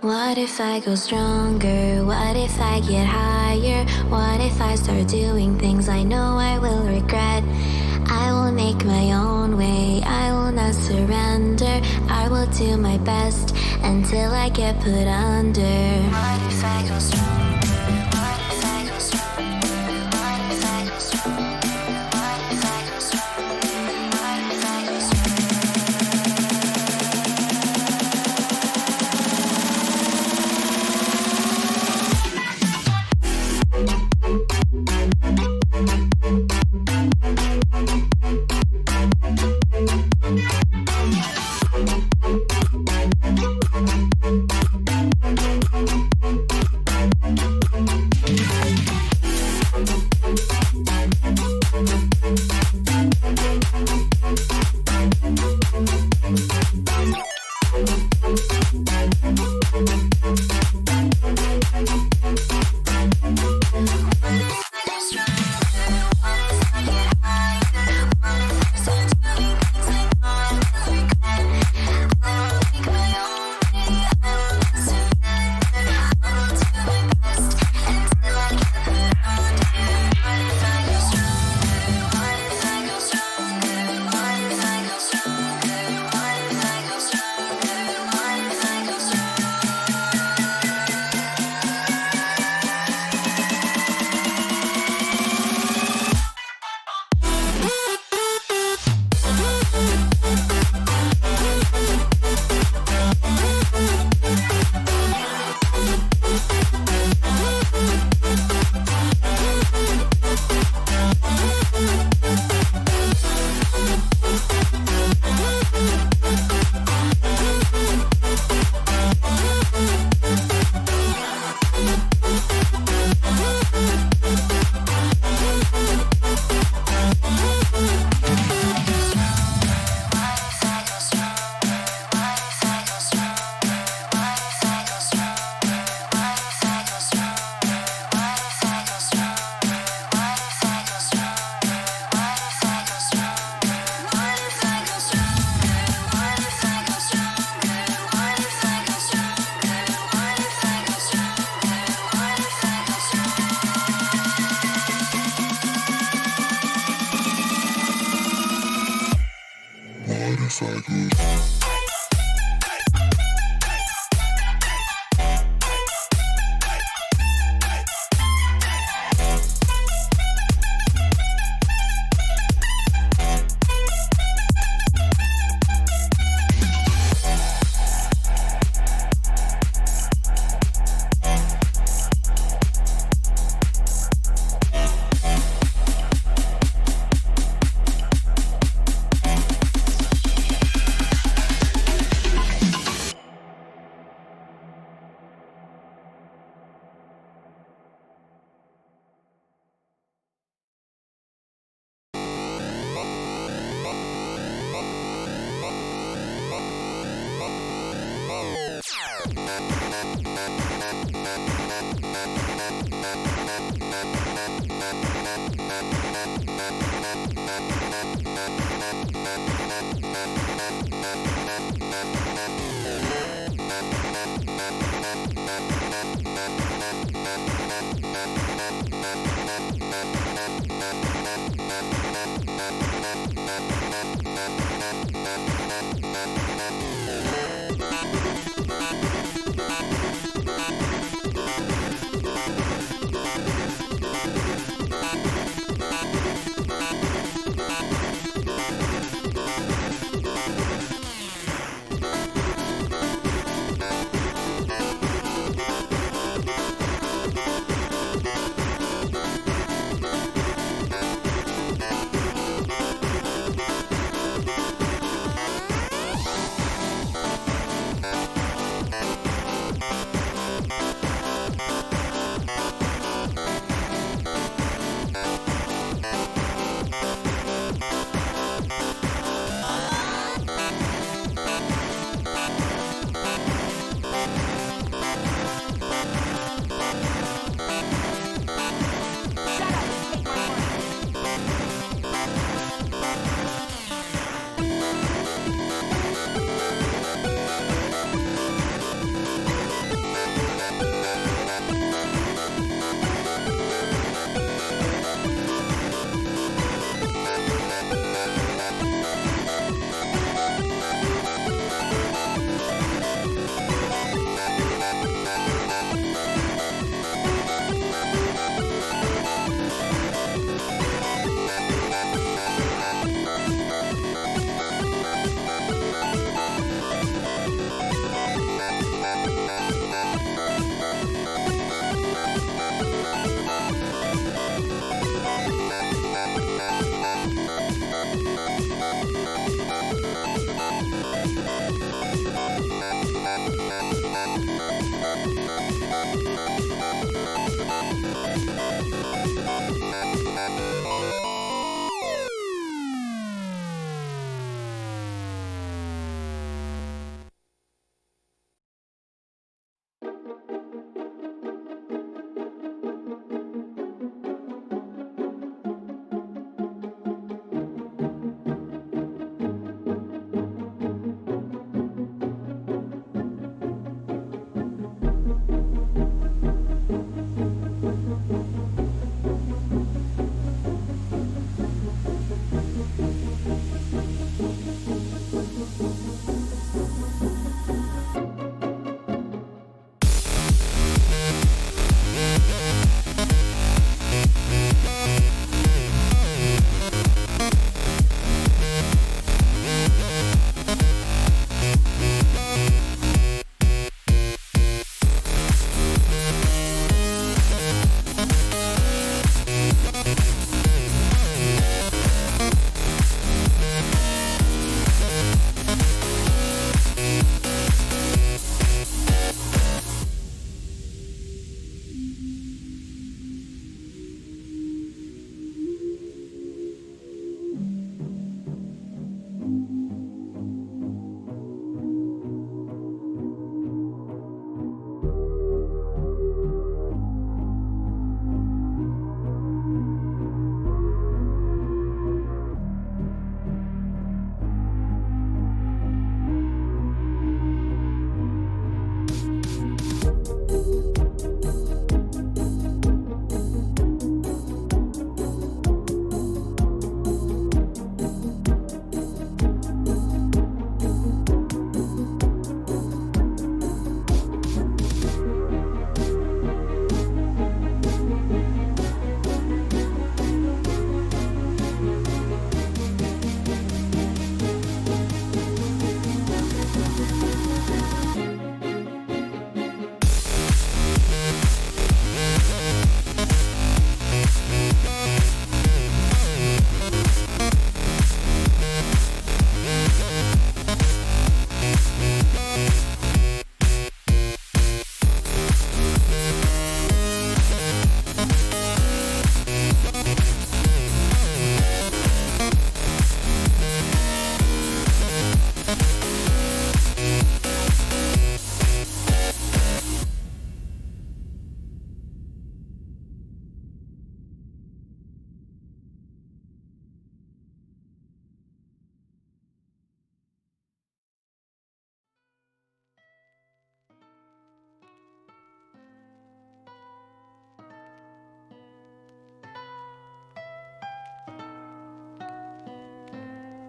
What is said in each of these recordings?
What if I go stronger? What if I get higher? What if I start doing things I know I will regret? I will make my own way, I will not surrender. I will do my best until I get put under. What if I go stronger? What if I go stronger? What if I go stronger? What if I go stronger? What if I go stronger?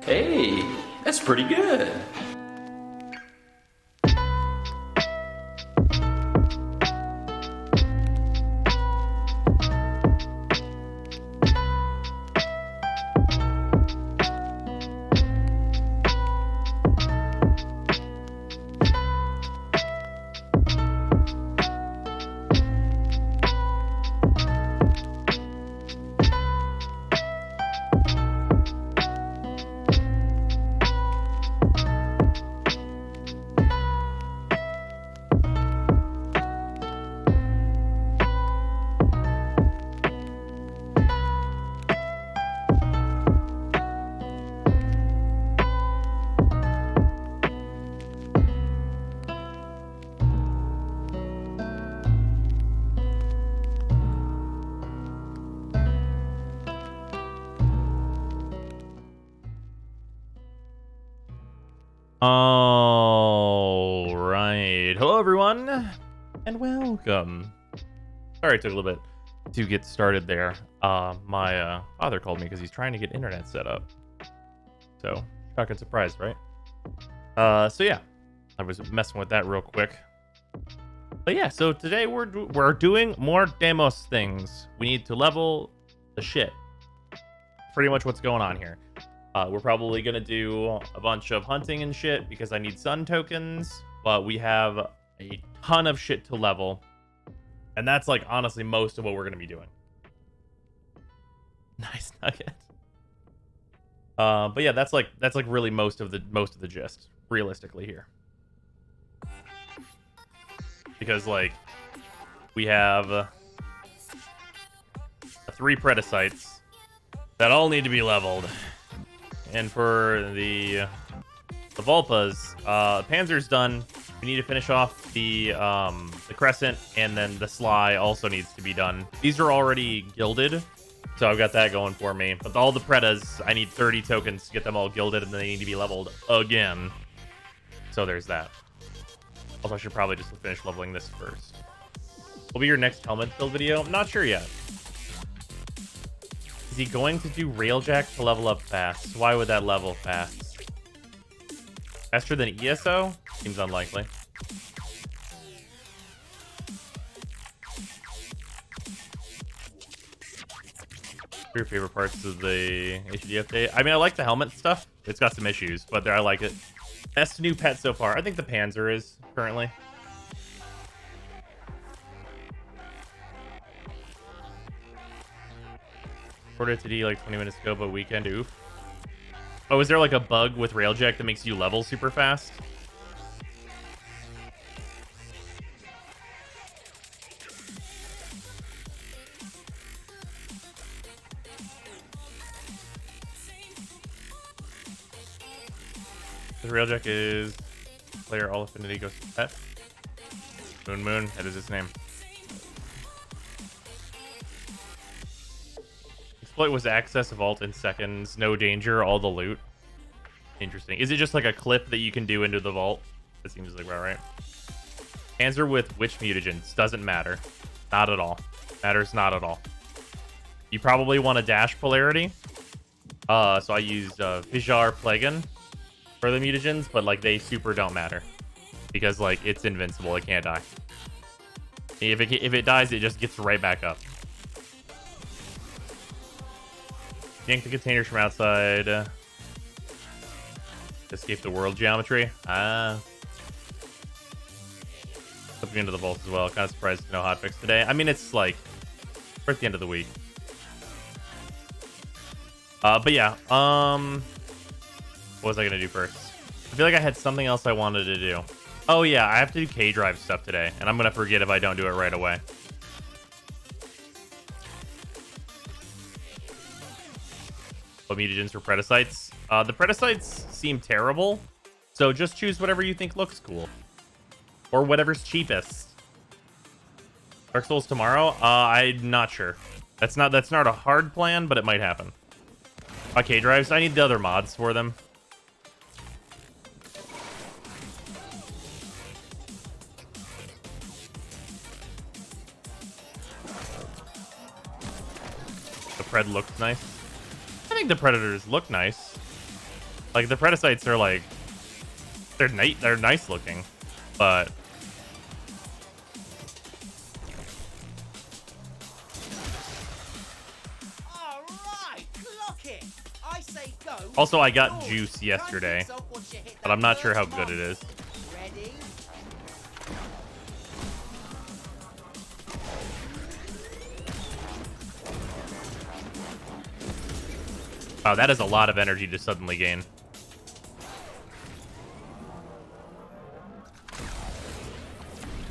Hey, that's pretty good. All right. Hello, everyone, and welcome. Sorry it took a little bit to get started there. My father called me because he's trying to get internet set up. So, shocking surprise, right? So yeah, I was messing with that real quick. But yeah, so today we're doing more Demos things. We need to level the shit. Pretty much what's going on here. We're probably going to do a bunch of hunting and shit because I need sun tokens, but we have a ton of shit to level. And that's like honestly most of what we're going to be doing. Nice nugget. But yeah, that's like really most of the gist realistically here. because like we have 3 Preda sites that all need to be leveled, and for the Vulpas, Panzer's done. We need to finish off the Crescent, and then the Sly also needs to be done. These are already gilded, so I've got that going for me. But all the Predas, I need 30 tokens to get them all gilded, and then they need to be leveled again. So there's that. Also, I should probably just finish leveling this first. Will be your next helmet build video? I'm not sure yet. Is he going to do Railjack to level up fast? Why would that level fast? Faster than ESO? Seems unlikely. What are your favorite parts of the HD update? I mean, I like the helmet stuff. It's got some issues, but I like it. Best new pet so far. I think the Panzer is currently. Ordered today like 20 minutes ago, but weekend, oof. Oh, is there like a bug with Railjack that makes you level super fast? The Railjack is player all affinity goes to pet. Moon, that is his name. Exploit was access vault in seconds, no danger, all the loot. Interesting. Is it just like a clip that you can do into the vault? That seems like about right. Panzer with which mutagens? Doesn't matter. Not at all. Matters not at all. You probably want a dash polarity. So I used Vijar Plagan for the mutagens, but like they super don't matter because like it's invincible. It can't die. If it dies, it just gets right back up. Yank the containers from outside. Escape the world geometry. Flipping into the vault as well. Kind of surprised no hotfix today. I mean, it's like we're at the end of the week. But yeah. What was I gonna do first? I feel like I had something else I wanted to do. Oh yeah, I have to do K-Drive stuff today, and I'm gonna forget if I don't do it right away. Mutagens for Predasites. The Predasites seem terrible, so just choose whatever you think looks cool. Or whatever's cheapest. Dark Souls tomorrow? I'm not sure. That's not a hard plan, but it might happen. Okay, drives. I need the other mods for them. The Pred looks nice. I think the Predators look nice. Like the Predasites are like they're nice looking, but all right, clock it. I say go. Also I got Juice yesterday, but I'm not sure how good it is. Ready? Wow, that is a lot of energy to suddenly gain.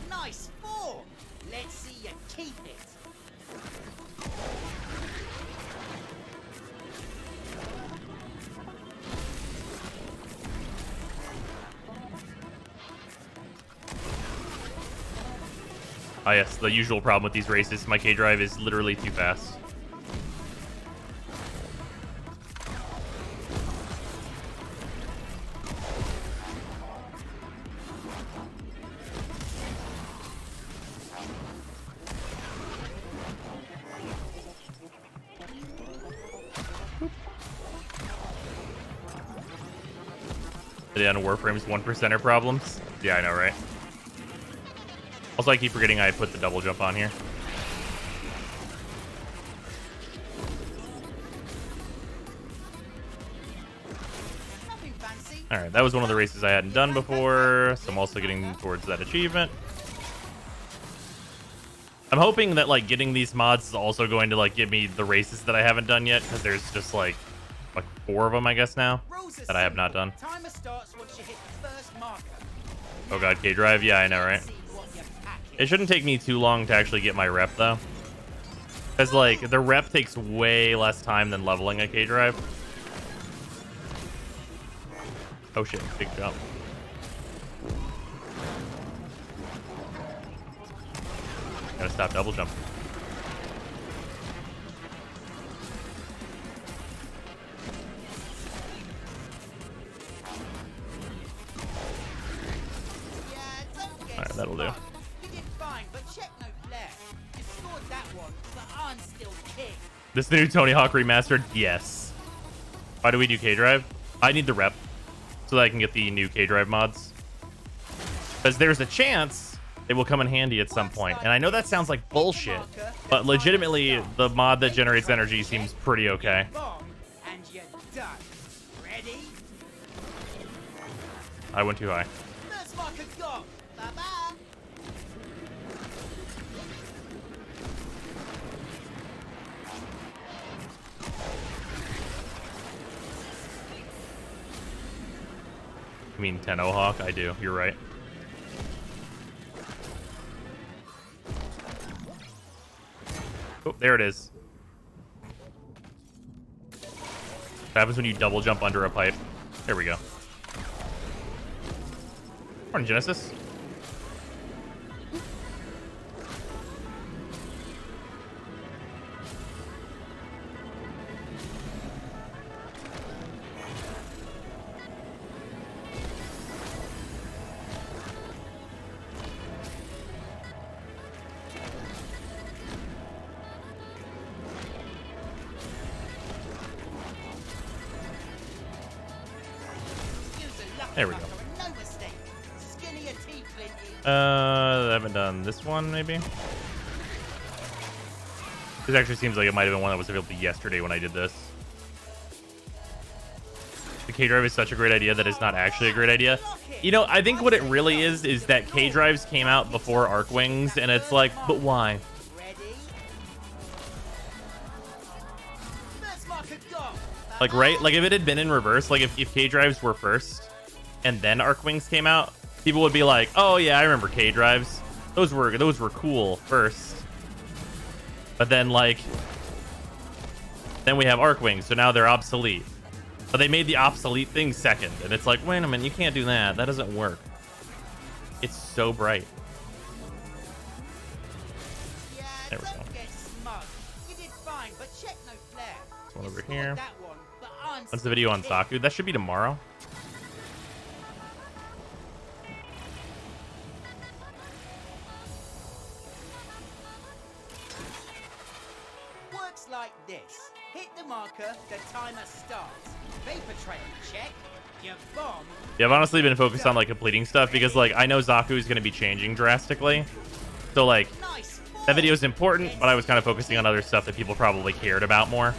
Nice form. Let's see you keep it. Ah yes, the usual problem with these races. My K-Drive is literally too fast. On Warframe's 1%er problems. Yeah, I know, right? Also, I keep forgetting I put the double jump on here. Nothing fancy. Alright, that was one of the races I hadn't done before, so I'm also getting towards that achievement. I'm hoping that, like, getting these mods is also going to, like, give me the races that I haven't done yet, because there's just, like 4 of them, I guess, now, that I have not done. Timer starts once you hit the first marker. Oh god, K-Drive? Yeah, I know, right? See what you're packing. It shouldn't take me too long to actually get my rep, though. Because, like, the rep takes way less time than leveling a K-Drive. Oh, shit. Big jump. Gotta stop double jumping. Alright, that'll do. You did fine, but check no flair. You scored that one, but I'm still king. This the new Tony Hawk remastered? Yes. Why do we do K-Drive? I need the rep so that I can get the new K-Drive mods. Because there's a chance they will come in handy at some point. And I know that sounds like bullshit, but legitimately, the mod that generates energy seems pretty okay. Bomb, and you're done. Ready? I went too high. First marker gone. Bye-bye. You mean Tenno Hawk? I do. You're right. Oh, there it is. What happens when you double jump under a pipe? There we go. Morning, Genesis. There we go. No mistake. Skinny your teeth, Flinty. I haven't done this one, maybe? This actually seems like it might have been one that was available yesterday when I did this. The K-Drive is such a great idea that it's not actually a great idea. You know, I think what it really is that K-Drives came out before Arc Wings, and it's like, but why? Ready? First marker gone. Like, right? Like, if it had been in reverse, like, if K-Drives were first, and then Arc Wings came out, people would be like, oh yeah, I remember K-Drives. Those were cool first. But then, like, then we have Arc Wings, so now they're obsolete. But they made the obsolete thing second, and it's like, wait a minute, you can't do that. That doesn't work. It's so bright. Yeah, There we go. don't get smug. You did fine, but check no flair. This one You over scored here. that one, but I'm When's the still video on king. Saku? That should be tomorrow. Works like this. Hit the marker, the timer starts. Vapor trail, check. Your bomb. Yeah, I've honestly been focused on like completing stuff because like I know Zaku is going to be changing drastically. So like Nice. that video is important, but I was kind of focusing on other stuff that people probably cared about more.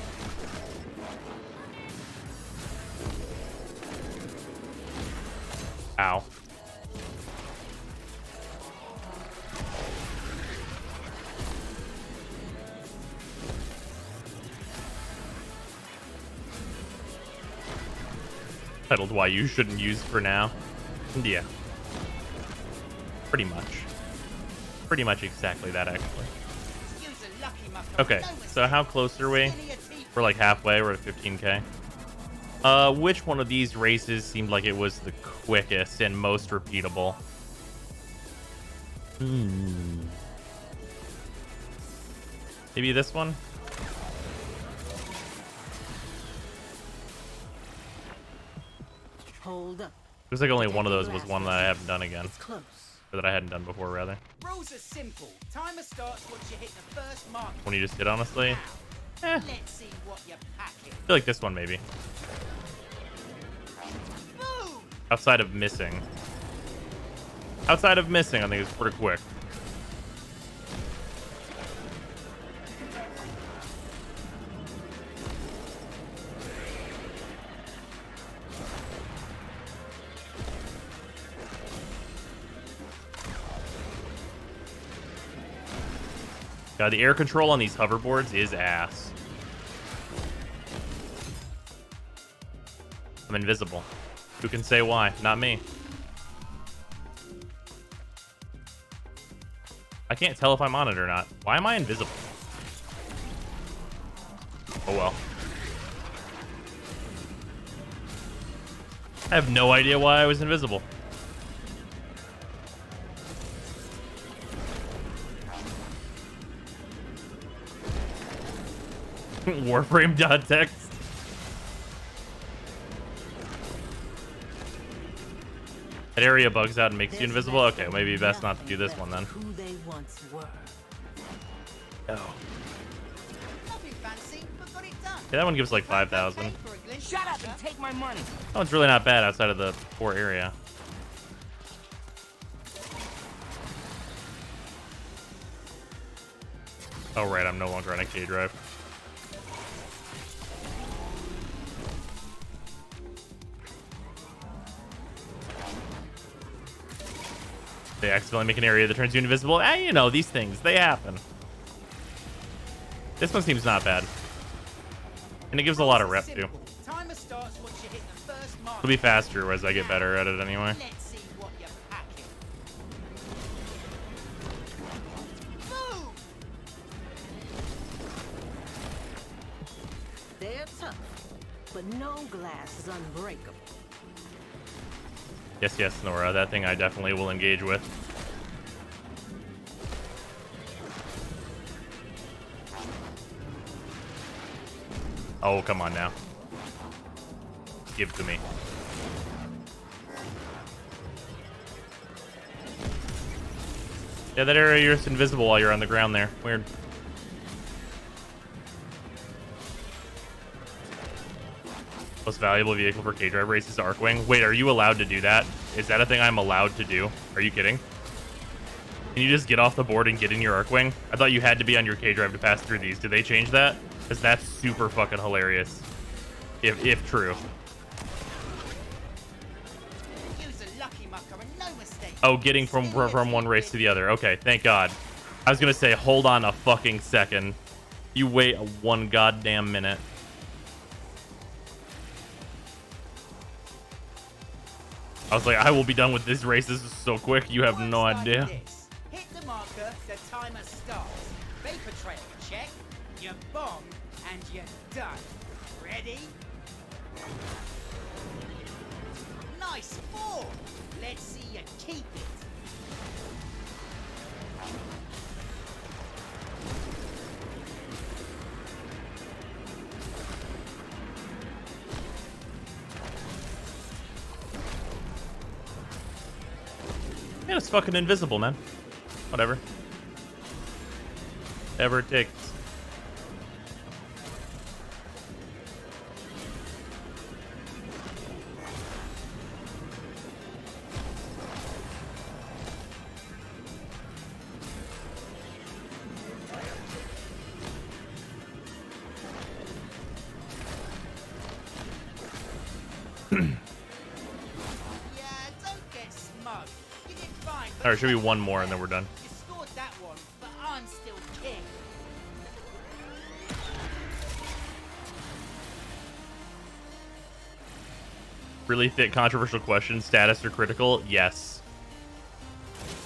Ow. Titled Why You Shouldn't Use For Now. Yeah. Pretty much. Pretty much exactly that, actually. Use a lucky mucker. Okay, No so mistake. how close are we? Skinny your teeth. We're like halfway. We're at 15k. Which one of these races seemed like it was the quickest and most repeatable? Maybe this one? Hold up. Looks like only one of those was one that I haven't done again. It's close. Or that I hadn't done before, rather. Rules are simple. Timer starts once you hit the first marker. One you just did, honestly. Now, let's see what you're packing. I feel like this one, maybe. Boom! Outside of missing. Outside of missing, I think it's pretty quick. God, the air control on these hoverboards is ass. I'm invisible. Who can say why? Not me. I can't tell if I'm on it or not. Why am I invisible? Oh well. I have no idea why I was invisible. Warframe.text. That area bugs out and makes you invisible? Okay, maybe best not to do this one then. Who they once were. Oh. Nothing fancy, but got it done. Yeah, that one gives like 5,000. Shut up and take my money. That one's really not bad outside of the poor area. Oh right, I'm no longer on a K drive. They accidentally make an area that turns you invisible. You know, these things, they happen. This one seems not bad. And it gives a lot of rep too. Timer starts once you hit the first mark. It'll be faster as I get better at it anyway. Let's see what you're packing. Move! They're tough, but no glass is unbreakable. Yes, yes, Nora. That thing I definitely will engage with. Oh, come on now. Give it to me. Yeah, that area you're just invisible while you're on the ground there. Weird. Most valuable vehicle for K-Drive races, Arcwing. Wait, are you allowed to do that? Is that a thing I'm allowed to do? Are you kidding? Can you just get off the board and get in your Arcwing? I thought you had to be on your K-Drive to pass through these. Did they change that? Because that's super fucking hilarious. If true. Use a lucky mucker and no mistake. Oh, getting from one race to the other. Okay, thank God. I was gonna say, hold on a fucking second. You wait one goddamn minute. I was like, I will be done with this race. This is so quick. You have no Works like idea. this. Hit the marker, the timer starts. Vapor trail, check. You bomb, and you're done. Ready? Nice form. Let's see you keep it. Yeah, it's fucking invisible, man. Whatever. Whatever it takes. Yeah, don't get smug. You did fine. but Alright, should be one more and then we're done. You scored that one, but I'm still king. Really thick, controversial question. Status or critical? Yes.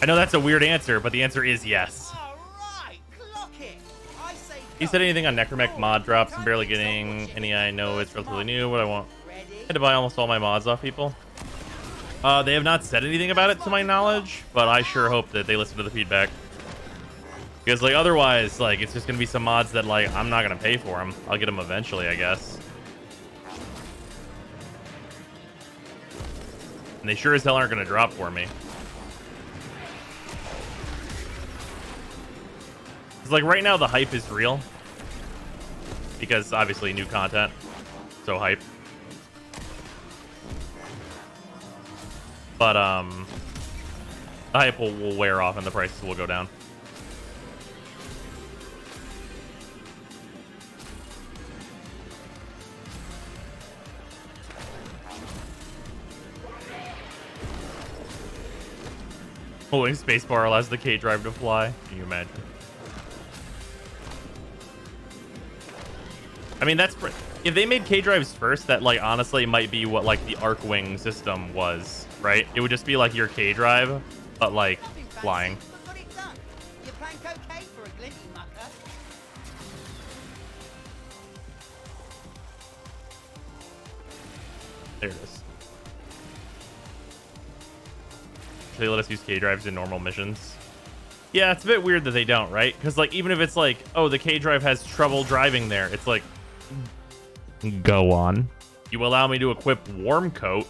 I know that's a weird answer, but the answer is yes. All right, clock it. I say He said anything on Necromech mod drops? I'm barely getting any. I know it's relatively new, but I want. Ready? I had to buy almost all my mods off people. They have not said anything about it to my knowledge, but I sure hope that they listen to the feedback. Because, like, otherwise, like, it's just gonna be some mods that, like, I'm not gonna pay for them. I'll get them eventually, I guess. And they sure as hell aren't gonna drop for me. Because, like, right now the hype is real. Because, obviously, new content. So hype. But, the hype will wear off and the prices will go down. Holding spacebar allows the K drive to fly. Can you imagine? I mean, that's... If they made K drives first, that, like, honestly might be what, like, the Arcwing system was, right? It would just be, like, your K drive, but, like, Nothing fancy, flying. but got it done. You There it is. They let us use K drives in normal missions. Yeah, it's a bit weird that they don't, right? Because like even if it's like, oh, the K drive has trouble driving there, it's like, go on. You allow me to equip Warm Coat.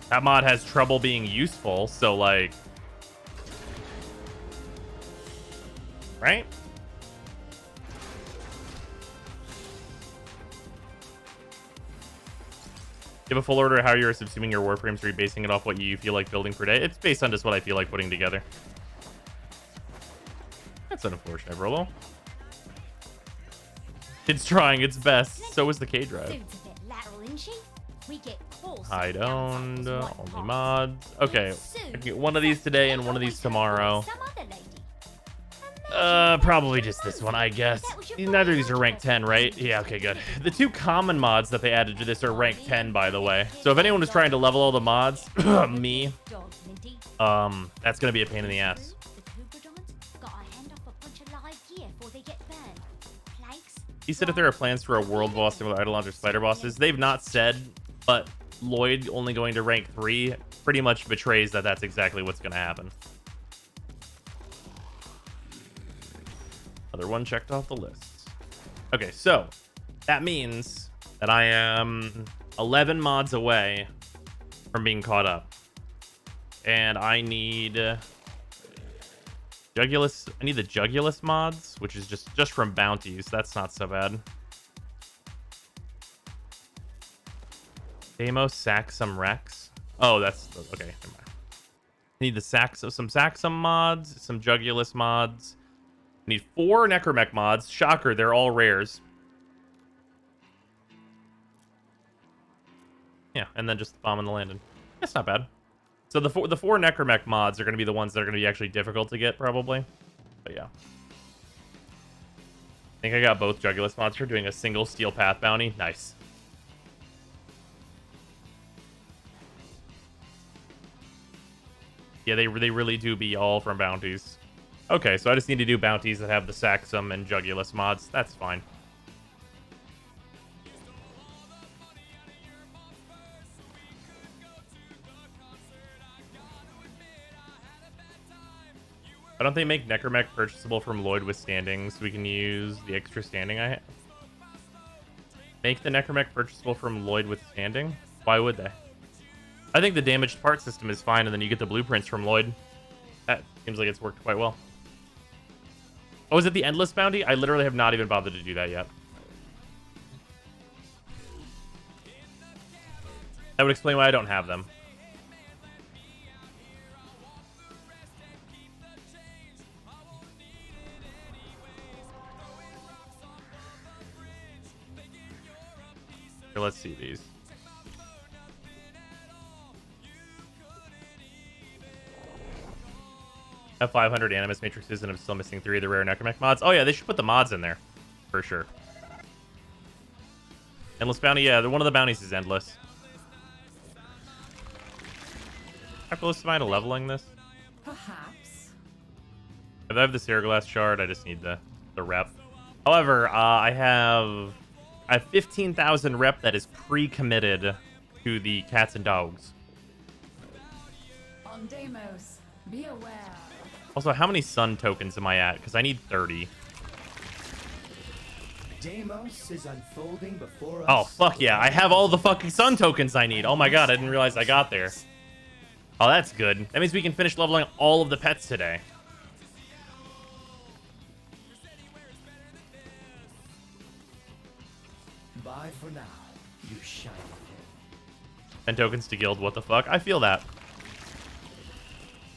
That mod has trouble being useful, so like, right? You have a full order of how you're subsuming your warframes, or are you basing it off what you feel like building per day? It's based on just what I feel like putting together. That's unfortunate, Rolo. It's trying its best. So is the K drive. Dude's a bit lateral, isn't she? We get calls. Hide owned, sometimes one only boss. mods. Okay, Soon, I can get one of these today and one of these tomorrow. Some other lady. Probably just this one, I guess. Neither of these are rank 10, right? Yeah, okay, good. The two common mods that they added to this are rank 10, by the way. So if anyone was trying to level all the mods, me, that's gonna be a pain in the ass. The Kuberdons gotta hand off a bunch of live gear before they get burned. Planks. He said if there are plans for a world boss similar to Eidolons or spider bosses. They've not said, but Lloyd only going to rank 3 pretty much betrays that that's exactly what's gonna happen. Another one checked off the list. Okay, so that means that I am 11 mods away from being caught up. And I need Jugulus. I need the Jugulus mods, which is just from bounties. That's not so bad. Deimos, Saxum, Rex. Oh, that's okay. Never mind. I need the some Saxum mods, some Jugulus mods. I need 4 Necromech mods. Shocker, they're all rares. Yeah, and then just the bomb and the landing. That's not bad. So the four Necromech mods are going to be the ones that are going to be actually difficult to get, probably. But yeah. I think I got both Jugulus mods for doing a single Steel Path bounty. Nice. Yeah, they really do be all from bounties. Okay, so I just need to do bounties that have the Saxum and Jugulus mods. That's fine. Why don't they make Necromech purchasable from Lloyd with standing so we can use the extra standing I have? Make the Necromech purchasable from Lloyd with standing? Why would they? I think the damaged part system is fine, and then you get the blueprints from Lloyd. That seems like it's worked quite well. Oh, is it the Endless Bounty? I literally have not even bothered to do that yet. That would explain why I don't have them. Here, let's see these. I have 500 Animus Matrices and I'm still missing 3 of the rare Necromech mods. Oh yeah, they should put the mods in there. For sure. Endless Bounty, yeah, one of the bounties is endless. How close am I to leveling this? Perhaps. If I have the Seriglass Shard, I just need the rep. However, I have 15,000 rep that is pre-committed to the cats and dogs. On Deimos, be aware. Also, how many sun tokens am I at? Because I need 30. Deimos is unfolding before us. Oh, fuck yeah. I have all the fucking sun tokens I need. Oh my god, I didn't realize I got there. Oh, that's good. That means we can finish leveling all of the pets today. Bye for now, you shiny thing. 10 tokens to guild, what the fuck? I feel that.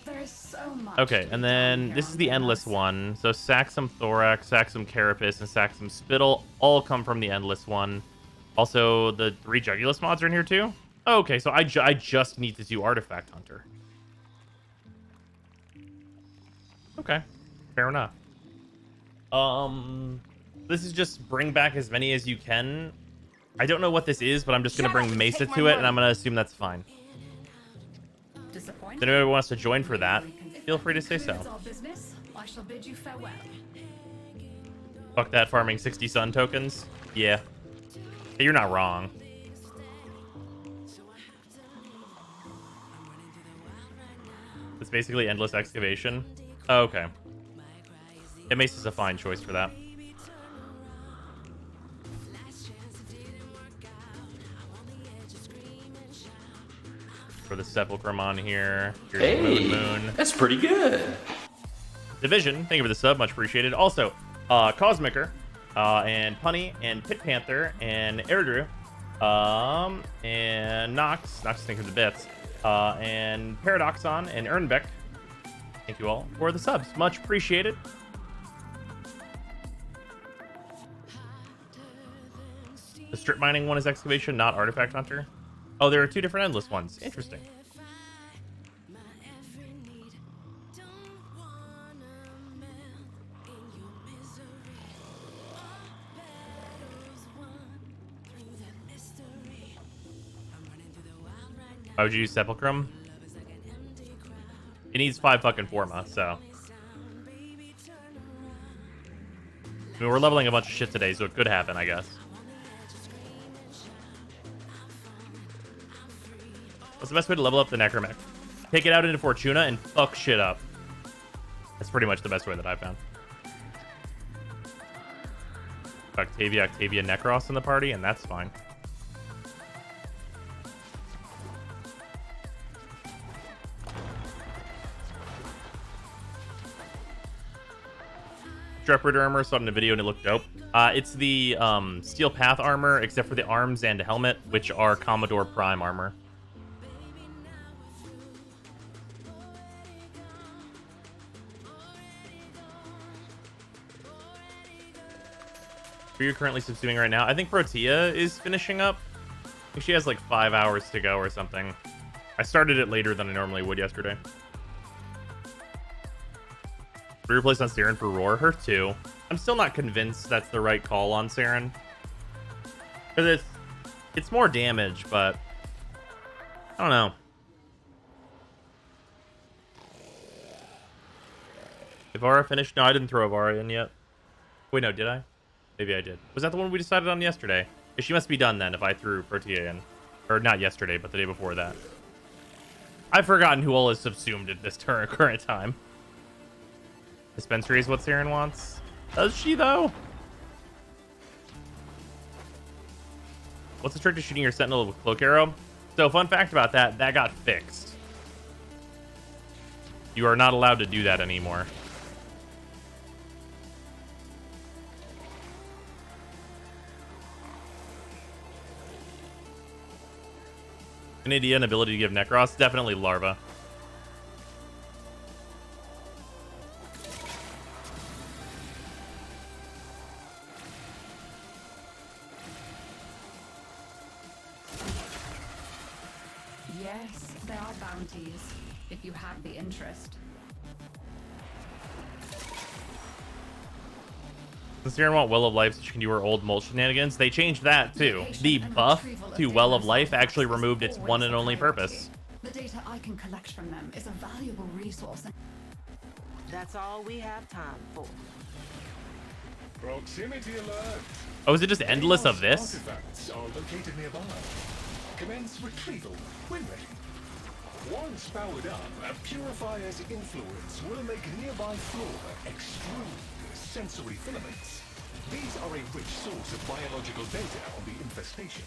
There is so much. Okay, and then this is the endless one. So Saxum Thorax, Saxum Carapace, and Saxum Spittle all come from the endless one. Also, the 3 Jugulus mods are in here too? Oh, okay, so I just need to do Artifact Hunter. Okay, fair enough. This is just bring back as many as you can. I don't know what this is, but I'm just gonna bring Mesa to it, and I'm gonna assume that's fine. If anyone wants to join for that, feel free to say so. It's our business. I shall bid you farewell. Fuck that, farming 60 sun tokens. Yeah. You're not wrong. It's basically endless excavation. Oh, okay. It makes us a fine choice for that. For the Sepulchrum on here. Here's Hey, Moon. that's pretty good. Division, thank you for the sub, much appreciated. Also, Cosmicer, and Punny, and Pit Panther, and Airdrew, and Nox, thank you for the bits, and Paradoxon, and Ernbeck. Thank you all for the subs, much appreciated. The strip mining one is excavation, not artifact hunter. Oh, there are two different endless ones. Interesting. Why would you use Sepulchrum? It needs 5 fucking Forma, so. I mean, we're leveling a bunch of shit today, so it could happen, I guess. What's the best way to level up the Necromech? Take it out into Fortuna and fuck shit up. That's pretty much the best way that I've found. Octavia, Necros in the party, and that's fine. Shepherd armor, saw it in a video and it looked dope. It's the Steel Path armor, except for the arms and helmet, which are Commodore Prime armor. Who are you currently subsuming right now? I think Protea is finishing up. I think she has like 5 hours to go or something. I started it later than I normally would yesterday. Replace on Saren for Roar? Her too. I'm still not convinced that's the right call on Saren. Because it's more damage, but I don't know. Ivara finished? No, I didn't throw Ivara in yet. Wait, no, did I? Maybe I did. Was that the one we decided on yesterday? She must be done then if I threw Protea in. Or not yesterday, but the day before that. I've forgotten who all is subsumed at this current time. Dispensary is what Saren wants. Does she, though? What's the trick to shooting your sentinel with cloak arrow? So, fun fact about that, that got fixed. You are not allowed to do that anymore. An idea and ability to give Necros? Definitely Larva. Yes, there are bounties, if you have the interest. Does Saren want Well of Life so she can do her old mole shenanigans? They changed that too. The buff to Well of Life actually removed its one and only purpose. The data I can collect from them is a valuable resource. That's all we have time for. Proximity alert. Oh, is it just endless of this? Artifacts are located nearby. Commence retrieval when ready. Once powered up, a purifier's influence will make nearby flora extrude sensory filaments. These are a rich source of biological data on the infestation.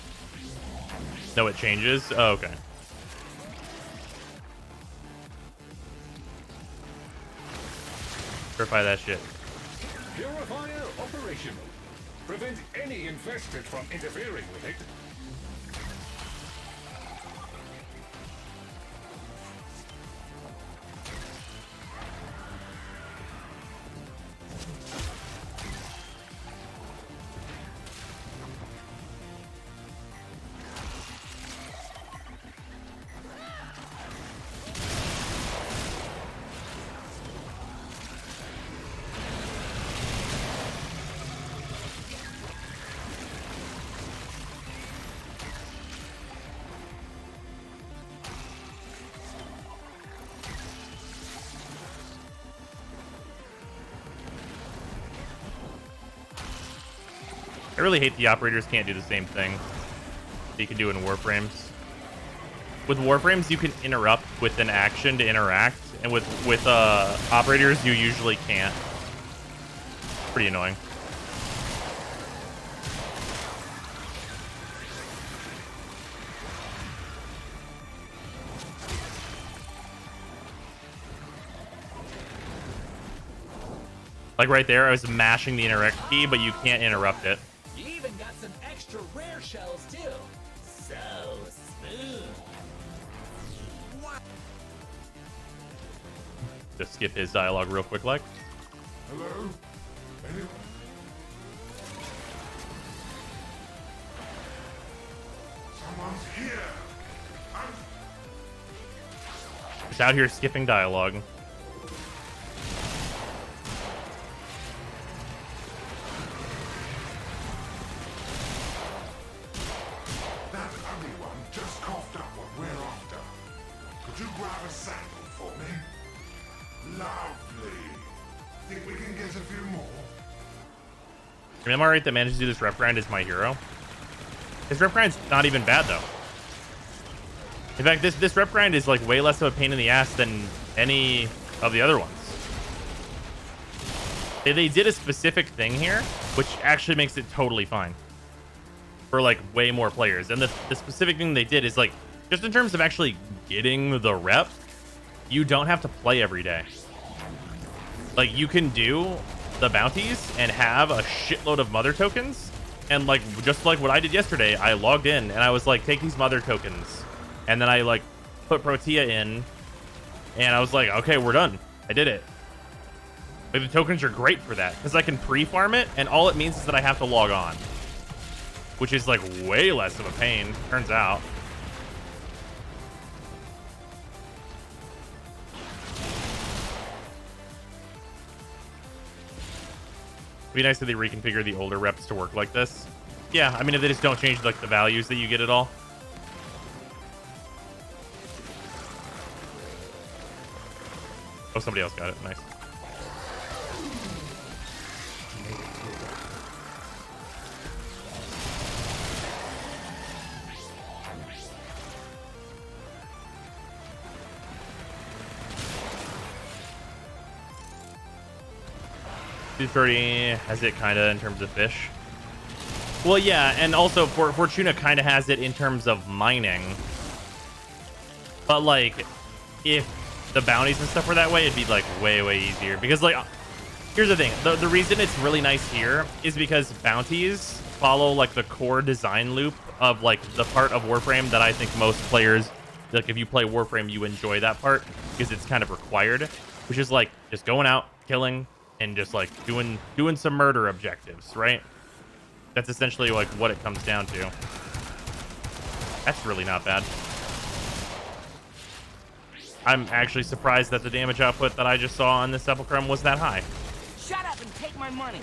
No, it changes? Oh, okay. Purify that shit. Purifier operational. Prevent any infested from interfering with it. I really hate the operators can't do the same thing that you can do in Warframes. With Warframes, you can interrupt with an action to interact, and with operators, you usually can't. Pretty annoying. Like right there, I was mashing the interact key, but you can't interrupt it. You even got some extra rare shells too. So smooth. Just skip his dialogue real quick, like. Hello? Anyone? Someone's here. Just out here skipping dialogue. That ugly one just coughed up what we're after. Could you grab a sample for me? Lovely. Think we can get a few more? I mean, I'm alright that managed to do this rep grind is my hero. His rep grind's not even bad though. In fact, this rep grind is like way less of a pain in the ass than any of the other ones. They did a specific thing here, which actually makes it totally fine for like way more players. And the specific thing they did is like, just in terms of actually getting the rep, you don't have to play every day. Like you can do the bounties and have a shitload of mother tokens. And like, just like what I did yesterday, I logged in and I was like, take these mother tokens. And then I like put Protea in and I was like, okay, we're done. I did it. Like, the tokens are great for that because I can pre-farm it and all it means is that I have to log on, which is like way less of a pain, turns out. It'd be nice if they reconfigure the older reps to work like this. Yeah, I mean, if they just don't change like the values that you get at all. Oh, somebody else got it. Nice. $230 has it kind of in terms of fish. Well, yeah, and also Fortuna kind of has it in terms of mining. But like, if the bounties and stuff were that way, it'd be like way easier. Because like, here's the thing: the reason it's really nice here is because bounties follow like the core design loop of like the part of Warframe that I think most players, like if you play Warframe, you enjoy that part because it's kind of required, which is like just going out, killing, and just like doing some murder objectives, right? That's essentially like what it comes down to. That's really not bad. I'm actually surprised that the damage output that I just saw on this Sepulchrum was that high. Shut up and take my money.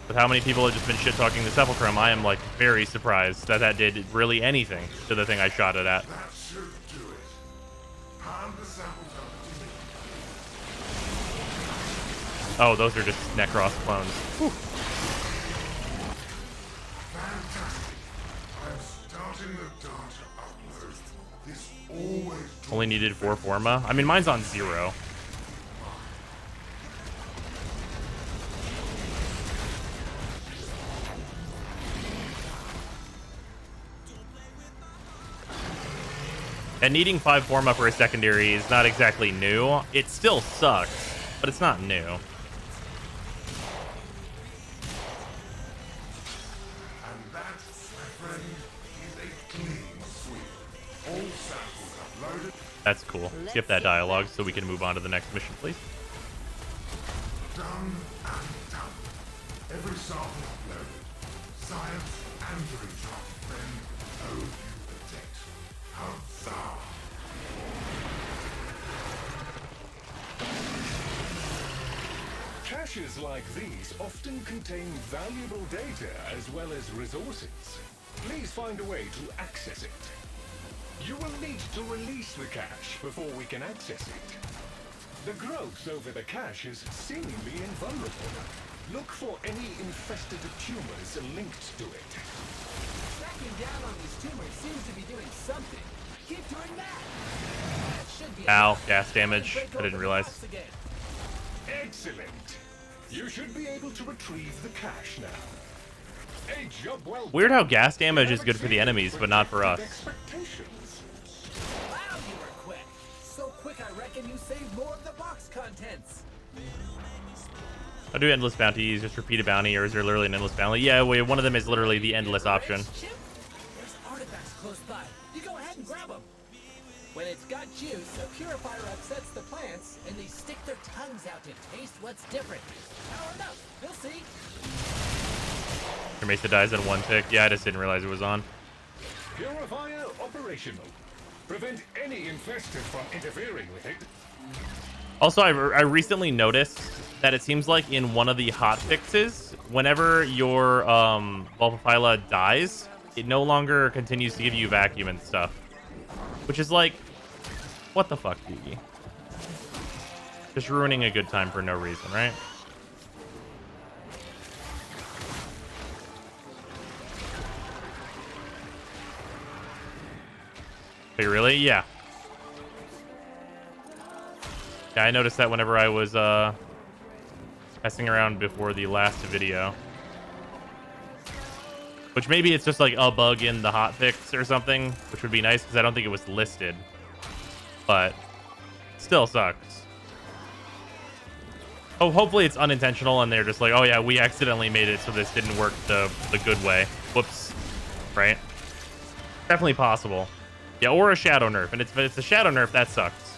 With how many people have just been shit-talking the Sepulchrum, I am like very surprised that that did really anything to the thing I shot it at. That should do it. Hand the samples over to me. Oh, those are just Necros clones. Whew. Fantastic. I'm starting the data upload. This always Only needed 4 Forma. I mean, mine's on 0. And needing 5 Forma for a secondary is not exactly new. It still sucks, but it's not new. And that, my friend, is a clean sweep. All samples uploaded. That's cool. Skip that dialogue so we can move on to the next mission, please. Done and done. Every sample uploaded. Science and your enchanted friend owe you a debt. Huzzah! Caches like these often contain valuable data as well as resources. Please find a way to access it. You will need to release the cache before we can access it. The growth over the cache is seemingly invulnerable. Look for any infested tumors linked to it. Cracking down on these tumors seems to be doing something. Keep doing that. That should be Ow, enough. gas damage. Break I didn't open the realize. box again. Excellent. You should be able to retrieve the cache now. A job well Weird done. how gas damage You is have good for the exceeded enemies, but not for us. projected expectations. Wow, you were quick. So quick, I reckon you saved more of the box contents. How do endless bounties? Just repeat a bounty, or is there literally an endless bounty? Yeah, wait, one of them is literally the endless option. Chip, there's artifacts close by. You go ahead and grab them. When it's got juice, a purifier upsets the plants, and they stick their tongues out to taste what's different. Power enough. You'll see. Your Mesa dies in one tick. Yeah, I just didn't realize it was on. Purifier operational. Prevent any infested from interfering with it. Also, I recently noticed that it seems like in one of the hot fixes, whenever your Vulpa dies, it no longer continues to give you vacuum and stuff. Which is like, what the fuck, Yugi? Just ruining a good time for no reason, right? Wait, really? Yeah. Yeah, I noticed that whenever I was messing around before the last video. Which maybe it's just like a bug in the hotfix or something, which would be nice because I don't think it was listed. But still sucks. Oh, hopefully it's unintentional and they're just like, oh yeah, we accidentally made it so this didn't work the good way. Whoops. Right? Definitely possible. Yeah, or a shadow nerf. And if it's a shadow nerf, that sucks.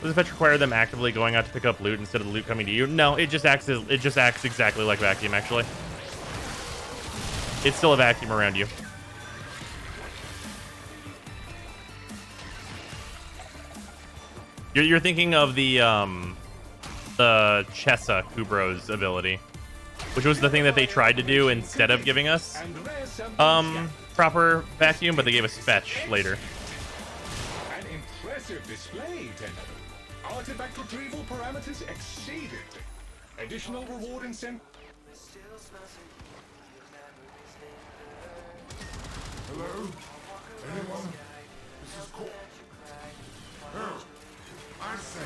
Does the fetch require them actively going out to pick up loot instead of the loot coming to you? No, it just acts exactly like vacuum, actually. It's still a vacuum around you. You're thinking of the Chessa Kubro's ability, which was the thing that they tried to do instead of giving us proper vacuum, but they gave us fetch later. An impressive display, Tenno. Artifact retrieval parameters exceeded. Additional reward incentive. Hello? Anyone? This is Cole. Oh, I say,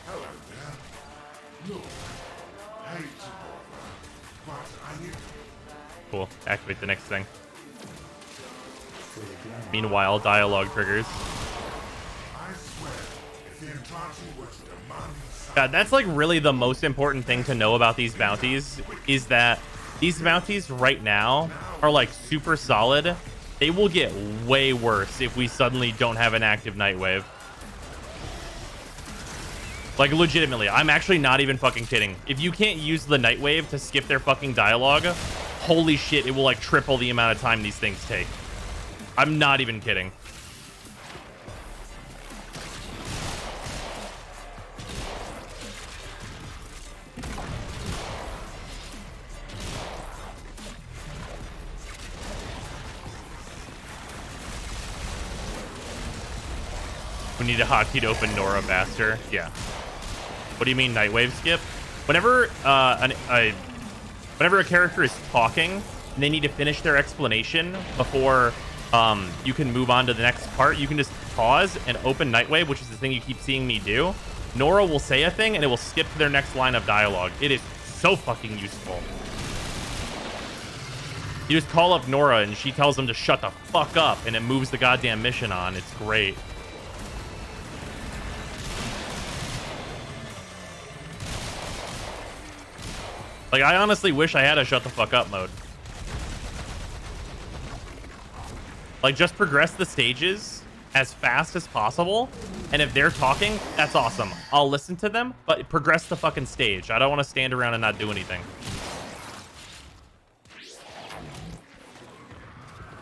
hello there. Look, hate to bother, but I need... Cool. Activate the next thing. Meanwhile, dialogue triggers. I swear, if the entirety was demanding something... God, that's like really the most important thing to know about these bounties, is that these bounties right now are like super solid. They will get way worse if we suddenly don't have an active night wave. Like, legitimately, I'm actually not even fucking kidding. If you can't use the night wave to skip their fucking dialogue, holy shit, it will like triple the amount of time these things take. I'm not even kidding. We need a hotkey to open Nora faster. Yeah. What do you mean, night wave skip? Whenever whenever a character is talking and they need to finish their explanation before you can move on to the next part, you can just pause and open night wave, which is the thing you keep seeing me do. Nora will say a thing and it will skip to their next line of dialogue. It is so fucking useful. You just call up Nora and she tells them to shut the fuck up and it moves the goddamn mission on. It's great. Like, I honestly wish I had a shut the fuck up mode. Like, just progress the stages as fast as possible. And if they're talking, that's awesome. I'll listen to them, but progress the fucking stage. I don't want to stand around and not do anything.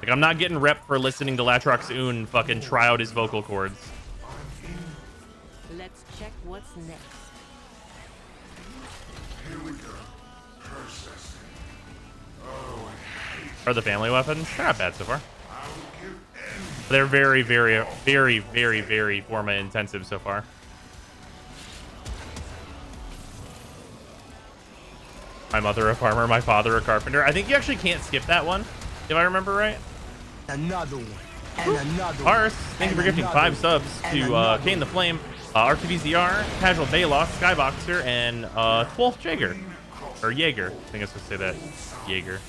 Like, I'm not getting rep for listening to Latrox Un fucking try out his vocal cords. Let's check what's next. Here we go. Processing. Oh, I hate... Are the family weapons? They're not bad so far. I will give any... They're very, very, very, very, very forma intensive so far. My mother a farmer, my father a carpenter. I think you actually can't skip that one, if I remember right. Another one. And another Ars, one. thank you for and gifting another 5 one, subs and to another Kane the one. Flame, RTVZR, Casual Bayloss, Skyboxer, and 12th Jaeger. Or Jaeger. I think I was supposed to say that. Jaeger.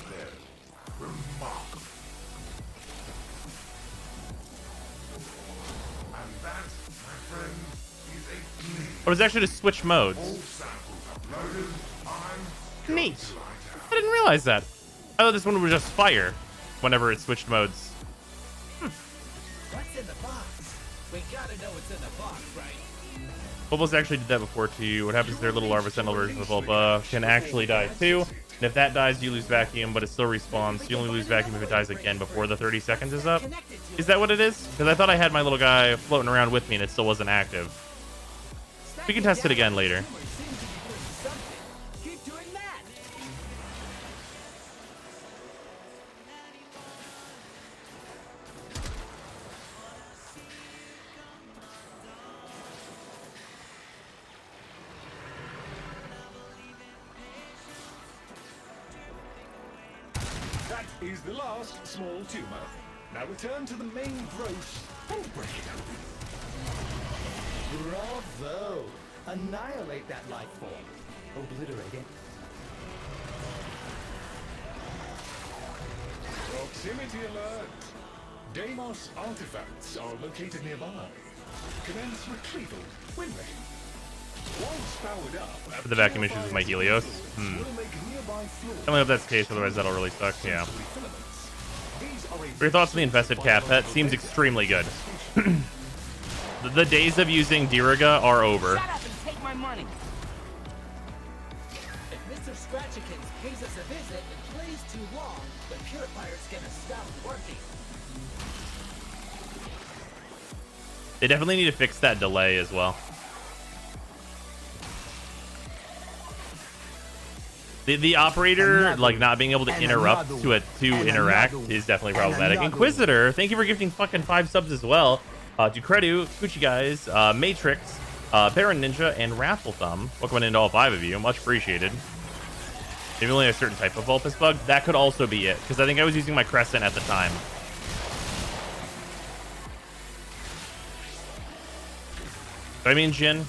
And that, my friend, is a clean. Oh, it was actually to switch modes. All samples uploaded. I'm Neat. I didn't realize that. I thought this one was just fire whenever it switched modes. What's in the box? We gotta know what's in the box, right? Vulpos actually did that before too. What happens to their little larva sentinel version of Vulpa can actually die too. And if that dies, you lose vacuum, but it still respawns. You only lose vacuum if it dies again before the 30 seconds is up. Is that what it is? Because I thought I had my little guy floating around with me and it still wasn't active. We can test it again later. Keep doing that. That is the last small tumor. Now return to the main growth and break it open. Bravo! Annihilate that life form. Obliterate it. Proximity alert! Deimos artifacts are located nearby. Commence retrieval when ready. Once powered up, The vacuum issues with my Helios. will make nearby floor I only hope that's the case, otherwise that'll really suck. Yeah. filaments. These are a Your thoughts on the infested cat pet? Seems extremely good. The days of using Diriga are over. Shut up and take my money. If Mr. Scratchikins pays us a visit and plays too long, the purifier's gonna stop working. They definitely need to fix that delay as well. The operator, like, not being able to interrupt to interact is definitely problematic. Inquisitor, thank you for gifting fucking 5 subs as well. Ducredu, Gucci Guys, Matrix, Baron Ninja, and Raffle Thumb. Welcome into all 5 of you. Much appreciated. Maybe only a certain type of Vulpus bug. That could also be it, because I think I was using my Crescent at the time. Do I mean Jin?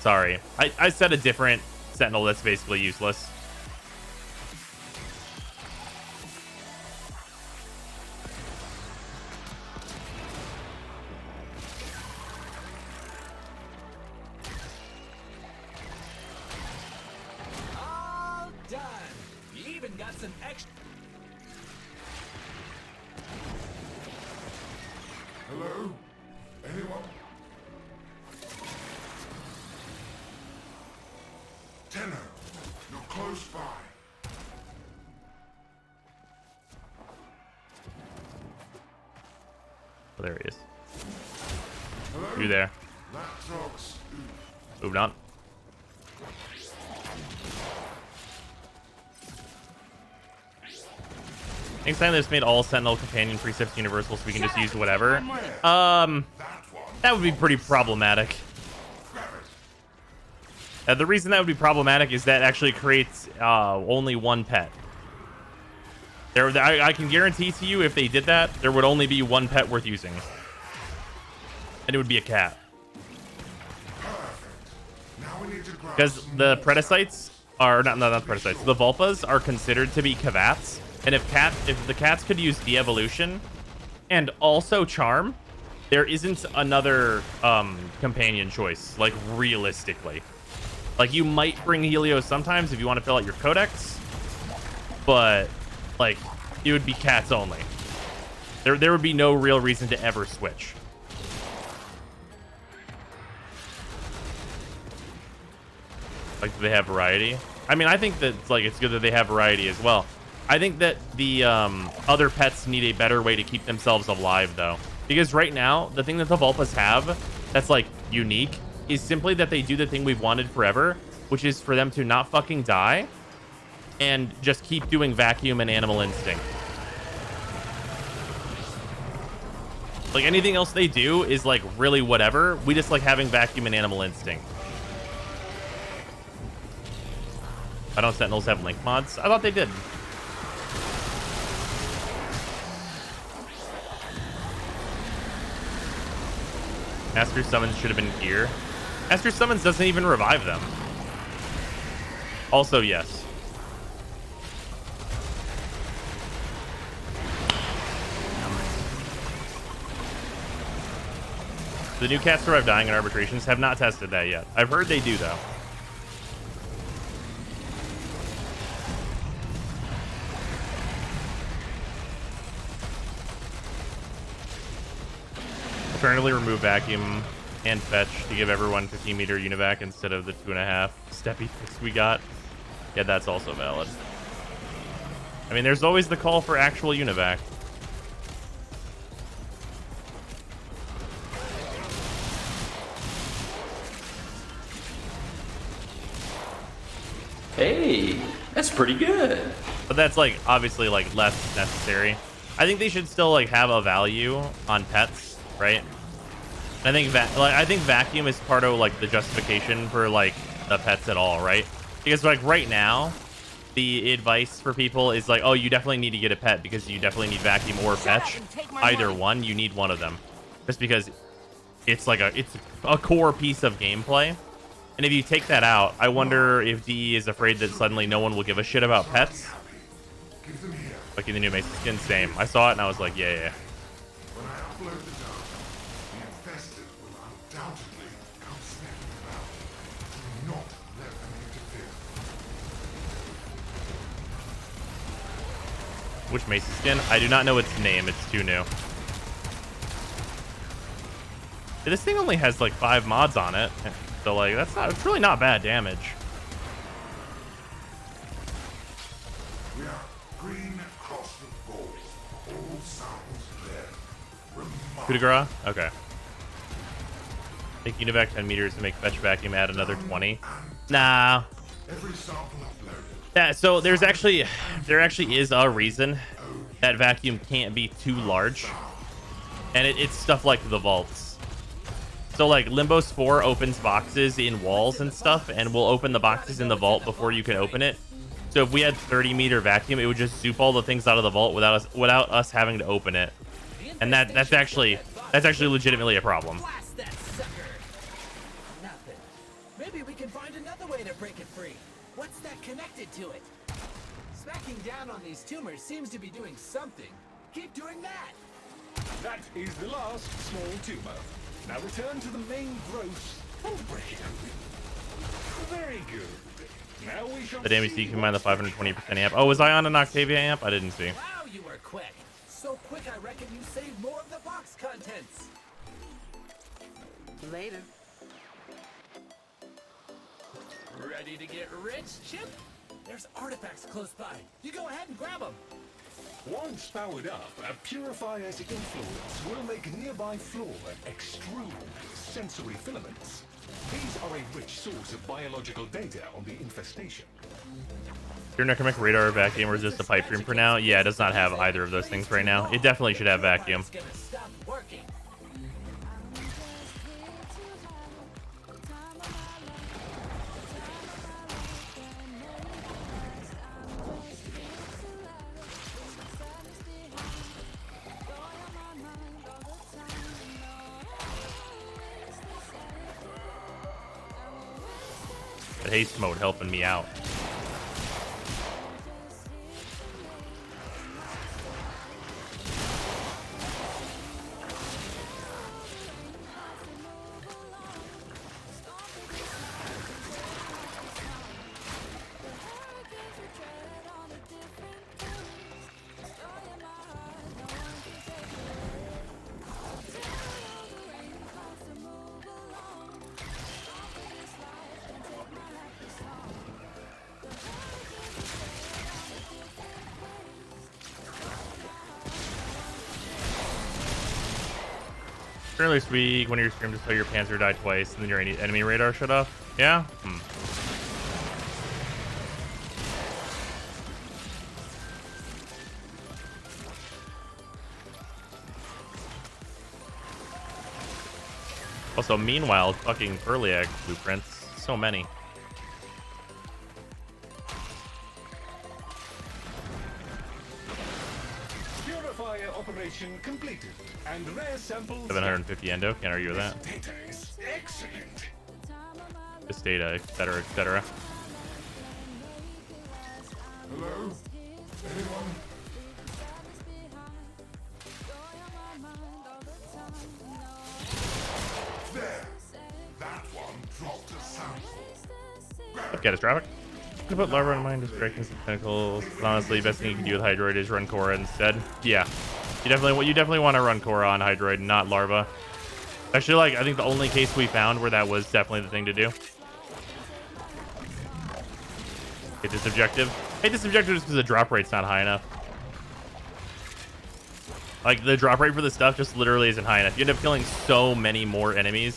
Sorry. I said a different Sentinel that's basically useless. All done. You even got some extra. Hello? Anyone? Tenno, you're close by. Oh, there he is. Hello? You there? Laptops. Moving on. Next time this made all Sentinel companion precepts universal so we can just use whatever. That one. That would be pretty problematic. Grab it. The reason that would be problematic is that actually creates only one pet. I can guarantee to you if they did that, there would only be one pet worth using. And it would be a cat. Now we need to grab Because some the more. Predasites are not Predasites. The Vulpas are considered to be Cavats. And if the cats could use de-evolution and also charm, there isn't another companion choice, like realistically. Like you might bring Helios sometimes if you want to fill out your codex, but like it would be cats only. There would be no real reason to ever switch. Like, do they have variety? I mean, I think that it's good that they have variety as well. I think that the other pets need a better way to keep themselves alive, though. Because right now, the thing that the Vulpas have that's, like, unique is simply that they do the thing we've wanted forever, which is for them to not fucking die and just keep doing vacuum and animal instinct. Like, anything else they do is, like, really whatever. We just like having vacuum and animal instinct. I don't Sentinels have link mods? I thought they did. Master Summons should have been gear. Master Summons doesn't even revive them. Also, yes. The new cats survive dying in arbitrations. Have not tested that yet. I've heard they do, though. Alternatively, remove vacuum and fetch to give everyone 15-meter univac instead of the 2.5 steppy fix we got. Yeah, that's also valid. I mean, there's always the call for actual univac. Hey, that's pretty good. But that's like obviously like less necessary. I think they should still like have a value on pets, right? I think I think vacuum is part of like the justification for like the pets at all, right? Because like right now, the advice for people is like, oh, you definitely need to get a pet because you definitely need vacuum or fetch. Either one, you need one of them, just because it's like it's a core piece of gameplay. And if you take that out, I wonder if DE is afraid that suddenly no one will give a shit about pets. Like in the new Mason skin, same. I saw it and I was like, yeah. When I upload the data, the infested will undoubtedly come sniffing about. Do not let them interfere. Which Mason skin? I do not know its name. It's too new. This thing only has like 5 mods on it. So like it's really not bad damage. We are green across the board. All samples there. Coup de grace? Okay. Take univac 10 meters to make fetch vacuum add another 20. Nah. Every sample uploaded. Yeah, so there actually is a reason that vacuum can't be too large. And it's stuff like the vaults. So like Limbo Spore opens boxes in walls and stuff, and we'll open the boxes in the vault before you can open it. So if we had 30-meter vacuum, it would just soup all the things out of the vault without us having to open it. And that's actually legitimately a problem. Blast that sucker! Nothing. Maybe we can find another way to break it free. What's that connected to it? Smacking down on these tumors seems to be doing something. Keep doing that. That is the last small tumor. Now return to the main growth and break it open. Very good. Now we shall The damage you can mind the 520% amp. Oh, was I on an Octavia amp? I didn't see. Wow, you were quick. So quick, I reckon you saved more of the box contents. Later. Ready to get rich, Chip? There's artifacts close by. You go ahead and grab them. Once powered up, a purifier's influence will make nearby flora extrude sensory filaments. These are a rich source of biological data on the infestation. Your Necromic radar vacuum resist the pipe dream for now? Yeah, it does not have either of those things right now. It definitely should have vacuum. It's gonna stop working. But haste mode helping me out. Currently this week, one of your streams just saw your Panzer die twice, and then your enemy radar shut off. Yeah? Also, meanwhile, fucking early egg blueprints. So many. Purifier operation completed, and rare samples. 750 endo. Can't argue with that. Data is excellent. This data, etc., etc. Hello? Anyone? There! That one dropped a sample. Catastrophic. To put larva in mind, distracting some tentacles. But honestly, best thing you can do with Hydroid is run Cora instead. Yeah, you definitely want to run Cora on Hydroid, not larva. Actually, like I think the only case we found where that was definitely the thing to do. Hate this objective. Hate this objective just because the drop rate's not high enough. Like the drop rate for this stuff just literally isn't high enough. You end up killing so many more enemies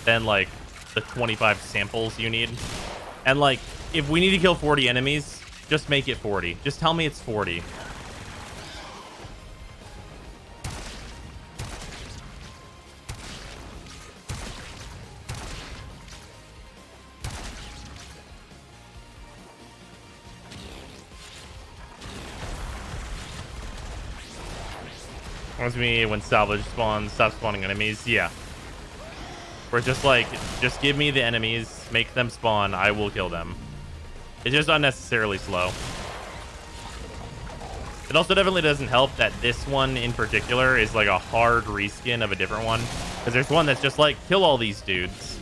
than like the 25 samples you need. And like, if we need to kill 40 enemies, just make it 40. Just tell me it's 40. Reminds me when salvage spawns, stop spawning enemies. Yeah. Where it's just like, just give me the enemies, make them spawn, I will kill them. It's just unnecessarily slow. It also definitely doesn't help that this one in particular is like a hard reskin of a different one. Because there's one that's just like, kill all these dudes.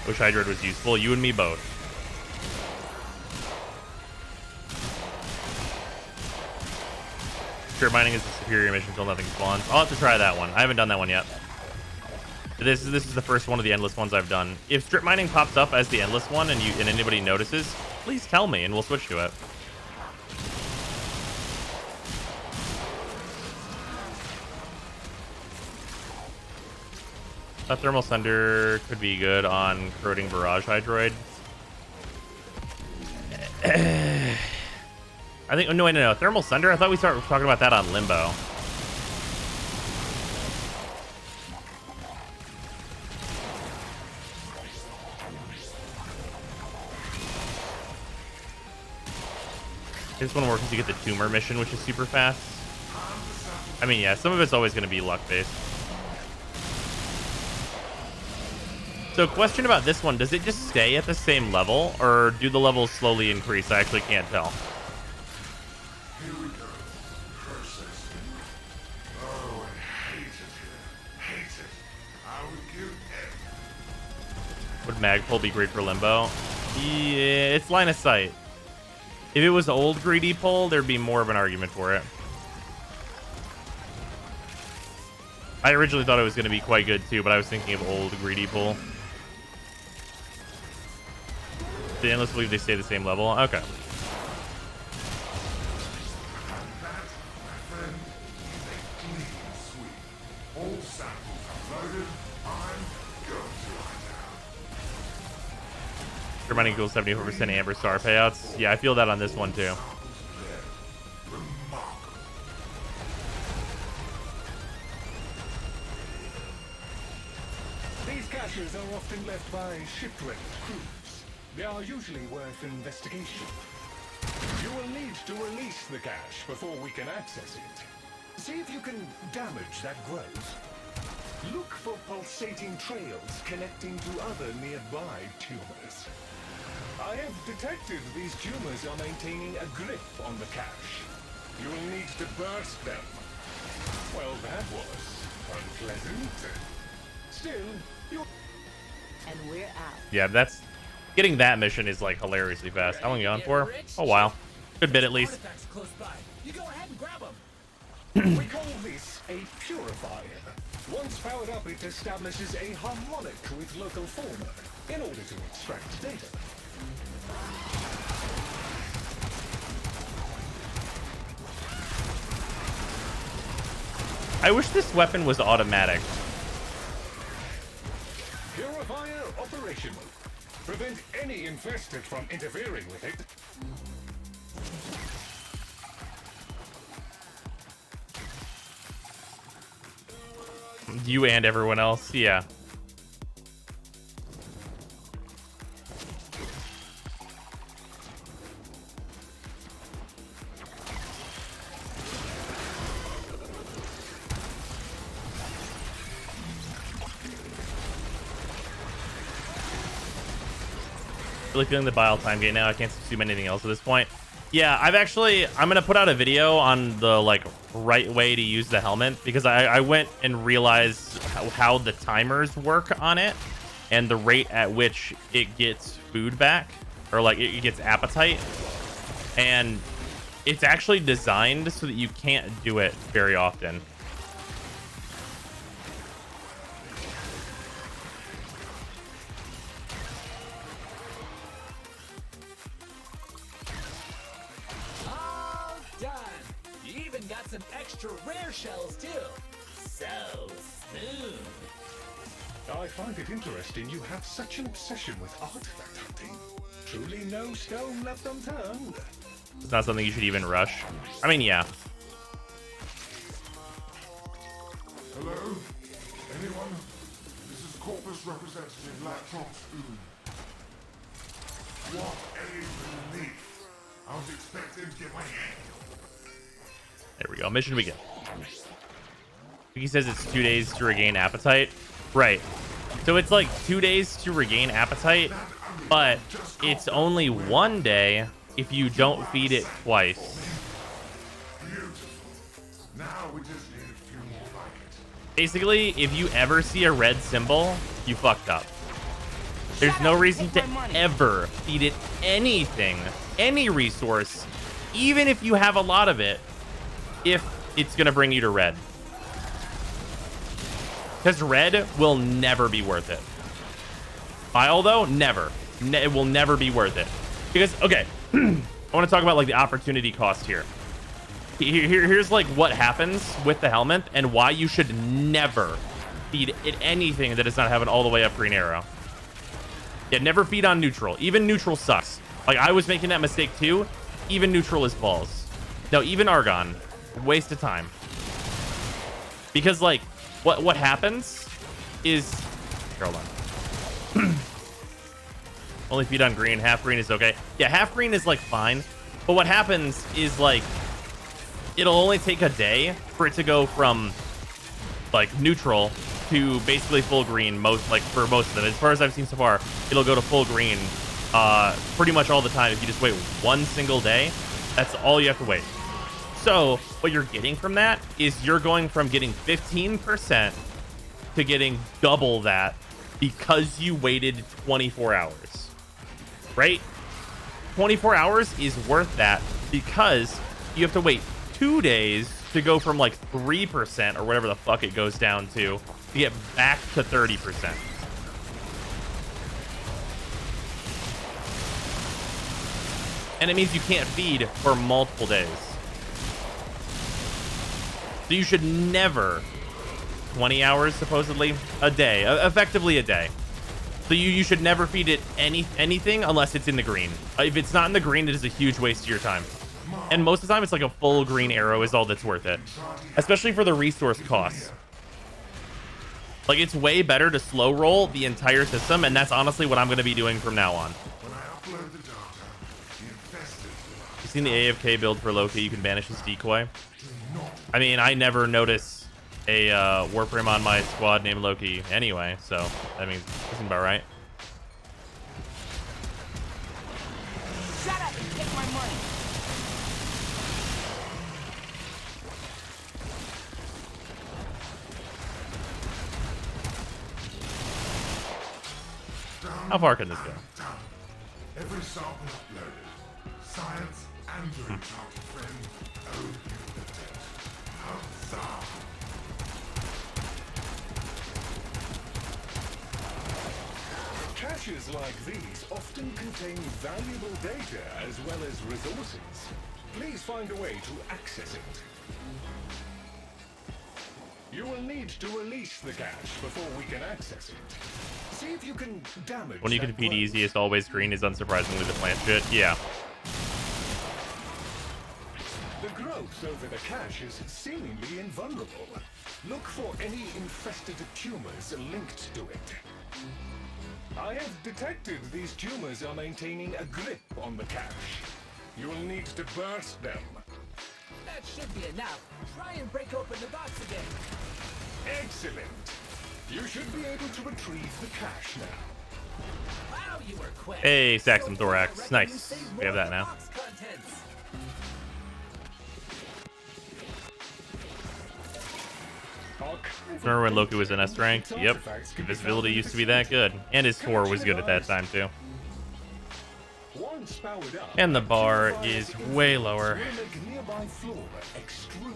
Wish Hydroid was useful. You and me both. Strip mining is the superior mission until nothing spawns. I'll have to try that one. I haven't done that one yet. This is the first one of the endless ones I've done. If strip mining pops up as the endless one and anybody notices, please tell me and we'll switch to it. That thermal thunder could be good on corroding barrage hydroid. I think, no, no, thermal thunder. I thought we started talking about that on Limbo. This one works to get the tumor mission, which is super fast. I mean, yeah, some of it's always going to be luck based. So, question about this one: does it just stay at the same level, or do the levels slowly increase? I actually can't tell. Here we go. Curses. Oh, I hate it here. Hate it. I would give everything. Would Magpul be great for Limbo? Yeah, it's line of sight. If it was old greedy pull, there'd be more of an argument for it. I originally thought it was going to be quite good too, but I was thinking of old greedy pull. The endless believe they stay the same level. Okay. All samples uploaded. I'm going to right now. Reminding equals 74% Amber Star payouts. Yeah, I feel that on this one too. These caches are often left by shipwrecked crews. They are usually worth investigation. You will need to release the cache before we can access it. See if you can damage that growth. Look for pulsating trails connecting to other nearby tumors. I have detected these tumors are maintaining a grip on the cache. You will need to burst them. Well, that was unpleasant. Still, you... And we're out. Yeah, that's... Getting that mission is like hilariously fast. How long are you on for? A while. Good bit at least. Close by. You go ahead and grab them. We call this a purifier. Once powered up, it establishes a harmonic with local fauna in order to extract data. I wish this weapon was automatic. Purifier operational. Prevent any infested from interfering with it. You and everyone else, yeah. really feeling the bile time gain now. I can't assume anything else at this point. Yeah, I'm gonna put out a video on the like right way to use the helmet, because I went and realized how the timers work on it and the rate at which it gets food back, or like it gets appetite, and it's actually designed so that you can't do it very often. Some extra rare shells too. So smooth. I find it interesting you have such an obsession with artifact hunting. Truly no stone left unturned. It's not something you should even rush. I mean, yeah. Hello? Anyone? This is Corpus Representative Laptop Spoon. What a relief. I was expecting to get my hand. There we go. Mission begin. He says it's 2 days to regain appetite. Right. So it's like 2 days to regain appetite, but it's only 1 day if you don't feed it twice. Basically, if you ever see a red symbol, you fucked up. There's no reason to ever feed it anything, any resource, even if you have a lot of it, if it's gonna bring you to red, because red will never be worth it. Bile though, never. It will never be worth it, because okay, I want to talk about like the opportunity cost here. Here's like what happens with the helmet and why you should never feed it anything that does not have an all the way up green arrow. Yeah, never feed on neutral. Even neutral sucks. Like I was making that mistake too. Even neutral is balls. No, even argon. Waste of time, because like what happens is, here, hold on. Only feed on green. Half green is okay. Yeah, half green is like fine, but what happens is like it'll only take a day for it to go from like neutral to basically full green. For most of them, as far as I've seen so far, it'll go to full green pretty much all the time if you just wait one single day. That's all you have to wait. So what you're getting from that is you're going from getting 15% to getting double that because you waited 24 hours, right? 24 hours is worth that because you have to wait 2 days to go from like 3% or whatever the fuck it goes down to get back to 30%. And it means you can't feed for multiple days. So you should never, 20 hours supposedly, a day, effectively a day. So you should never feed it anything unless it's in the green. If it's not in the green, it is a huge waste of your time. And most of the time, it's like a full green arrow is all that's worth it, especially for the resource costs. Like it's way better to slow roll the entire system, and that's honestly what I'm going to be doing from now on. You seen the AFK build for Loki? You can banish his decoy. I mean, I never notice a Warframe on my squad named Loki anyway, so I mean, that seems about right. Shut up and take my money. How far can this go? Every sample uploaded. Science and your enchanted friend owe you the debt. Huzzah! Caches like these often contain valuable data as well as resources. Please find a way to access it. You will need to release the cache before we can access it. See if you can damage. When you can feed easiest, always green is unsurprisingly the plant shit. Yeah. The growth over the cache is seemingly invulnerable. Look for any infested tumors linked to it. I have detected these tumors are maintaining a grip on the cache. You'll need to burst them. That should be enough. Try and break open the box again. Excellent. You should be able to retrieve the cache now. I'll you were quick. Hey, Saxum Thorax. Nice. We have that now. Box contents. Remember when Loki was in S rank? Yep. Invisibility used to be that good. And his 4 was good at that time, too. Once powered up, And the bar purifier is way lower. will make nearby flora extrude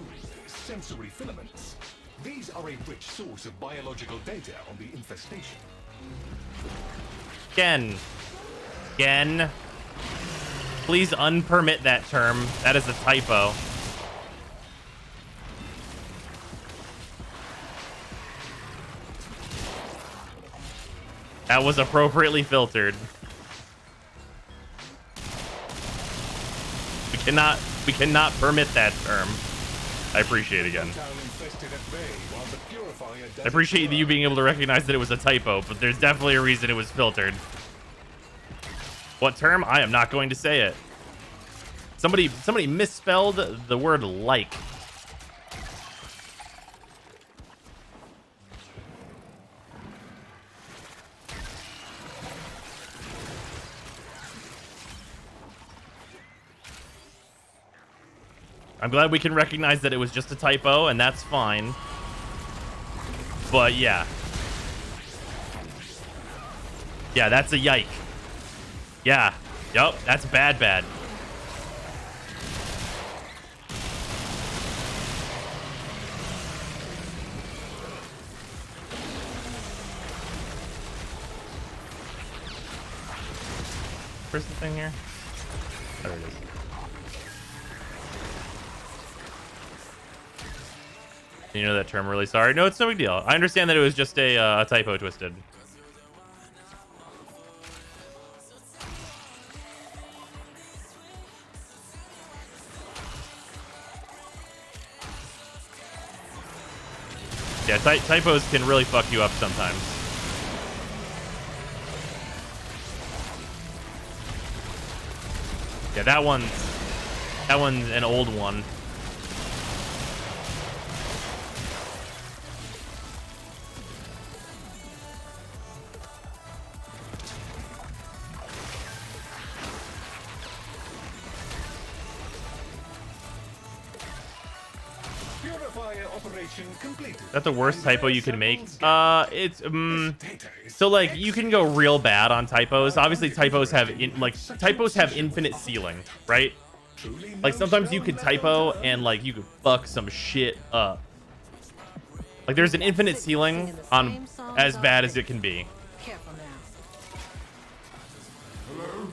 sensory filaments. These are a rich source of biological data on the infestation. Again. Again. Please unpermit that term. That is a typo. That was appropriately filtered. We cannot permit that term. I appreciate it again. I appreciate you being able to recognize that it was a typo, but there's definitely a reason it was filtered. What term? I am not going to say it. Somebody misspelled the word like. I'm glad we can recognize that it was just a typo, and that's fine. But yeah. Yeah, that's a yike. Yeah. Yup, that's bad. Where's the thing here? There it is. You know that term, really sorry. No, it's no big deal. I understand that it was just a typo twisted. Yeah, typos can really fuck you up sometimes. Yeah, that one's an old one. Is that the worst typo you can make? It's so like you can go real bad on typos. Obviously, typos have infinite ceiling, right? Like sometimes you could typo and like you could fuck some shit up. Like there's an infinite ceiling on as bad as it can be. Hello?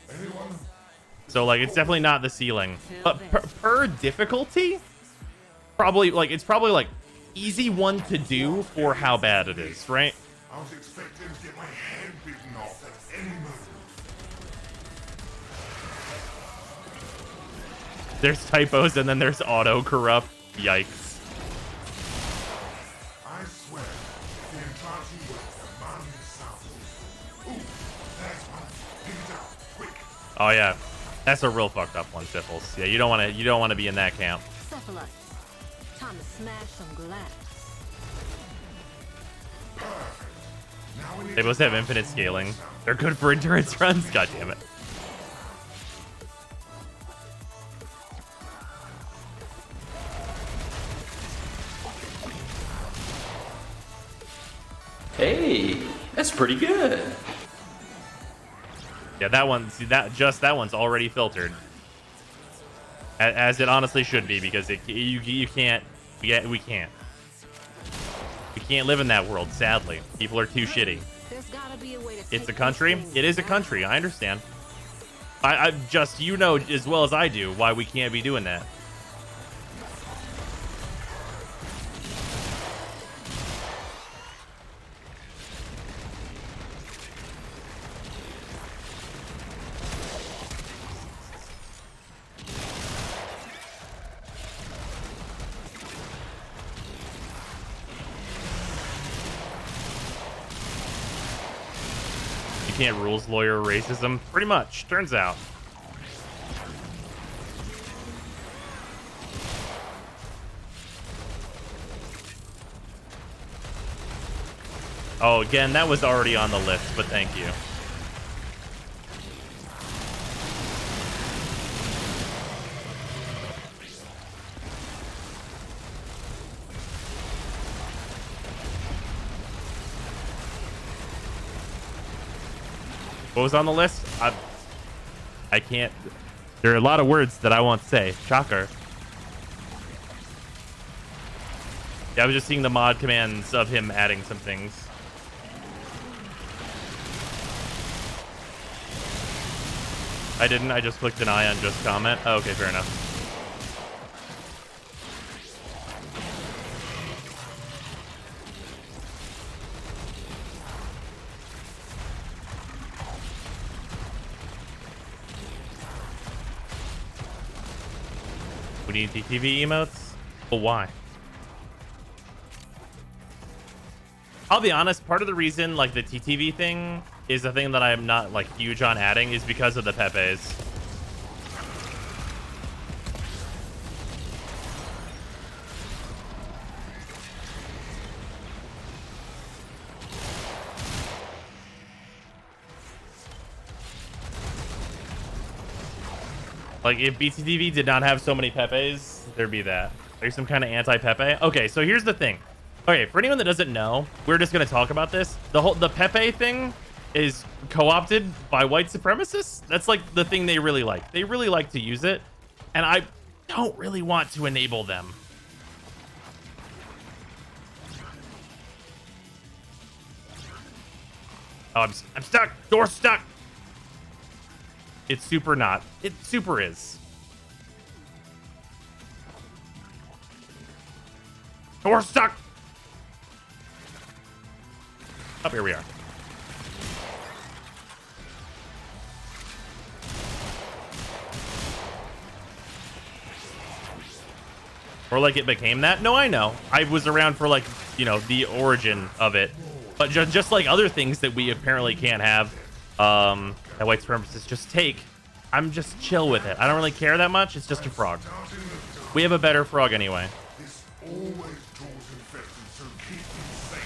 Anyone? So like it's definitely not the ceiling, but per difficulty, probably like it's probably like easy one to do for how bad it is, right? I was expecting to get my head bitten off at any moment. There's typos and then there's auto corrupt. Yikes. I swear, the entirety was demanding south. Ooh, there's one. Pick it up, quick. Oh yeah, that's a real fucked up one, Syphils. Yeah, you don't want to be in that camp. Cephalus. Time to smash some glass. They both have infinite scaling. They're good for endurance runs. God damn it. Hey, that's pretty good. Yeah, that one. See that one's already filtered, as it honestly should be, because you can't. We can't live in that world. Sadly, people are too shitty. It's a country. It is a country. I understand. I just you know as well as I do why we can't be doing that. You can't rules lawyer racism. Pretty much, turns out. Oh, again, that was already on the list, but thank you. What was on the list? I can't. There are a lot of words that I won't say. Shocker. Yeah, I was just seeing the mod commands of him adding some things. I didn't. I just clicked an eye on just comment. Oh, okay, fair enough. We need TTV emotes? But why? I'll be honest, part of the reason like the TTV thing is the thing that I'm not like huge on adding is because of the Pepes. Like if BTTV did not have so many Pepes, there'd be that. There's some kind of anti-Pepe. Okay, so here's the thing. Okay, for anyone that doesn't know, we're just gonna talk about this. The Pepe thing is co-opted by white supremacists. That's like the thing they really like. They really like to use it, and I don't really want to enable them. Oh, I'm stuck. Door stuck. It's super not. It super is. Door stuck. Oh, here we are. Or like it became that? No, I know. I was around for like, you know, the origin of it. But just like other things that we apparently can't have, that white supremacists just take, I'm just chill with it. I don't really care that much. It's just a frog. We have a better frog anyway. This always draws infected, so keep them safe.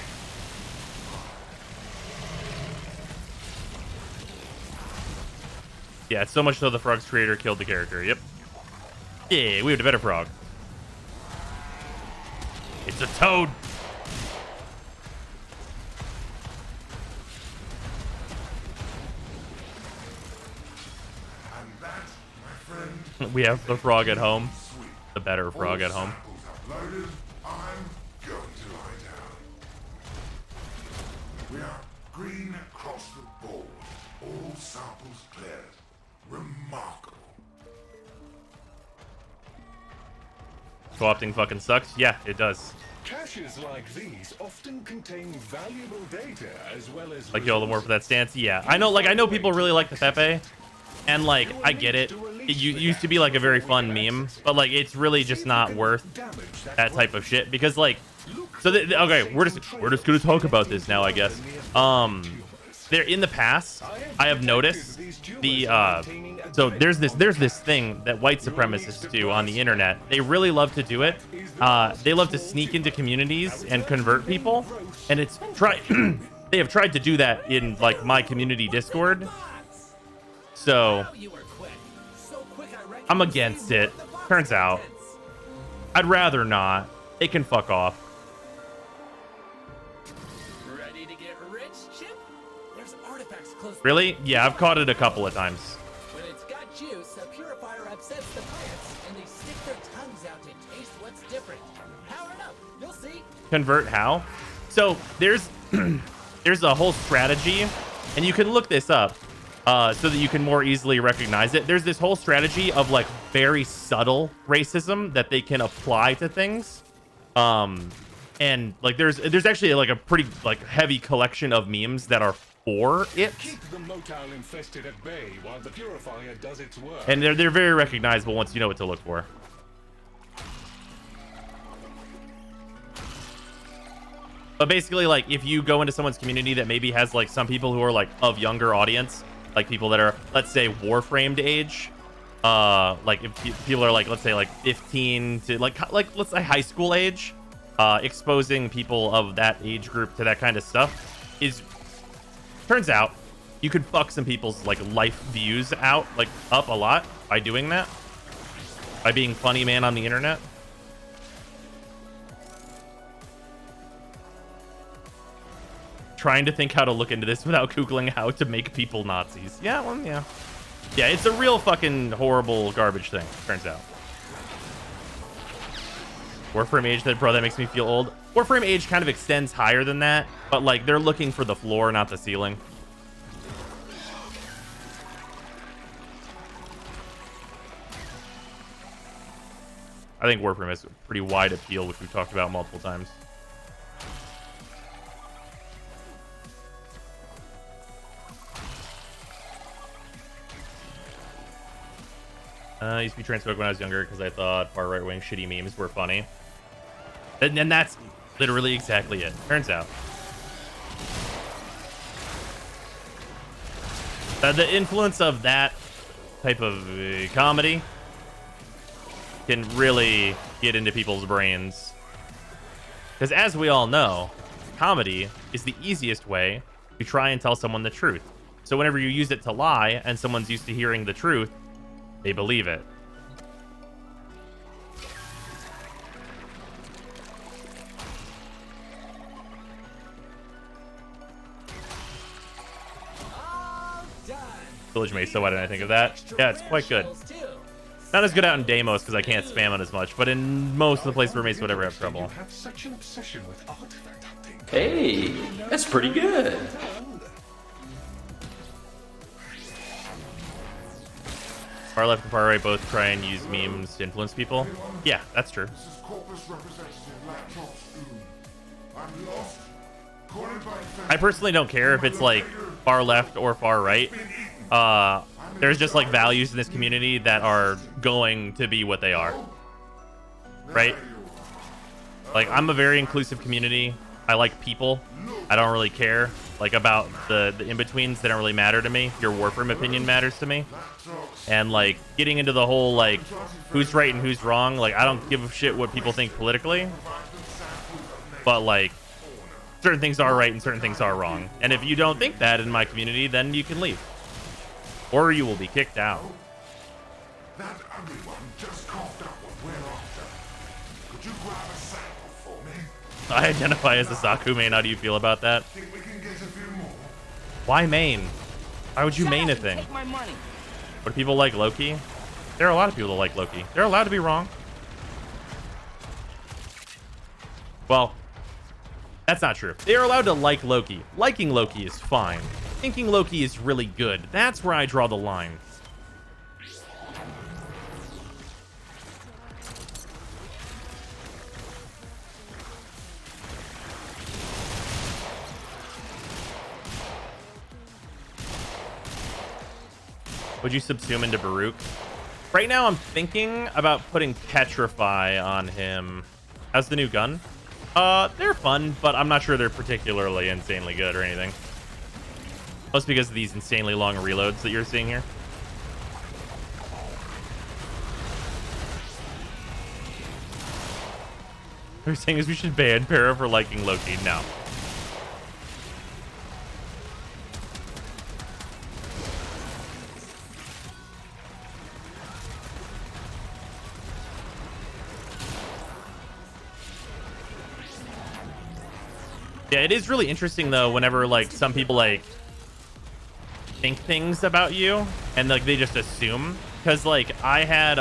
Yeah, it's so much so the frog's creator killed the character. Yep. Yeah, we have a better frog. It's a toad. And that, my friend, We have the frog at home. The better frog at home. uploaded, I'm going to lie down. We are green across the board. All samples cleared. Remarkable. Co-opting fucking sucks. Yeah, it does. Caches like these often contain valuable data as well as Like, yo, the more for that stance. Yeah, I know. Like, I know people really like the Pepe, and like, I get it. It used to be like a very fun meme, but like, it's really just not worth that type of shit because like, so okay, we're just gonna talk about this now, I guess. There in the past, I have noticed the so there's this thing that white supremacists do on the internet. They really love to do it. They love to sneak into communities and convert people, and it's they have tried to do that in like my community Discord. So I'm against it. Turns out I'd rather not. They can fuck off. Ready to get rich, Chip? There's artifacts close. Really? Yeah, I've caught it a couple of times. When it's got juice, a purifier upsets the plants, and they stick their tongues out to taste what's different. Power it up. You'll see. Convert how? So there's there's a whole strategy, and you can look this up so that you can more easily recognize it. There's this whole strategy of like very subtle racism that they can apply to things. And like there's actually like a pretty like heavy collection of memes that are for it. Keep the motile infested at bay while the purifier does its work. And they're very recognizable once you know what to look for. But basically, like, if you go into someone's community that maybe has, like, some people who are, like, of younger audience, like, people that are, let's say, Warframed age, like, if people are, like, let's say, like, 15 to, like, let's say high school age, exposing people of that age group to that kind of stuff turns out, you could fuck some people's, like, life views out, like, up a lot by doing that. By being funny man on the internet. trying to think how to look into this without Googling how to make people Nazis. Yeah, well, yeah. Yeah, it's a real fucking horrible garbage thing, turns out. Warframe age, bro, that makes me feel old. Warframe age kind of extends higher than that, but like they're looking for the floor, not the ceiling. I think Warframe has a pretty wide appeal, which we've talked about multiple times. I used to be transphobic when I was younger because I thought far right-wing shitty memes were funny. And that's literally exactly it, turns out. The influence of that type of comedy can really get into people's brains. Because as we all know, comedy is the easiest way to try and tell someone the truth. So whenever you use it to lie and someone's used to hearing the truth, they believe it. Village Maze, so why didn't I think of that? Yeah, it's quite good. Not as good out in Deimos because I can't spam it as much, but in most of the places where Maze would ever have trouble. Hey, that's pretty good. Far left and far right both try and use memes to influence people. Yeah, that's true. I personally don't care if it's like far left or far right. There's just like values in this community that are going to be what they are, right? Like, I'm a very inclusive community. I like people. I don't really care like about the in-betweens. They don't really matter to me. Your Warframe opinion matters to me. And like getting into the whole like who's right and who's wrong, like I don't give a shit what people think politically, but like certain things are right and certain things are wrong. And if you don't think that in my community, then you can leave. Or you will be kicked out. That ugly one just coughed up what we're after. Could you grab a sample for me? I identify as a Saku main. How do you feel about that? Think we can get a few more? Why main? Why would you main a thing? Take my money. What do people like Loki? There are a lot of people that like Loki. They're allowed to be wrong. Well, that's not true. They are allowed to like Loki. Liking Loki is fine. Thinking Loki is really good. That's where I draw the line. Would you subsume into Baruch? Right now, I'm thinking about putting Petrify on him. How's the new gun? They're fun, but I'm not sure they're particularly insanely good or anything. Mostly because of these insanely long reloads that you're seeing here. What you're saying is we should ban Para for liking Loki. No. Yeah, it is really interesting though whenever like some people like think things about you and like they just assume, because like I had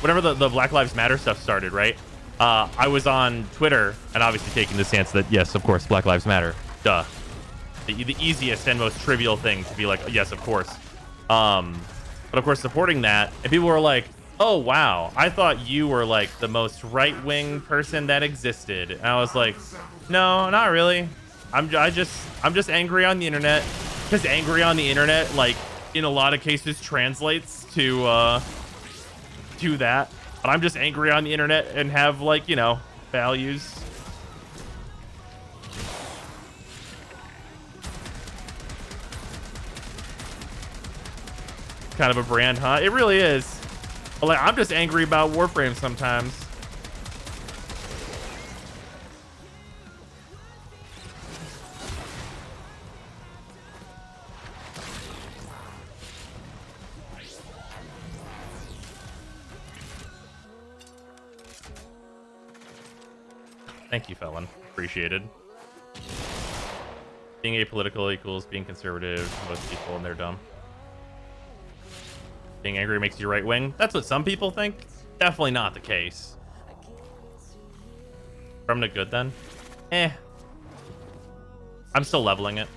whenever the Black Lives Matter stuff started, right? I was on Twitter and obviously taking the stance that yes, of course, Black Lives Matter, duh, the easiest and most trivial thing to be like, yes, of course, but of course supporting that, and people were like, oh wow, I thought you were like the most right-wing person that existed. And I was like, no, not really. I'm just angry on the internet, because angry on the internet like in a lot of cases translates to that. But I'm just angry on the internet and have like, you know, values. Kind of a brand, huh? It really is. Like, I'm just angry about Warframe sometimes. Thank you, Felon. Appreciated. Being apolitical equals being conservative to most people, and they're dumb. Being angry makes you right wing. That's what some people think. Definitely not the case. From to good then? Eh. I'm still leveling it.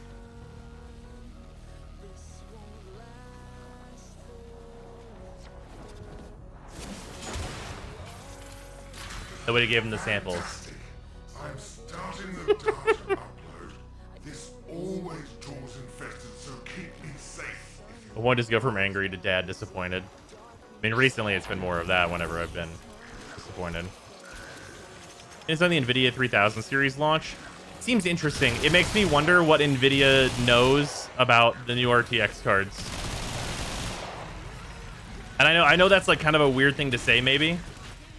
Nobody gave him the samples. I'm starting the data upload. This always draws infested, so keep me safe. I want to just go from angry to dad disappointed. I mean, recently it's been more of that whenever I've been disappointed. It's on the NVIDIA 3000 series launch. Seems interesting. It makes me wonder what NVIDIA knows about the new RTX cards. And I know that's like kind of a weird thing to say maybe.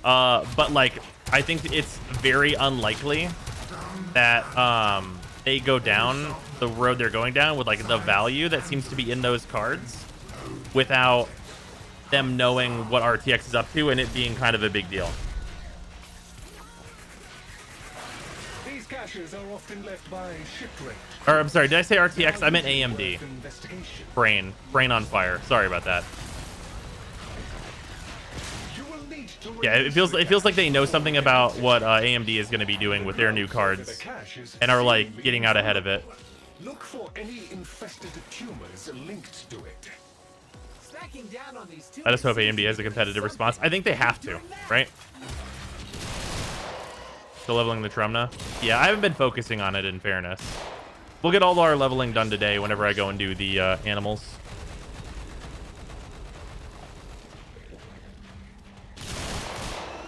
But like, I think it's very unlikely that they go down the road they're going down with like the value that seems to be in those cards without them knowing what RTX is up to and it being kind of a big deal. These caches are often left by shipwreck. Or I'm sorry, did I say RTX? I meant AMD. Brain on fire. Sorry about that. Yeah, it feels like they know something about what AMD is going to be doing with their new cards and are like getting out ahead of it. Look for any infested tumors linked to it. I just hope AMD has a competitive response. I think they have to, right? Still leveling the Trumna? Yeah, I haven't been focusing on it in fairness. We'll get all our leveling done today whenever I go and do the animals.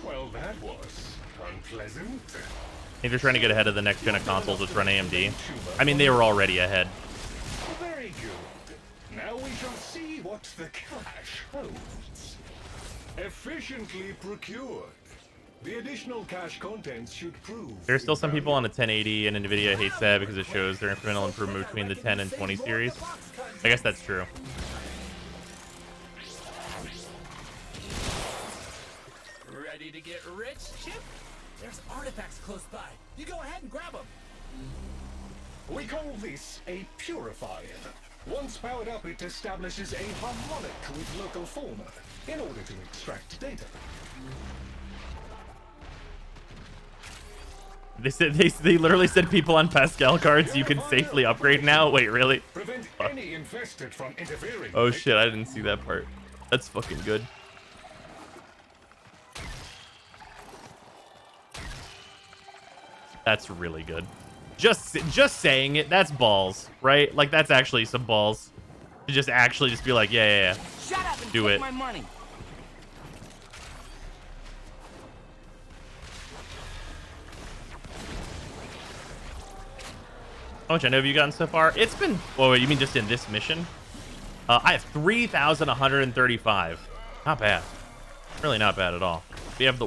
Well, that was unpleasant. I think they're trying to get ahead of the next gen of consoles which run AMD. I mean, they were already ahead. Very good. Now we shall see what the cache holds. Efficiently procured. The additional cache contents should prove. There's still some people on a 1080 and NVIDIA hates that because it shows their incremental improvement between the 10 and 20 series. I guess that's true. Ready to get rich, Chip? There's artifacts close by. You go ahead and grab them. We call this a purifier. Once powered up, it establishes a harmonic with local fauna in order to extract data. They literally said people on Pascal cards you can safely upgrade now. Wait, really? Prevent any infested from interfering. Oh shit, I didn't see that part. That's fucking good. That's really good. Just saying it, that's balls, right? Like that's actually some balls. To just be like, yeah. Shut up and do take it. my money. How much I know have you gotten so far? It's been, well, you mean just in this mission? I have 3,135. Not bad. Really not bad at all. We have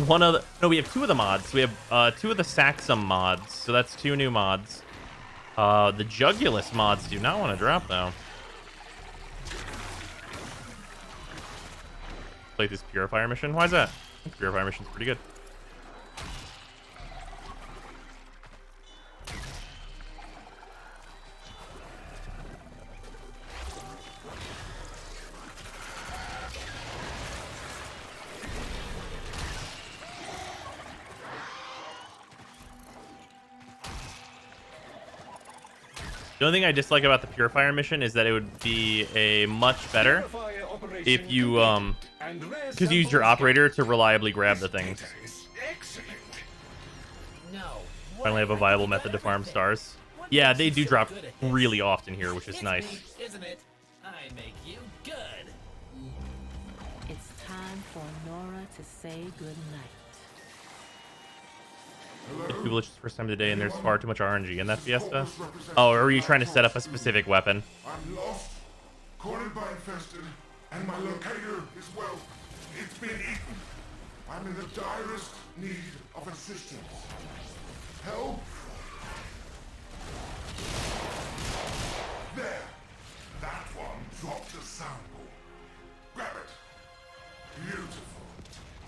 one of the, no, we have two of the mods. We have two of the Saxum mods. So that's two new mods. The Jugulus mods do not want to drop though. Like this Purifier mission. Why is that? This Purifier mission's pretty good. The only thing I dislike about the Purifier mission is that it would be a much better if you because you use your operator to reliably grab the things. Finally have a viable method to farm stars. Yeah, they do drop really often here, which is nice. Isn't it? I make you good. It's time for Nora to say goodnight. People, it's just the first time today, and there's far too much RNG in that Fiesta. Oh, or are you trying to set up a specific weapon? I'm lost, cornered by infested, and my locator is, well, it's been eaten. I'm in the direst need of assistance. Help! There! That one dropped a sample. Grab it. Beautiful.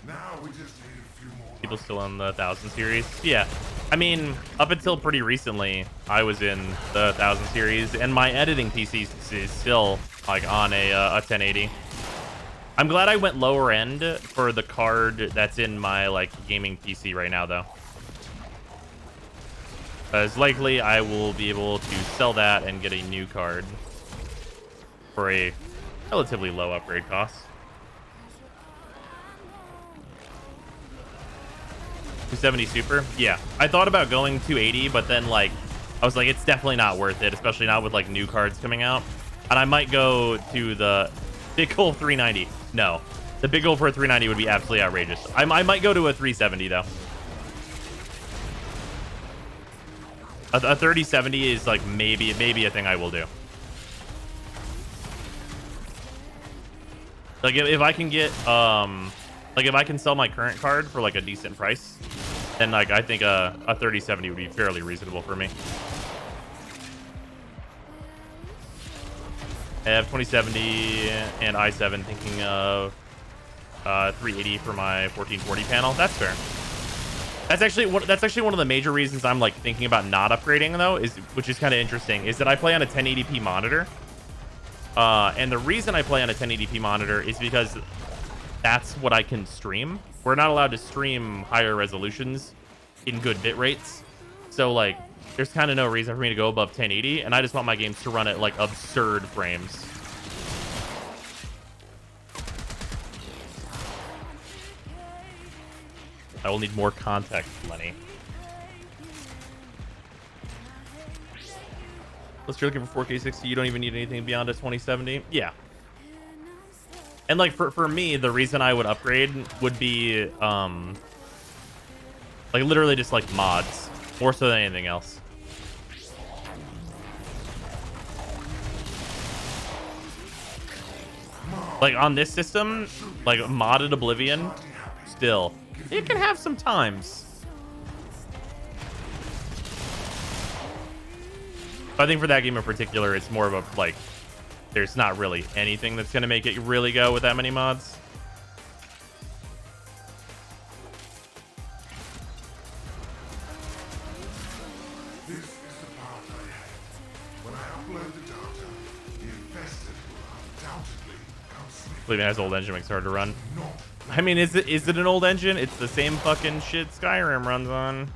Now we just need a few more. People still on the 1000 series? Yeah. I mean, up until pretty recently, I was in the 1000 series, and my editing PC is still like on a 1080. I'm glad I went lower end for the card that's in my like gaming PC right now, though. As likely I will be able to sell that and get a new card for a relatively low upgrade cost. 270 super? Yeah. I thought about going 280, but then like I was like, it's definitely not worth it, especially not with like new cards coming out. And I might go to the big goal 390. No. The big goal for a 390 would be absolutely outrageous. I might go to a 370 though. A 3070 is like maybe a thing I will do. Like if I can get like if I can sell my current card for like a decent price, then like I think a 3070 would be fairly reasonable for me. I have 2070 and i7 thinking of 380 for my 1440 panel. That's fair. That's actually one of the major reasons I'm like thinking about not upgrading though, which is kind of interesting, is that I play on a 1080p monitor. And the reason I play on a 1080p monitor is because that's what I can stream. We're not allowed to stream higher resolutions in good bit rates. So like there's kind of no reason for me to go above 1080, and I just want my games to run at like absurd frames. I will need more context, Lenny. Unless you're looking for 4K 60, you don't even need anything beyond a 2070. Yeah. And like for me, the reason I would upgrade would be like literally just like mods, more so than anything else. Like on this system, like modded Oblivion, still, it can have some times. But I think for that game in particular, it's more of a like, there's not really anything that's gonna make it really go with that many mods. This is the part I had. When I upload the data, the infested will undoubtedly come sniffing. Oblivion has old engine, makes it hard to run. I mean, is it an old engine? It's the same fucking shit Skyrim runs on.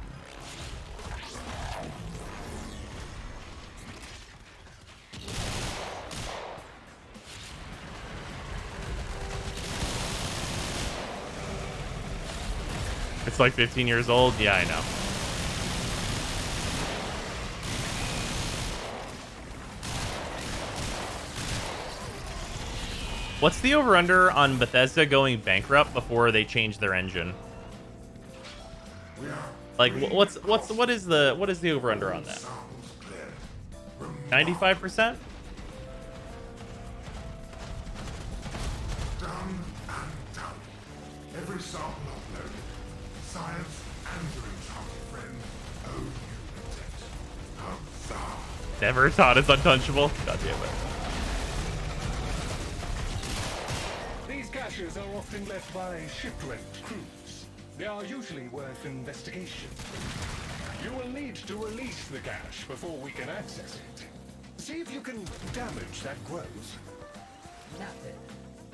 It's like 15 years old. Yeah, I know. What's the over-under on Bethesda going bankrupt before they change their engine? Like, what is the over-under on that? 95%? Done and done. Every sample uploaded. Science and your enchanted friend owe you a debt. Huzzah. Never thought it's untouchable. God damn it. These caches are often left by shipwrecked crews. They are usually worth investigation. You will need to release the cache before we can access it. See if you can damage that growth. Nothing.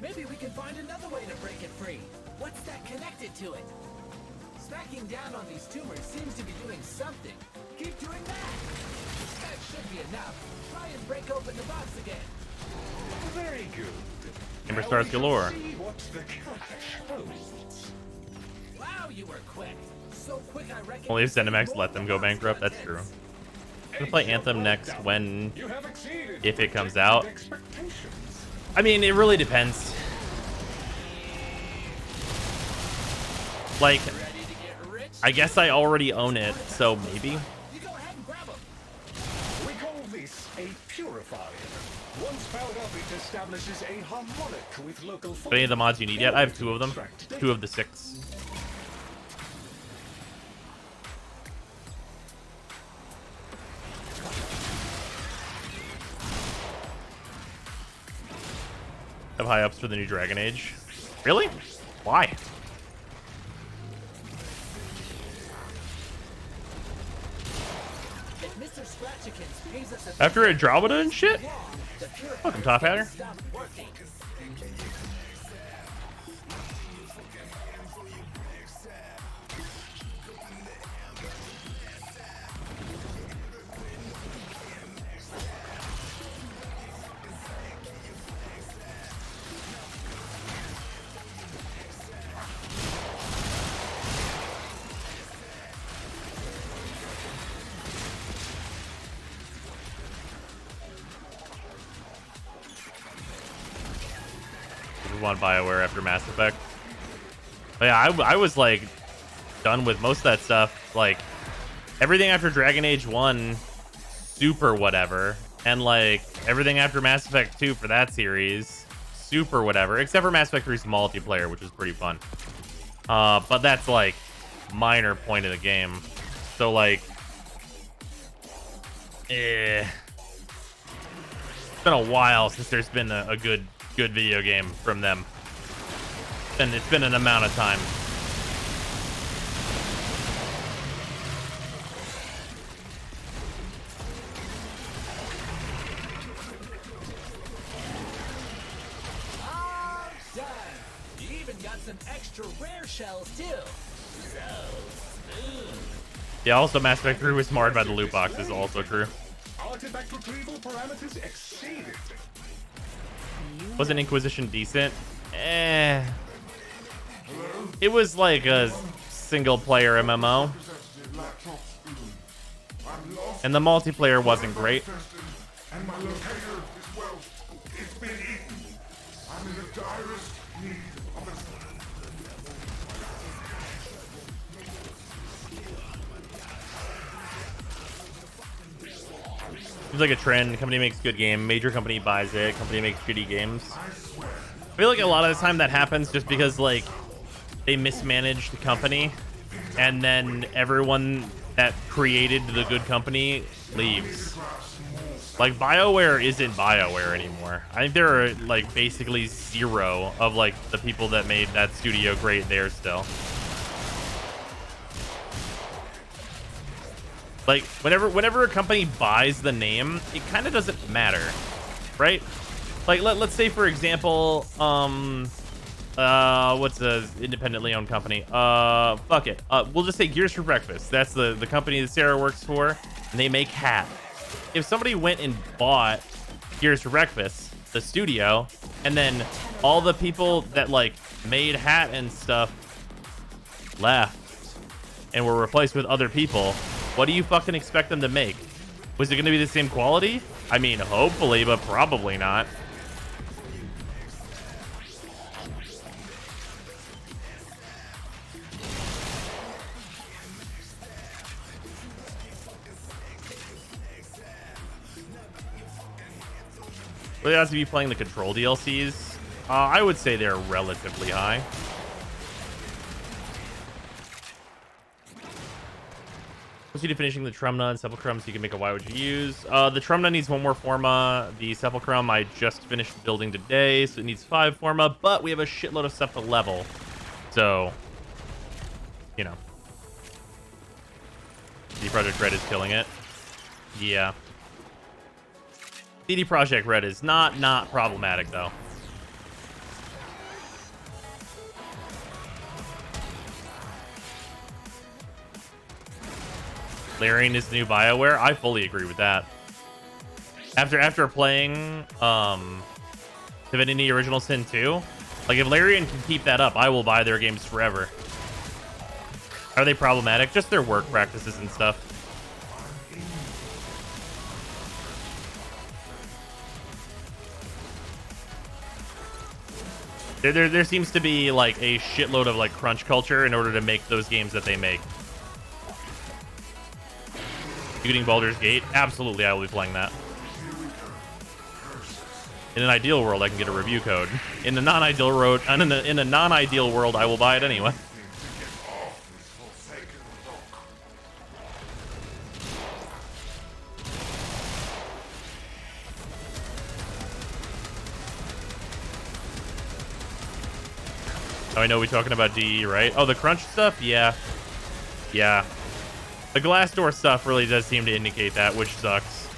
Maybe we can find another way to break it free. What's that connected to it? Stacking down on these tumors seems to be doing something. Keep doing that. That should be enough. Try and break open the box again. Very good. Amber Stars galore. See what the cache holds. Wow, you were quick. So quick I reckon. Only if ZeniMax let them go bankrupt. That's true. I'm gonna play Anthem next when, if it comes out. I mean, it really depends. Like, I guess I already own it, so maybe. You go ahead and grab them. We call this a purifier. Once powered up, it establishes a harmonic with local. Any of the mods you need yet? I have 2 of them. 2 of the 6. Have high ups for the new Dragon Age. Really? Why? Scratchikins pays us a After Andromeda and shit? the purifier Welcome, Top Hatter. stopped working. We want BioWare after Mass Effect. But yeah, I was like done with most of that stuff. Like everything after Dragon Age 1, super whatever. And like everything after Mass Effect 2 for that series, super whatever. Except for Mass Effect 3's multiplayer, which is pretty fun. But that's like minor point of the game. So like, it's been a while since there's been a good video game from them. And it's been an amount of time. All done. You even got some extra rare shells too. So smooth. Yeah, also Mass Effect 3 was marred by the loot box is also true. Artifact retrieval parameters exceeded. Wasn't Inquisition decent? It was like a single player MMO. And the multiplayer wasn't great. And my locator is, well, it's been eaten. I'm in the direst need of a... Seems like a trend. Company makes good game. Major company buys it. Company makes shitty games. I feel like a lot of the time that happens just because like they mismanaged the company, and then everyone that created the good company leaves. Like BioWare isn't BioWare anymore. I think there are like basically zero of like the people that made that studio great there still. Like whenever a company buys the name, it kind of doesn't matter, right? Like let's say for example, what's a independently owned company? Fuck it. We'll just say Gears for Breakfast. That's the company that Sarah works for, and they make hats. If somebody went and bought Gears for Breakfast, the studio, and then all the people that like made hat and stuff left and were replaced with other people, what do you fucking expect them to make? Was it going to be the same quality? I mean, hopefully, but probably not. Will they have to be playing the Control DLCs? I would say they're relatively high. Proceed to finishing the Trumna and Sepulchrum so you can make a Why would you use? The Trumna needs 1 more Forma. The Sepulchrum I just finished building today, so it needs 5 Forma, but we have a shitload of stuff to level. So, you know. CD Projekt Red is killing it. Yeah. CD Projekt Red is not problematic, though. Larian is the new BioWare. I fully agree with that. After playing Divinity Original Sin 2, like if Larian can keep that up, I will buy their games forever. Are they problematic? Just their work practices and stuff. There seems to be like a shitload of like crunch culture in order to make those games that they make. Shooting Baldur's Gate? Absolutely, I will be playing that. In an ideal world, I can get a review code. In a non-ideal world, in a non-ideal world, I will buy it anyway. Oh, I know we're talking about DE, right? Oh, the crunch stuff? Yeah. Yeah. The Glassdoor stuff really does seem to indicate that, which sucks.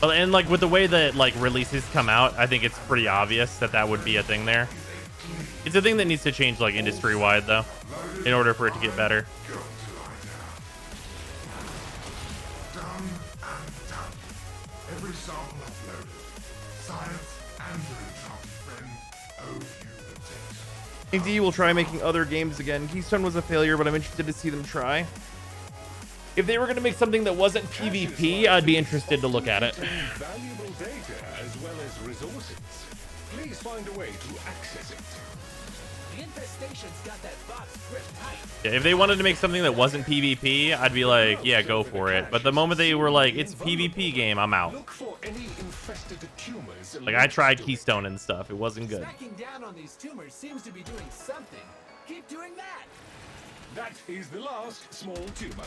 Well, and like with the way that like releases come out, I think it's pretty obvious that that would be a thing there. It's a thing that needs to change like industry wide though, in order for it to get better. Done and done. Every sample uploaded. Science and your friend owe you the taste. AD will try making other games again. Keystone was a failure, but I'm interested to see them try. If they were going to make something that wasn't PvP, I'd be interested to look at it. Valuable data as well as resources. Please find a way to access it. The infestation's got that box gripped tight. Yeah, if they wanted to make something that wasn't PvP, I'd be like, yeah, go for it. But the moment they were like, it's PvP game, I'm out. Look for any infested tumors. Like, I tried Keystone and stuff. It wasn't good. Smacking down on these tumors seems to be doing something. Keep doing that. That is the last small tumor.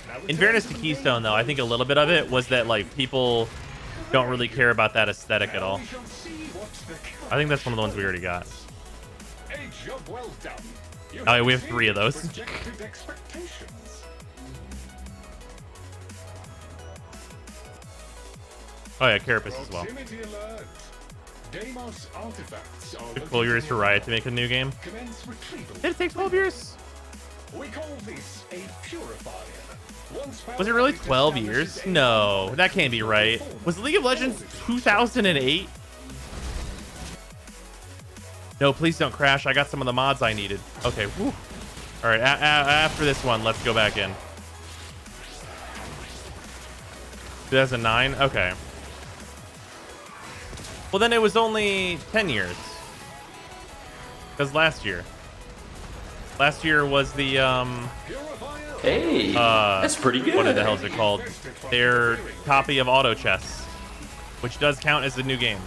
Now In fairness to Keystone, though, I think a little bit of it was that, like, people don't really care about that aesthetic at all. I think that's one of the ones we already got. A job well done. Oh, yeah, we have 3 of those. Projected expectations. Oh, yeah, Carapace as well. Proximity alert. Deimos artifacts are Took 12 years for Riot to make a new game. Commence retrieval. Did it take 12 years? We call this a purifier. Once Was it really 12 years? No, that can't be right. Was League of Legends 2008? No, please don't crash. I got some of the mods I needed. Okay, whew. All right, after this one, let's go back in. 2009? Okay. Well, then it was only 10 years. Because last year was the, Hey, that's pretty good. what the hell is it called? Their copy of Auto Chess, which does count as a new game.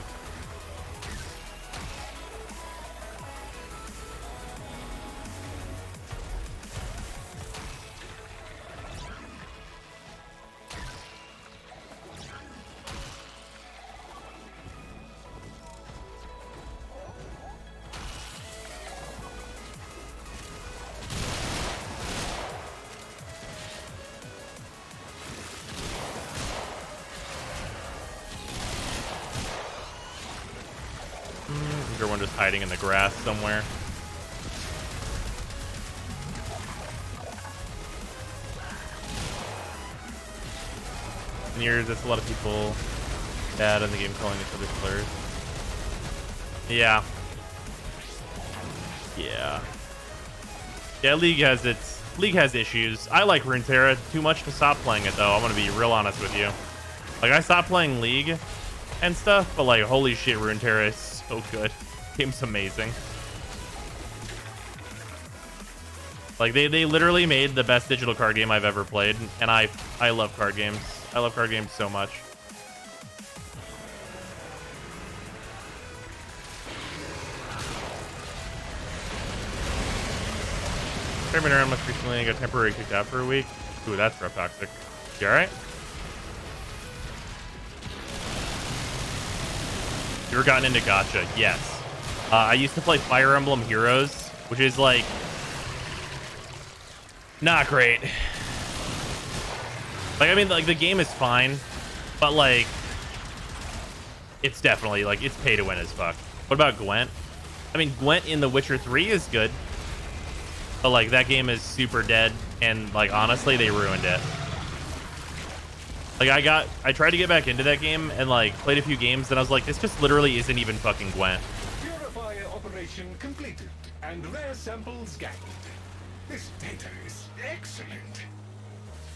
Everyone just hiding in the grass somewhere. In years, that's a lot of people bad in the game calling each other slurs. Yeah. Yeah, League has issues. I like Runeterra too much to stop playing it though. I'm gonna be real honest with you. Like, I stopped playing League and stuff, but like, holy shit, Runeterra is so good. Game's amazing. Like, they literally made the best digital card game I've ever played, and I love card games. I love card games so much. I've been around much recently and got temporarily kicked out for a week. Ooh, that's rough toxic. You alright? You ever gotten into gacha? Yes. I used to play Fire Emblem Heroes, which is like not great. Like, I mean, like, the game is fine, but like, it's definitely like, it's pay to win as fuck. What about Gwent? I mean, Gwent in The Witcher 3 is good, but like, that game is super dead, and like, honestly, they ruined it. Like, I tried to get back into that game and like played a few games, and I was like, this just literally isn't even fucking Gwent. Purifier operation completed and rare samples gathered. This data is excellent.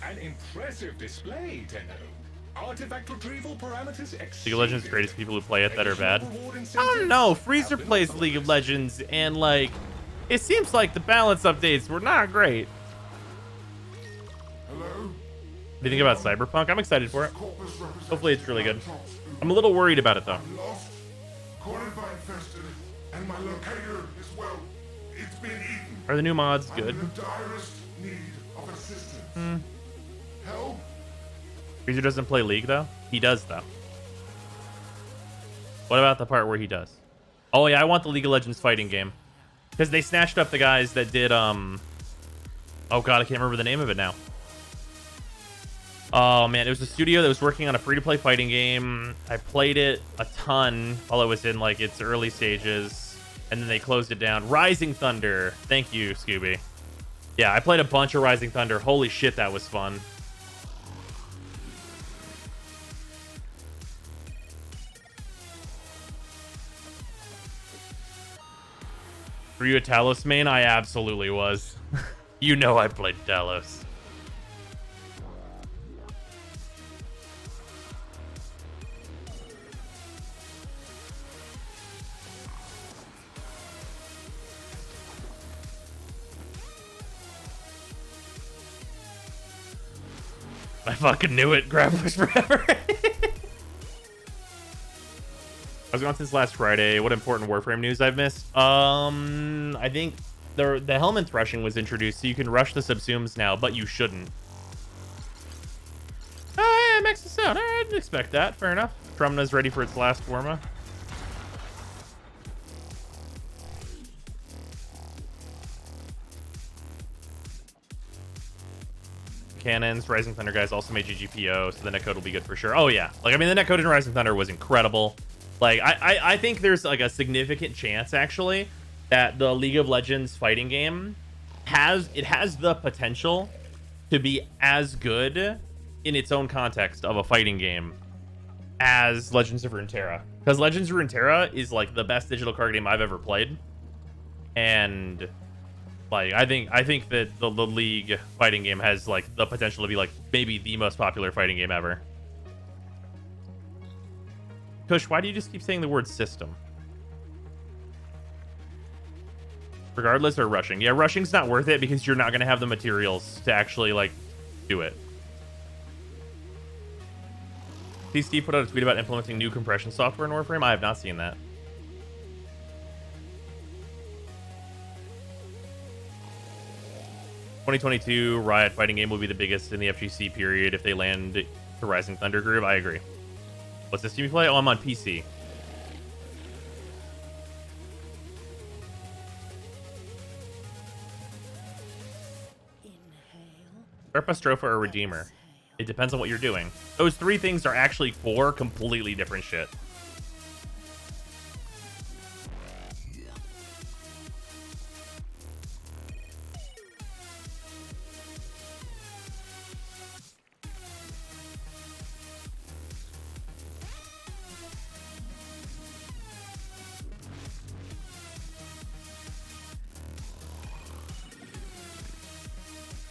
An impressive display, Tenno. Artifact retrieval parameters excellent. League of Legends greatest people who play it that are bad. I don't know. Freezer plays League of Legends, and like, it seems like the balance updates were not great. Hello? What do you think about Cyberpunk? I'm excited for it. Hopefully it's really good. I'm a little worried about it though. I'm lost, cornered by infested, and my locator is, well, it's been eaten. Are the new mods good? I'm in the direst need of assistance. Help? Freezer doesn't play League though? He does though. What about the part where he does? Oh yeah, I want the League of Legends fighting game. Because they snatched up the guys that did, oh god, I can't remember the name of it now. Oh man, it was a studio that was working on a free-to-play fighting game. I played it a ton while it was in like its early stages, and then they closed it down. Rising Thunder. Thank you, Scooby. Yeah, I played a bunch of Rising Thunder. Holy shit, that was fun. Were you a Talos main? I absolutely was. You know I played Talos. I fucking knew it. Grapplers forever. I was gone since last Friday. What important Warframe news I've missed? I think the Helminth rushing was introduced, so you can rush the subsumes now, but you shouldn't. Oh, yeah, it makes it sound. I didn't expect that. Fair enough. Trumna's ready for its last Warma. Cannons, Rising Thunder guys also made GGPO, so the netcode will be good for sure. Oh yeah, like I mean the netcode in Rising Thunder was incredible. Like I think there's like a significant chance actually that the League of Legends fighting game has the potential to be as good in its own context of a fighting game as Legends of Runeterra, because Legends of Runeterra is like the best digital card game I've ever played, and like I think that the League fighting game has like the potential to be like maybe the most popular fighting game ever. Kush, why do you just keep saying the word system? Regardless or rushing? Yeah, rushing's not worth it because you're not going to have the materials to actually like do it. See, Steve put out a tweet about implementing new compression software in Warframe. I have not seen that. ...2022 Riot fighting game will be the biggest in the FGC period if they land the Rising Thunder group. I agree. What's this team you play? Oh, I'm on PC. Stropha or Redeemer. It depends on what you're doing. Those three things are actually four completely different shit.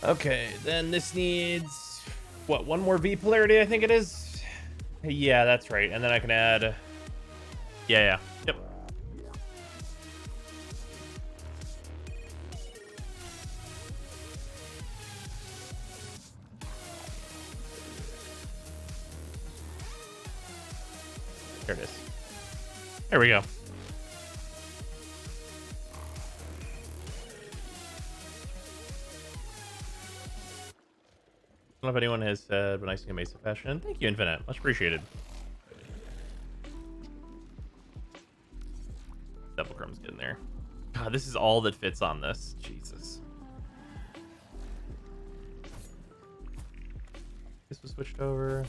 Okay, then this needs, what, one more V polarity, I think it is? Yeah, that's right. And then I can add, yeah, yep. There it is. There we go. I don't know if anyone has said, but nice to Mesa Fashion. Thank you, Infinite. Much appreciated. Double Crumb's getting there. God, this is all that fits on this. Jesus. This was switched over.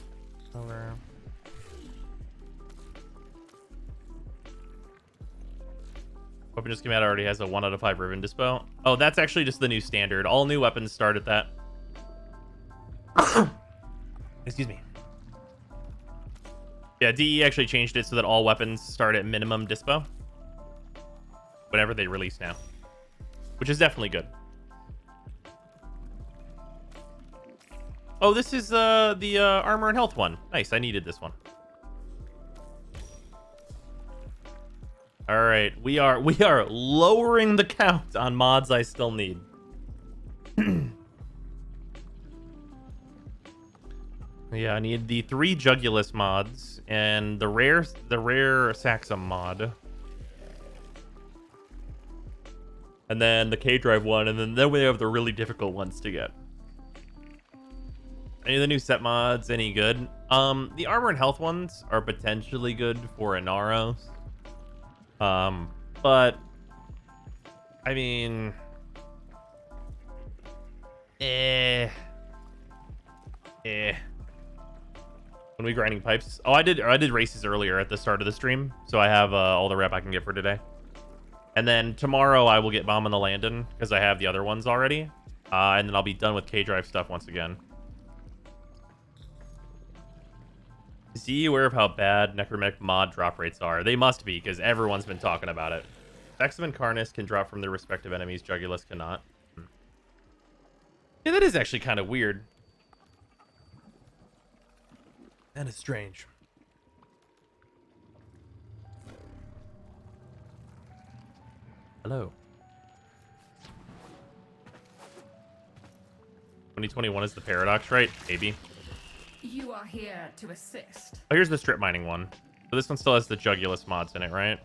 Weapon just came out, already has a 1 out of 5 ribbon dispo. Oh, that's actually just the new standard. All new weapons start at that. Excuse me. Yeah, DE actually changed it so that all weapons start at minimum dispo whenever they release now, which is definitely good. Oh, this is the armor and health one. Nice, I needed this one. All right, we are lowering the count on mods I still need. Yeah, I need the 3 Jugulus mods and the rare Saxum mod. And then the K-Drive one, and then we have the really difficult ones to get. Any of the new set mods any good? The armor and health ones are potentially good for Inaros. But I mean, When we grinding pipes? Oh, I did races earlier at the start of the stream, so I have all the rep I can get for today. And then tomorrow I will get Bomb on the Landon because I have the other ones already. And then I'll be done with K-Drive stuff once again. Is he aware of how bad Necromech mod drop rates are? They must be, because everyone's been talking about it. Vexum and Carnus can drop from their respective enemies. Jugulus cannot. Yeah, that is actually kind of weird. That is strange. Hello. 2021 is the paradox, right? Maybe. You are here to assist. Oh, here's the strip mining one. So this one still has the Jugulus mods in it, right?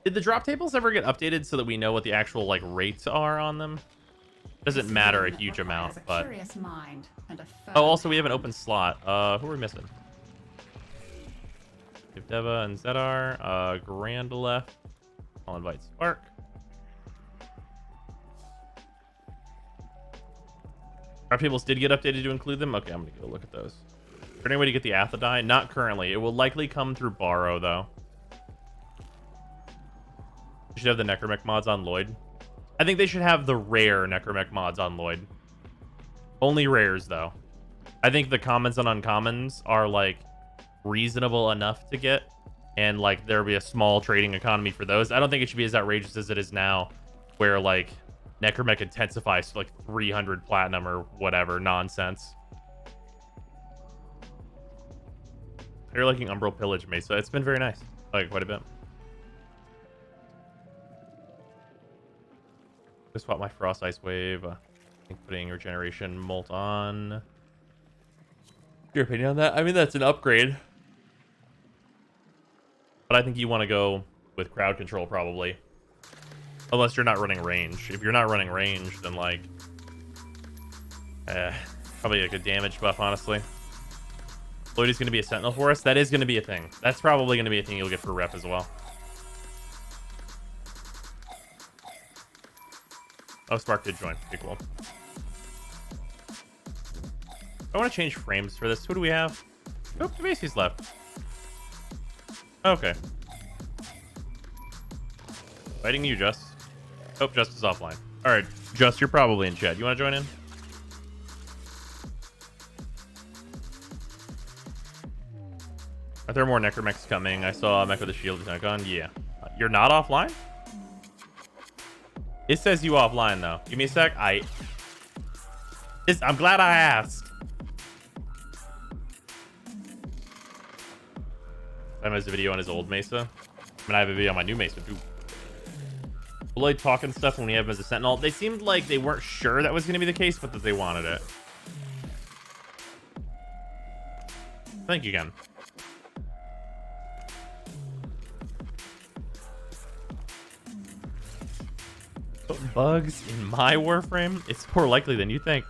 Did the drop tables ever get updated so that we know what the actual like rates are on them? Doesn't matter a huge amount, but... Oh, also we have an open slot. Who are we missing? We have Deva and Zedar. Grand left. I'll invite Spark. Drop tables did get updated to include them? Okay, I'm gonna go look at those. Is there any way to get the Athadai? Not currently. It will likely come through Borrow, though. You should have the Necromech mods on Lloyd. I think they should have the rare Necromech mods on Lloyd. Only rares, though. I think the commons and uncommons are, like, reasonable enough to get. And, like, there'll be a small trading economy for those. I don't think it should be as outrageous as it is now, where, like, Necromech intensifies to, like, 300 platinum or whatever nonsense. You're liking Umbral Pillage Mesa. It's been very nice. I like it quite a bit. Just swap my Frost Ice Wave. I think putting Regeneration Molt on. Your opinion on that? I mean, that's an upgrade. But I think you want to go with Crowd Control, probably. Unless you're not running range. If you're not running range, then, like... probably like a damage buff, honestly. Lloyd is going to be a Sentinel for us. That is going to be a thing. That's probably going to be a thing you'll get for rep as well. Oh, Spark did join. Okay, cool. I want to change frames for this. Who do we have? Oh, Macy's left. Okay. Fighting you, Just. Oh, Just is offline. All right, Just, you're probably in chat. You want to join in? Are there more Necromechs coming? I saw a mech with a shield is not gone. Yeah. You're not offline? It says you offline, though. Give me a sec. I'm glad I asked. Sam has a video on his old Mesa. I mean, I have a video on my new Mesa, too. Lloyd talking stuff when we have him as a Sentinel. They seemed like they weren't sure that was going to be the case, but that they wanted it. Thank you again. Bugs in my Warframe? It's more likely than you think.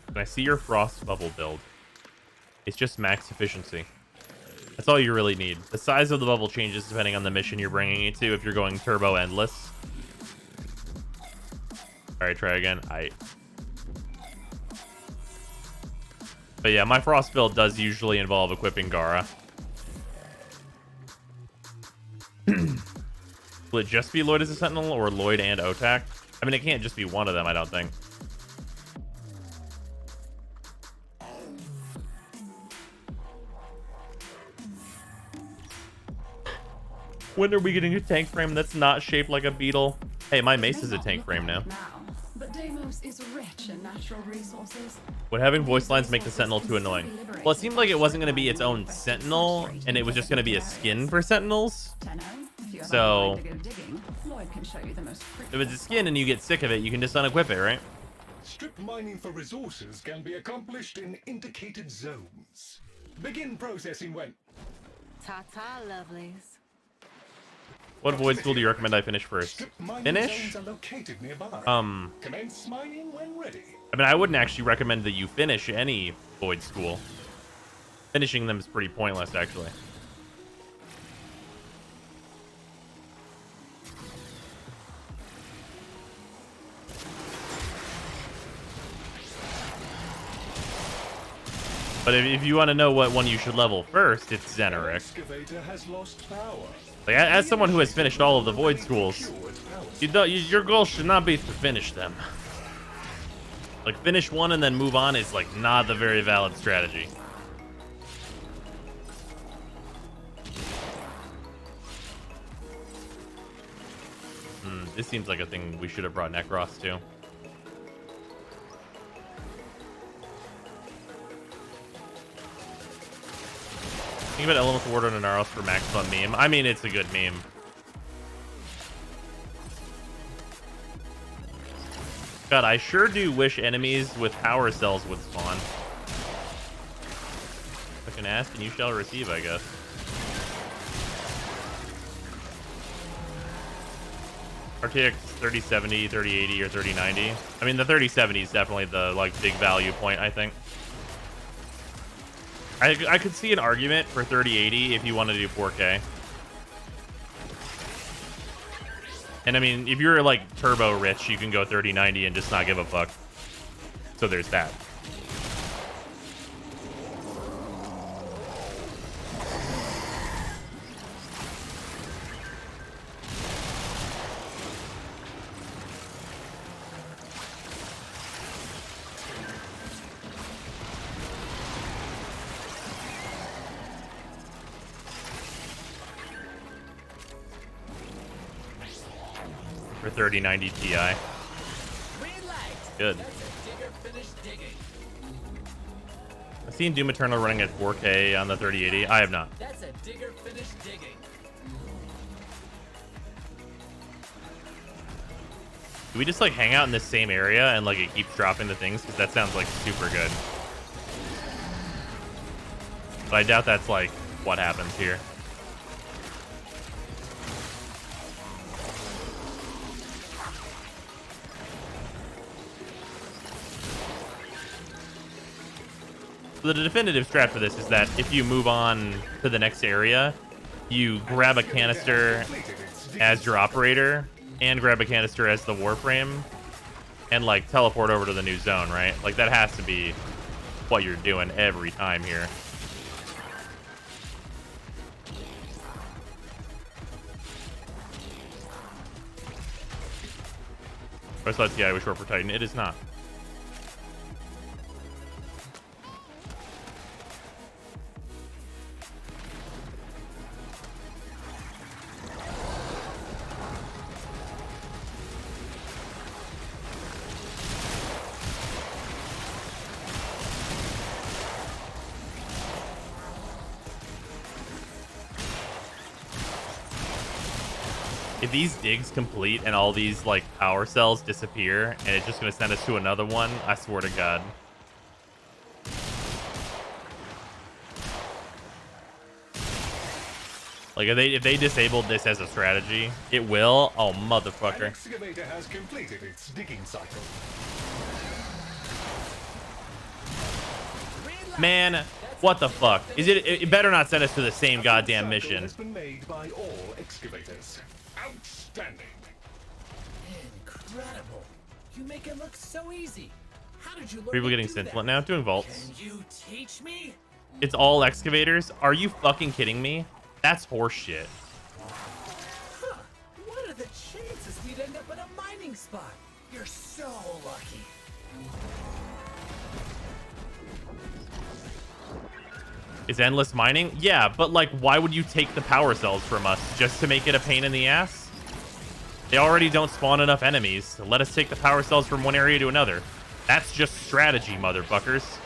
When I see your Frost Bubble build, it's just max efficiency. That's all you really need. The size of the bubble changes depending on the mission you're bringing it to. If you're going Turbo Endless. Alright, try again. But yeah, my Frost build does usually involve equipping Gara. Will it just be Lloyd as a Sentinel or Lloyd and Otak? I mean, it can't just be one of them, I don't think. When are we getting a tank frame that's not shaped like a beetle? Hey, my mace is a tank frame now. But Deimos is rich in natural resources. Would having voice lines make the Sentinel too annoying? Well, it seemed like it wasn't going to be its own Sentinel, and it was just going to be a skin for Sentinels. So, if it's a skin and you get sick of it, you can just unequip it, right? Strip mining for resources can be accomplished in indicated zones. Begin processing when... Ta-ta, lovelies. What void school do you recommend I finish first? Finish? Commence mining when ready. I mean, I wouldn't actually recommend that you finish any void school. Finishing them is pretty pointless, actually. But if you want to know what one you should level first, it's Zeneric. Excavator has lost power. Like, as someone who has finished all of the Void Schools, your goal should not be to finish them. Like, finish one and then move on is, like, not the very valid strategy. This seems like a thing we should have brought Necros to. Think about Elemental Ward on Anaros for maximum meme. I mean, it's a good meme. God, I sure do wish enemies with power cells would spawn. I can ask and you shall receive, I guess. RTX 3070, 3080, or 3090. I mean, the 3070 is definitely the, like, big value point, I think. I could see an argument for 3080 if you want to do 4K. And I mean, if you're like turbo rich, you can go 3090 and just not give a fuck. So there's that. For 3090 Ti. Good. I've seen Doom Eternal running at 4K on the 3080. I have not. That's a digger finished digging. Do we just like hang out in the same area and like it keeps dropping the things? Because that sounds like super good. But I doubt that's like what happens here. The definitive strat for this is that if you move on to the next area, you grab a canister as your operator and grab a canister as the warframe and like teleport over to the new zone, right? Like that has to be what you're doing every time here. I saw TI was short for Titan. It is not. If these digs complete and all these like power cells disappear and it's just gonna send us to another one, I swear to God. Like if they disabled this as a strategy, it will. Oh motherfucker! An excavator has completed its digging cycle. Man, what the fuck? Is it? It better not send us to the same goddamn mission. Has been made by all excavators. Outstanding. Incredible. You make it look so easy. How did you learn People to getting do that? Synthlet now, doing vaults. Can you teach me? It's all excavators? Are you fucking kidding me? That's horseshit. Huh. What are the chances we'd end up in a mining spot? You're so lucky. Is endless mining? Yeah, but like, why would you take the power cells from us just to make it a pain in the ass? They already don't spawn enough enemies. So let us take the power cells from one area to another. That's just strategy, motherfuckers.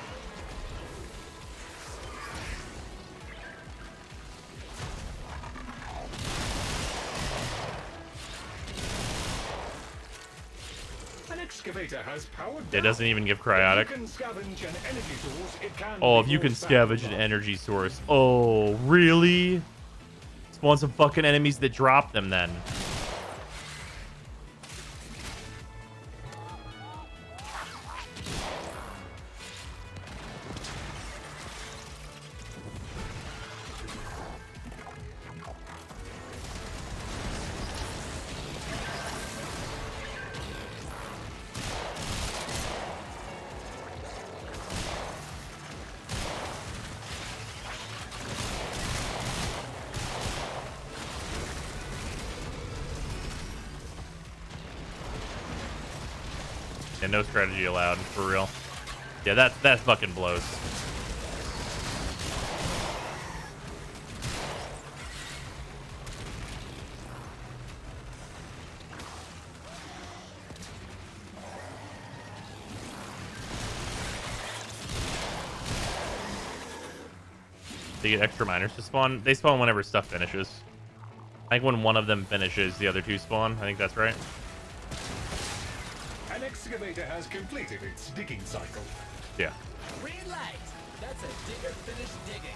An excavator has powered It doesn't even give cryotic. If you can scavenge an energy source, it can Oh, if be you can brought back scavenge an energy source. Oh, really? Spawn some fucking enemies that drop them then. And no strategy allowed, for real. Yeah, that fucking blows. They get extra miners to spawn. They spawn whenever stuff finishes. I think when one of them finishes, the other two spawn. I think that's right. An excavator has completed its digging cycle. Yeah. Green light. That's a digger finished digging.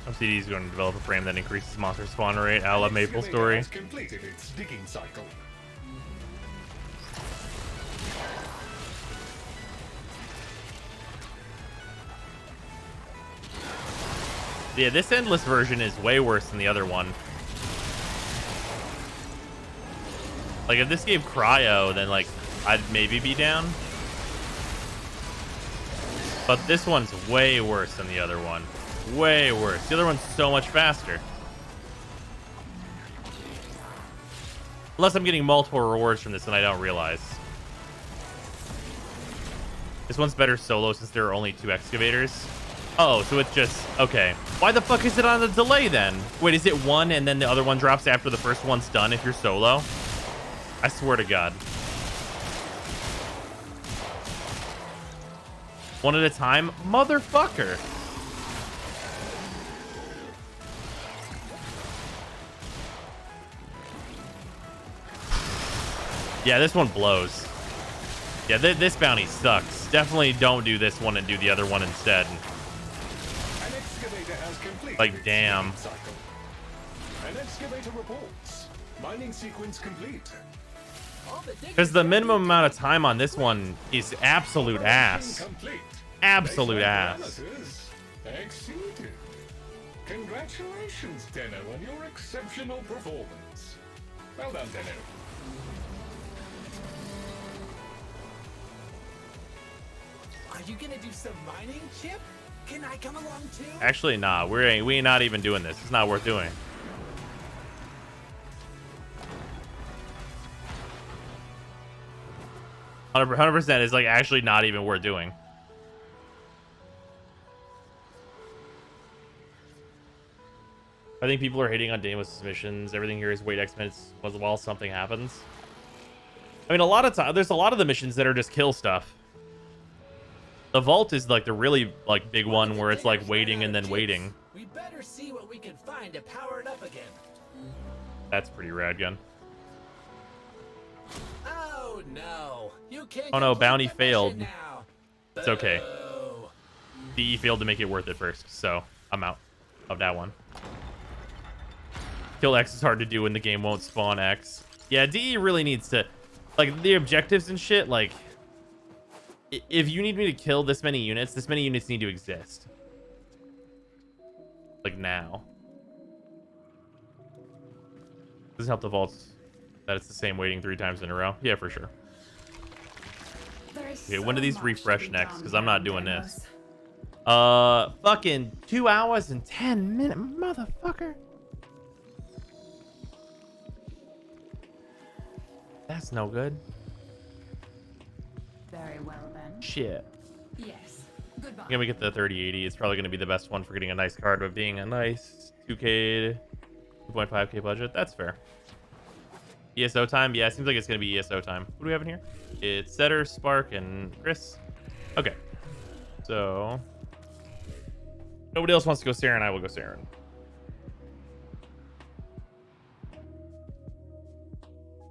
MCD is going to develop a frame that increases monster spawn rate. I love Maple Excavator Story. has completed its digging cycle. Yeah, this endless version is way worse than the other one. Like, if this gave cryo, then, like, I'd maybe be down. But this one's way worse than the other one. Way worse. The other one's so much faster. Unless I'm getting multiple rewards from this and I don't realize. This one's better solo since there are only 2 excavators. Oh, so it's just... Okay. Why the fuck is it on a delay then? Wait, is it one and then the other one drops after the first one's done if you're solo? I swear to God. One at a time? Motherfucker. Yeah, this one blows. Yeah, this bounty sucks. Definitely don't do this one and do the other one instead. An excavator has completed Like, its damn. digging cycle. An excavator reports. Mining sequence complete. Because the minimum amount of time on this one is absolute ass. Complete. Absolute Baseline ass. parameters exceeded. Congratulations, Tenno, on your exceptional performance. Well done, Tenno. Are you gonna do some mining, Chip? Can I come along too? Actually, nah. We ain't not even doing this. It's not worth doing. %. Is like actually not even worth doing. I think people are hating on Deimos' missions. Everything here is wait X minutes while something happens. I mean, a lot of time there's a lot of the missions that are just kill stuff. The vault is like the really like big one where it's like waiting and then waiting. We better see what we can find to power it up again. That's pretty rad, gun. Oh no! You can't. Oh no, complete bounty the mission failed. now. It's okay. Boo. DE failed to make it worth it first, so I'm out of that one. Kill X is hard to do when the game won't spawn X. Yeah, DE really needs to, like, the objectives and shit, like, if you need me to kill this many units need to exist. Like, now. Doesn't help the vaults that it's the same waiting 3 times in a row. Yeah, for sure. Okay, when do these refresh next? Because I'm not doing this. Fucking 2 hours and 10 minutes, motherfucker. That's no good. Very well then. Shit. Yes. Goodbye. Gonna get the 3080. It's probably gonna be the best one for getting a nice card, but being a nice 2K, 2.5K budget, that's fair. ESO time? Yeah, it seems like it's gonna be ESO time. What do we have in here? It's Setter, Spark, and Chris. Okay. So nobody else wants to go Saren, I will go Saren.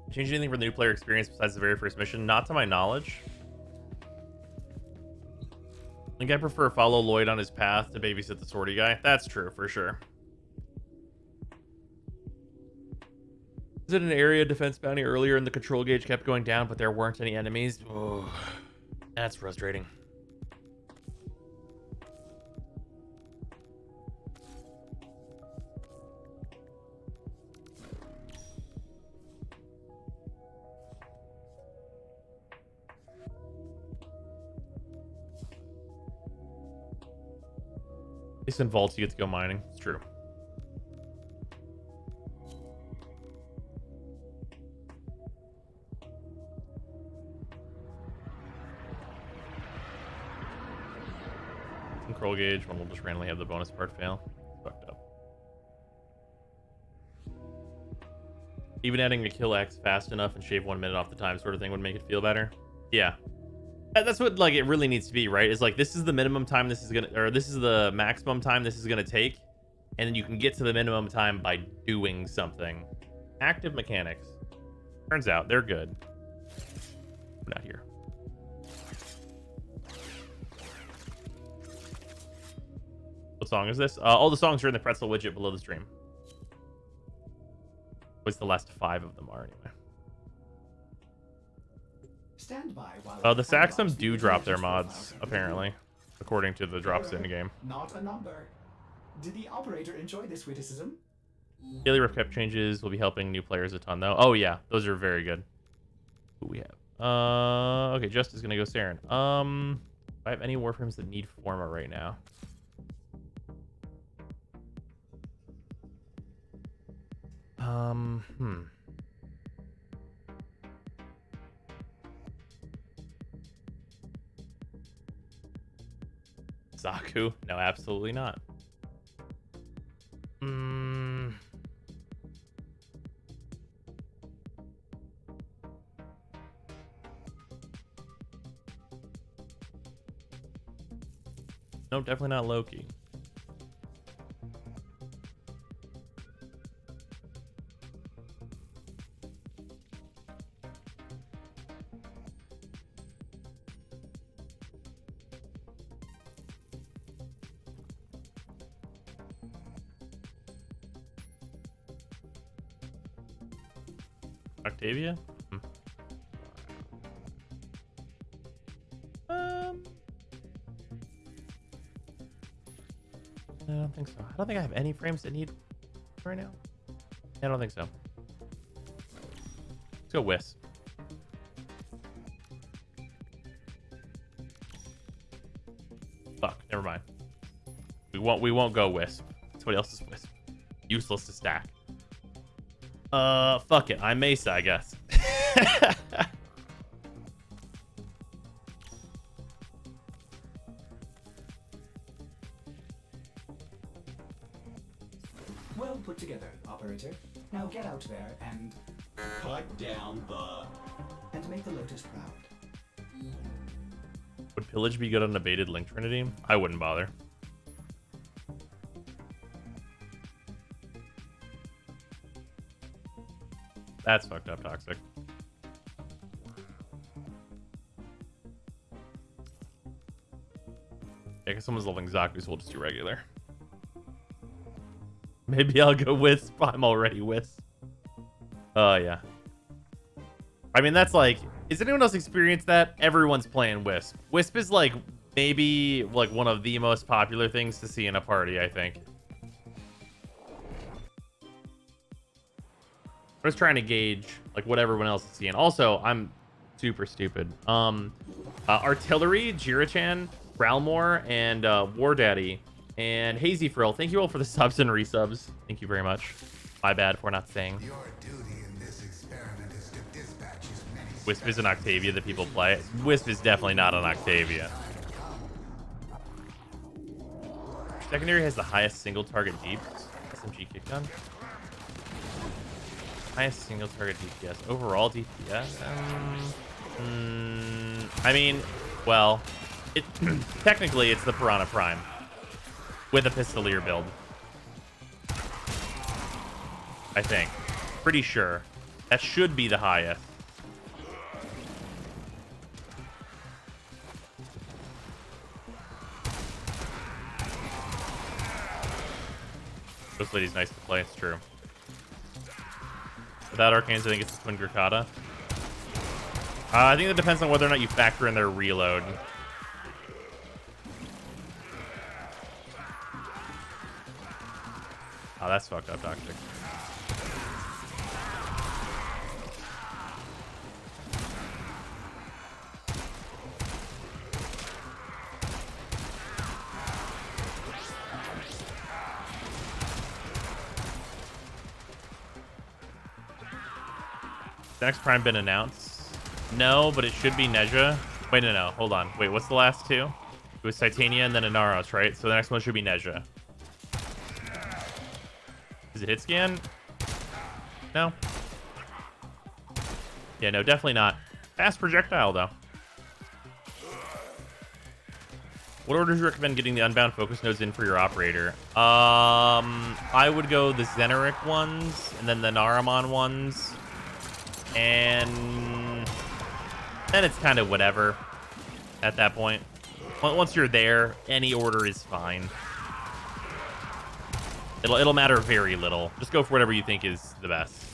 Change anything for the new player experience besides the very first mission? Not to my knowledge. I think I prefer follow Lloyd on his path to babysit the sortie guy. That's true, for sure. Is it an area defense bounty earlier and the control gauge kept going down, but there weren't any enemies? Oh, that's frustrating. least in vaults you get to go mining. It's true. Control gauge, one will just randomly have the bonus part fail. Fucked up. Even adding a kill X fast enough and shave 1 minute off the time sort of thing would make it feel better. Yeah. That's what like it really needs to be, right? Is like this is the minimum time this is gonna, or this is the maximum time this is gonna take, and then you can get to the minimum time by doing something. Active mechanics. Turns out they're good. We're not here. What song is this? All the songs are in the pretzel widget below the stream. What's the last 5 of them are anyway. Stand by while The Saxum do drop their mods, apparently, according to the drops in the game. Not a number. Did the operator enjoy this witticism? Daily recap changes will be helping new players a ton, though. Oh yeah, those are very good. Who we have? Okay, Just is gonna go Saren. Do I have any warframes that need Forma right now? Zaku? No, absolutely not. No, definitely not Loki. Octavia? I don't think so. I don't think I have any frames that need right now. I don't think so. Let's go Wisp. Fuck, never mind. We won't go Wisp. Somebody else's Wisp. Useless to stack. Fuck it. I'm Mesa, I guess. Well put together, operator. Now get out there and put down the and make the Lotus proud. Would Pillage be good on a baited Link Trinity? I wouldn't bother. That's fucked up, Toxic. Yeah, because someone's leveling Zaku, so we'll just do regular. Maybe I'll go Wisp. I'm already Wisp. Oh, yeah. I mean, that's like... Has anyone else experienced that? Everyone's playing Wisp. Wisp is like maybe like one of the most popular things to see in a party, I think. I'm just trying to gauge like what everyone else is seeing. Also, I'm super stupid. Artillery, Jirachan, Growlmore, and War Daddy, and Hazy Frill. Thank you all for the subs and resubs. Thank you very much. My bad for not saying. Your duty in this experiment is to dispatch as many Wisp is an Octavia that people play. Wisp is definitely not an Octavia. Secondary has the highest single target deep. SMG kick gun. Highest single target DPS. Overall DPS? I mean, well, technically it's the Piranha Prime with a Pistolier build. I think. Pretty sure. That should be the highest. This lady's nice to play, it's true. Without Arcanes, I think it's a Twin Gurkata. I think that depends on whether or not you factor in their reload. Oh, that's fucked up, Toxic. The next prime been announced? No, but it should be Nezha. Wait, no. Hold on. Wait, what's the last two? It was Titania and then Inaros, right? So the next one should be Nezha. Is it hit scan? No. Yeah, no, definitely not. Fast projectile, though. What order do you recommend getting the unbound focus nodes in for your operator? I would go the Zeneric ones, and then the Naramon ones. And then it's kind of whatever at that point. Once you're there, any order is fine. It'll matter very little. Just go for whatever you think is the best.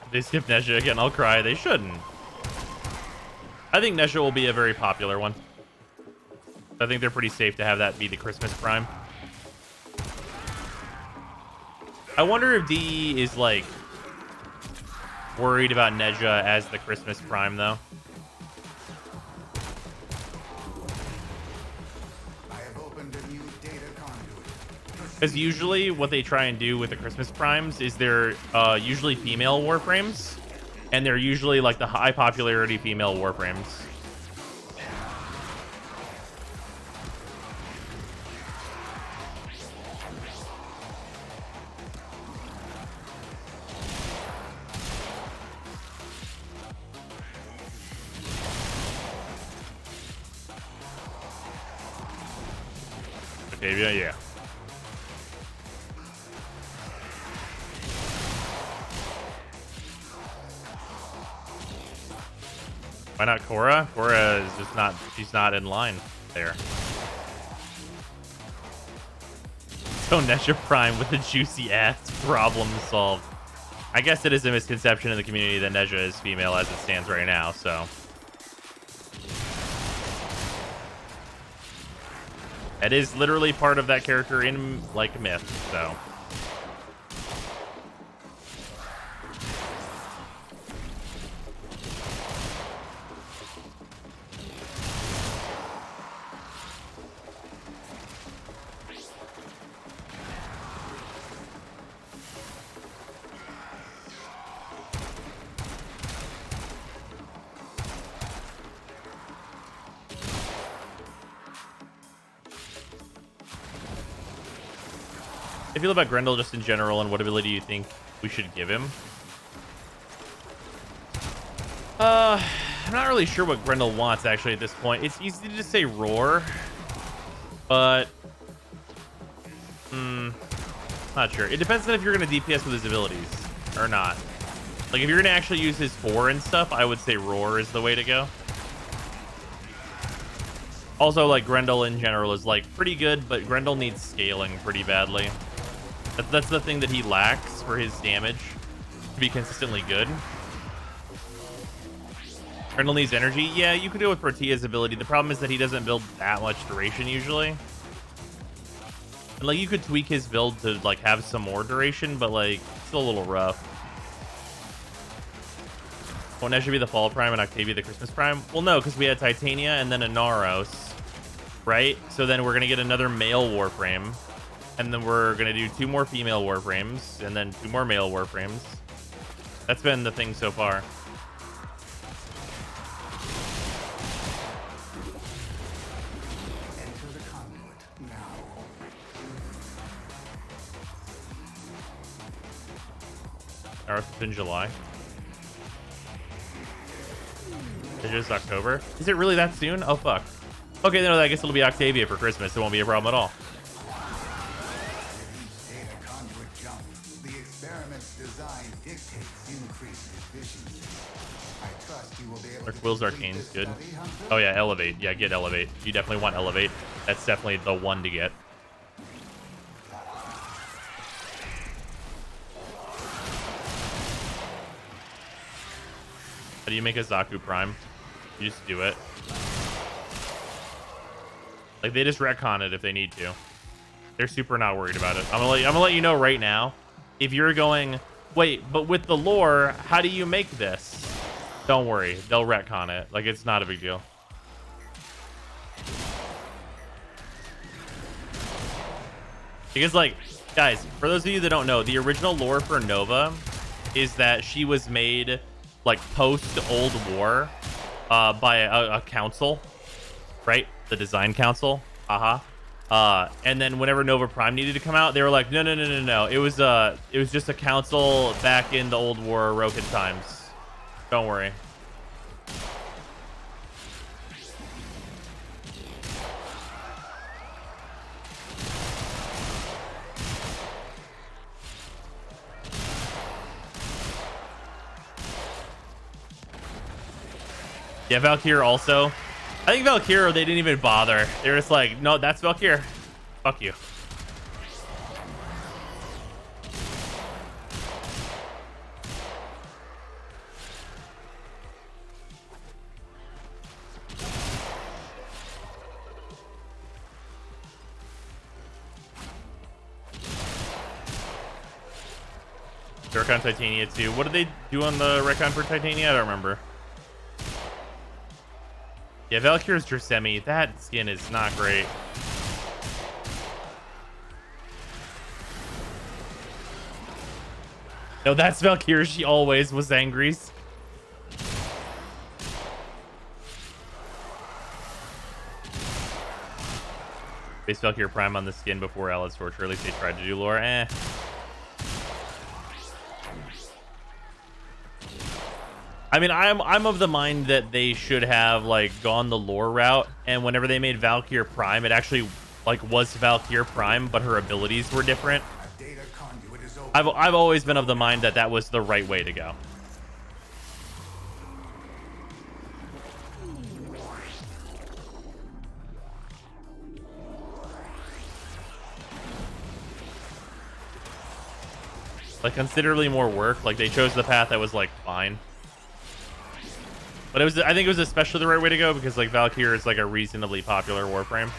If they skip Nezha again, I'll cry. They shouldn't. I think Nezha will be a very popular one. I think they're pretty safe to have that be the Christmas Prime. I wonder if D is, like, worried about Nezha as the Christmas Prime, though. Because usually what they try and do with the Christmas Primes is they're usually female Warframes. And they're usually like the high popularity female Warframes. Octavia, yeah. Why not Korra? Korra is just not, she's not in line there. So Nezha Prime with a juicy ass, problem solved. I guess it is a misconception in the community that Nezha is female as it stands right now, so. It is literally part of that character in, like, myth, so. How do you feel about Grendel just in general, and what ability do you think we should give him? I'm not really sure what Grendel wants, actually, at this point. It's easy to just say Roar, but... not sure. It depends on if you're going to DPS with his abilities or not. Like, if you're going to actually use his 4 and stuff, I would say Roar is the way to go. Also, like, Grendel in general is, like, pretty good, but Grendel needs scaling pretty badly. That's the thing that he lacks for his damage to be consistently good. Grendel needs energy. Yeah, you could do it with Protea's ability. The problem is that he doesn't build that much duration usually. And, like, you could tweak his build to, like, have some more duration, but, like, it's still a little rough. Won't Nezha be the Fall Prime and Octavia the Christmas Prime? Well, no, because we had Titania and then Inaros, right? So then we're going to get another male Warframe. And then we're going to do 2 more female Warframes, and then 2 more male Warframes. That's been the thing so far. Enter the conduit now. Earth in July. It's just October. Is it really that soon? Oh, fuck. Okay, no, I guess it'll be Octavia for Christmas. It won't be a problem at all. Will's Arcane's good. Oh yeah, Elevate. Yeah, get Elevate. You definitely want Elevate. That's definitely the one to get. How do you make a Zaku Prime? You just do it. Like, they just retcon it if they need to. They're super not worried about it. I'm gonna let you know right now. If you're going, wait, but with the lore, how do you make this? Don't worry, they'll retcon it. Like, it's not a big deal. Because, like, guys, for those of you that don't know, the original lore for Nova is that she was made, like, post-Old War by a council, right? The design council. And then whenever Nova Prime needed to come out, they were like, no. It was just a council back in the Old War Roken times. Don't worry. Yeah, Valkyr also. I think Valkyr, they didn't even bother. They were just like, no, that's Valkyr. Fuck you. Retcon Titania too. What did they do on the retcon for Titania? I don't remember. Yeah, Valkyr's Drisemi. That skin is not great. No, that's Valkyr. She always was Angry's. Base Valkyr Prime on the skin before Alice Torture. At least they tried to do lore. I mean, I'm of the mind that they should have like gone the lore route, and whenever they made Valkyr Prime, it actually like was Valkyr Prime, but her abilities were different. I've always been of the mind that that was the right way to go. Like considerably more work. Like they chose the path that was like fine. But it was, I think it was especially the right way to go because like Valkyr is like a reasonably popular warframe.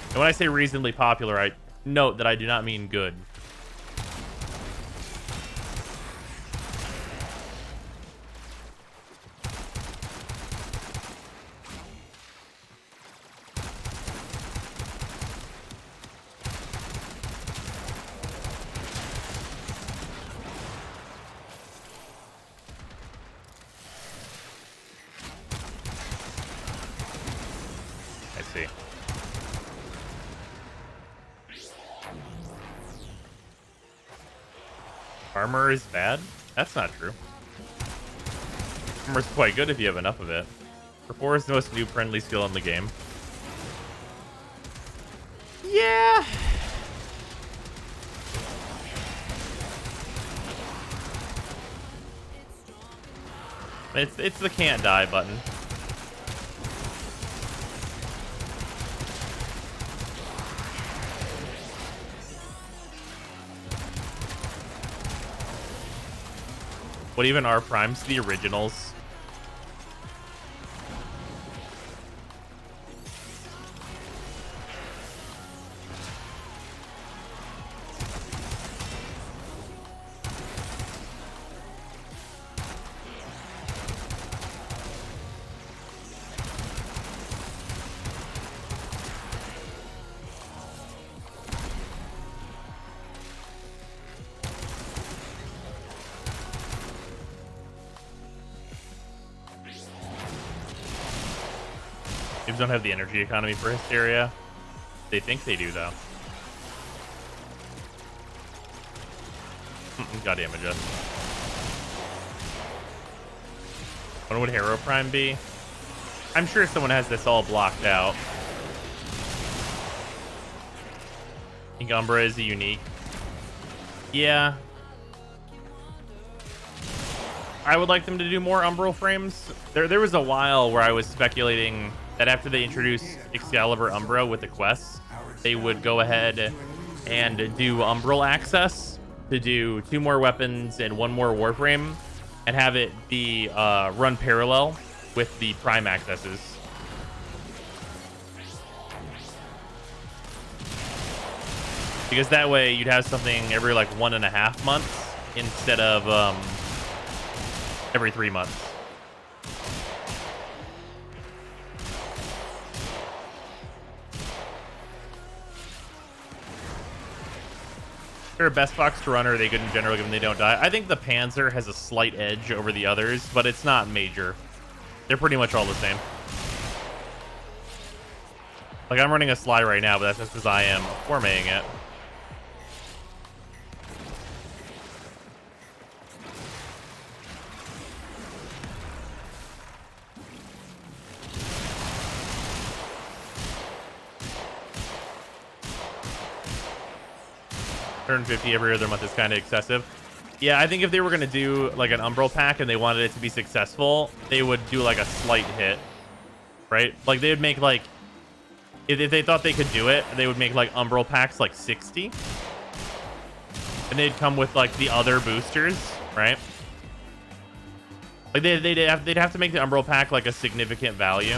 And when I say reasonably popular, I note that I do not mean good. Armor is bad? That's not true. Armor's quite good if you have enough of it. Rapport is the most noob-friendly skill in the game. Yeah. It's the can't die button. What even are primes? The originals. Games don't have the energy economy for Hysteria. They think they do, though. God damage us. When would Hero Prime be? I'm sure someone has this all blocked out. I think Umbra is a unique. Yeah. I would like them to do more Umbral frames. There was a while where I was speculating that after they introduced Excalibur Umbra with the quests, they would go ahead and do Umbral access to do 2 more weapons and 1 more Warframe and have it be run parallel with the Prime accesses. Because that way you'd have something every like 1.5 months instead of every 3 months. They're a best box to run, or they good in general given they don't die. I think the Panzer has a slight edge over the others, but it's not major. They're pretty much all the same. Like, I'm running a Sly right now, but that's just because I am formatting it. $150 every other month is kind of excessive. Yeah, I think if they were going to do like an Umbral pack and they wanted it to be successful, they would do like a slight hit, right? Like they would make like, if they thought they could do it, they would make like Umbral packs like 60. And they'd come with like the other boosters, right? Like they'd have to make the Umbral pack like a significant value.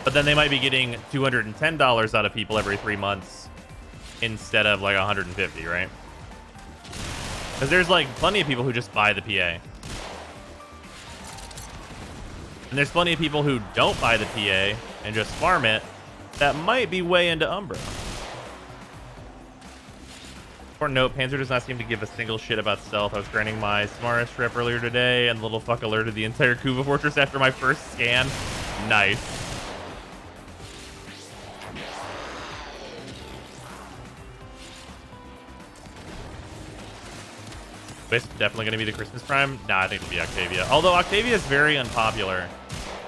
But then they might be getting $210 out of people every 3 months instead of like 150, right? Because there's like plenty of people who just buy the PA. And there's plenty of people who don't buy the PA and just farm it that might be way into Umbra. Important note, Panzer does not seem to give a single shit about stealth. I was grinding my Smarest trip earlier today and the little fuck alerted the entire Kuva Fortress after my first scan. Nice. Wisp definitely going to be the Christmas Prime? Nah, I think it'll be Octavia. Although Octavia is very unpopular.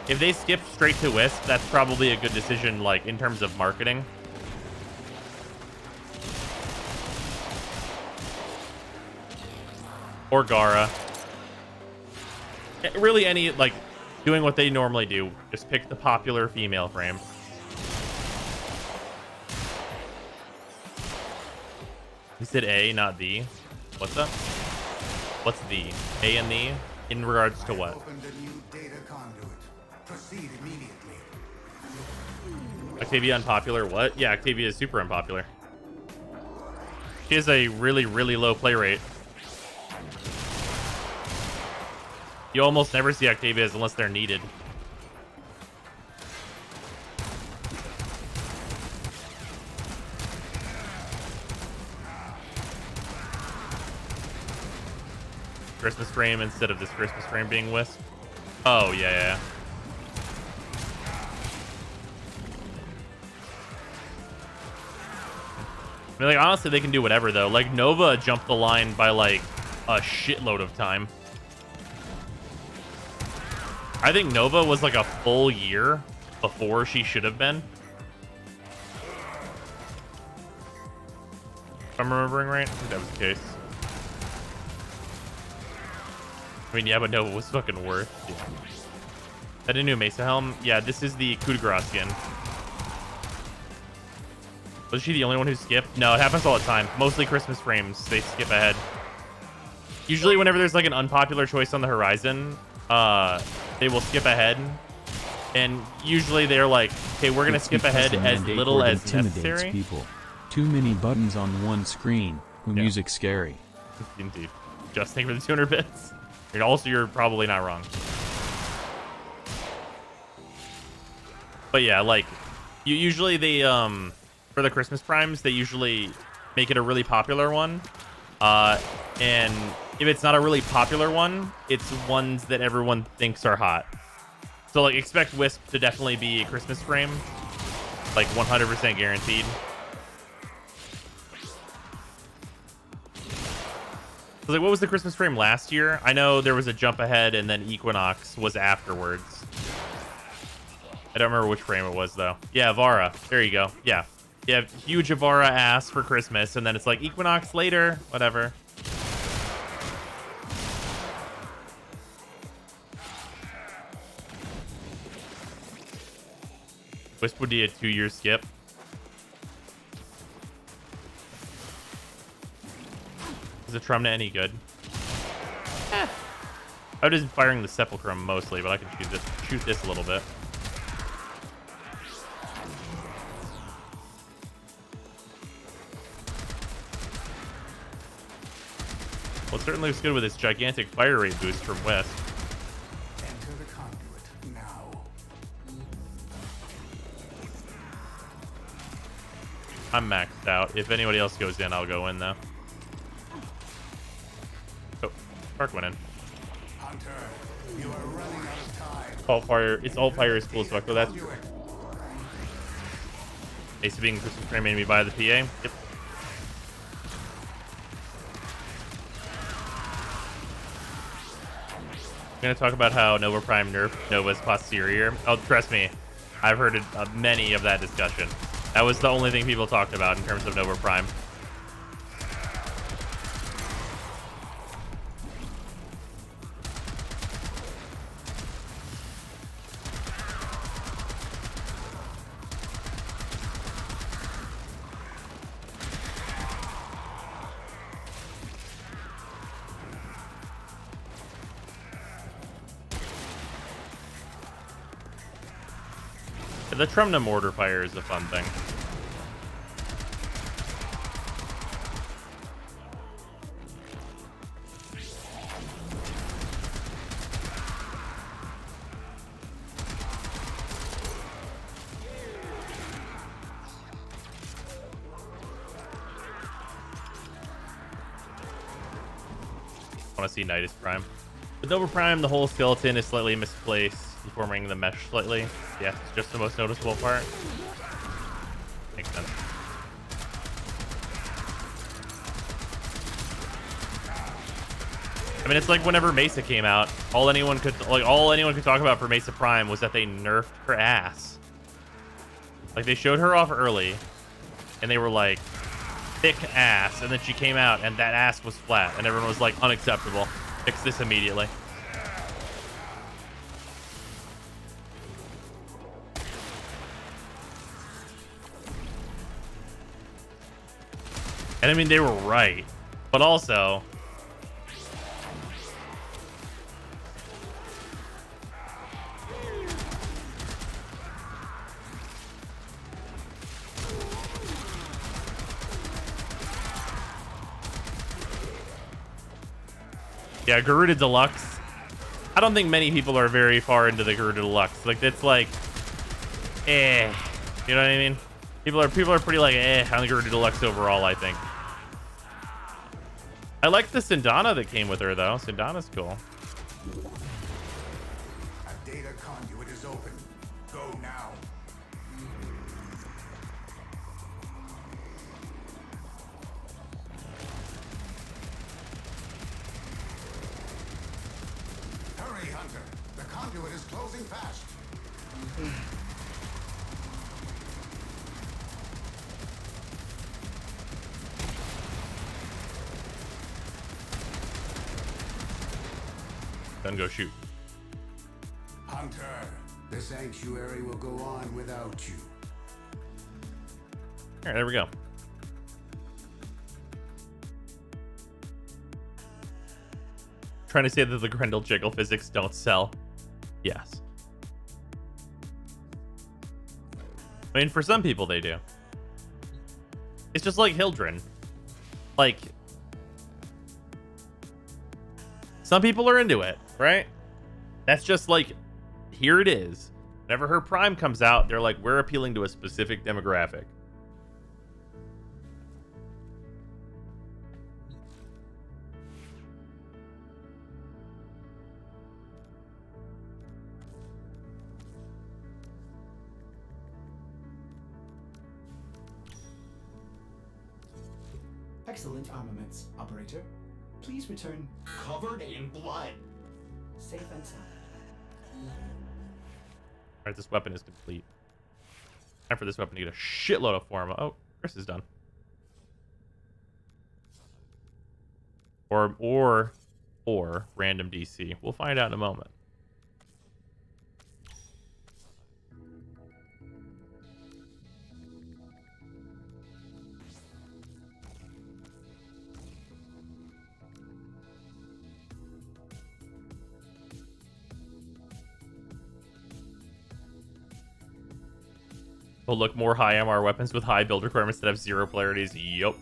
If they skip straight to Wisp, that's probably a good decision, like, in terms of marketing. Or Gara. Really any, like, doing what they normally do. Just pick the popular female frame. You said A, not D. What's up? What's the A and the in regards to what? Octavia unpopular? What? Yeah, Octavia is super unpopular. She has a really, really low play rate. You almost never see Octavias unless they're needed. Christmas frame instead of this Christmas frame being Wisp. Oh, yeah. I mean, like, honestly, they can do whatever, though. Like, Nova jumped the line by, like, a shitload of time. I think Nova was, like, a full year before she should have been. If I'm remembering right, I think that was the case. I mean, yeah, but Nova was fucking worth. Yeah. That a new Mesa Helm? Yeah, this is the coup de grace skin. Was she the only one who skipped? No, it happens all the time. Mostly Christmas frames, they skip ahead. Usually whenever there's like an unpopular choice on the horizon, they will skip ahead. And usually they're like, okay, we're going to skip ahead as little as necessary. People. Too many buttons on one screen. Music's scary. Indeed. Just think for the 200 bits. And also, you're probably not wrong. But yeah, like, usually they, for the Christmas Primes, they usually make it a really popular one. And if it's not a really popular one, it's ones that everyone thinks are hot. So, like, expect Wisp to definitely be a Christmas frame. Like, 100% guaranteed. Like, what was the Christmas frame last year? I know there was a jump ahead and then Equinox was afterwards. I don't remember which frame it was, though. Yeah, Avara. There you go. Yeah. You have huge Avara ass for Christmas, and then it's like Equinox later. Whatever. Wisp would be a 2-year skip. Is the Trumna any good? I was firing the Sepulchrum mostly, but I can shoot this a little bit. Well, it certainly looks good with its gigantic fire rate boost from West. Enter the conduit now. I'm maxed out. If anybody else goes in, I'll go in though. Oh, Spark went in. Hunter, you are running out of time. Alt fire. Its alt fire is cool as fuck. Though that's true. Ace being crystal frame made me buy the PA. Yep. I'm gonna talk about how Nova Prime nerfed Nova's posterior. Oh, trust me, I've heard many of that discussion. That was the only thing people talked about in terms of Nova Prime. The Trumna mortar fire is a fun thing. I want to see Nidus Prime. With Nova Prime, the whole skeleton is slightly misplaced, deforming the mesh slightly. Yeah, it's just the most noticeable part. Makes sense. I mean, it's like whenever Mesa came out, all anyone could talk about for Mesa Prime was that they nerfed her ass. Like, they showed her off early, and they were like, thick ass, and then she came out, and that ass was flat, and everyone was like, unacceptable. Fix this immediately. And I mean, they were right, but also, yeah, Garuda Deluxe. I don't think many people are very far into the Garuda Deluxe. Like, it's like, eh, you know what I mean? People are pretty like eh on the Garuda Deluxe overall, I think. I like the Sindana that came with her though. Sindana's cool. A data conduit is open. Go now. Hurry, Hunter. The conduit is closing fast. Then go shoot. Hunter, the sanctuary will go on without you. All right, there we go. Trying to say that the Grendel jiggle physics don't sell. Yes. I mean, for some people they do. It's just like Hildren. Like, some people are into it, right? That's just like, here it is. Whenever her Prime comes out, they're like, we're appealing to a specific demographic. Excellent armaments, operator. Please return Covered in blood. safe and sound. Alright, this weapon is complete. Time for this weapon to get a shitload of form. Oh, Chris is done. Or random DC. We'll find out in a moment. Will look more high MR weapons with high build requirements that have zero polarities. Yup.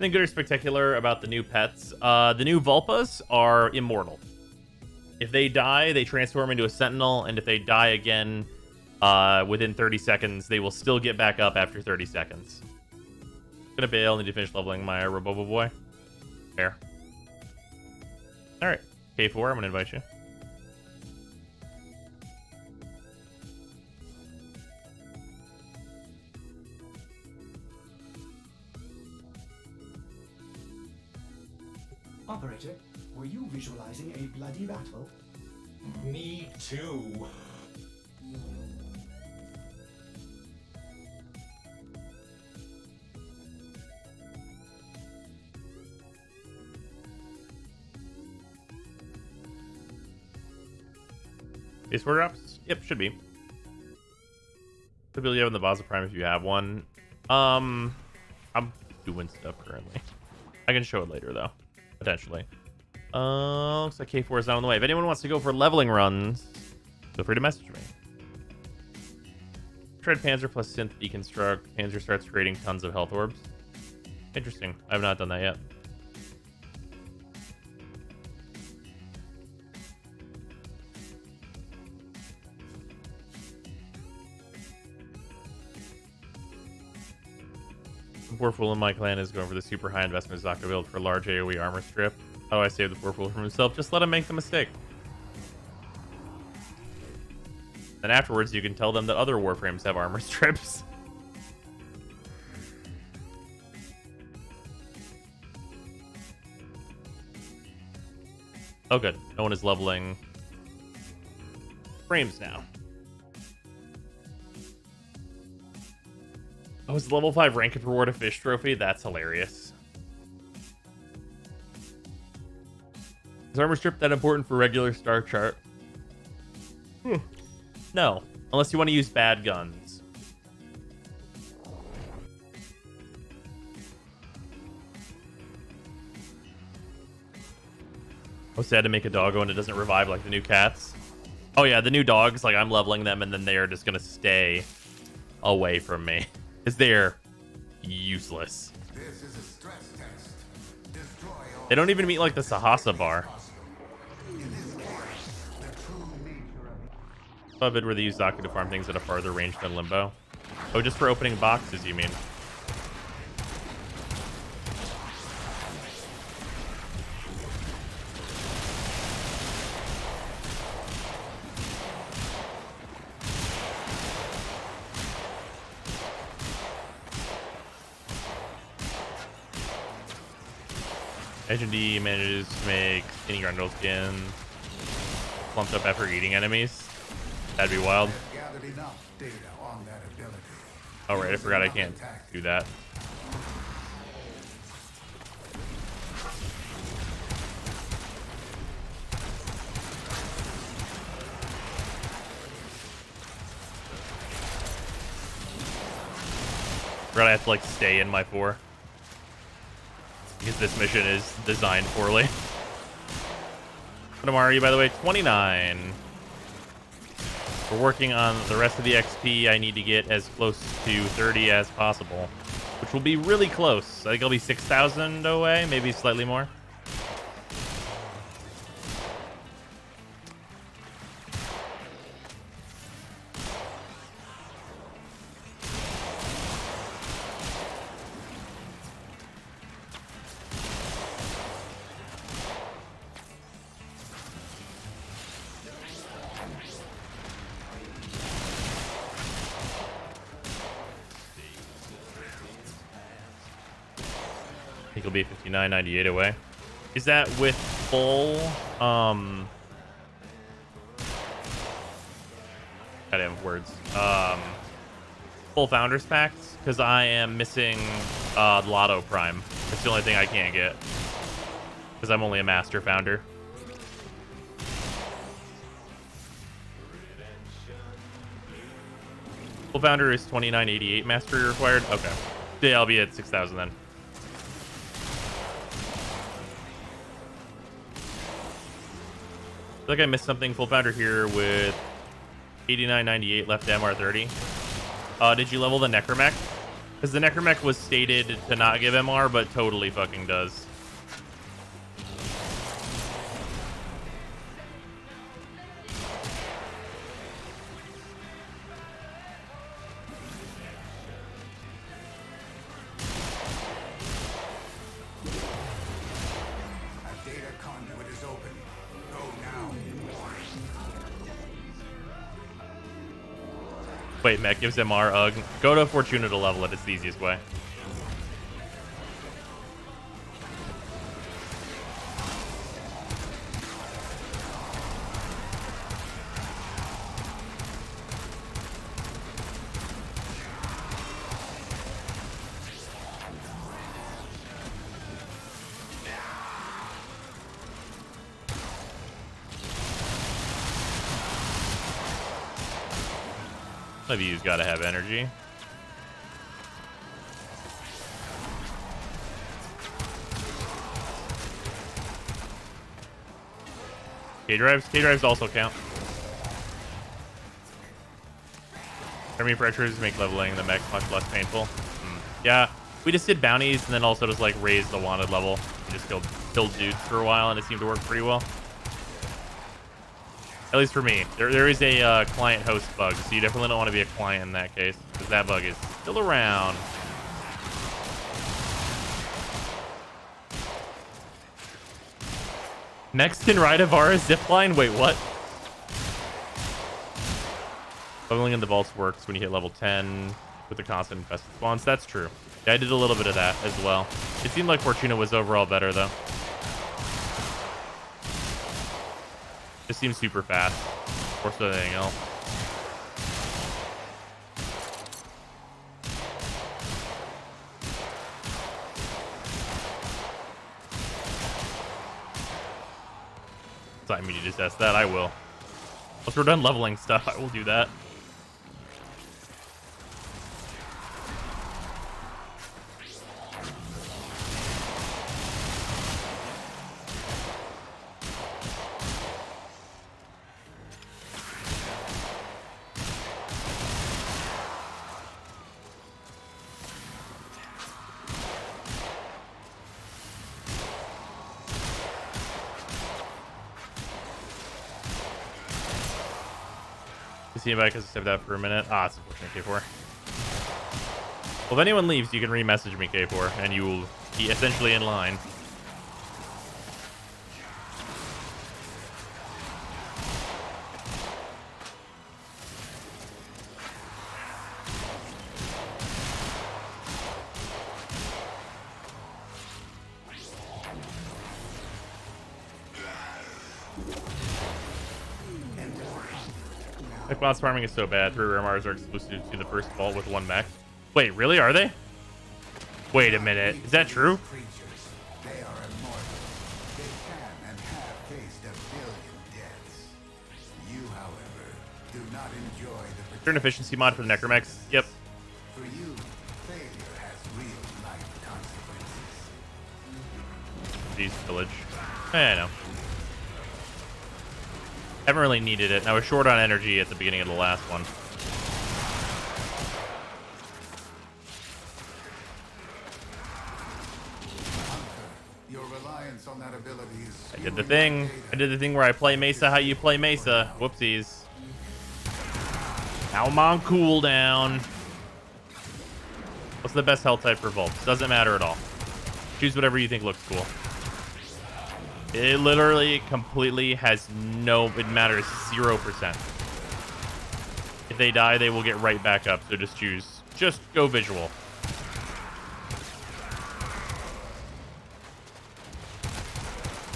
Something good or spectacular about the new pets. The new Vulpas are immortal. If they die, they transform into a sentinel, and if they die again within 30 seconds, they will still get back up after 30 seconds. Gonna bail, need to finish leveling my Robobo boy. Fair. Alright, K4, I'm gonna invite you. Operator, were you visualizing a bloody battle? Me too. Base 4 drops? Yep, should be. Should be able to have in the Vaza Prime if you have one. I'm doing stuff currently. I can show it later though. Potentially. Looks like K4 is not on the way. If anyone wants to go for leveling runs, feel free to message me. Tread Panzer plus Synth Deconstruct. Panzer starts creating tons of health orbs. Interesting. I have not done that yet. The poor fool in my clan is going for the super high investment Zaka build for large AoE armor strip. How do I save the poor fool from himself? Just let him make the mistake. Then afterwards, you can tell them that other Warframes have armor strips. Oh, good. No one is leveling frames now. Oh, is the level 5 rank up reward a fish trophy? That's hilarious. Is armor strip that important for regular star chart? No, unless you want to use bad guns. Oh, sad to make a doggo and it doesn't revive like the new cats. Oh yeah, the new dogs, like I'm leveling them and then they are just gonna stay away from me. Because they're useless. This is a stress test. Destroy all. They don't even meet like the Sahasa bar. I love it where they use Zaku to farm things at a farther range than Limbo. Oh, just for opening boxes, you mean? H&D manages to make skinny Grundle skins plumped up after eating enemies. That'd be wild. Oh right, I forgot I can't do that. Forgot I have to like stay in my 4. Because this mission is designed poorly. What are you, by the way? 29. We're working on the rest of the XP. I need to get as close to 30 as possible, which will be really close. I think I'll be 6,000 away, maybe slightly more. I think it'll be 59.98 away. Is that with full gotta have words. Full founders packs? Because I am missing Lotto Prime. It's the only thing I can't get. Because I'm only a master founder. Full founder is 29.88 mastery required. Okay. Yeah, I'll be at 6,000 then. I feel like I missed something. Full founder here with 89.98 left MR30. Did you level the Necromech? Because the Necromech was stated to not give MR, but totally fucking does. A data conduit is open. Go now. Wait, Mech gives MR. Ugh. Go to Fortuna to level it. It's the easiest way. One of you's got to have energy. K-drives also count. Enemy pressures make leveling the mech much less painful. Yeah, we just did bounties and then also just like raised the wanted level. We just killed dudes for a while and it seemed to work pretty well. At least for me. There is a client host bug, so you definitely don't want to be a client in that case, because that bug is still around. Next can ride Avara's zipline? Wait, what? Leveling in the vaults works when you hit level 10 with the constant infested spawns. That's true. Yeah, I did a little bit of that as well. It seemed like Fortuna was overall better, though. Just seems super fast. More so than anything else. Time me to just test that, I will. Once we're done leveling stuff, I will do that. See anybody because I stepped out for a minute. Ah, it's unfortunate, K4. Well, if anyone leaves, you can re-message me, K4, and you will be essentially in line. Boss farming is so bad. 3 rare Mars are exclusive to the first vault with 1 mech. Wait, really? Are they? Wait a minute. Is that true? They are immortal. They can and have faced 1 billion deaths. You, however, do not enjoy the Turn efficiency mod for the Necromechs. Yep. For you, failure has real life consequences. These village. I know. Haven't really needed it. I was short on energy at the beginning of the last one. Your reliance on that ability is I did the thing. I did the thing where I play Mesa how you play Mesa. Whoopsies. Now I'm on cooldown. What's the best health type for Vulps? Doesn't matter at all. Choose whatever you think looks cool. It literally completely has no... It matters 0%. If they die, they will get right back up. So just choose. Just go visual.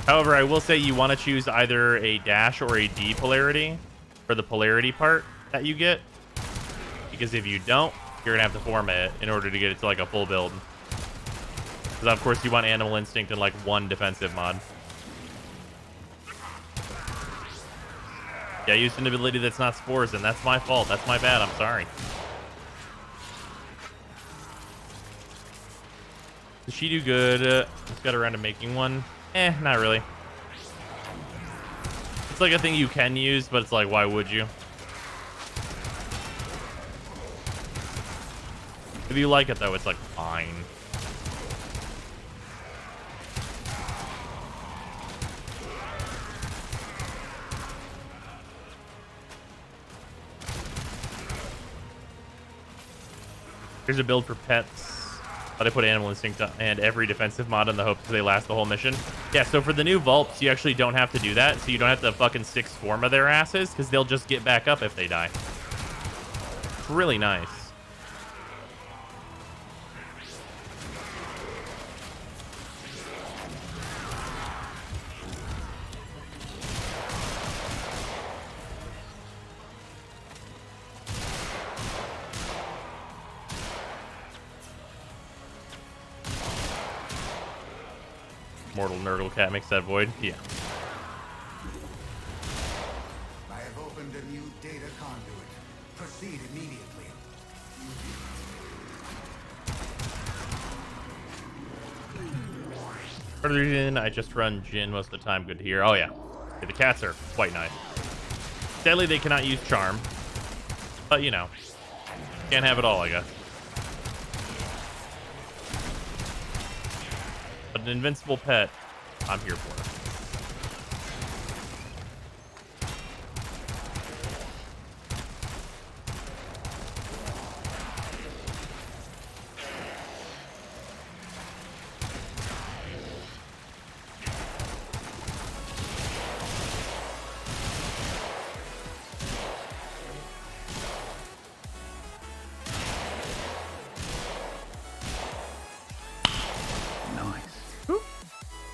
However, I will say you want to choose either a dash or a D polarity for the polarity part that you get. Because if you don't, you're going to have to form it in order to get it to like a full build. Because of course you want Animal Instinct and like 1 defensive mod. Yeah, I used an ability that's not spores, and that's my fault. That's my bad. I'm sorry. Does she do good? Just got around to making one. Not really. It's like a thing you can use, but it's like, why would you? If you like it though, it's like fine. Here's a build for pets. But I put Animal Instinct and every defensive mod in the hopes they last the whole mission. Yeah, so for the new Vulps, you actually don't have to do that. So you don't have to fucking 6 Forma their asses, because they'll just get back up if they die. It's really nice. Mortal Nurgle Cat makes that void. Yeah. I have opened a new data conduit. Proceed immediately. For the reason I just run Jin most of the time. Good to hear. Oh yeah. The cats are quite nice. Sadly, they cannot use Charm. But you know, can't have it all, I guess. But an invincible pet, I'm here for it.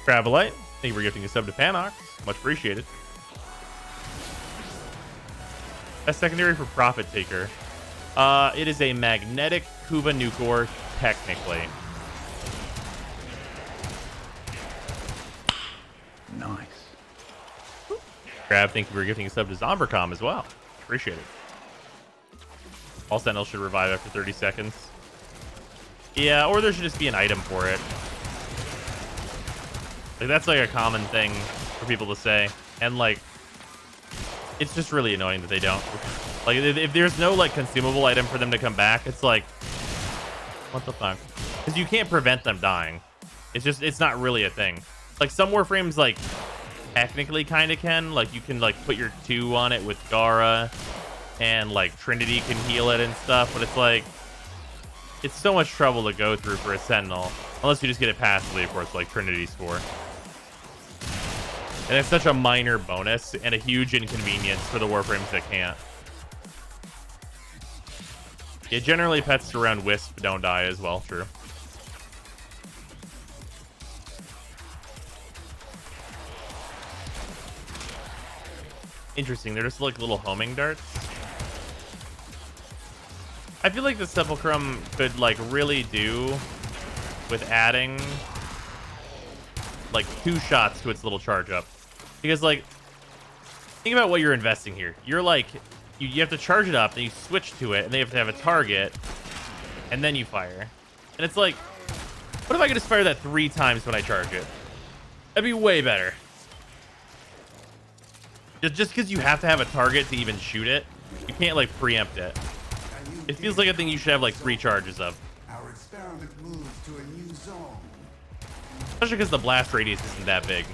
Travelite, thank you for gifting a sub to Panox. Much appreciated. A secondary for Profit Taker. It is a magnetic Kuva Nukor, technically. Nice. Crab, thank you for gifting a sub to Zombercom as well. Appreciate it. All Sentinels should revive after 30 seconds. Yeah, or there should just be an item for it. Like, that's like a common thing for people to say. And like, it's just really annoying that they don't. Like, if there's no like consumable item for them to come back, it's like, what the fuck? Because you can't prevent them dying. It's not really a thing. Like, some Warframes like technically kind of can. Like, you can like put your 2 on it with Gara, and like Trinity can heal it and stuff. But it's like, it's so much trouble to go through for a Sentinel, unless you just get it passively, of course, like Trinity's for. And it's such a minor bonus and a huge inconvenience for the Warframes that can't. Yeah, generally pets around Wisp don't die as well, true. Interesting, they're just like little homing darts. I feel like the Sepulchrum could like really do with adding like 2 shots to its little charge up. Because like, think about what you're investing here. You're like, you have to charge it up, then you switch to it, and then you have to have a target, and then you fire. And it's like, what if I could just fire that 3 times when I charge it? That'd be way better. Just because you have to have a target to even shoot it, you can't like preempt it. It feels like a thing you should have like 3 charges of. Our experiment moves to a new zone. Especially because the blast radius isn't that big.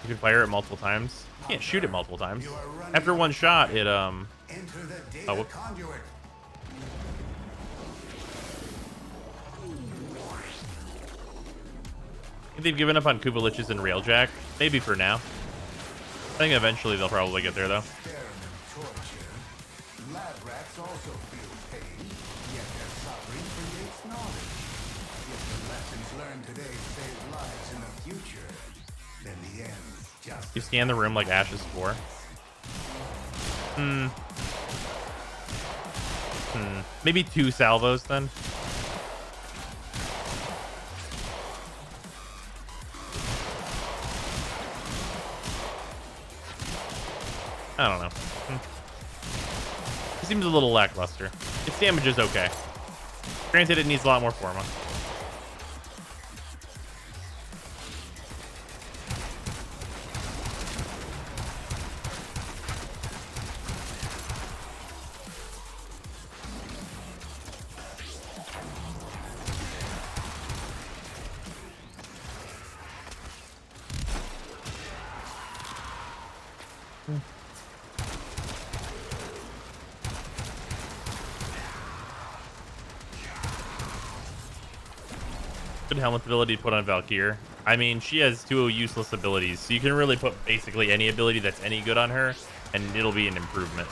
You can fire it multiple times. You can't shoot it multiple times. After 1 shot, it Enter the data conduit. think they've given up on Kuvaliches and Railjack. Maybe for now. I think eventually they'll probably get there though. Lab rats also feel pain, yet their suffering creates knowledge. If the lessons learned today save lives in the future, then the end just... You scan the room like Ash's 4. Maybe 2 salvos then. I don't know. It seems a little lackluster. Its damage is okay. Granted, it needs a lot more Forma. Good helmet ability to put on Valkyr. I mean, she has 2 useless abilities, so you can really put basically any ability that's any good on her, and it'll be an improvement.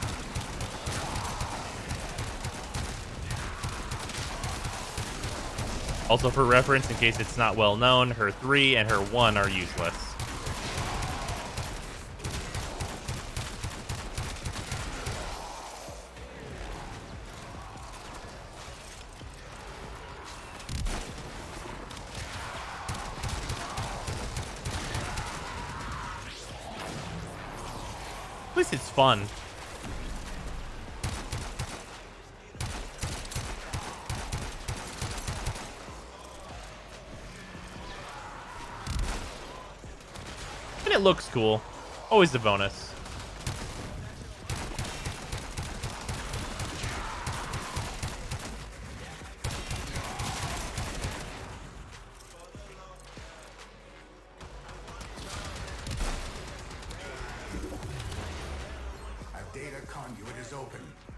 Also, for reference, in case it's not well known, her 3 and her 1 are useless. At least it's fun. And it looks cool. Always a bonus.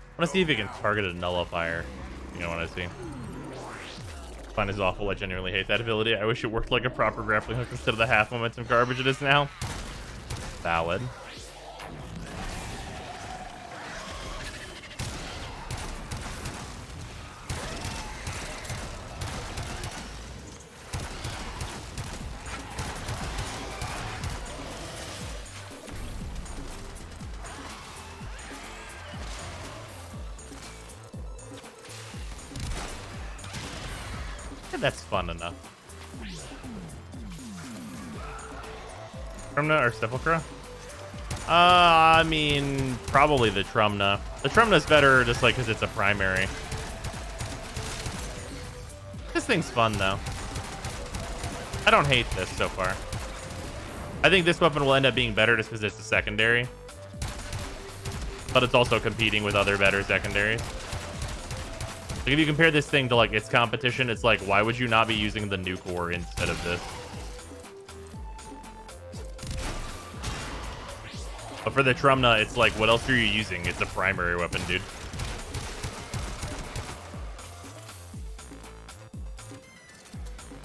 I want to see if it can target a nullifier. You know what I see. Fine is awful. I genuinely hate that ability. I wish it worked like a proper grappling hook instead of the half momentum garbage it is now. Valid. That's fun enough. Trumna or Sepulchra? I mean, probably the Trumna. The Trumna's better just like because it's a primary. This thing's fun though. I don't hate this so far. I think this weapon will end up being better just because it's a secondary. But it's also competing with other better secondaries. Like if you compare this thing to like its competition, it's like, why would you not be using the nuke ore instead of this? But for the Trumna, it's like, what else are you using? It's a primary weapon, dude.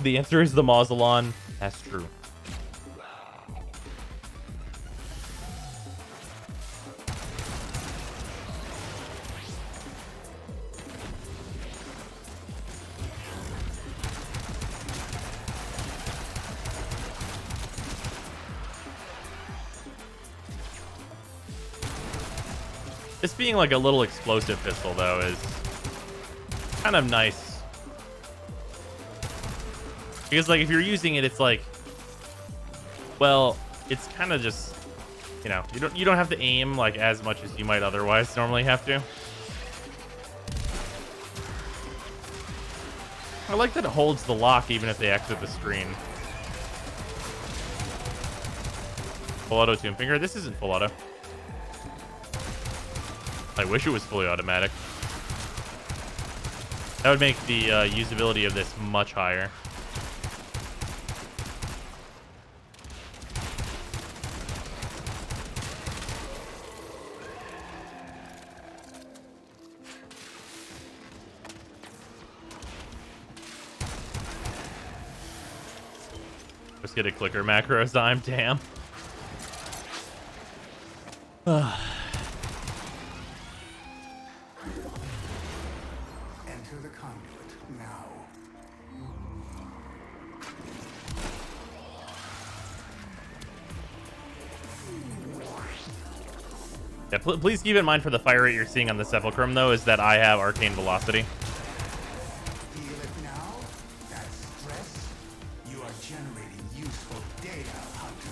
The answer is the Mausolon. That's true. This being like a little explosive pistol, though, is kind of nice. Because, like, if you're using it, it's like, well, it's kind of just, you know, you don't have to aim like as much as you might otherwise normally have to. I like that it holds the lock even if they exit the screen. Full auto Tomb Finger. This isn't full auto. I wish it was fully automatic. That would make the usability of this much higher. Just get a clicker macro time, damn. Yeah, please keep in mind for the fire rate you're seeing on the Sepulchrum, though, is that I have Arcane Velocity. Feel it now? That stress? You are generating useful data, Hunter.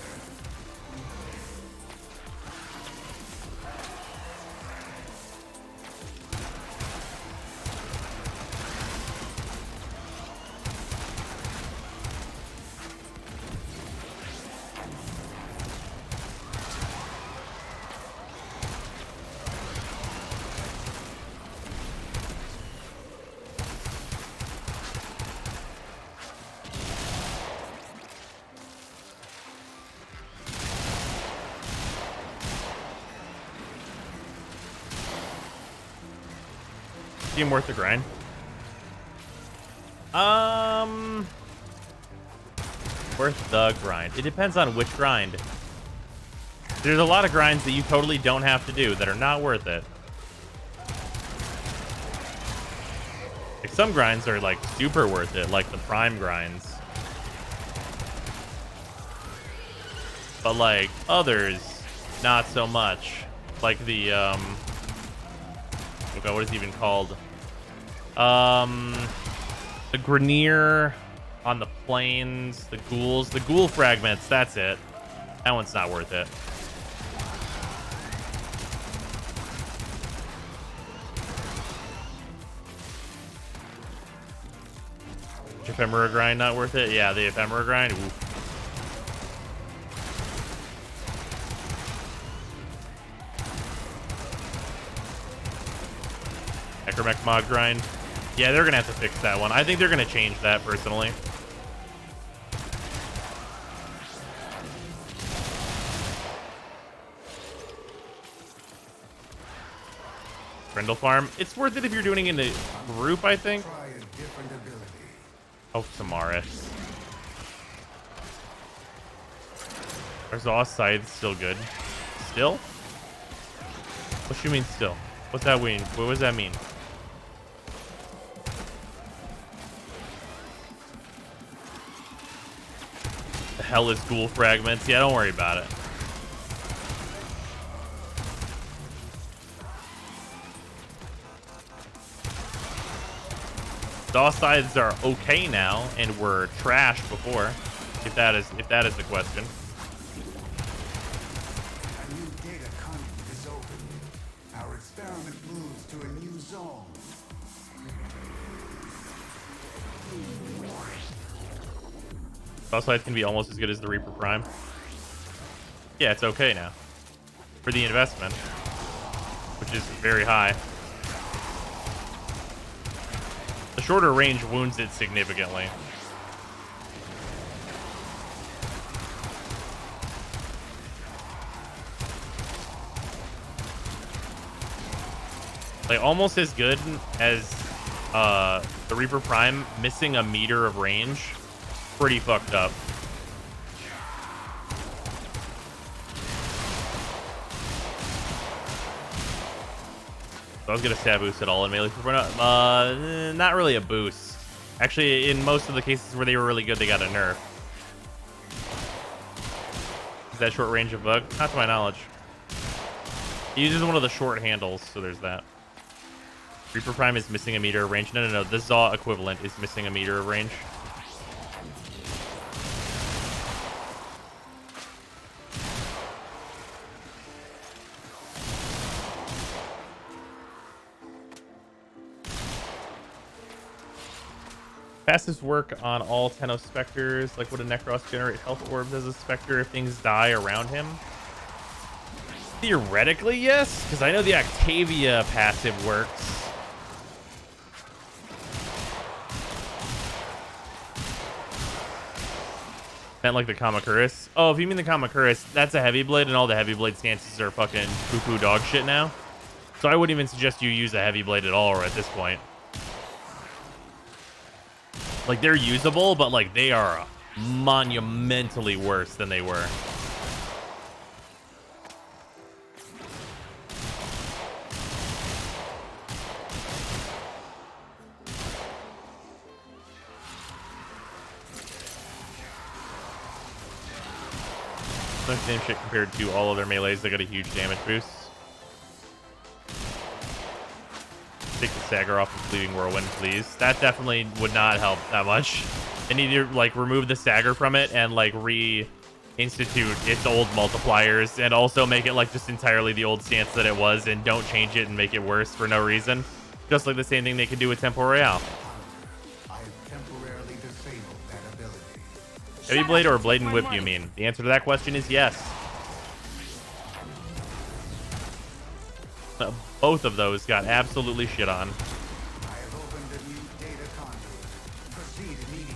Seem worth the grind. Worth the grind. It depends on which grind. There's a lot of grinds that you totally don't have to do that are not worth it. Like some grinds are like super worth it, like the prime grinds. But like others, not so much. Like the oh god, what is it even called? The Grenier on the plains, the ghoul fragments, that's it. That one's not worth it. Ephemera grind not worth it? Yeah, the ephemera grind. Oof. Necromech mod grind. Yeah, they're gonna have to fix that one. I think they're gonna change that personally. Brindle farm. It's worth it if you're doing it in a group, I think. Oh, Samaris. Our Zaw scythe still good. Still? What you mean still? What's that mean? What does that mean? The hell is ghoul fragments? Yeah, don't worry about it. Zaw scythes are okay now and were trash before. If that is the question. A new data conduit is open. Our experiment moves to a new zone. Zaw scythe can be almost as good as the Reaper Prime. Yeah, it's okay now. For the investment, which is very high. The shorter range wounds it significantly. Like almost as good as the Reaper Prime, missing a meter of range. Pretty fucked up. I was gonna stab boost at all in melee for not really a boost. Actually, in most of the cases where they were really good, they got a nerf. Is that short range of bug? Not to my knowledge. He uses one of the short handles, so there's that. Reaper Prime is missing a meter of range. No. The Zaw equivalent is missing a meter of range. Passives work on all Tenno Spectres. Like, would a Necros generate health orbs as a Spectre if things die around him? Theoretically, yes, because I know the Octavia passive works. Meant like the Kamakuris. Oh, if you mean the Kamakuris, that's a Heavy Blade, and all the Heavy Blade stances are fucking poo-poo dog shit now. So I wouldn't even suggest you use a Heavy Blade at all at this point. Like, they're usable, but, like, they are monumentally worse than they were. The same shit compared to all other melees. They got a huge damage boost. Take the stagger off of Fleeting Whirlwind, please. That definitely would not help that much. And either like remove the stagger from it and like reinstitute its old multipliers, and also make it like just entirely the old stance that it was, and don't change it and make it worse for no reason. Just like the same thing they could do with Tempo Royale. Heavy Blade or Blade and Whip, you mean? The answer to that question is yes. Both of those got absolutely shit on. I have opened a new data conduit. Proceed immediately.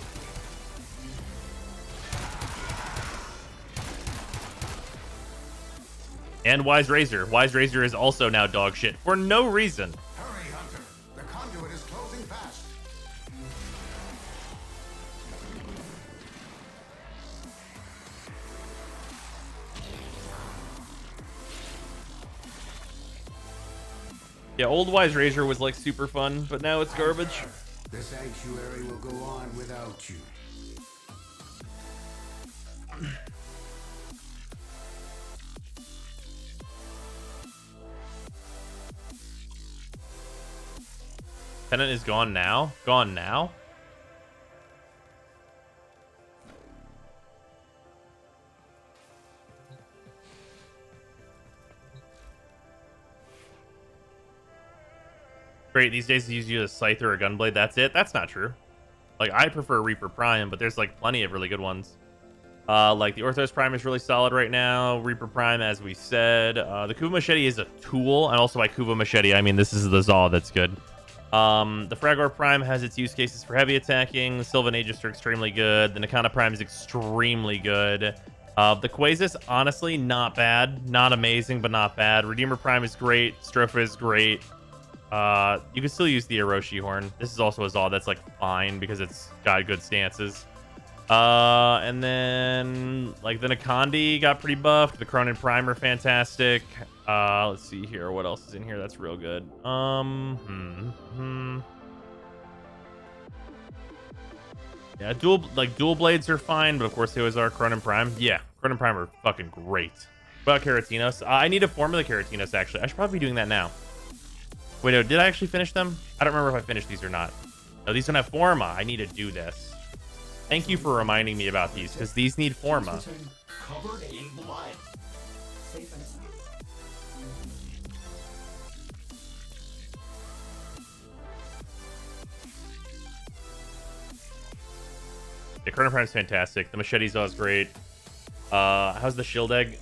And Wise Razor. Wise Razor is also now dog shit for no reason. Hurry, Hunter. The conduit is closing fast. Yeah, old Wise Razor was like super fun, but now it's garbage. The sanctuary will go on without you. Pennant is gone now? Gone now? Great, these days you use a scythe or a gunblade, that's it? That's not true. Like, I prefer Reaper Prime, but there's like plenty of really good ones. Like the Orthos Prime is really solid right now. Reaper Prime, as we said. The Kuva Machete is a tool, and also by Kuva Machete, I mean this is the Zaw that's good. The Fragor Prime has its use cases for heavy attacking. The Sylvan Aegis are extremely good. The Nakana Prime is extremely good. The Quasis, honestly, not bad. Not amazing, but not bad. Redeemer Prime is great. Stropha is great. You can still use the Orochi Horn. This is also a Zaw that's like fine because it's got good stances. And then like the Nakandi got pretty buffed. The Cronin Prime are fantastic. Let's see here. What else is in here that's real good? Yeah, dual blades are fine, but of course they always are. Cronin Prime. Yeah, Cronin Prime are fucking great. What about Keratinos? I need a Formula Keratinos actually. I should probably be doing that now. Wait, no, did I actually finish them? I don't remember if I finished these or not. No, these don't have Forma. I need to do this. Thank you for reminding me about these, because these need Forma. Covered in blood. Safe and sound. The Chrono Prime is fantastic. The Machete Zaw is great. How's the Shield Egg?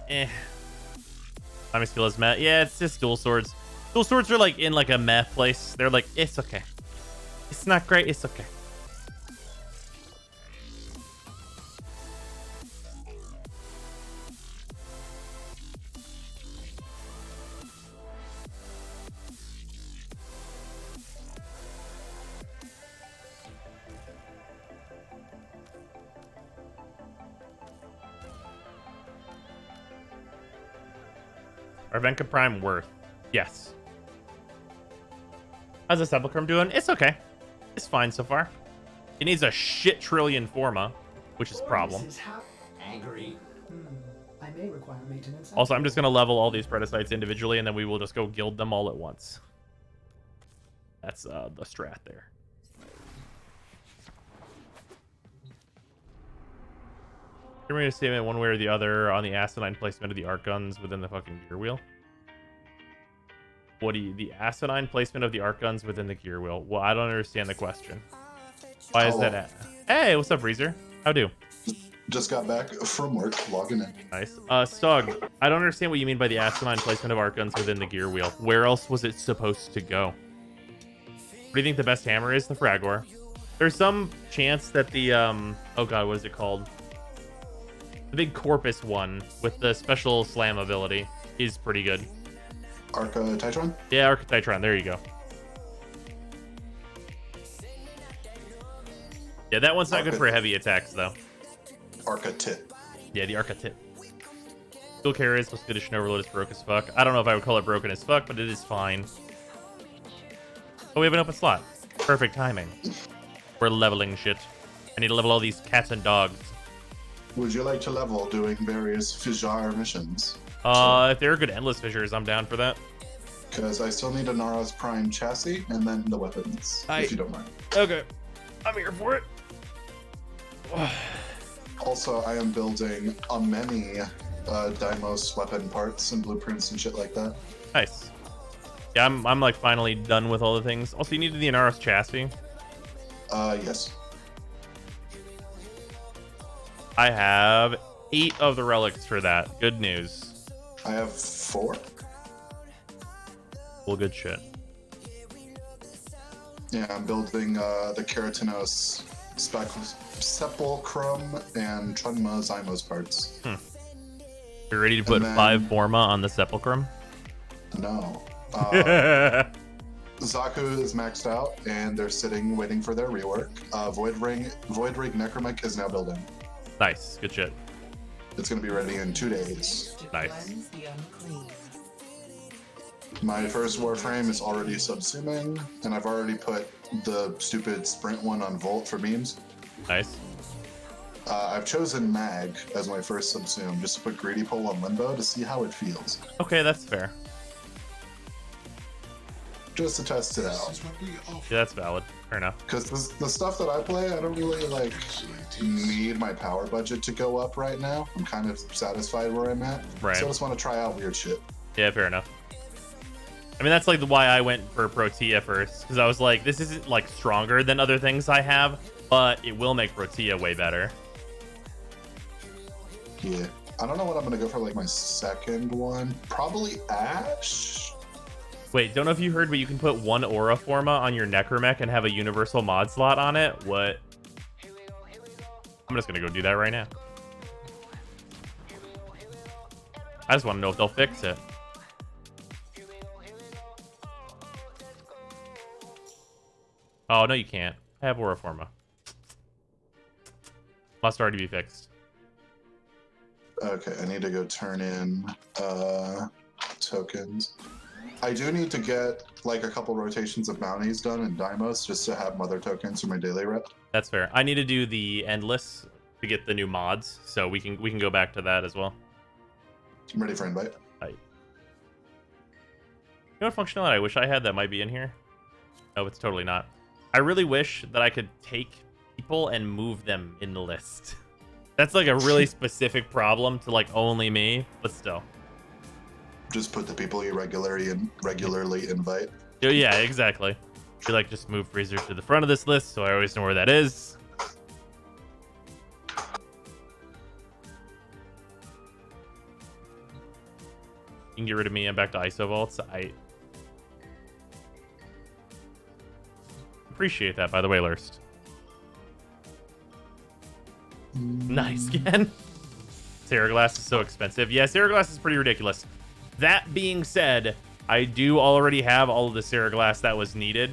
My skill is meh. Yeah, it's just dual swords. Dual swords are like in like a meh place. They're like, it's okay. It's not great. It's okay. Arvenka Prime worth. Yes. How's the Sepulchrum doing? It's okay. It's fine so far. It needs a shit trillion Forma, which is a problem. Angry. I may require maintenance. Also, I'm just going to level all these Predasites individually, and then we will just go guild them all at once. That's the strat there. Can we make a statement one way or the other on the asinine placement of the arc guns within the fucking gear wheel? What do you... The asinine placement of the arc guns within the gear wheel? Well, I don't understand the question. Why is that... Hey, what's up, Reezer? How do? Just got back from work, logging in. Nice. Stug, I don't understand what you mean by the asinine placement of arc guns within the gear wheel. Where else was it supposed to go? What do you think the best hammer is? The Fragor. There's some chance that the... Oh god, what is it called? The big Corpus one with the special slam ability is pretty good. Arca Titron? Yeah, Arca Titron. There you go. Yeah, that one's not good for heavy attacks, though. Arca Tit. Yeah, the Arca Tit. Dual Carriers plus Condition Overload is broke as fuck. I don't know if I would call it broken as fuck, but it is fine. Oh, we have an open slot. Perfect timing. We're leveling shit. I need to level all these cats and dogs. Would you like to level doing various Fissure missions? If there are good endless fissures, I'm down for that. Because I still need a Nara's Prime chassis and then the weapons, if you don't mind. Okay. I'm here for it. Also, I am building a many Deimos weapon parts and blueprints and shit like that. Nice. Yeah, I'm like finally done with all the things. Also, you need the Inaros chassis. Yes. I have 8 of the relics for that. Good news. I have 4. Well, good shit. Yeah, I'm building the Keratinos Sepulchrum and Trunma Zymos parts. You're ready to put 5 Forma on the Sepulchrum? No. Zaku is maxed out, and they're sitting waiting for their rework. Void Ring Necromic is now building. Nice. Good shit. It's going to be ready in 2 days. Nice. My first Warframe is already subsuming, and I've already put the stupid sprint one on Volt for memes. Nice. I've chosen Mag as my first subsume, just to put Greedy Pole on Limbo to see how it feels. Okay, that's fair. Just to test it out. Yeah, that's valid. Fair enough. Because the stuff that I play, I don't really like need my power budget to go up right now. I'm kind of satisfied where I'm at. Right. So I just want to try out weird shit. Yeah, fair enough. I mean, that's like why I went for Protea first, because I was like, this isn't like stronger than other things I have, but it will make Protea way better. Yeah. I don't know what I'm going to go for like my second one. Probably Ash? Wait, don't know if you heard, but you can put one Aura Forma on your Necromech and have a universal mod slot on it. What? I'm just going to go do that right now. I just want to know if they'll fix it. Oh, no, you can't. I have Aura Forma. Must already be fixed. Okay, I need to go turn in tokens. I do need to get like a couple rotations of bounties done in Deimos just to have mother tokens for my daily rep. That's fair. I need to do the endless to get the new mods, so we can go back to that as well. I'm ready for invite. You know what functionality I wish I had that might be in here? No, it's totally not. I really wish that I could take people and move them in the list. That's like a really specific problem to like only me, but still. Just put the people you regularly invite. Yeah, exactly. You like just move Freezer to the front of this list, so I always know where that is. You can get rid of me. I'm back to ISO vaults. I appreciate that, by the way, Lurst. Nice, Ken. Sarah Glass is so expensive. Yeah, Sarah Glass is pretty ridiculous. That being said, I do already have all of the Sarah Glass that was needed.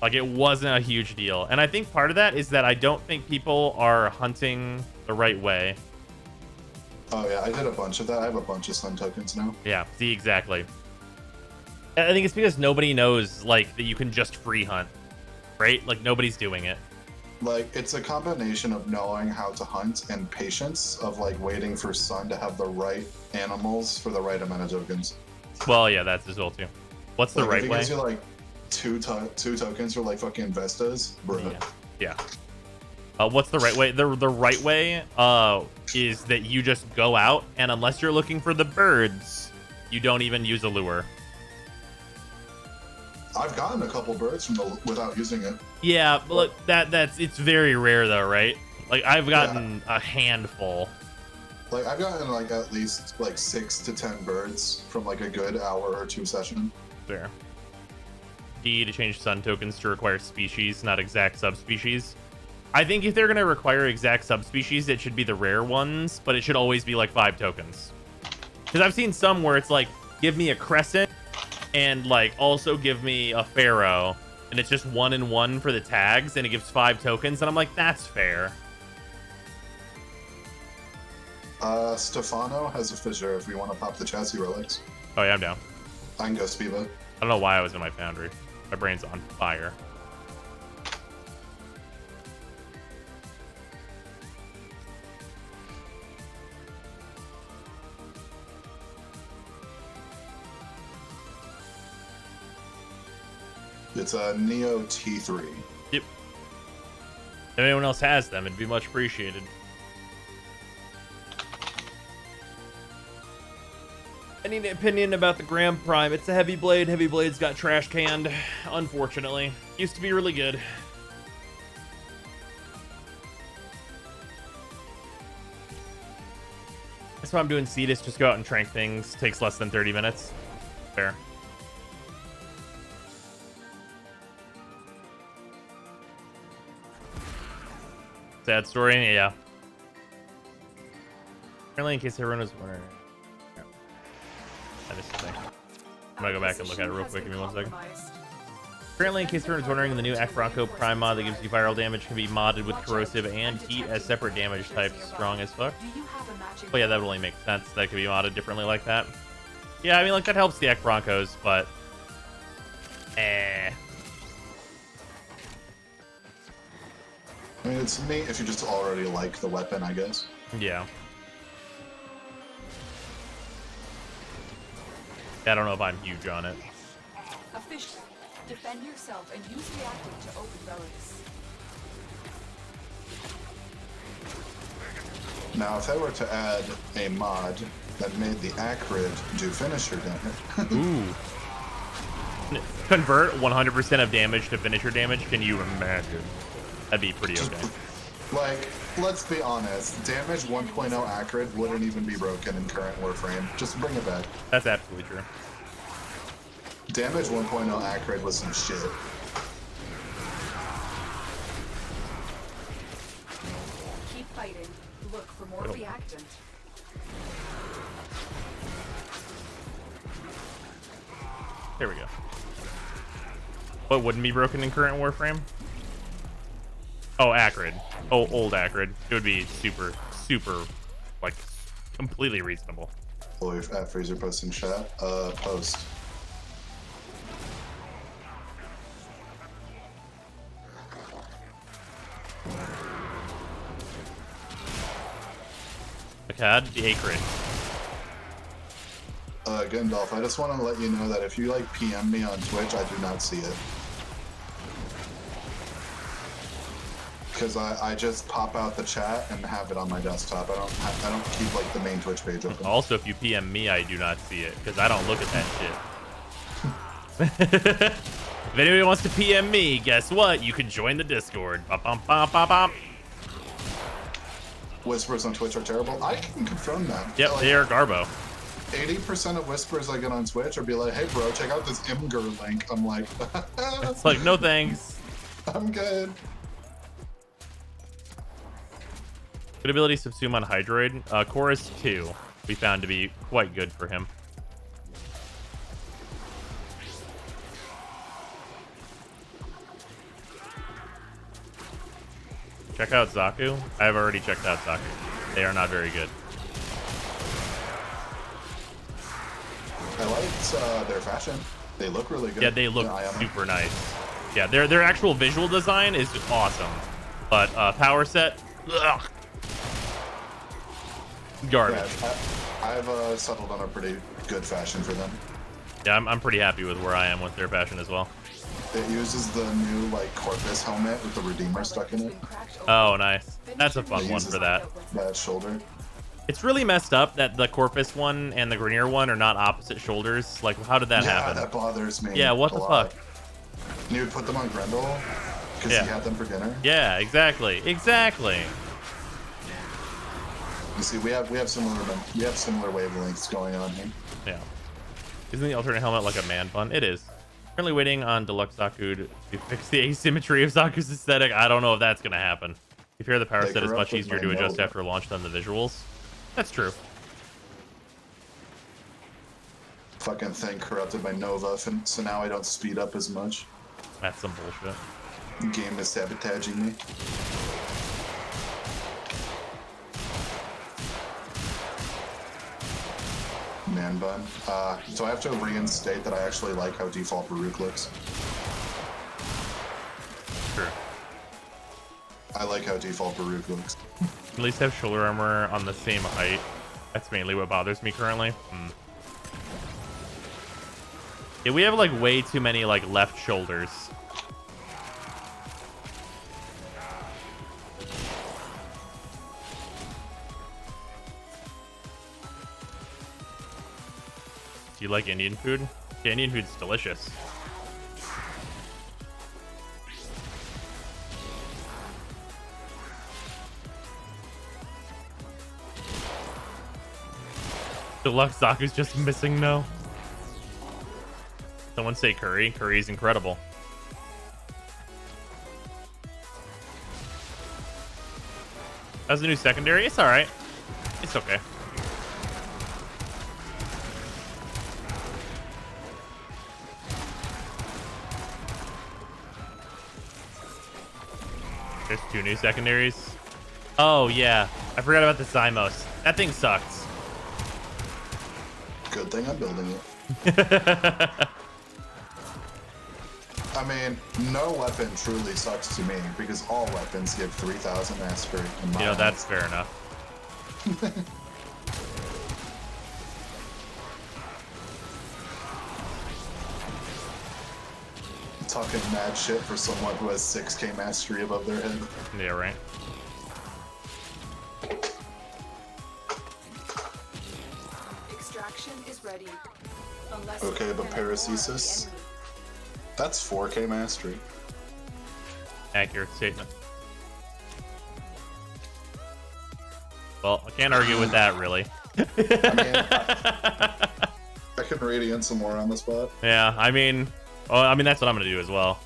Like, it wasn't a huge deal. And I think part of that is that I don't think people are hunting the right way. Oh, yeah, I did a bunch of that. I have a bunch of Sun tokens now. Yeah, see, exactly. I think it's because nobody knows, like, that you can just free hunt, right? Like, nobody's doing it. Like, it's a combination of knowing how to hunt and patience of, like, waiting for Sun to have the right animals for the right amount of tokens. Well, yeah, that's as well, too. What's the right way? If way? gives you, like, two tokens for, like, fucking Vestas, bro. Yeah. What's the right way? The right way is that you just go out, and unless you're looking for the birds, you don't even use a lure. I've gotten a couple birds from without using it. Yeah, but look, it's very rare though, right? Like, I've gotten a handful. Like, I've gotten like at least like 6 to 10 birds from like a good hour or two session. Fair. D to change sun tokens to require species, not exact subspecies. I think if they're gonna require exact subspecies, it should be the rare ones, but it should always be like 5 tokens. Because I've seen some where it's like, give me a crescent and like also give me a pharaoh, and it's just 1 and 1 for the tags, and it gives 5 tokens, and I'm like, that's fair. Stefano has a fissure if we want to pop the chassis relics. Oh yeah, I'm down. I can go Spiva. I don't know why I was in my foundry. My brain's on fire. It's a Neo T3. Yep. If anyone else has them, it'd be much appreciated. I need an opinion about the Grand Prime. It's a heavy blade. Heavy blade's got trash canned, unfortunately. Used to be really good. That's why I'm doing Cetus. Just go out and trank things. Takes less than 30 minutes. Fair. Sad story, yeah. Apparently, in case everyone was wondering. That is the thing. I'm gonna go back and look at it real quick. Give me 1 second. Apparently, in case everyone was wondering, the new Akronko Prime mod that gives you viral damage can be modded with corrosive and heat as separate damage types. Strong as fuck. Well, yeah, that would only make sense. That could be modded differently like that. Yeah, I mean, like, that helps the Ek Broncos, but... I mean, it's neat if you just already like the weapon, I guess. Yeah. I don't know if I'm huge on it. Official, defend yourself and use reactive to open relics. Now, if I were to add a mod that made the Acrid do finisher damage. Ooh. Convert 100% of damage to finisher damage? Can you imagine? That'd be pretty okay. Like, let's be honest. Damage 1.0 Acrid wouldn't even be broken in current Warframe. Just bring it back. That's absolutely true. Damage 1.0 Acrid was some shit. Keep fighting. Look for more reactant. There we go. What wouldn't be broken in current Warframe? Oh, Acrid. Oh, old Acrid. It would be super, like, completely reasonable. Boy, at Freezer post in chat. Post. Akkad, the Acrid. Gandalf, I just want to let you know that if you like PM me on Twitch, I do not see it. Because I just pop out the chat and have it on my desktop. I don't keep like the main Twitch page open. Also, if you PM me, I do not see it because I don't look at that shit. If anybody wants to PM me, guess what? You can join the Discord. Bum, bum, bum, bum, bum. Whispers on Twitch are terrible. I can confirm that. Yep, like, they are Garbo. 80% of whispers I get on Twitch are be like, "Hey, bro, check out this Imgur link." I'm like, it's like, no thanks. I'm good. Good ability Subsume on Hydroid. Chorus 2 we found to be quite good for him. Check out Zaku. I've already checked out Zaku. They are not very good. I liked their fashion. They look really good. Yeah, they look super nice. Yeah, their actual visual design is awesome. But power set, ugh. Garbage. Yeah, I've settled on a pretty good fashion for them. Yeah, I'm pretty happy with where I am with their fashion as well. It uses the new like Corpus helmet with the Redeemer stuck in it. Oh, nice. That's a fun one for that. That shoulder. It's really messed up that the Corpus one and the Grenier one are not opposite shoulders. Like, how did that happen? Yeah, that bothers me. Yeah, what the fuck? And you would put them on Grendel because he had them for dinner. Yeah, exactly. Exactly. You see, we have similar wavelengths going on here. Yeah. Isn't the alternate helmet like a man bun? It is. Currently waiting on Deluxe Zaku to fix the asymmetry of Zaku's aesthetic. I don't know if that's gonna happen. If you're the power set is much easier to adjust after launch than the visuals. That's true. Fucking thing corrupted by Nova, so now I don't speed up as much. That's some bullshit. The game is sabotaging me. Man bun. So I have to reinstate that I actually like how default Baruch looks. Sure. I like how default Baruch looks. At least have shoulder armor on the same height. That's mainly what bothers me currently. Yeah, we have like way too many like left shoulders. Do you like Indian food? Yeah, Indian food's delicious. Deluxe Zaku's just missing no. Someone say curry. Curry's incredible. That's a new secondary. It's alright. It's okay. There's 2 new secondaries. Oh, yeah. I forgot about the Zymos. That thing sucks. Good thing, I'm building it. I mean, no weapon truly sucks to me because all weapons give 3,000 mastery. Yeah, that's fair enough. Talking mad shit for someone who has 6k mastery above their head. Yeah, right. Extraction is ready. Okay, but paracesis? That's 4k mastery. Accurate statement. Well, I can't argue with that, really. I can radiant some more on the spot. Yeah, I mean, that's what I'm gonna do as well.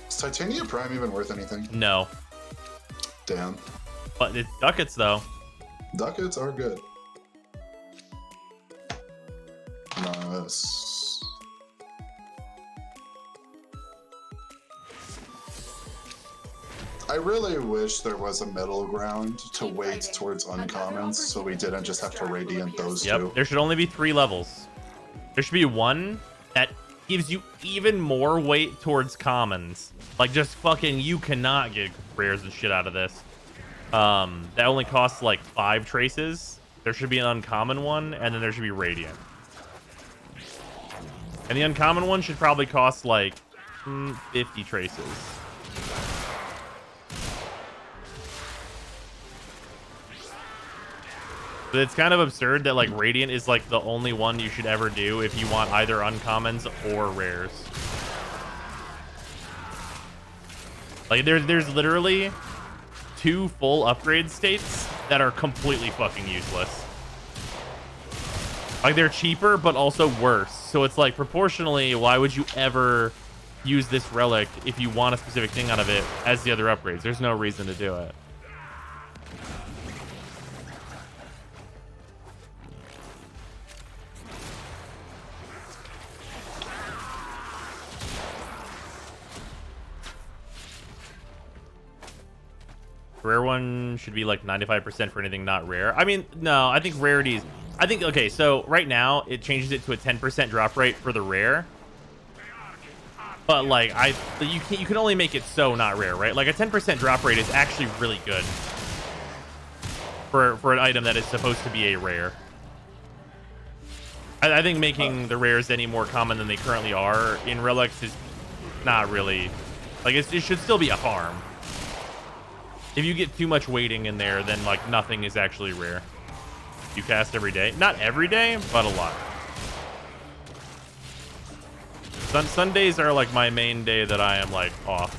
Is Titania Prime even worth anything? No. Damn. But it's ducats, though. Ducats are good. Nice. I really wish there was a middle ground to wait towards uncommons so we didn't just have to radiant those two. There should only be 3 levels. There should be one that gives you even more weight towards commons. Like, just fucking, you cannot get rares and shit out of this. That only costs like 5 traces. There should be an uncommon one, and then there should be radiant. And the uncommon one should probably cost like 50 traces. But it's kind of absurd that like Radiant is like the only one you should ever do if you want either uncommons or rares. Like there's literally 2 full upgrade states that are completely fucking useless. Like they're cheaper but also worse. So it's like proportionally, why would you ever use this relic if you want a specific thing out of it as the other upgrades? There's no reason to do it. Rare one should be like 95% for anything not rare. I mean, no, I think rarities. I think, okay, so right now it changes it to a 10% drop rate for the rare. But like, you can only make it so not rare, right? Like a 10% drop rate is actually really good for an item that is supposed to be a rare. I think making the rares any more common than they currently are in relics is not really, like it should still be a harm. If you get too much weighting in there, then like nothing is actually rare. You cast every day. Not every day, but a lot. Sundays are like my main day that I am like off.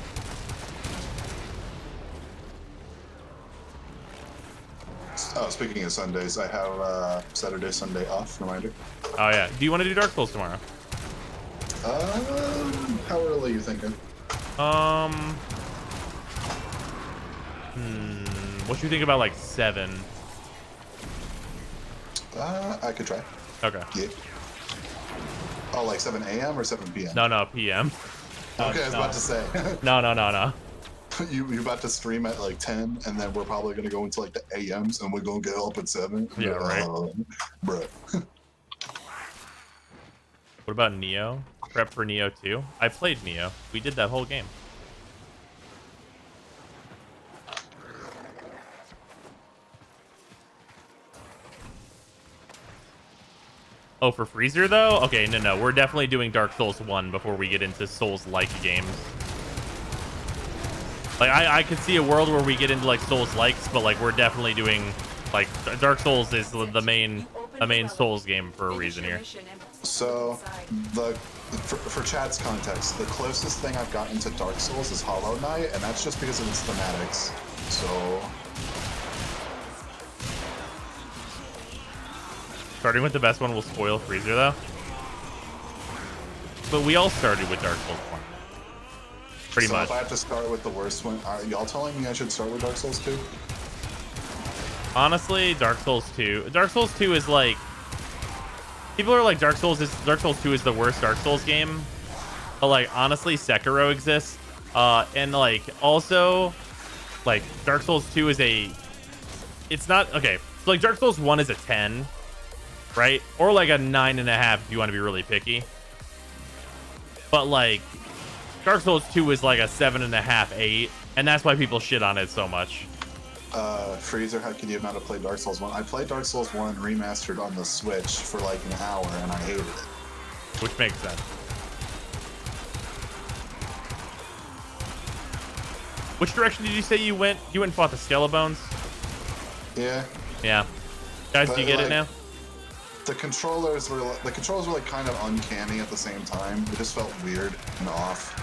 Oh, speaking of Sundays, I have Saturday, Sunday off, reminder. Oh yeah. Do you want to do Dark Souls tomorrow? How early are you thinking? What you think about like 7? I could try. Okay. Yeah. Oh, like 7 a.m. or 7 p.m.? No, PM. Okay, I was about to say. No. You about to stream at like 10, and then we're probably gonna go into like the AMs, and we're gonna get up at 7. Yeah, right. Bruh. What about Neo? Prep for Neo 2? I played Neo. We did that whole game. Oh, for Freezer, though? Okay, no. We're definitely doing Dark Souls 1 before we get into Souls-like games. Like, I could see a world where we get into, like, Souls-likes, but, like, we're definitely doing, like, Dark Souls is the main Souls game for a reason here. So, for chat's context, the closest thing I've gotten to Dark Souls is Hollow Knight, and that's just because of its thematics. So... Starting with the best one will spoil Freezer, though. But we all started with Dark Souls 1. Pretty much. If I have to start with the worst one, are y'all telling me I should start with Dark Souls 2? Honestly, Dark Souls 2. Dark Souls 2 is like... People are like, Dark Souls 2 is the worst Dark Souls game. But, like, honestly, Sekiro exists. And, like, also, like, Dark Souls 2 is a... It's not... Okay, so, like, Dark Souls 1 is a 10. right? Or like a 9.5 if you want to be really picky. But like Dark Souls 2 is like a 7.5, 8, and that's why people shit on it so much. Freezer, how can you not have played Dark Souls 1? I played Dark Souls 1 remastered on the Switch for like an hour, and I hated it. Which makes sense. Which direction did you say you went? You went and fought the Skelebones? Yeah. Yeah. Guys, But, do you get like, it now? The controllers were like kind of uncanny at the same time. It just felt weird and off.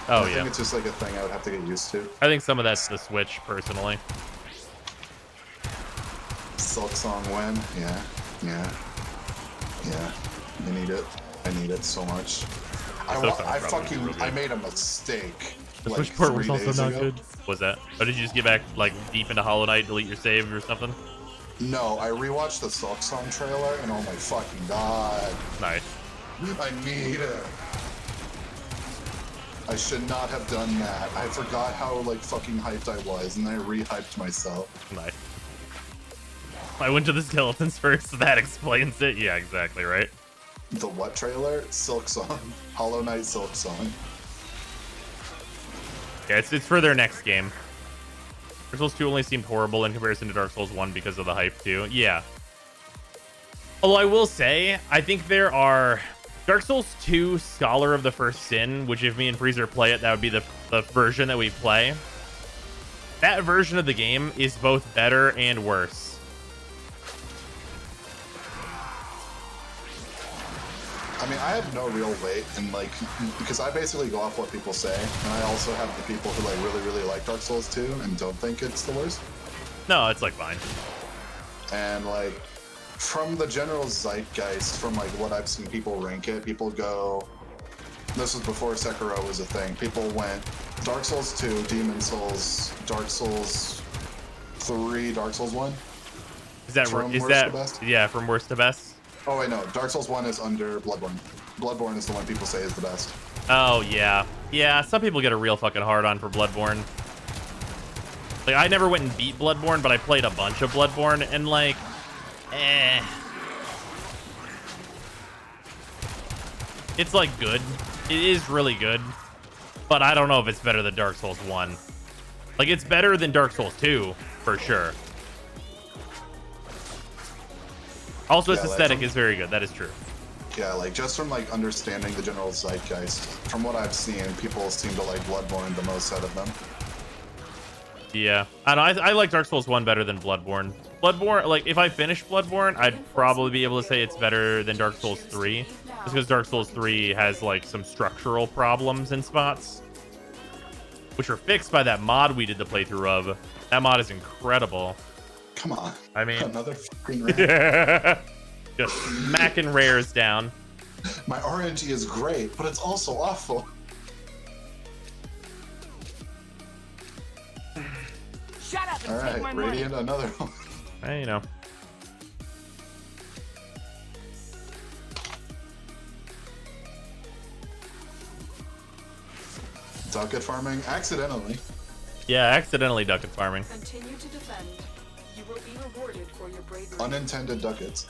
Oh, I yeah. think it's just like a thing I would have to get used to. I think some of that's the Switch, personally. Silk Song win? Yeah. I need it. I need it so much. I made a mistake. The like Switch port was 3 also days not ago. good. Was that? Or did you just get back like deep into Hollow Knight, delete your save or something? No, I rewatched the Silk Song trailer, and oh my fucking god. Nice. I need it. I should not have done that. I forgot how like fucking hyped I was, and then I re-hyped myself. Nice. I went to the skeletons first, so that explains it. Yeah, exactly, right? The what trailer? Silk Song. Hollow Knight Silk Song. Yeah, it's for their next game. Dark Souls 2 only seemed horrible in comparison to Dark Souls 1 because of the hype too. Yeah. Although I will say, I think there are Dark Souls 2 Scholar of the First Sin, which if me and Freezer play it, that would be the version that we play. That version of the game is both better and worse. I mean, I have no real weight, and like, because I basically go off what people say, and I also have the people who like really like Dark Souls 2 and don't think it's the worst. No, it's like fine. And like, from the general zeitgeist, from like what I've seen people rank it, people go, this was before Sekiro was a thing, people went Dark Souls 2, Demon Souls, Dark Souls 3, Dark Souls 1. Is that from is worst that to best? Yeah, from worst to best? Oh wait, no, Dark Souls 1 is under Bloodborne. Bloodborne is the one people say is the best. Oh, yeah. Yeah, some people get a real fucking hard on for Bloodborne. Like, I never went and beat Bloodborne, but I played a bunch of Bloodborne, and like, it's like good. It is really good, but I don't know if it's better than Dark Souls 1. Like, it's better than Dark Souls 2, for sure. Also, its aesthetic is very good. That is true. Yeah, like just from like understanding the general zeitgeist, from what I've seen, people seem to like Bloodborne the most out of them. Yeah, I like Dark Souls 1 better than Bloodborne. Bloodborne, like if I finish Bloodborne, I'd probably be able to say it's better than Dark Souls 3, just because Dark Souls 3 has like some structural problems in spots, which are fixed by that mod we did the playthrough of. That mod is incredible. Come on. I mean, another fucking rare. Just smacking rares down. My RNG is great, but it's also awful. Shut up and All take my right, money. Radiant, another one. Hey, you know. Ducat farming accidentally. Yeah, accidentally ducat farming. Continue to defend. You will be rewarded for your bravery. Unintended ducats.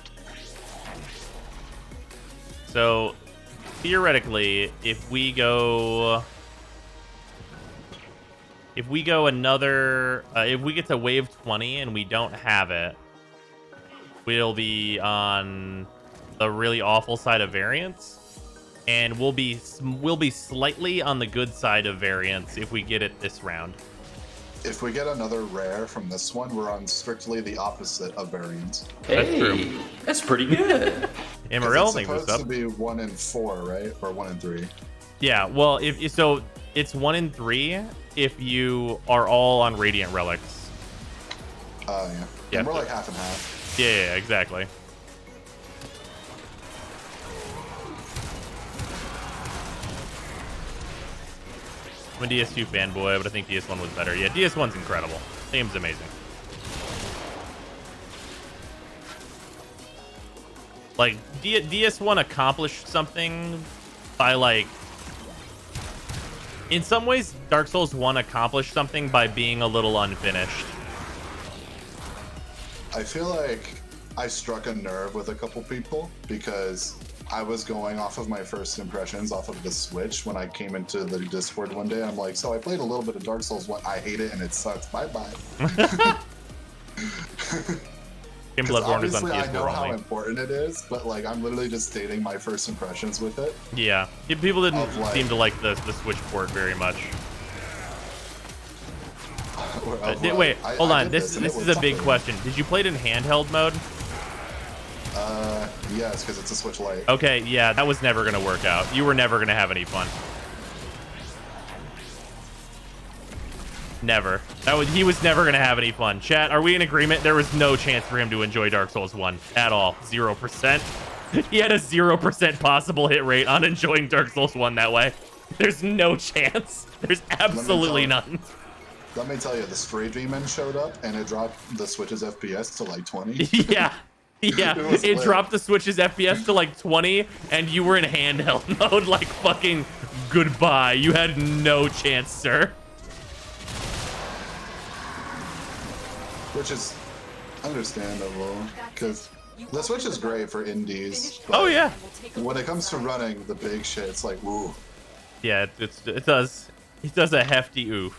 So, theoretically, if we go another, if we get to wave 20 and we don't have it, we'll be on the really awful side of variance, and we'll be slightly on the good side of variance if we get it this round. If we get another rare from this one, we're on strictly the opposite of variance. Hey, that's pretty good. Amaryl, thanks for It's the sub. supposed to be 1 in 4, right? Or 1 in 3. Yeah, well, if so, it's 1 in 3 if you are all on Radiant Relics. Yeah. Yeah. And we're like half and half. Yeah, exactly. I'm a DS2 fanboy, but I think DS1 was better. Yeah, DS1's incredible. The game's amazing. Like, DS1 accomplished something by, like... In some ways, Dark Souls 1 accomplished something by being a little unfinished. I feel like I struck a nerve with a couple people because I was going off of my first impressions off of the Switch when I came into the Discord one day. And I'm like, so I played a little bit of Dark Souls 1. I hate it and it sucks. Bye-bye. Bloodborne is on obviously I PS4 know how only. important it is, but like I'm literally just stating my first impressions with it. Yeah, people didn't like, seem to like the Switch port very much. Wait, hold on. This is a big question. Did you play it in handheld mode? Yes, because it's a Switch Lite. Okay, yeah, that was never gonna work out. You were never gonna have any fun. Never. He was never gonna have any fun. Chat, are we in agreement? There was no chance for him to enjoy Dark Souls 1 at all. 0%. He had a 0% possible hit rate on enjoying Dark Souls 1 that way. There's no chance. There's absolutely none. Let me tell you, the Stray Demon showed up and it dropped the Switch's FPS to like 20. Yeah. Yeah, it dropped the Switch's FPS to like 20, and you were in handheld mode, like fucking goodbye. You had no chance, sir. Which is understandable, because the Switch is great for indies. Oh, yeah. When it comes to running the big shit, it's like, ooh. Yeah, it does a hefty oof.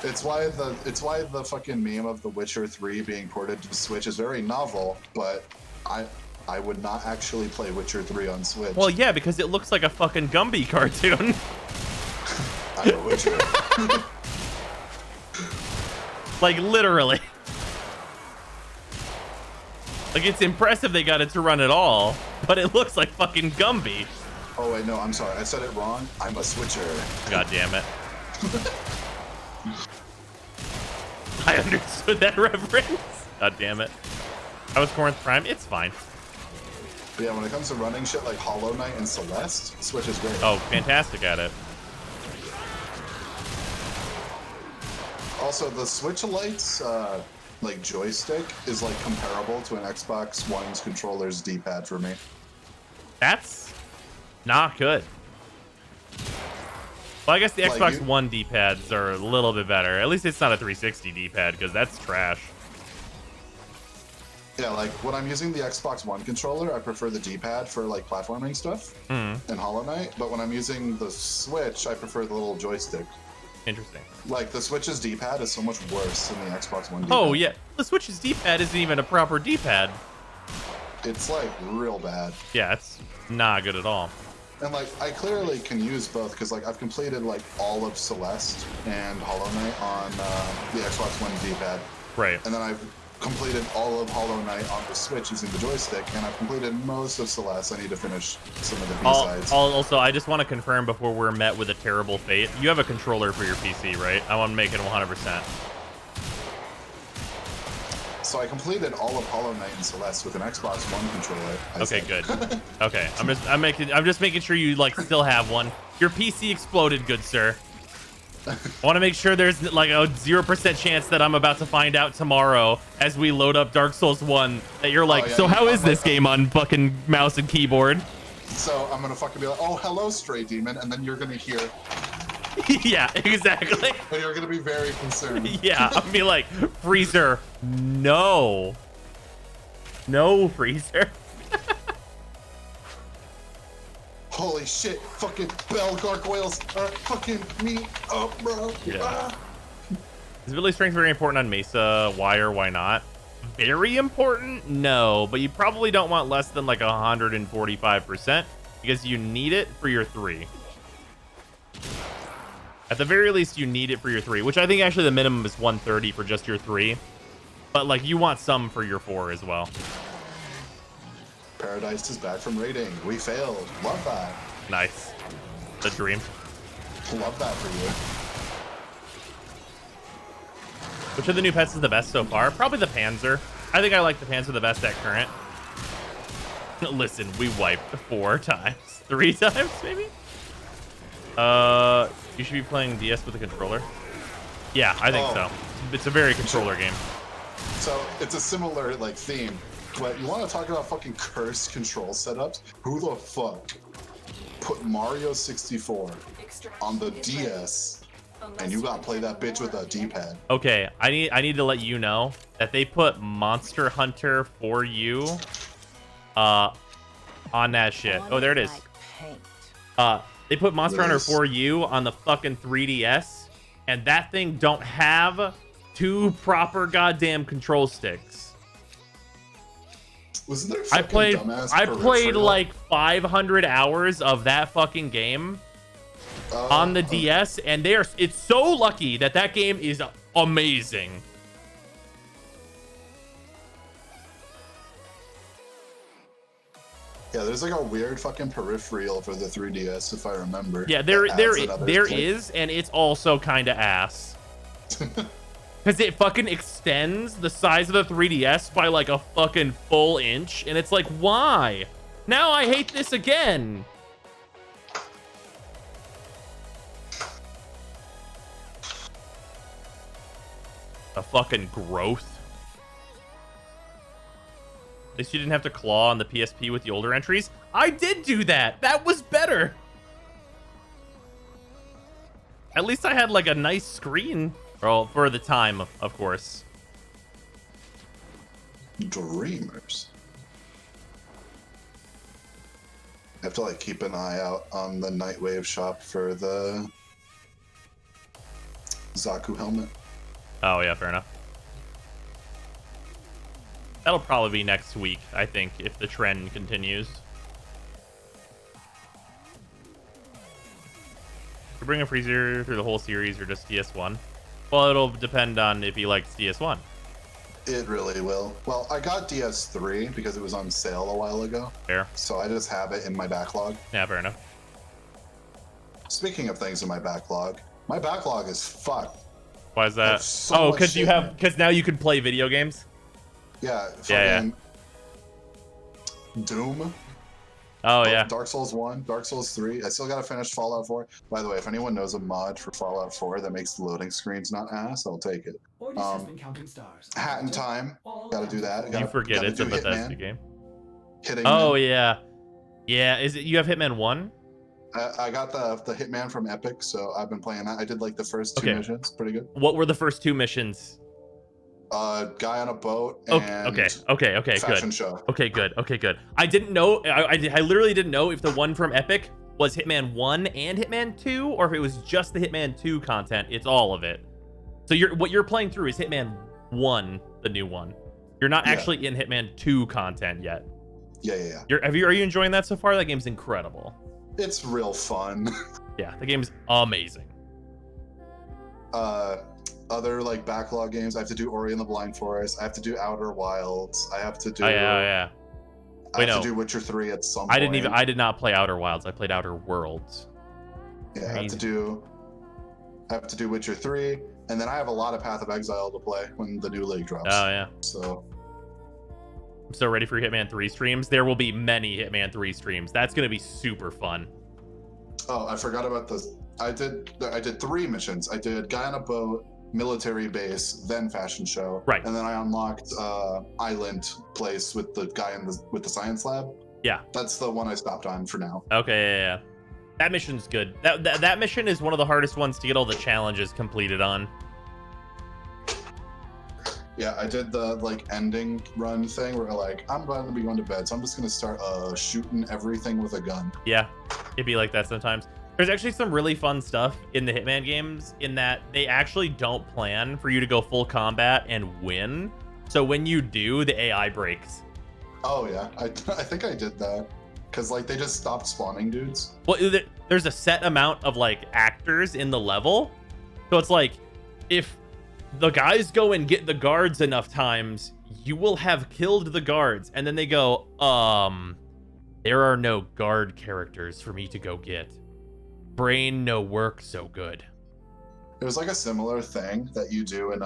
It's why the fucking meme of The Witcher 3 being ported to Switch is very novel, but I would not actually play Witcher 3 on Switch. Well, yeah, because it looks like a fucking Gumby cartoon. I'm a Witcher. Like, literally. Like, it's impressive they got it to run at all, but it looks like fucking Gumby. Oh, wait, no, I'm sorry. I said it wrong. I'm a Switcher. God damn it. I understood that reference. God damn it. I was Corinth Prime. It's fine. But yeah, when it comes to running shit like Hollow Knight and Celeste, Switch is great. Oh, fantastic at it. Also, the Switch Lite's like joystick is like comparable to an Xbox One's controller's D-pad for me. That's not good. Well, I guess the Xbox One D-pads are a little bit better. At least it's not a 360 D-pad, because that's trash. Yeah, like when I'm using the Xbox One controller, I prefer the D-pad for like platforming stuff and Hollow Knight. But when I'm using the Switch, I prefer the little joystick. Interesting. Like the Switch's D-pad is so much worse than the Xbox One D-pad. Oh yeah, the Switch's D-pad isn't even a proper D-pad. It's like real bad. Yeah, it's not good at all. And like I clearly can use both because like I've completed like all of Celeste and Hollow Knight on the Xbox One D-pad. Right. And then I've completed all of Hollow Knight on the Switch using the joystick, and I've completed most of Celeste. I need to finish some of the B-sides. Also, I just want to confirm before we're met with a terrible fate. You have a controller for your PC, right? I want to make it 100%. So I completed all of Hollow Knight and Celeste with an Xbox One controller. Okay, good. Okay, I'm just making sure you like still have one. Your PC exploded, good sir. I want to make sure there's like a 0% chance that I'm about to find out tomorrow as we load up Dark Souls 1 that you're like, so how is this game on fucking mouse and keyboard? So I'm gonna fucking be like, oh, hello, Stray Demon, and then you're gonna hear. Yeah, exactly. And you're gonna be very concerned. Yeah, I'll be like, Freezer, no. No, Freezer. Holy shit, fucking bell gargoyles are fucking me up, bro. Yeah. Ah. Is ability strength very important on Mesa? Why or why not? Very important? No, but you probably don't want less than like 145% because you need it for your 3. At the very least, you need it for your 3, which I think actually the minimum is 130 for just your 3. But like you want some for your 4 as well. Paradise is back from raiding. We failed. Love that. Nice. The dream. Love that for you. Which of the new pets is the best so far? Probably the Panzer. I think I like the Panzer the best at current. Listen, we wiped 4 times. 3 times, maybe? You should be playing DS with a controller. Yeah, I think so. It's a very controller game. So it's a similar like theme. But you want to talk about fucking cursed control setups? Who the fuck put Mario 64 on the DS And you gotta play that bitch with a D-pad. Okay, I need to let you know that they put Monster Hunter for you on that shit. Oh, there it is. They put Monster Hunter for you on the fucking 3DS, and that thing don't have 2 proper goddamn control sticks. Wasn't there I played peripheral? like 500 hours of that fucking game on the DS, and it's so lucky that that game is amazing. Yeah, there's like a weird fucking peripheral for the 3DS, if I remember. Yeah, there is, and it's also kind of ass. Because it fucking extends the size of the 3DS by like a fucking full inch, and it's like, why? Now I hate this again. A fucking growth. At least you didn't have to claw on the PSP with the older entries. I did do that. That was better. At least I had like a nice screen. Well, for the time, of course. Dreamers. I have to like keep an eye out on the Nightwave shop for the Zaku helmet. Oh yeah, fair enough. That'll probably be next week, I think, if the trend continues. You bring a freezer through the whole series or just DS1? Well, it'll depend on if he likes DS1. It really will. Well, I got DS3 because it was on sale a while ago. Fair. So I just have it in my backlog. Yeah, fair enough. Speaking of things in my backlog is fucked. Why is that? So because now you can play video games? Yeah. Yeah. Doom. Oh, yeah. Dark Souls 1, Dark Souls 3. I still gotta finish Fallout 4. By the way, if anyone knows a mod for Fallout 4 that makes the loading screens not ass, I'll take it. Hat in Time. Gotta do that. You forget it's a Bethesda game. Hitting Oh, Man. yeah. Yeah, is it? You have Hitman 1? I got the Hitman from Epic, so I've been playing that. I did like the first 2 missions. Pretty good. What were the first 2 missions? Guy on a boat and okay, fashion good. show. Okay, good. I didn't know. I literally didn't know if the one from Epic was Hitman 1 and Hitman 2, or if it was just the Hitman 2 content. It's all of it. So what you're playing through is Hitman 1, the new one. You're not actually in Hitman 2 content yet. Yeah. Are you enjoying that so far? That game's incredible. It's real fun. Yeah, the game's amazing. Other like backlog games, I have to do Ori and the Blind Forest. I have to do Outer Wilds. I have to do. Yeah. I have to do Witcher 3 at some point. I did not play Outer Wilds. I played Outer Worlds. Yeah, I have to do Witcher 3, and then I have a lot of Path of Exile to play when the new league drops. Oh yeah. So I'm so ready for Hitman 3 streams. There will be many Hitman 3 streams. That's gonna be super fun. Oh, I forgot about this. I did 3 missions. I did Guy on a Boat, Military Base, then Fashion Show. Right. And then I unlocked Island Place with the guy with the science lab. Yeah. That's the one I stopped on for now. Okay, yeah. That mission's good. That mission is one of the hardest ones to get all the challenges completed on. Yeah, I did the like ending run thing where like I'm going to be going to bed, so I'm just gonna start shooting everything with a gun. Yeah, it'd be like that sometimes. There's actually some really fun stuff in the Hitman games in that they actually don't plan for you to go full combat and win. So when you do, the AI breaks. Oh yeah, I think I did that because like they just stopped spawning dudes. Well, there's a set amount of like actors in the level, so it's like if the guys go and get the guards enough times, you will have killed the guards, and then they go, there are no guard characters for me to go get. Brain no work so good. It was like a similar thing that you do in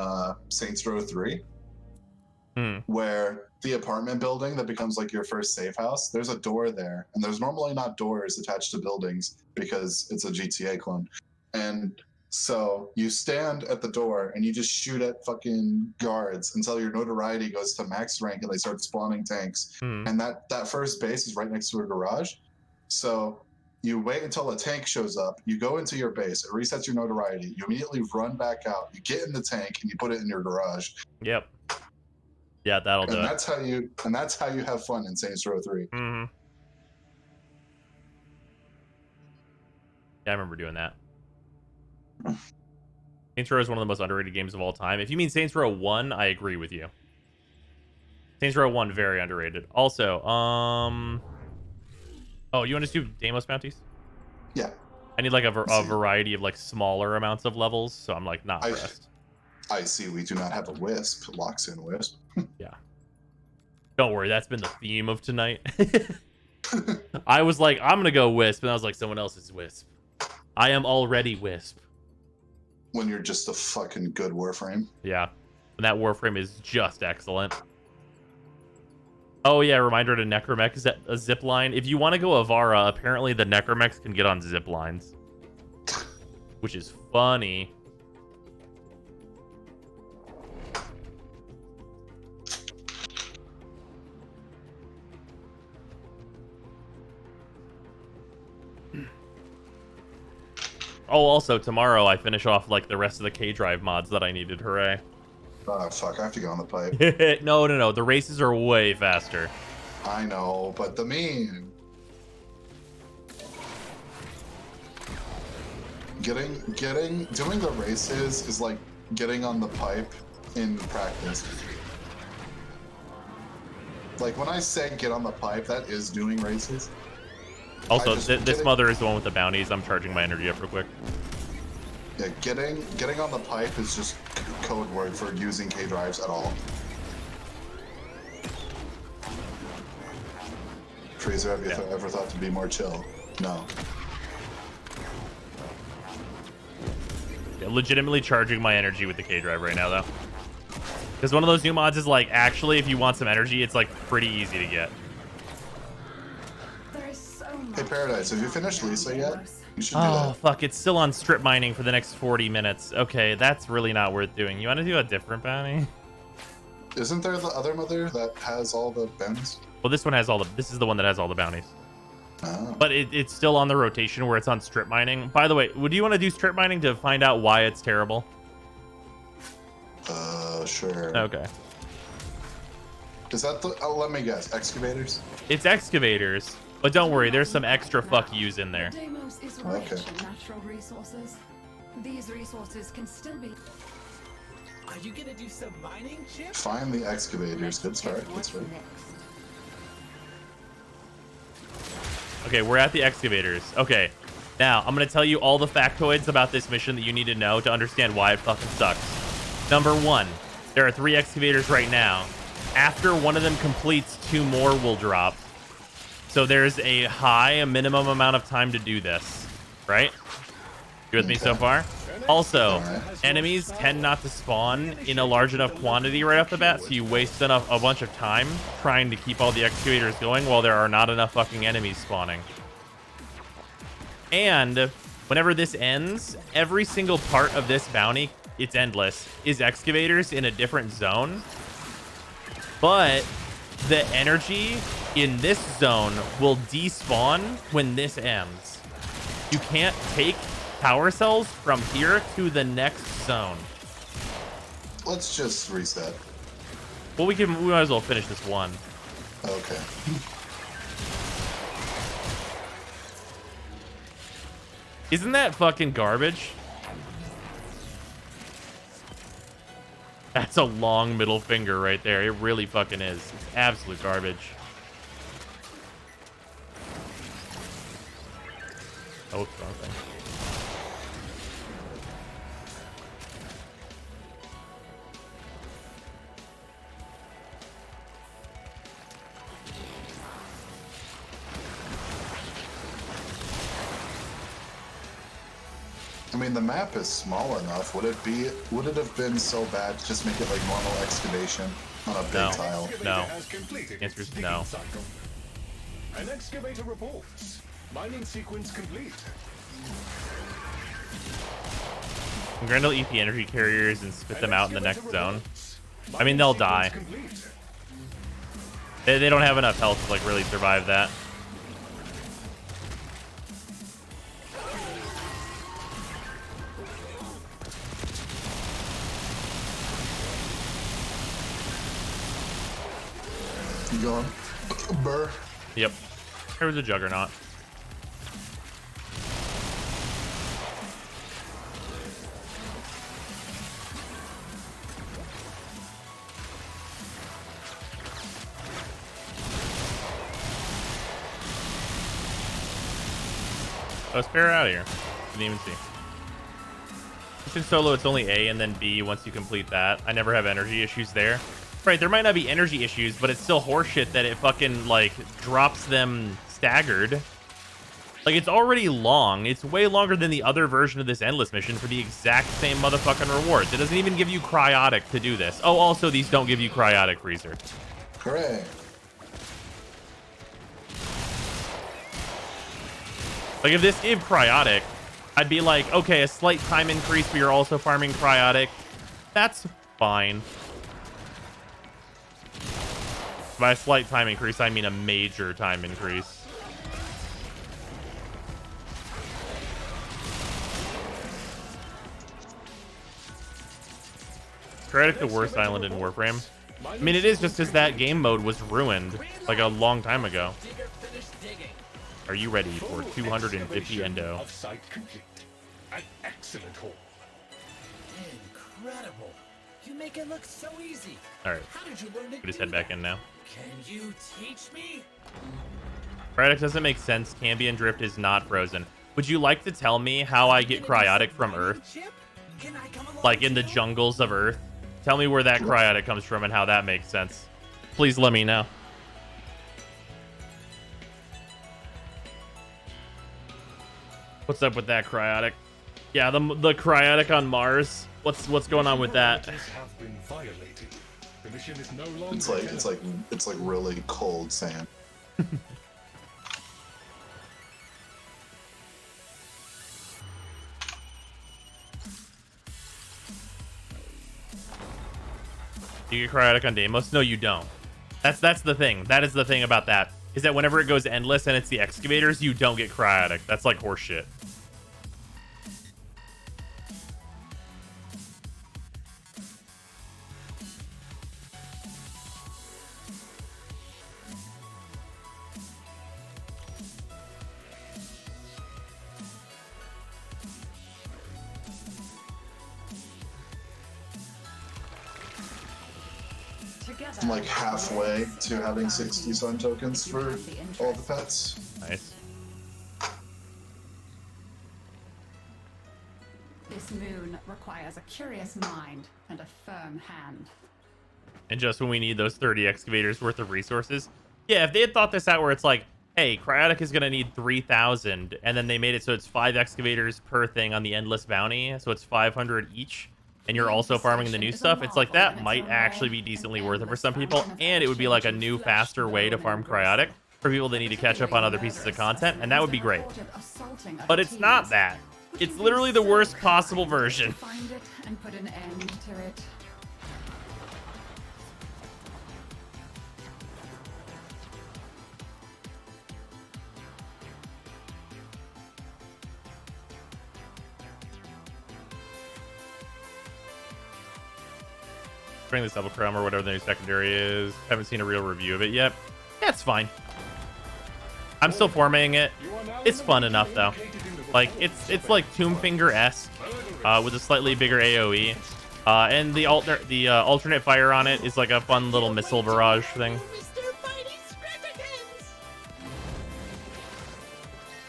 Saints Row 3, where the apartment building that becomes like your first safe house, there's a door there, and there's normally not doors attached to buildings because it's a GTA clone. And so you stand at the door and you just shoot at fucking guards until your notoriety goes to max rank and they start spawning tanks. And that first base is right next to a garage. So You wait until a tank shows up. You go into your base. It resets your notoriety. You immediately run back out. You get in the tank and you put it in your garage. Yep. Yeah, that'll do And it. that's how you have fun in Saints Row 3. Mm-hmm. Yeah, I remember doing that. Saints Row is one of the most underrated games of all time. If you mean Saints Row 1, I agree with you. Saints Row 1, very underrated. Also, oh, you want to do Deimos bounties? Yeah. I need like a variety of like smaller amounts of levels, so I'm like not pressed. I see we do not have a Wisp. Locks in Wisp. Yeah. Don't worry, that's been the theme of tonight. I was like, I'm gonna go Wisp, and I was like, someone else is Wisp. I am already Wisp. When you're just a fucking good Warframe. Yeah. And that Warframe is just excellent. Oh yeah, reminder to Necromech is that a zip line. If you want to go Avara, apparently the Necromechs can get on zip lines. Which is funny. Oh, also, tomorrow I finish off, like, the rest of the K-Drive mods that I needed. Hooray. Oh, fuck. I have to get on the pipe. No. The races are way faster. I know, but the meme. Doing the races is like getting on the pipe in practice. Like, when I say get on the pipe, that is doing races. Also, this mother is the one with the bounties. I'm charging my energy up real quick. Yeah, getting on the pipe is just code word for using K-drives at all. Fraser, have you ever thought to be more chill? No. Yeah, legitimately charging my energy with the K-drive right now, though. Because one of those new mods is like, actually, if you want some energy, it's like pretty easy to get. Hey, Paradise, have you finished Lisa yet? You should do Oh, that. fuck. It's still on strip mining for the next 40 minutes. Okay, that's really not worth doing. You want to do a different bounty? Isn't there the other mother that has all the bounties? Well, this one has all the... This is the one that has all the bounties. Oh. But it's still on the rotation where it's on strip mining. By the way, would you want to do strip mining to find out why it's terrible? Sure. Okay. Is that the... let me guess. Excavators? It's excavators. But don't worry, there's some extra fuck yous in there. Deimos is rich in natural resources. These resources can still be... Are you gonna do some mining, Chip? Find the excavators. Good start. Good start. Okay, we're at the excavators. Okay, now I'm gonna tell you all the factoids about this mission that you need to know to understand why it fucking sucks. Number 1, there are 3 excavators right now. After one of them completes, 2 more will drop. So there's a minimum amount of time to do this, right? You with me so far? Also, enemies tend not to spawn in a large enough quantity right off the bat, so you waste a bunch of time trying to keep all the excavators going while there are not enough fucking enemies spawning. And whenever this ends, every single part of this bounty, it's endless, is excavators in a different zone. But the energy in this zone will despawn when this ends. You can't take power cells from here to the next zone. Let's just reset. Well, we might as well finish this one. Okay. Isn't that fucking garbage? That's a long middle finger right there. It really fucking is. It's absolute garbage. Oh, it's the wrong thing. I mean, the map is small enough. Would it have been so bad to just make it like normal excavation on a big tile? No. Answer is no. An excavator reports. Mining sequence complete. Grendel eat the energy carriers and spit them out in the next zone. I mean, they'll die. They don't have enough health to like really survive that. gone. Burr. Yep. There was a Juggernaut. Oh, spare out of here. Didn't even see. In solo, it's only A and then B once you complete that. I never have energy issues there. Right, there might not be energy issues, but it's still horseshit that it fucking, like, drops them staggered. Like, it's already long. It's way longer than the other version of this Endless mission for the exact same motherfucking rewards. It doesn't even give you Cryotic to do this. Oh, also, these don't give you Cryotic Freezer. Hooray. Like, if this gave Cryotic, I'd be like, okay, a slight time increase, but you're also farming Cryotic. That's fine. By a slight time increase, I mean a major time increase. Cryotic the worst island in Warframe. I mean, it is just because that game mode was ruined, like, a long time ago. Are you ready for 250 endo? Of site complete. An excellent haul. Incredible. You make it look so easy. All right. How did you learn to We just do head back that? in now. Can you teach me? Cryotic doesn't make sense. Cambion Drift is not frozen. Would you like to tell me how I get Cryotic from Earth? Like in the jungles of Earth? Tell me where that Cryotic comes from and how that makes sense. Please let me know. What's up with that Cryotic? Yeah, the Cryotic on Mars. What's going on with that? Have been violated. The mission is no longer It's like really cold sand. You get Cryotic on Deimos? No, you don't. That's the thing. That is the thing about that. Is that whenever it goes endless and it's the excavators, you don't get Cryotic. That's like horseshit. I'm like halfway to having 60 sun tokens for all the pets. Nice. This moon requires a curious mind and a firm hand. And just when we need those 30 excavators worth of resources. Yeah, if they had thought this out where it's like, hey, Cryotic is going to need 3,000, and then they made it so it's 5 excavators per thing on the Endless Bounty, so it's 500 each, and you're also farming the new stuff, it's like that might actually be decently worth it for some people, and it would be like a new, faster way to farm Cryotic for people that need to catch up on other pieces of content, and that would be great. But it's not that. It's literally the worst possible version. Find it and put an end to it. Bring this Double Chrome or whatever the new secondary is. Haven't seen a real review of it yet. Yeah, it's fine. I'm still formatting it. It's fun enough though. Like it's like Tombfinger-esque with a slightly bigger AOE, and the alternate fire on it is like a fun little missile barrage thing.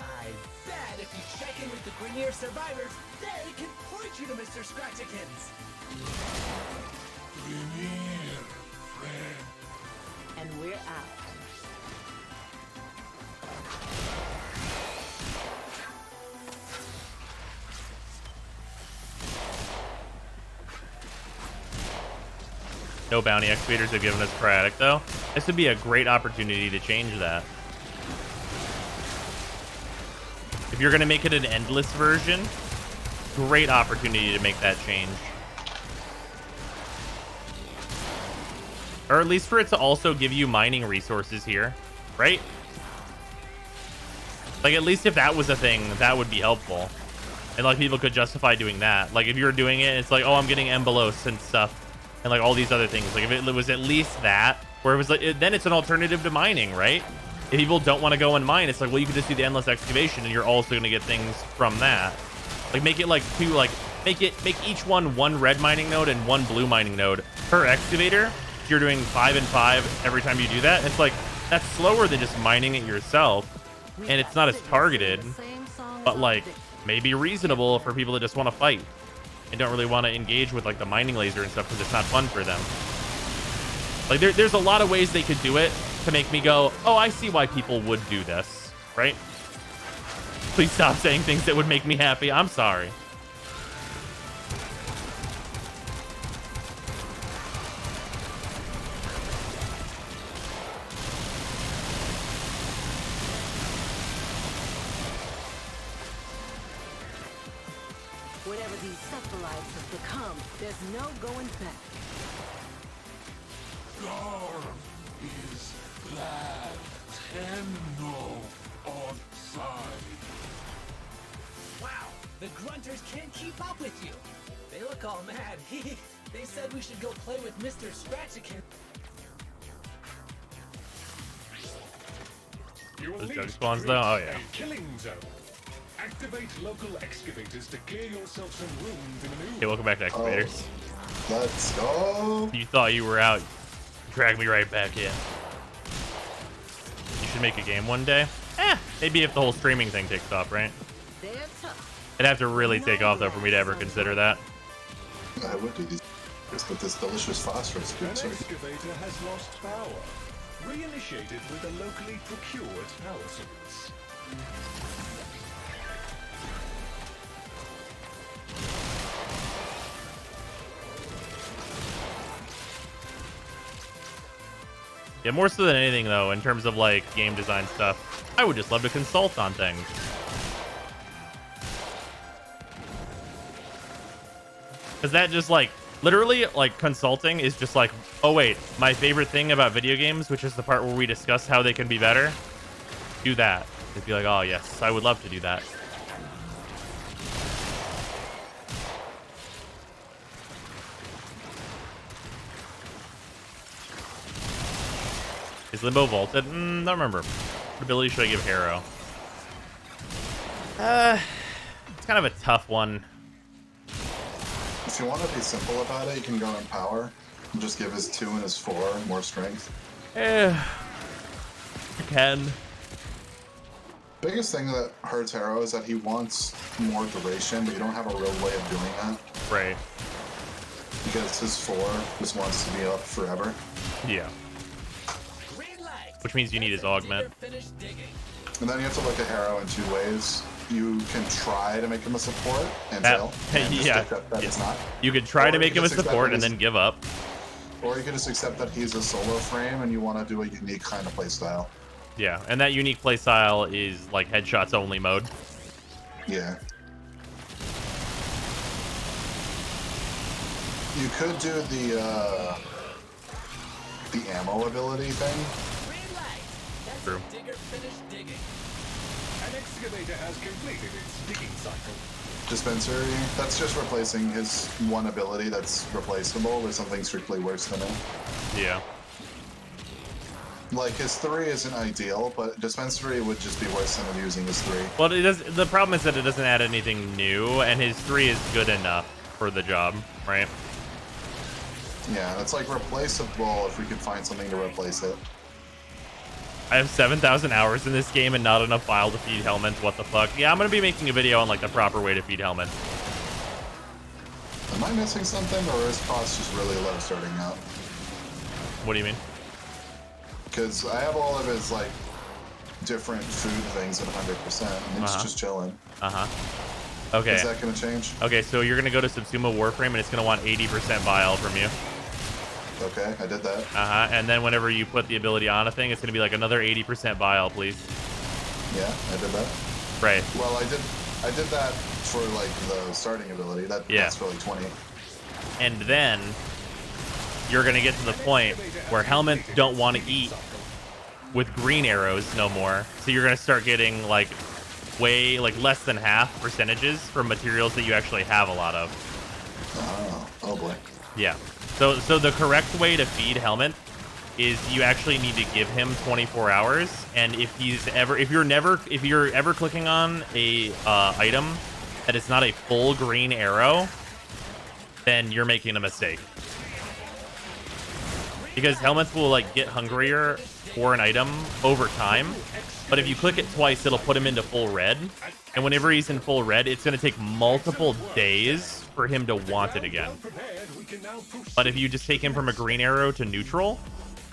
I bet if you check in with the Grenier survivors, they can point you to Mr. Scratchikins. And we're out. No bounty excavators have given us Cryotic though. This would be a great opportunity to change that. If you're gonna make it an endless version, great opportunity to make that change. Or at least for it to also give you mining resources here, right? Like, at least if that was a thing, that would be helpful. And, like, people could justify doing that. Like, if you were doing it, it's like, oh, I'm getting Embolos and stuff. And, like, all these other things. Like, if it was at least that, Where it was like, then it's an alternative to mining, right? If people don't want to go and mine, it's like, well, you can just do the endless excavation, and you're also going to get things from that. Like, make it like two, like, make each one red mining node and one blue mining node per excavator. If you're doing 5 and 5 every time you do that, it's like, that's slower than just mining it yourself, and it's not as targeted, but like maybe reasonable for people that just want to fight and don't really want to engage with like the mining laser and stuff because it's not fun for them. Like there's a lot of ways they could do it to make me go, oh, I see why people would do this, right? Please stop saying things that would make me happy. I'm sorry. Whatever these satellites have become, there's no going back. Garm is glad. Tenno on side. Wow, the grunters can't keep up with you. They look all mad. They said we should go play with Mr. Scratchikin. Those jug spawns though? Oh yeah. Killing zone. Activate local excavators to clear yourself some room to maneuver. Okay, welcome back to excavators. Let's go. You thought you were out. Drag me right back in. You should make a game one day. Maybe if the whole streaming thing takes off, right? It'd have to really take off though for me to ever consider that. I would do these, but this delicious phosphorus. An excavator has lost power. Reinitiated with a locally procured power source. Yeah, more so than anything though, in terms of like game design stuff, I would just love to consult on things. Because that just like, literally like consulting is just like, oh wait, my favorite thing about video games, which is the part where we discuss how they can be better, do that. They'd be like, oh yes, I would love to do that. Is Limbo vaulted? Don't remember. What ability should I give Harrow? It's kind of a tough one. If you want to be simple about it, you can go in power and just give his 2 and his 4 more strength. I can. Biggest thing that hurts Harrow is that he wants more duration, but you don't have a real way of doing that. Right. Because his 4 just wants to be up forever. Yeah. Which means you need his augment. And then you have to look at Harrow in 2 ways. You can try to make him a support and fail. And Yeah. that it's not. You could try to make him a support and then give up. Or you can just accept that he's a solo frame and you want to do a unique kind of playstyle. Yeah, and that unique playstyle is like headshots only mode. Yeah. You could do the ammo ability thing. True. An excavator has completed its digging cycle. Dispensary, that's just replacing his 1 ability that's replaceable with something strictly worse than it. Yeah. Like, his 3 isn't ideal, but dispensary would just be worse than using his 3. Well, it does. The problem is that it doesn't add anything new, and his 3 is good enough for the job, right? Yeah, that's like replaceable if we could find something to replace it. I have 7,000 hours in this game and not enough bile to feed helmets. What the fuck? Yeah, I'm gonna be making a video on like the proper way to feed helmets. Am I missing something, or is cost just really low starting out? What do you mean? Because I have all of his like different food things at 100%, and it's just chilling. Okay. Is that gonna change? Okay, so you're gonna go to Subsuma Warframe and it's gonna want 80% bile from you. Okay, I did that. And then whenever you put the ability on a thing, it's gonna be like another 80% bile, please. Yeah, I did that. Right. Well, I did that for like the starting ability. That's for like 20. And then you're gonna get to the point where helmets don't want to eat with green arrows no more. So you're gonna start getting like way like less than half percentages from materials that you actually have a lot of. Oh boy. Yeah. So the correct way to feed helmet is you actually need to give him 24 hours, and if you're ever clicking on a item that is not a full green arrow, then you're making a mistake. Because helmets will like get hungrier for an item over time, but if you click it twice, it'll put him into full red, and whenever he's in full red, it's going to take multiple days for him to want it again. But if you just take him from a green arrow to neutral,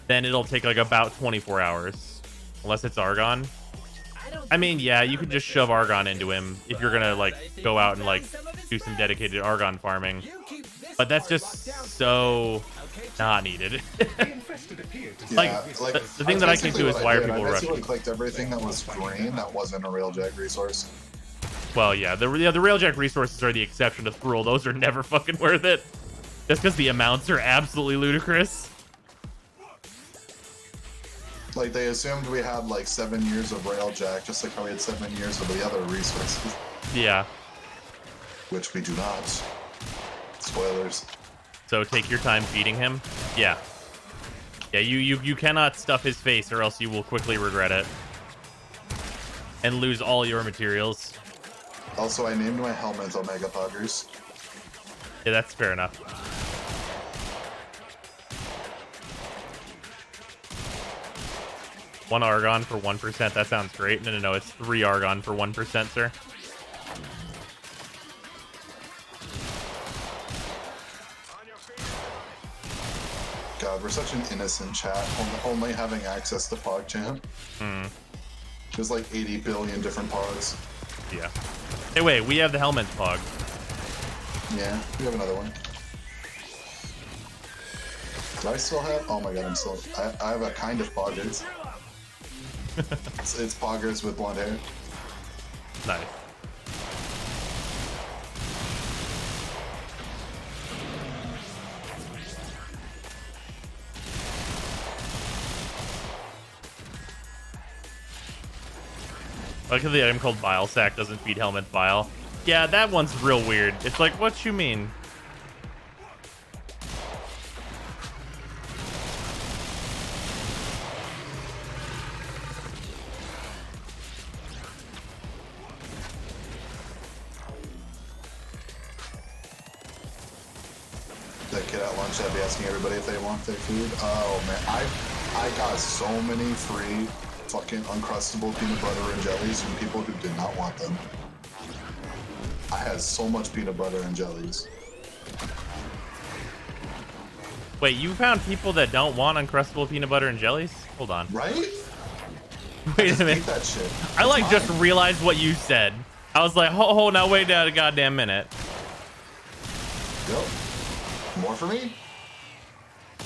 then it'll take like about 24 hours, unless it's Argon. I mean, yeah, you could just shove Argon into him if you're gonna like go out and like do some dedicated Argon farming, but that's just so not needed. The thing that I can do is wire people rush. I clicked everything that was green that wasn't a Railjack resource. Well, yeah, the Railjack resources are the exception to the rule. Those are never fucking worth it, just because the amounts are absolutely ludicrous. Like, they assumed we had like 7 years of Railjack, just like how we had 7 years of the other resources. Yeah. Which we do not. Spoilers. So take your time feeding him. Yeah. Yeah, you cannot stuff his face or else you will quickly regret it. And lose all your materials. Also, I named my helmet Omega Poggers. Yeah, that's fair enough. One Argon for 1%. That sounds great. No, it's 3 Argon for 1%, sir. God, we're such an innocent chat, only having access to PogChamp. There's like 80 billion different Pogs. Yeah. Hey, wait, we have the helmet Pog. Yeah, we have another one. Do I still have? Oh my god, I have a kind of Poggers. it's Poggers with blonde hair. Nice. I like how the item called Bile Sack doesn't feed helmet bile. Yeah, that one's real weird. It's like, what you mean? That kid at lunch, I'd be asking everybody if they want their food. Oh man, I got so many free fucking Uncrustable peanut butter and jellies from people who did not want them. I had so much peanut butter and jellies. Wait, you found people that don't want Uncrustable peanut butter and jellies? Hold on. Right? Wait a minute. That shit. I like just realized what you said. I was like, oh, now wait a goddamn minute. Yep. More for me?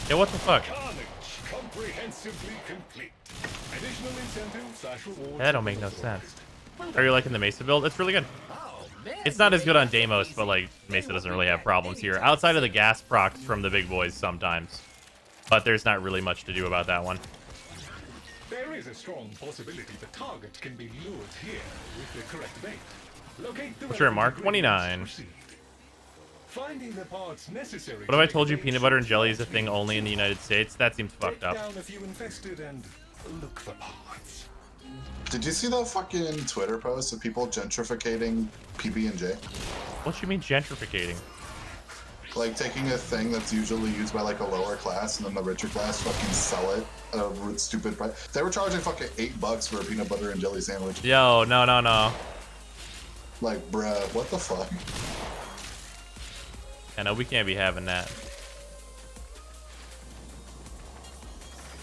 Yeah, what the fuck? Comprehensively complete. Additional incentive/reward. That don't make no sense. Are you liking the Mesa build? It's really good. It's not as good on Deimos, but like Mesa doesn't really have problems here. Outside of the gas procs from the big boys sometimes. But there's not really much to do about that one. There is a strong possibility the target can be lured here with the correct bait. Locate the Sure, Mark 29. Finding the parts necessary. What if I told you peanut butter and jelly is a thing only in the United States? That seems fucked up. Down a few infested and look for parts. Did you see that fucking Twitter post of people gentrificating PB&J? What you mean gentrificating? Like taking a thing that's usually used by like a lower class and then the richer class fucking sell it at a stupid price. They were charging fucking $8 for a peanut butter and jelly sandwich. Yo, no. Like, bruh, what the fuck? Yeah, no, we can't be having that.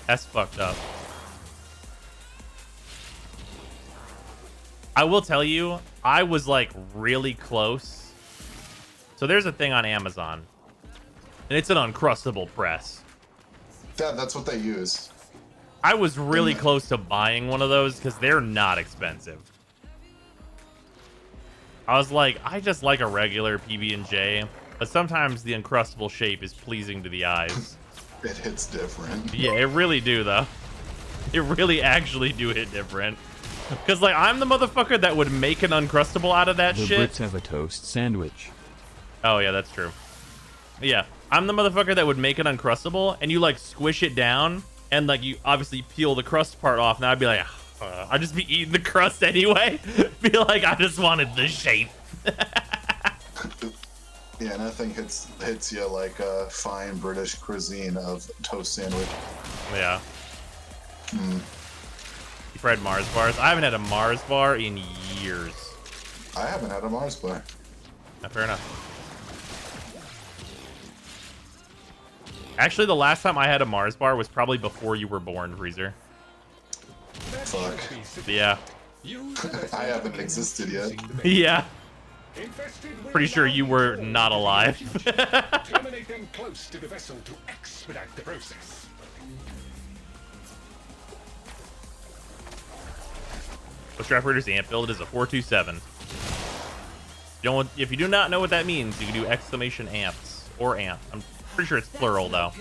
That's fucked up. I will tell you, I was like really close. So there's a thing on Amazon, and it's an Uncrustable press. Yeah, that's what they use. I was really close to buying one of those because they're not expensive. I was like, I just like a regular PB&J, but sometimes the Uncrustable shape is pleasing to the eyes. It hits different. Yeah, it really do, though. It really actually do hit different. Because, like, I'm the motherfucker that would make an Uncrustable out of that the shit. Brits have a toast sandwich. Oh, yeah, that's true. Yeah, I'm the motherfucker that would make an Uncrustable, and you, like, squish it down, and like you obviously peel the crust part off, and I'd be like, I'd just be eating the crust anyway. Be like, I just wanted the shape. Yeah, nothing hits you like a fine British cuisine of toast sandwich. Yeah. You've tried Mars bars? I haven't had a Mars bar in years. I haven't had a Mars bar. Fair enough. Actually, the last time I had a Mars bar was probably before you were born, Freezer. Fuck. Yeah. I haven't existed yet. Yeah. Pretty sure you were not alive. Terminate them close to the vessel to expedite the process. The Strap Raider's amp build is a 427. If you do not know what that means, you can do exclamation amps or amp. I'm pretty sure it's plural though.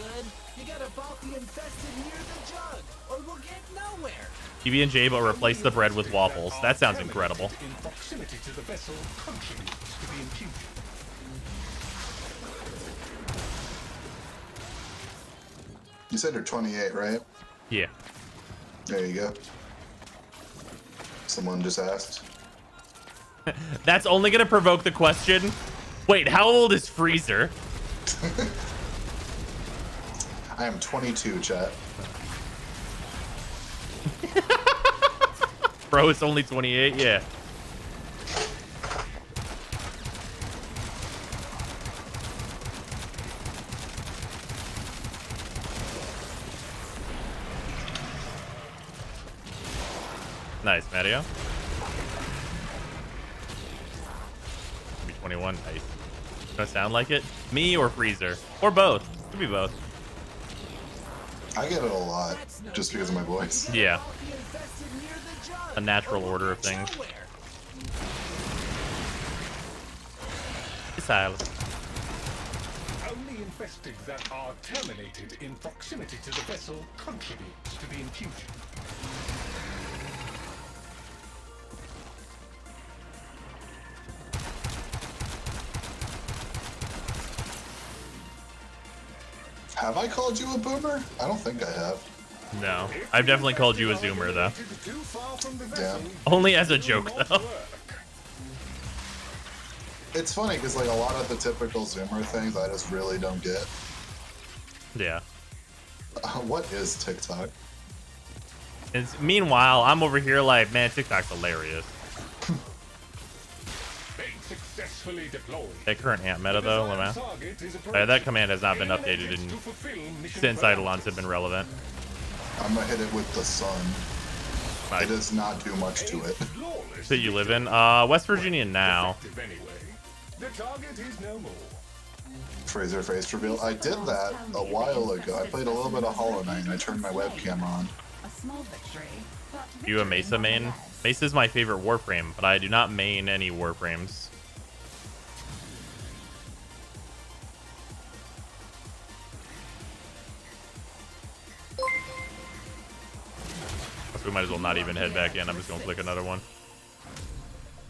You gotta vault the infested near the jug, or we'll get nowhere. PB&J, but replace the bread with waffles. That sounds incredible. In proximity to the vessel contributes to the infusion. You said you're 28, right? Yeah. There you go. Someone just asked. That's only gonna provoke the question. Wait, how old is Freezer? I am 22, chat. Bro, it's only 28? Yeah. Nice, Mario. Be 21, nice. Does that sound like it? Me or Freezer? Or both. Could be both. I get it a lot, just because of my voice. Yeah. A natural order of things. Silence. Only infested that are terminated in proximity to the vessel contributes to the infusion. Have I called you a boomer? I don't think I have. No. I've definitely called you a zoomer, though. Damn. Only as a joke, though. It's funny, because like a lot of the typical zoomer things I just really don't get. Yeah. What is TikTok? Meanwhile, I'm over here like, man, TikTok's hilarious. Successfully deployed. That current amp meta, though, that command has not been updated since Eidolons have been relevant. I'm gonna hit it with the sun. Nice. It does not do much to it. So you live in West Virginia now. The target is no more. Fraser face reveal. I did that a while ago. I played a little bit of Hollow Knight and I turned my webcam on. You a Mesa main? Mesa is my favorite Warframe, but I do not main any Warframes. So we might as well not even head back in. I'm just gonna click another one.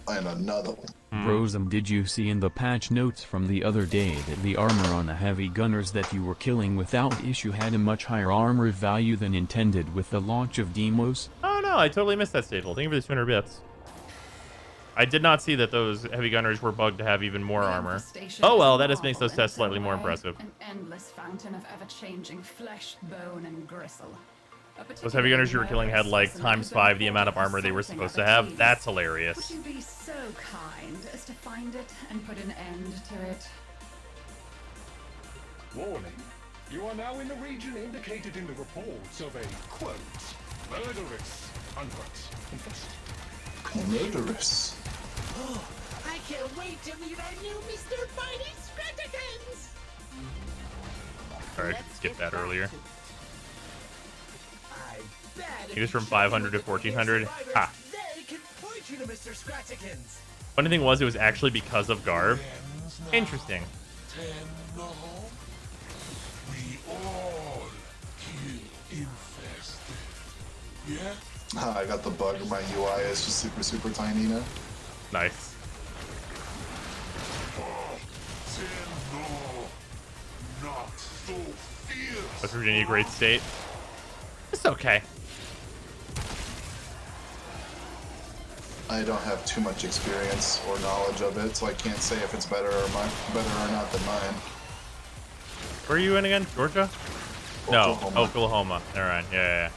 And another one. Rosem, did you see in the patch notes from the other day that the armor on the heavy gunners that you were killing without issue had a much higher armor value than intended with the launch of Demos? Oh no, I totally missed that staple. Thank you for the 200 bits. I did not see that those heavy gunners were bugged to have even more armor. Oh well, that just makes those tests slightly more impressive. An endless fountain of ever-changing flesh, bone, and gristle. Those heavy gunners you were killing had like ×5 the amount of armor they were supposed to have. That's hilarious. Would you be so kind as to find it and put an end to it? Warning. You are now in the region indicated in the reports of a, quote, murderous, unquote, infested. Murderous. Oh, I can't wait to meet our new Mr. Mighty Scratchikins! Alright, skip that earlier. It goes from 500 to 1400. Ha. They can point you to Mr. Scratchikins. Funny thing was, it was actually because of Garb. Interesting. We all kill infested. Yeah? I got the bug. My UI is just super, super tiny now. Nice. Not so fierce. West Virginia, great state. It's okay. I don't have too much experience or knowledge of it, so I can't say if it's better or not than mine. Where are you in again? Georgia? Oklahoma. No, Oklahoma. All right, yeah.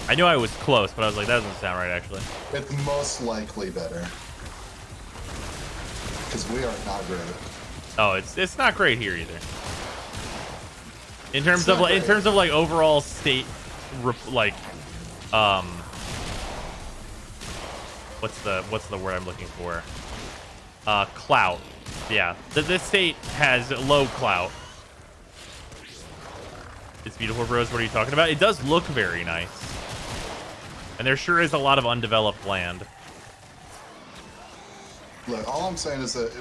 I knew I was close, but I was like, that doesn't sound right, actually. It's most likely better. Because we are not great. Oh, it's not great here either. In terms of like overall state, like, what's the word I'm looking for? Clout. Yeah, this state has low clout. It's beautiful, bros. What are you talking about? It does look very nice, and there sure is a lot of undeveloped land. Look, all I'm saying is that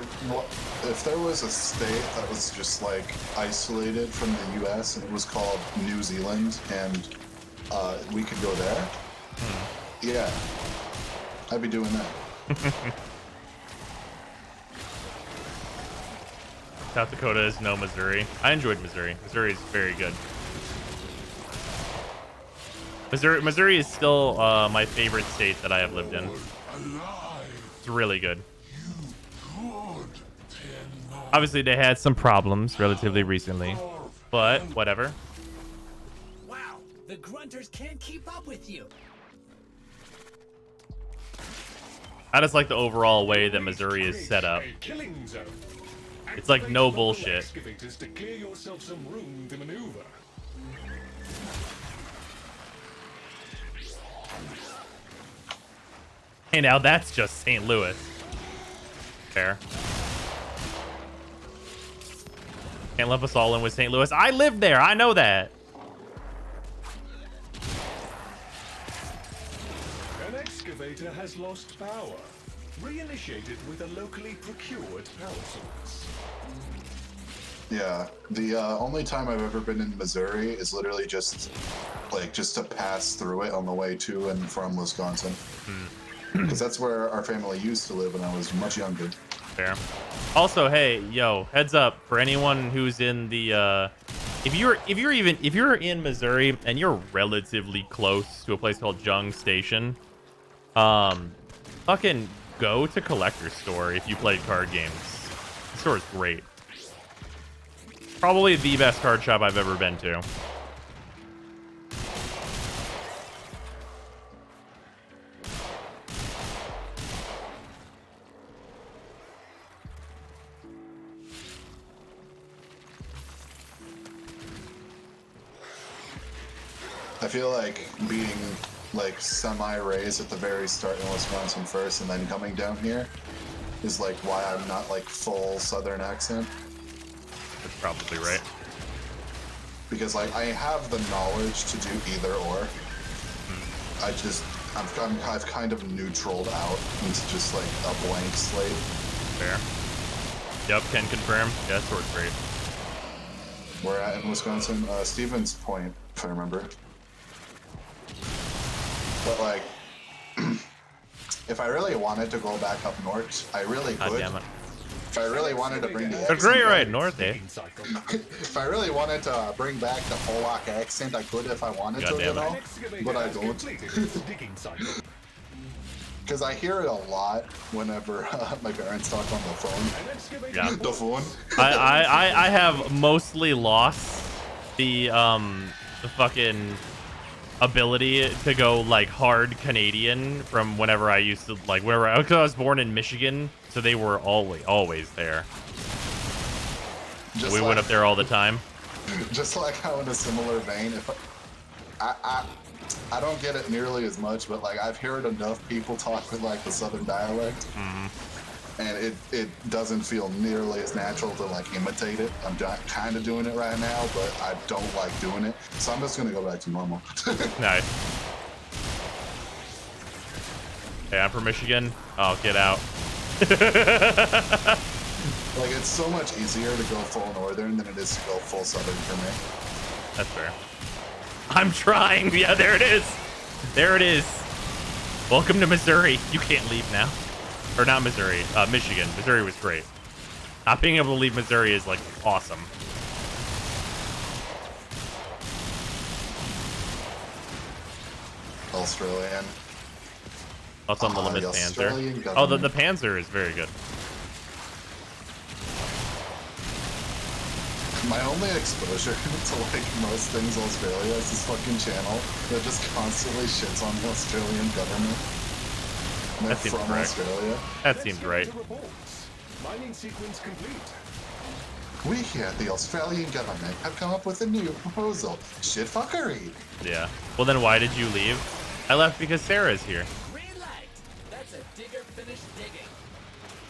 if there was a state that was just like isolated from the U.S. and it was called New Zealand, and we could go there, yeah, I'd be doing that. South Dakota is no Missouri. I enjoyed Missouri. Missouri is very good. Missouri is still my favorite state that I have lived in. It's really good. Obviously, they had some problems relatively recently, but whatever. Wow, the grunters can't keep up with you. I just like the overall way that Missouri is set up. It's like no bullshit. To clear yourself some room to maneuver. Hey, now that's just St. Louis. Fair. Can't lump us all in with St. Louis. I lived there. I know that. An excavator has lost power. Reinitiate it with a locally procured power source. Yeah, the only time I've ever been in Missouri is literally just to pass through it on the way to and from Wisconsin. Because that's where our family used to live when I was much younger. Fair. Also, hey, yo, heads up for anyone who's in the if you're in Missouri and you're relatively close to a place called Jung Station, fucking go to Collector's Store if you play card games. The store is great. Probably the best card shop I've ever been to. I feel like being like semi-raised at the very start in Wisconsin first and then coming down here is like why I'm not like full Southern accent. That's probably right. Because like I have the knowledge to do either or. I've kind of neutraled out into just like a blank slate. Fair. Yep, can confirm. Yeah, that's where it's great. Where at in Wisconsin? Stevens Point, if I remember. But like, if I really wanted to go back up north, I really could. God damn it. If I really wanted to bring the They're great right north, eh? If I really wanted to bring back the Polak accent, I could if I wanted to, you know? But I don't. Because I hear it a lot whenever my parents talk on the phone. Yeah. The phone. I have mostly lost the fucking ability to go like hard Canadian from whenever I used to like because I was born in Michigan, so they were always there. So we went up there all the time. Just like how in a similar vein, if I don't get it nearly as much, but like I've heard enough people talk with like the Southern dialect, and it doesn't feel nearly as natural to like imitate it. I'm kind of doing it right now, but I don't like doing it, so I'm just gonna go back to normal. Nice. Hey, I'm from Michigan. Oh, get out. Like it's so much easier to go full northern than it is to go full southern for me. That's fair. I'm trying. Yeah, there it is. There it is. Welcome to Missouri. You can't leave now. Or not Missouri. Michigan. Missouri was great. Not being able to leave Missouri is like awesome. Australian. That's on the limit the Panzer. Australian Oh, the government. Panzer is very good. My only exposure to like most things Australia is this fucking channel that just constantly shits on the Australian government. And they're That seems from correct. Australia. That seems right. Mining sequence complete. We here at the Australian government have come up with a new proposal. Shit fuckery. Yeah. Well, then why did you leave? I left because Sarah's here. Green light. That's a digger finished digging.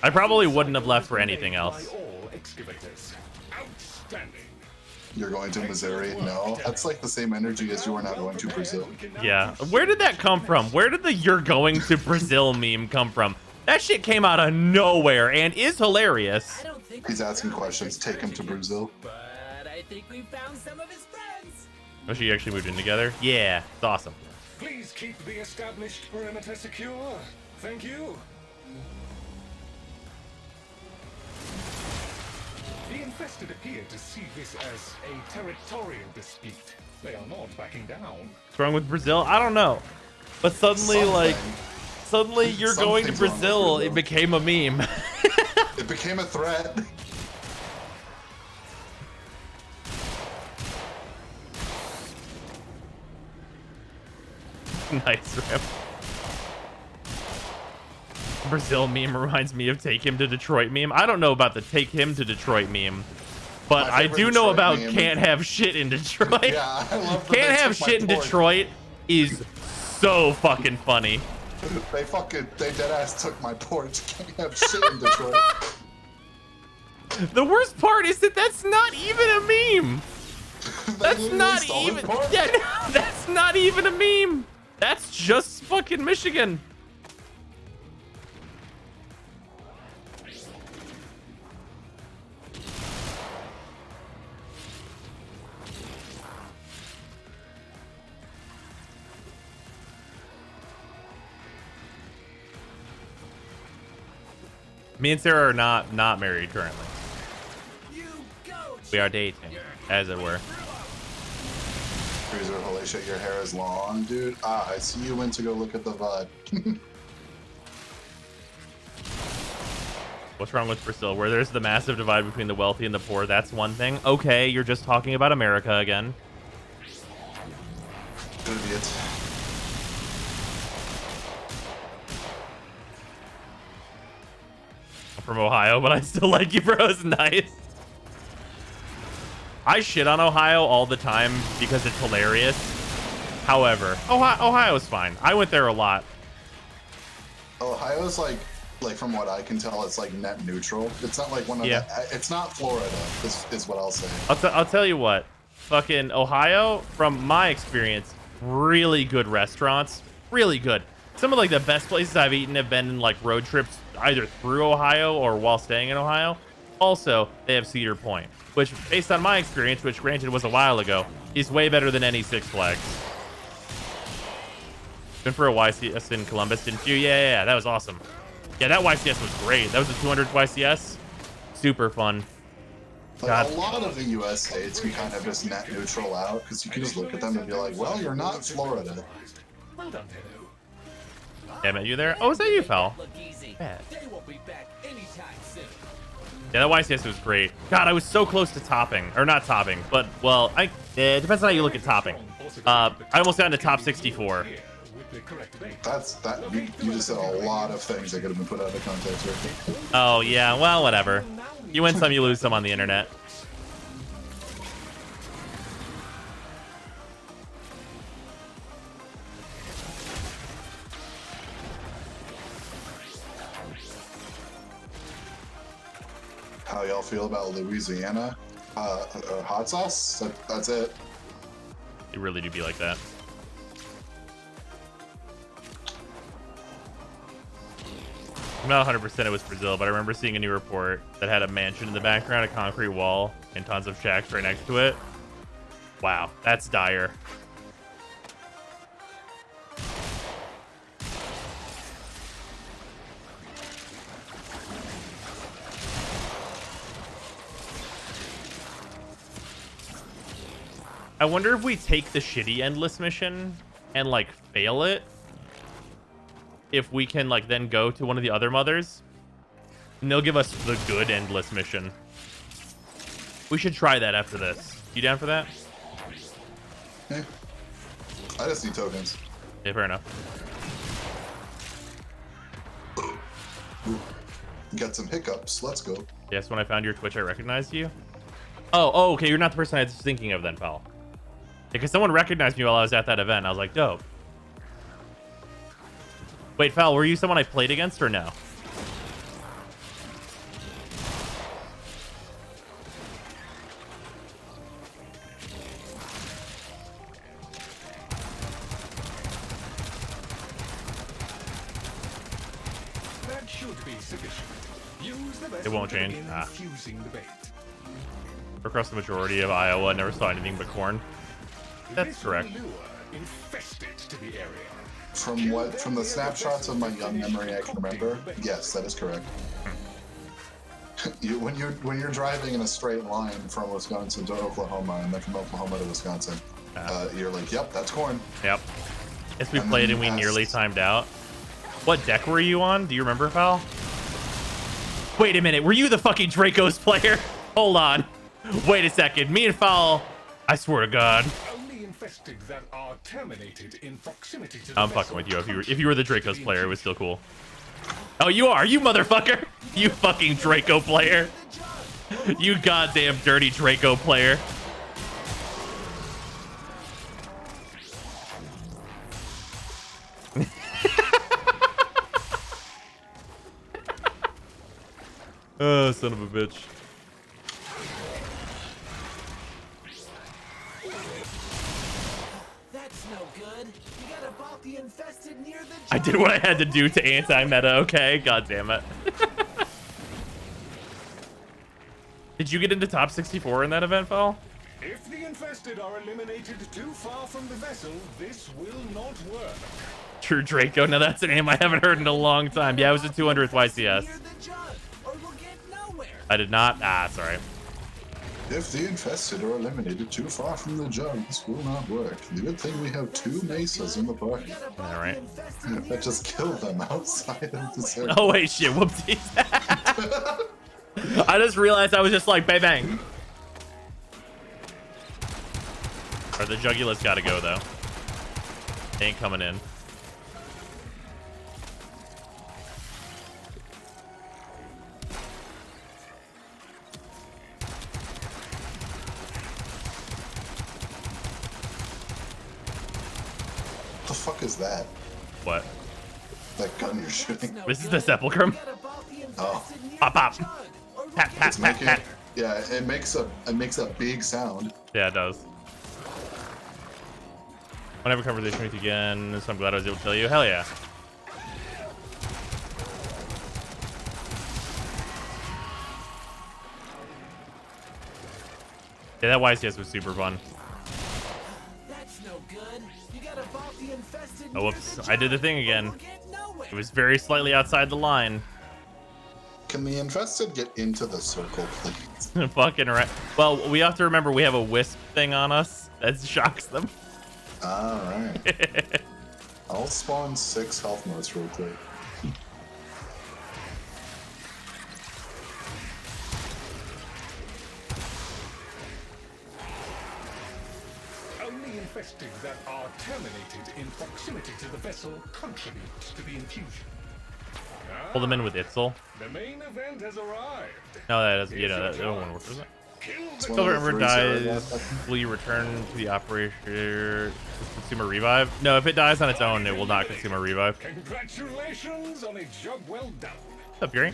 I probably wouldn't have left for anything else. All excavators. Outstanding. You're going to Missouri? No, that's like the same energy as you are now going to Brazil. Yeah. Where did that come from? Where did the "you're going to Brazil" meme come from? That shit came out of nowhere and is hilarious. He's asking questions. Take him to Brazil. But I think we found some of his friends. Oh, she actually moved in together? Yeah. It's awesome. Please keep the established perimeter secure. Thank you. The infested appear to see this as a territorial dispute. They are not backing down. What's wrong with Brazil? I don't know. But suddenly, suddenly you're going to Something's wrong with Brazil. Brazil. It became a meme. It became a threat. Nice, Rip. Brazil meme reminds me of "take him to Detroit" meme. I don't know about the "take him to Detroit" meme, but My I favorite do know Detroit about meme. "can't have shit in Detroit." Yeah, I love that "Can't they have took my shit in porch. Detroit" is so fucking funny. They dead ass took my porch. Can't have shit in Detroit. The worst part is that that's not even a meme. That's literally not stole his even. porch. Yeah, no, that's not even a meme. That's just fucking Michigan. Me and Sarah are not married currently. We are dating, as it were. Cruiser, holy shit, your hair is long, dude. Ah, I see you went to go look at the VOD. What's wrong with Brazil? Where there's the massive divide between the wealthy and the poor, that's one thing. Okay, you're just talking about America again. Idiot. I'm from Ohio, but I still like you, bro. It's nice. I shit on Ohio all the time because it's hilarious. However, Ohio's fine. I went there a lot. Ohio's like from what I can tell, it's like net neutral. It's not like one of Yeah. it's not Florida, is what I'll say. I'll tell you what. Fucking Ohio, from my experience, really good restaurants. Really good. Some of like the best places I've eaten have been in like road trips either through Ohio or while staying in Ohio. Also, they have Cedar Point, which, based on my experience, which granted was a while ago, is way better than any Six Flags. Been for a YCS in Columbus, didn't you? Yeah, that was awesome. Yeah, that YCS was great. That was a 200 YCS. Super fun. Like, a lot of the U.S. states you kind of just net neutral out because you can just look at them and be like, well, you're not Florida. Well done, Pedro. Damn it, you there? Oh, is that you, pal? Look easy. Bad. They won't be back anytime soon. Yeah, that YCS was great. God, I was so close to topping. Or not topping, but, well, it depends on how you look at topping. I almost got into top 64. You just said a lot of things that could have been put out of context right there. Oh, yeah, well, whatever. You win some, you lose some on the internet. How y'all feel about Louisiana? Hot sauce? That's it. It really do be like that. I'm not 100% it was Brazil, but I remember seeing a new report that had a mansion in the background, a concrete wall, and tons of shacks right next to it. Wow, that's dire. I wonder if we take the shitty endless mission and like fail it, if we can like then go to one of the other mothers, and they'll give us the good endless mission. We should try that after this. You down for that? Yeah. I just need tokens. Yeah, fair enough. Got some hiccups. Let's go. Yes, when I found your Twitch, I recognized you. Oh, okay. You're not the person I was thinking of then, pal. Because someone recognized me while I was at that event. I was like, dope. Wait, Foul, were you someone I played against or no? That should be sufficient. Use the It won't change. begin infusing the bait. Across the majority of Iowa, I never saw anything but corn. That's This correct. lure infested to the area. From the snapshots of my young memory I can remember, yes, that is correct. When you're driving in a straight line from Wisconsin to Oklahoma and then from Oklahoma to Wisconsin, you're like, yep, that's corn. Yep. Yes, we played and we nearly timed out. What deck were you on? Do you remember, Foul? Wait a minute. Were you the fucking Draco's player? Hold on. Wait a second. Me and Foul, I swear to God. Only infested that are terminated in proximity to the I'm fucking with you. If you were the Draco's player, it was still cool. Oh, you are, you motherfucker. You fucking Draco player. You goddamn dirty Draco player. Oh, son of a bitch. That's no good. You gotta bop the infested near the I did what I had to do to anti-meta, okay? God damn it. Did you get into top 64 in that event, Fall? If the infested are eliminated too far from the vessel, this will not work. True Draco. Now that's a name I haven't heard in a long time. Yeah, it was the 200th YCS. I did not. Ah, sorry. If the infested are eliminated too far from the jug, this will not work. The good thing we have 2 mesas in the party. All right. That just killed them outside of the circle. Oh wait, shit. Whoopsies. I just realized I was just like bang bang. Or the Jugulus gotta go though. They ain't coming in. What the fuck is that? What? That gun you're shooting? This is the Sepulchrum. Oh. Pop pop. Tap tap It's tap making, tap. yeah, it makes a big sound. Yeah, it does. I want to have a conversation with you again, so I'm glad I was able to tell you. Hell yeah. Yeah, that YCS was super fun. That's no good. You gotta bop the infested Oh, whoops. I did the thing again. It was very slightly outside the line. Can the infested get into the circle, please? Fucking right. Well, we have to remember we have a wisp thing on us that shocks them. Alright. I'll spawn 6 health motes real quick. Only infested that are terminated in proximity to the vessel contribute to the infusion. Pull them in with Itzel. The main event has arrived. No, that doesn't. You know, that won't work, does it? Kill Silver Ember dies. Will you return to the operator? Consume a revive? No, if it dies on its own, it will not consume a revive. Congratulations on a job well done. What's up, Yuri?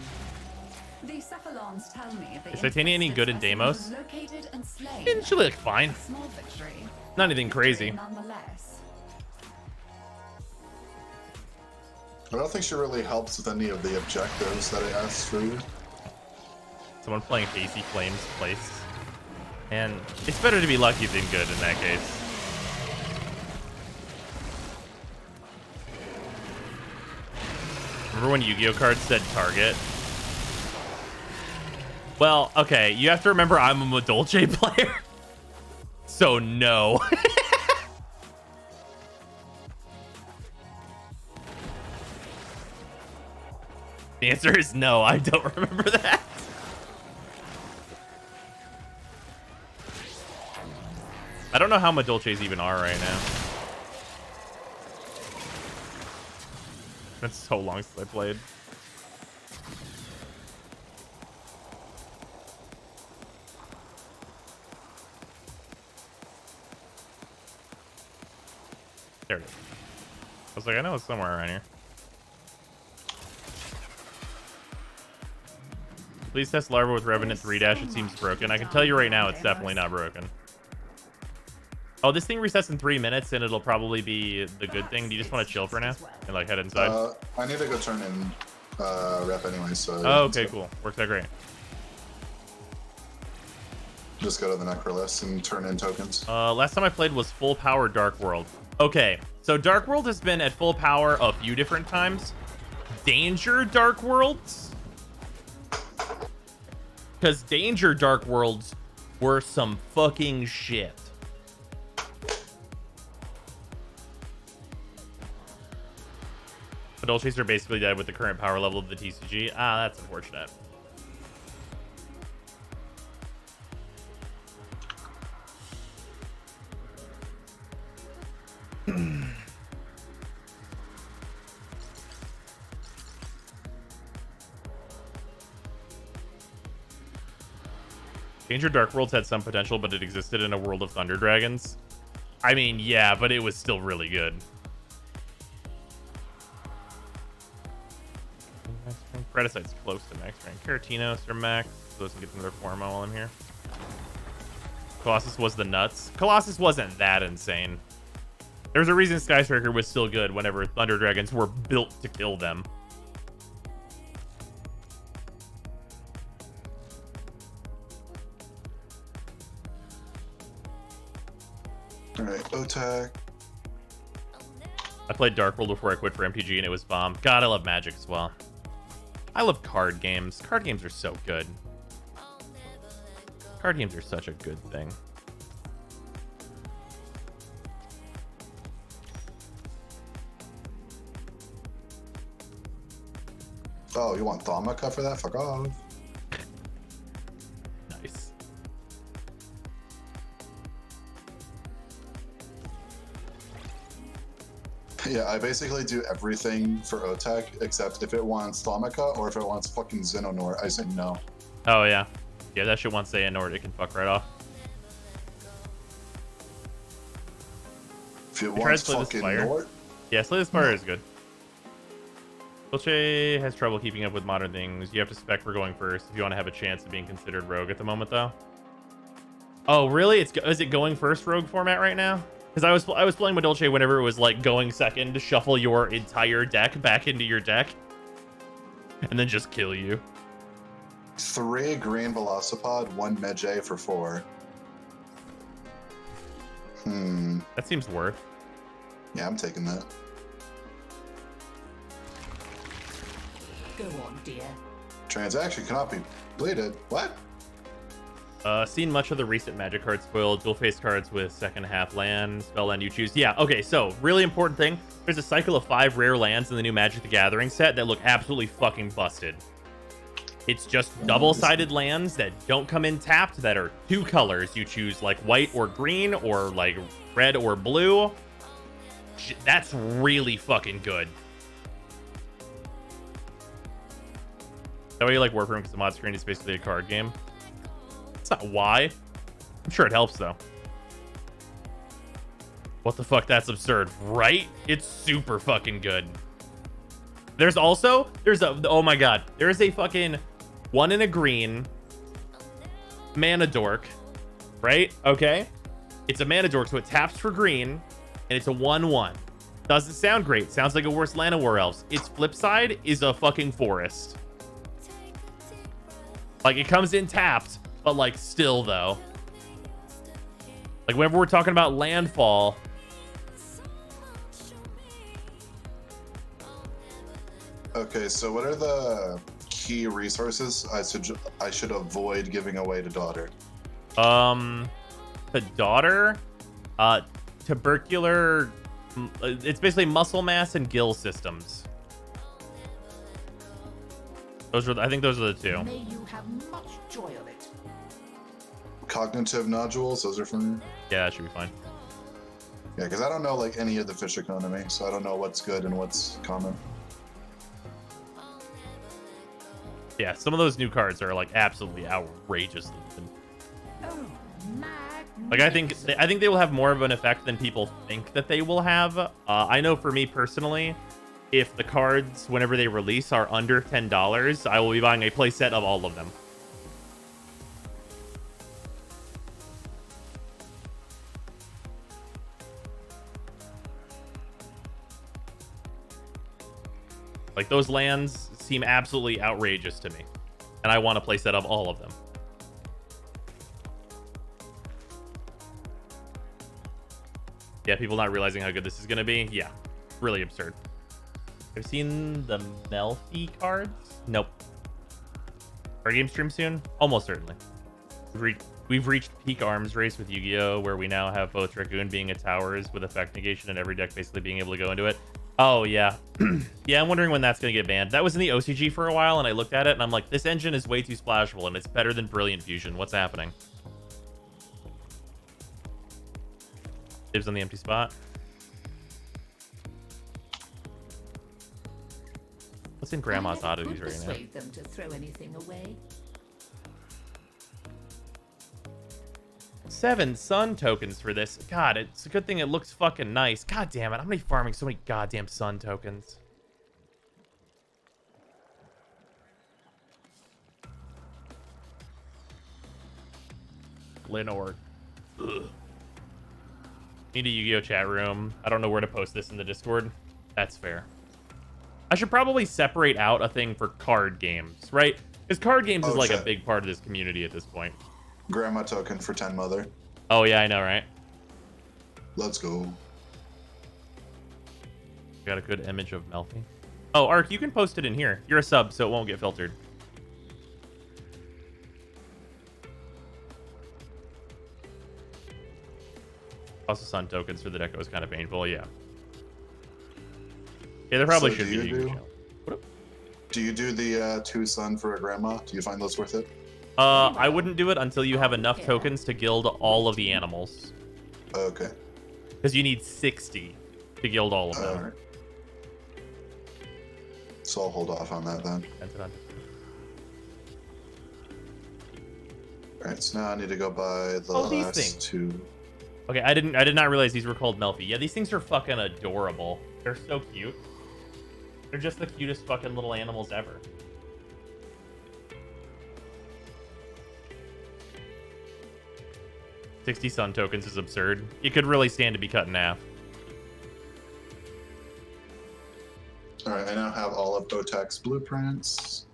The Cephalons tell me the Is Titania any good in Deimos? was located and slain. Didn't she look fine? Small victory. Not anything crazy. Nonetheless. I don't think she really helps with any of the objectives that it asks for you. Someone playing Hazy Flames place. And it's better to be lucky than good in that case. Remember when Yu-Gi-Oh cards said target? Well, okay, you have to remember I'm a Madolche player. So no. The answer is no. I don't remember that. I don't know how Madolches even are right now. That's so long since I played. There it is. I was like, I know it's somewhere around here. Please test larva with Revenant 3 dash. It seems broken. I can tell you right now, it's definitely not broken. Oh, this thing resets in 3 minutes, and it'll probably be the good thing. Do you just want to chill for now and like head inside? I need to go turn in rep anyway, so. Oh, okay, cool. Works out great. Just go to the Necrolist and turn in tokens. Last time I played was full power Dark World. Okay, so Dark World has been at full power a few different times. Danger Dark Worlds? Because Danger Dark Worlds were some fucking shit. But Dolces are basically dead with the current power level of the TCG. Ah, that's unfortunate. Danger Dark Worlds had some potential, but it existed in a world of Thunder Dragons. I mean, yeah, but it was still really good. Preda site's close to max rank. Caratinos are max. So let's get another form while I'm here. Colossus was the nuts. Colossus wasn't that insane. There's a reason Sky Striker was still good whenever Thunder Dragons were built to kill them. Alright, OTAC. I played Dark World before I quit for MTG and it was bomb. God, I love Magic as well. I love card games. Card games are so good. Card games are such a good thing. Oh, you want Thaumica for that? Fuck off. Nice. Yeah, I basically do everything for OTAC except if it wants Thaumica or if it wants fucking Xenonort, I say no. Oh, yeah. Yeah, that shit wants Xehanort. It can fuck right off. If it wants fucking Nort? Yeah, Slay the Spire is good. Dolce has trouble keeping up with modern things. You have to spec for going first if you want to have a chance of being considered rogue at the moment, though. Oh, really? Is it going first rogue format right now? Because I was playing with Dolce whenever it was like going second to shuffle your entire deck back into your deck and then just kill you. 3 green Velocipod, 1 Medjay for 4. That seems worth. Yeah, I'm taking that. Go on, dear. Transaction cannot be completed. What? Seen much of the recent Magic card spoiled. Dual face cards with second half land, spell land you choose. Yeah, okay, so really important thing. There's a cycle of 5 rare lands in the new Magic the Gathering set that look absolutely fucking busted. It's just double-sided lands that don't come in tapped that are 2 colors. You choose like white or green or like red or blue. That's really fucking good. Is that why you like Warframe? Because the mod screen is basically a card game. That's not why. I'm sure it helps though. What the fuck? That's absurd, right? It's super fucking good. There's also, oh my god, there's a fucking 1 in a green mana dork, right? Okay. It's a mana dork, so it taps for green, and it's a 1/1. Doesn't sound great. Sounds like a worse Lana War Elves. Its flip side is a fucking forest. Like, it comes in tapped, but like still though. Like whenever we're talking about landfall. Okay, so what are the key resources I should avoid giving away to daughter? The daughter, tubercular. It's basically muscle mass and gill systems. I think those are the two. May you have much joy of it. Cognitive nodules, those are for me. Yeah, that should be fine. Yeah, because I don't know like any of the fish economy, so I don't know what's good and what's common. Yeah, some of those new cards are like absolutely outrageous. Like I think they will have more of an effect than people think that they will have. I know for me personally, if the cards whenever they release are under $10, I will be buying a playset of all of them. Like those lands seem absolutely outrageous to me, and I want a playset of all of them. Yeah, people not realizing how good this is going to be. Yeah, really absurd. I've seen the Melfi cards. Nope. Our game stream soon? Almost certainly. We've reached peak arms race with Yu-Gi-Oh! Where we now have both Dragoon being a towers with effect negation and every deck basically being able to go into it. Oh, yeah. Yeah, I'm wondering when that's going to get banned. That was in the OCG for a while, and I looked at it, and I'm like, this engine is way too splashable, and it's better than Brilliant Fusion. What's happening? Dibs on the empty spot. What's in Grandma's oddities right now? Persuade them to throw anything away. 7 sun tokens for this. God, it's a good thing it looks fucking nice. God damn it. I'm gonna be farming so many goddamn sun tokens. Lenore. Ugh. Need a Yu-Gi-Oh chat room. I don't know where to post this in the Discord. That's fair. I should probably separate out a thing for card games, right? Because card games is like a big part of this community at this point. Grandma token for 10 mother. Oh, yeah, I know, right? Let's go. Got a good image of Melfi. Oh, Ark, you can post it in here. You're a sub, so it won't get filtered. Also, sun tokens for the deck was kind of painful, yeah. Yeah, there probably should be. Do you do the 2 sun for a grandma? Do you find those worth it? I wouldn't do it until you have enough tokens to gild all of the animals. Okay. Because you need 60 to gild all of them. Right. So I'll hold off on that then. Alright, so now I need to go buy the last 2. Okay, I did not realize these were called Melfi. Yeah, these things are fucking adorable. They're so cute. They're just the cutest fucking little animals ever. $60 sun tokens is absurd. You could really stand to be cut in half. Alright, I now have all of Botek's blueprints.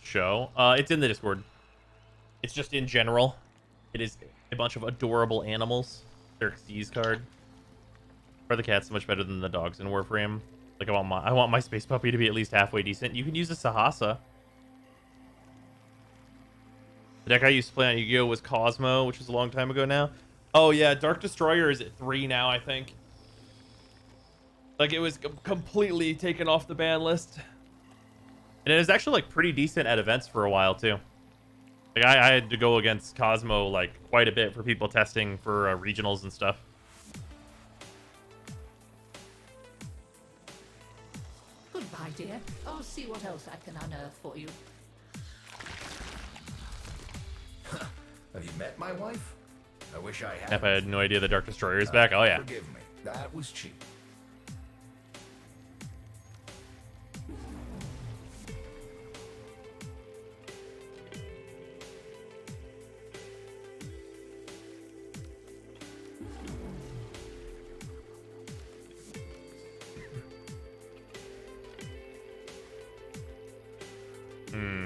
Show. It's in the Discord. It's just in general. It is a bunch of adorable animals. Xerxes card. Are the cats so much better than the dogs in Warframe? Like I want my space puppy to be at least halfway decent. You can use a Sahasa. The deck I used to play on Yu-Gi-Oh! Was Cosmo, which was a long time ago now. Oh yeah, Dark Destroyer is at 3 now, I think. Like it was completely taken off the ban list. And it was actually like pretty decent at events for a while too. Like I had to go against Cosmo like quite a bit for people testing for regionals and stuff. Goodbye, dear. I'll see what else I can unearth for you. Have you met my wife? I wish I had. If I had no idea the Dark Destroyer is back, oh yeah. Forgive me. That was cheap.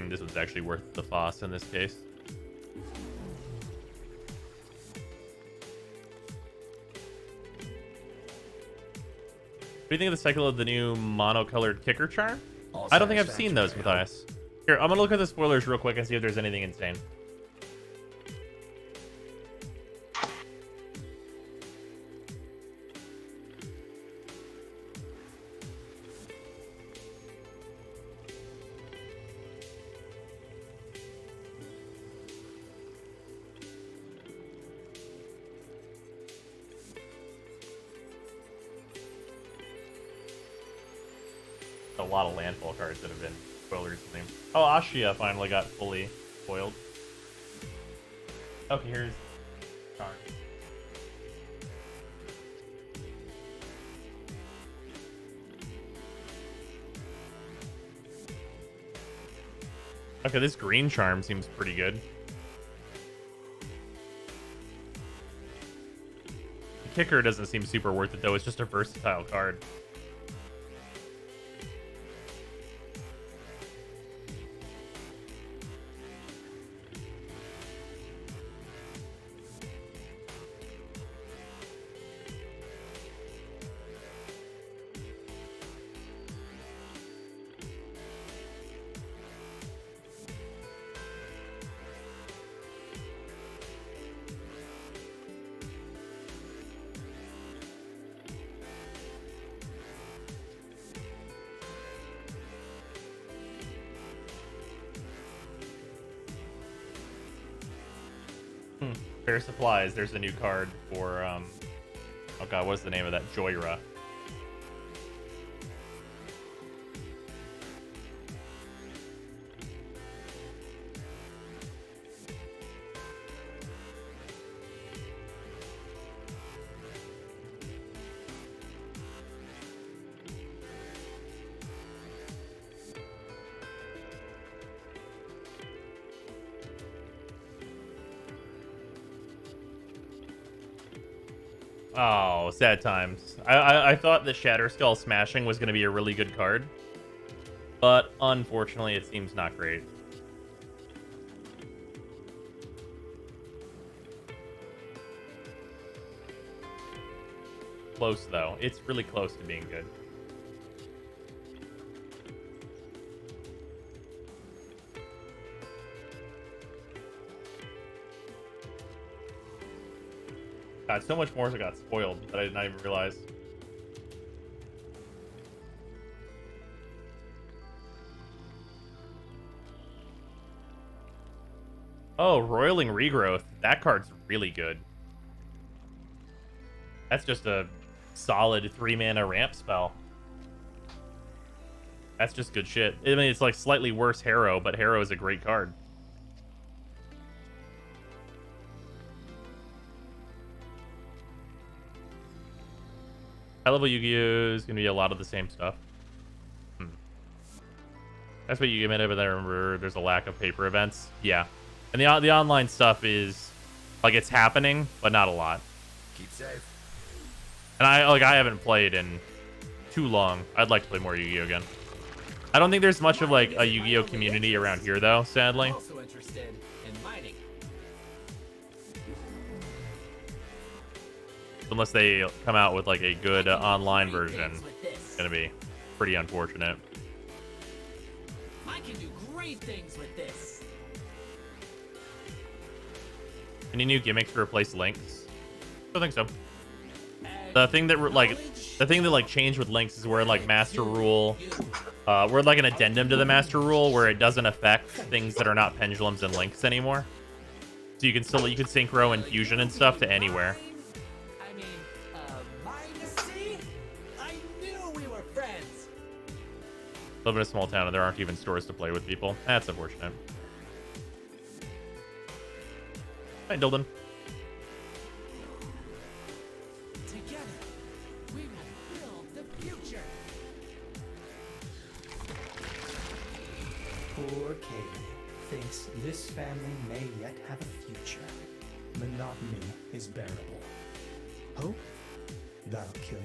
This was actually worth the FOSS in this case. What do you think of the cycle of the new monocolored kicker charm? I don't think I've seen those, Matthias. Here, I'm gonna look at the spoilers real quick and see if there's anything insane. lot of landfall cards that have been spoiled recently. Oh, Ashia finally got fully spoiled. Okay, here's Charm. Okay, this green charm seems pretty good. The kicker doesn't seem super worth it though. It's just a versatile card. Fair Supplies, there's a new card for, oh god, what's the name of that? Joyra. Oh, sad times. I thought that Shatter Skull Smashing was going to be a really good card, but unfortunately it seems not great. Close, though. It's really close to being good. God, so much more got spoiled that I did not even realize. Oh, Roiling Regrowth. That card's really good. That's just a solid 3-mana ramp spell. That's just good shit. I mean, it's like slightly worse Harrow, but Harrow is a great card. High-level Yu-Gi-Oh! Is going to be a lot of the same stuff. That's what you admitted, but I remember there's a lack of paper events. Yeah. And the online stuff is, like, it's happening, but not a lot. Keep safe. And I haven't played in too long. I'd like to play more Yu-Gi-Oh! Again. I don't think there's much of, like, a Yu-Gi-Oh! Community around here, though, sadly. Also interested in mining. Unless they come out with, like, a good online version. It's gonna be pretty unfortunate. I can do great things with this. Any new gimmicks to replace links? I don't think so. The thing that changed with links is where like Master Rule, we're like an addendum to the Master Rule where it doesn't affect things that are not pendulums and links anymore. So you can synchro and fusion and stuff to anywhere. I mean, see? I knew we were friends. Live in a small town and there aren't even stores to play with people. That's unfortunate. Hi, Dilden. Together, we will build the future. Poor Kay thinks this family may yet have a future. Monotony is bearable. Hope? That'll kill you.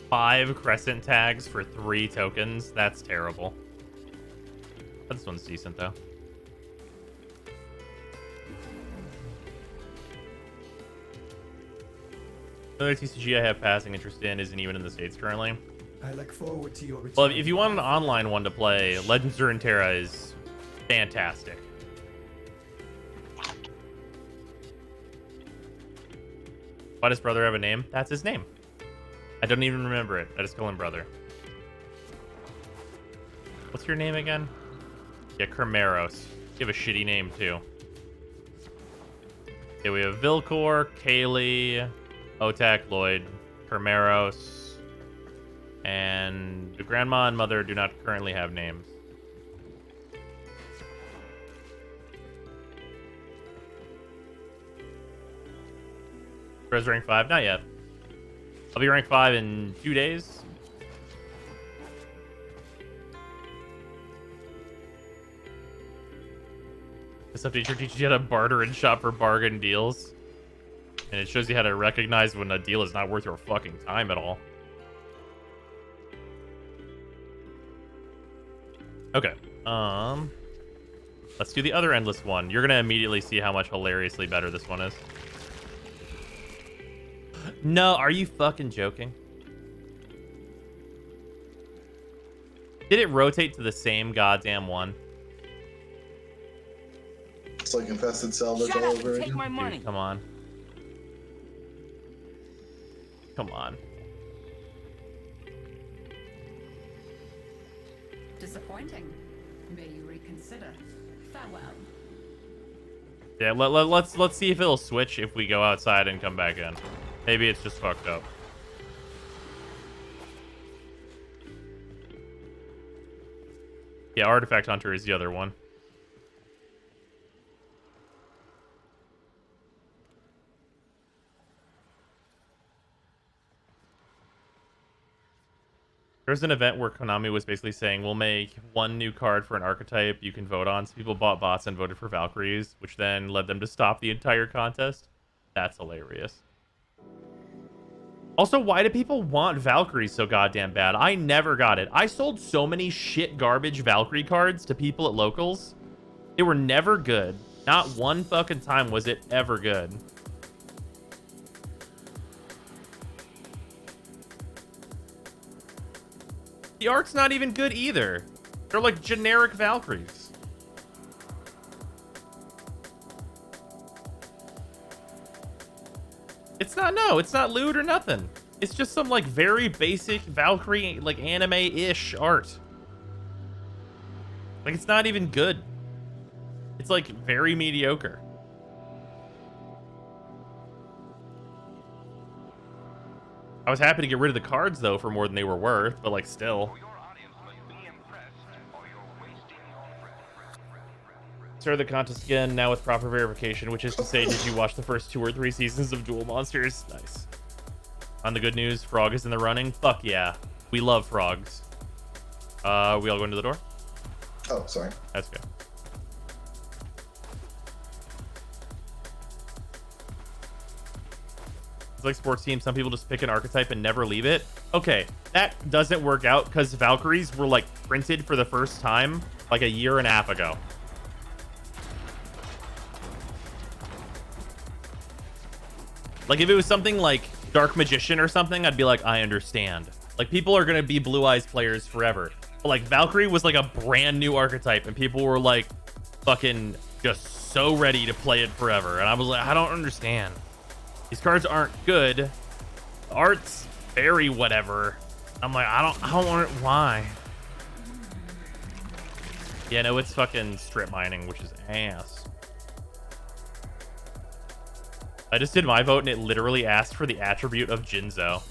Five crescent tags for 3 tokens. That's terrible. This one's decent, though. Another TCG I have passing interest in isn't even in the States currently. I look forward to your return. Well, if you want an online one to play, Legends of Runeterra is fantastic. Why does brother have a name? That's his name. I don't even remember it. I just call him brother. What's your name again? Yeah, Kermeros. You have a shitty name, too. Okay, we have Vilcor, Kaylee, Otak, Lloyd, Kermeros, and the grandma and mother do not currently have names. Res rank 5? Not yet. I'll be rank 5 in 2 days. This update sure teaches you how to barter and shop for bargain deals. And it shows you how to recognize when a deal is not worth your fucking time at all. Okay. Let's do the other endless one. You're gonna immediately see how much hilariously better this one is. No, are you fucking joking? Did it rotate to the same goddamn one? It's like infested salvage all over again. Dude, come on. Come on. Disappointing. May you reconsider. Farewell. Yeah, let's see if it'll switch if we go outside and come back in. Maybe it's just fucked up. Yeah, Artifact Hunter is the other one. There's an event where Konami was basically saying, we'll make one new card for an archetype you can vote on. So people bought bots and voted for Valkyries, which then led them to stop the entire contest. That's hilarious. Also, why do people want Valkyries so goddamn bad? I never got it. I sold so many shit garbage Valkyrie cards to people at locals. They were never good. Not one fucking time was it ever good. The art's not even good either. They're like generic Valkyries. It's not lewd or nothing. It's just some like very basic Valkyrie, like anime-ish art. Like it's not even good. It's like very mediocre. I was happy to get rid of the cards though for more than they were worth, but like still. Start the contest again, now with proper verification, which is to say, did you watch the first 2 or 3 seasons of Duel Monsters? Nice. On the good news, Frog is in the running. Fuck yeah. We love frogs. We all go into the door? Oh, sorry. That's good. It's like sports teams. Some people just pick an archetype and never leave it. Okay, that doesn't work out because Valkyries were like printed for the first time like a year and a half ago. Like if it was something like Dark Magician or something, I'd be like, I understand. Like people are gonna be Blue Eyes players forever. But like Valkyrie was like a brand new archetype and people were like fucking just so ready to play it forever. And I was like, I don't understand. These cards aren't good. The art's very whatever. I'm like, I don't want it. Why? Yeah, no, it's fucking strip mining, which is ass. I just did my vote and it literally asked for the attribute of Jinzo.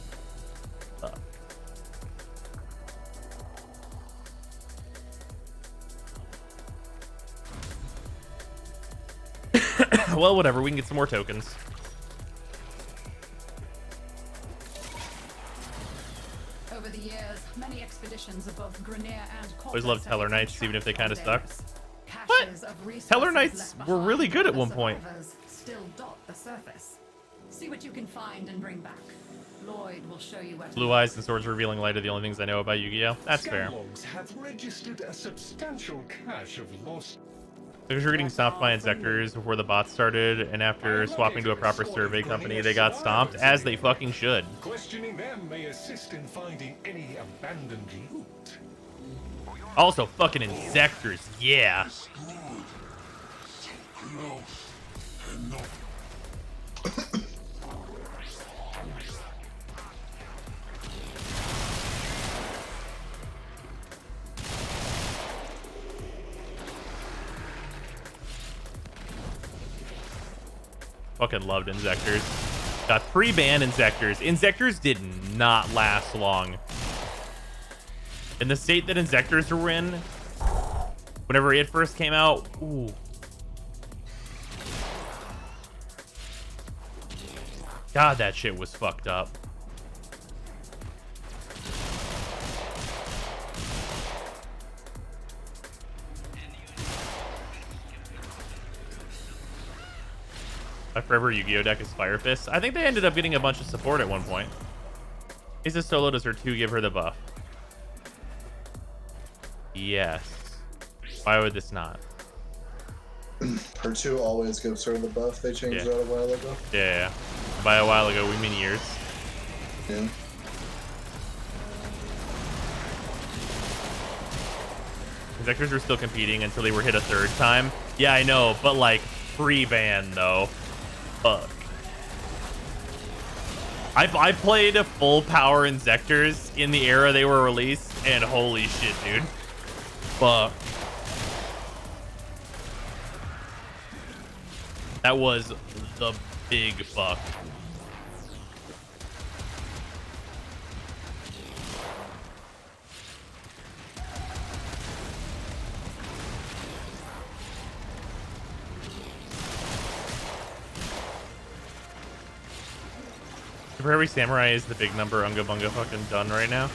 Well, whatever. We can get some more tokens. Over the years, many expeditions of both Grenier and Always loved Teller Knights, even if they kind of suck. What? Teller Knights were really good at one point. Still dot the surface. See what you can find and bring back. Lloyd will show you what. Blue Eyes and Swords Revealing Light are the only things I know about Yu-Gi-Oh! That's fair. Logs have registered a substantial cache of lost. Because you're getting stomped by Insectors before the bots started, and after swapping to a proper survey company, they got stomped, as they fucking should. Questioning them may assist in finding any abandoned loot. Also, fucking Insectors, yeah. Fucking loved Insectors. Got 3 banned Insectors. Insectors did not last long. In the state that Insectors were in, whenever it first came out, ooh. God, that shit was fucked up. My forever Yu-Gi-Oh deck is Fire Fist. I think they ended up getting a bunch of support at one point. Is this solo? Does her 2 give her the buff? Yes. Why would this not? Her 2 always gives her the buff. They changed that a while ago. Yeah. By a while ago, we mean years. Yeah. Vectors were still competing until they were hit a 3rd time. Yeah, I know, but like free ban though. Fuck. I played full power Insectors in the era they were released, and holy shit, dude. Fuck. That was the big fuck. For every samurai is the big number Unga Bunga fucking done right now.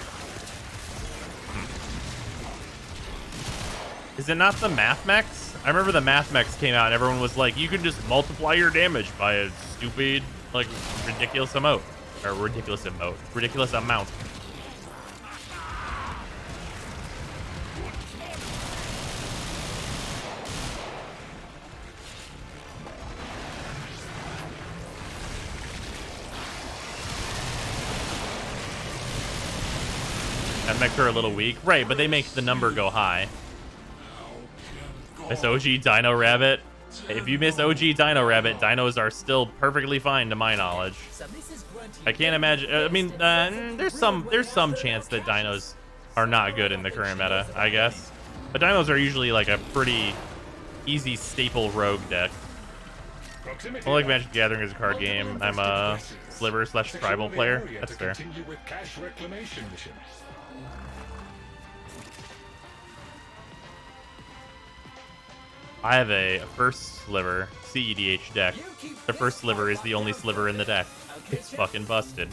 Is it not the Math Mechs? I remember the Math Mechs came out and everyone was like, you can just multiply your damage by a stupid, like, ridiculous amount. Or ridiculous amount. Ridiculous amount. Mechs are a little weak. Right, but they make the number go high. Miss OG Dino Rabbit. If you miss OG Dino Rabbit, dinos are still perfectly fine to my knowledge. I can't imagine. I mean, there's some chance that dinos are not good in the current meta, I guess. But dinos are usually like a pretty easy staple rogue deck. I like Magic the Gathering as a card game. I'm a Sliver/Tribal player. That's fair. I have a first sliver CEDH deck. The first sliver is the only sliver in the deck. It's fucking busted.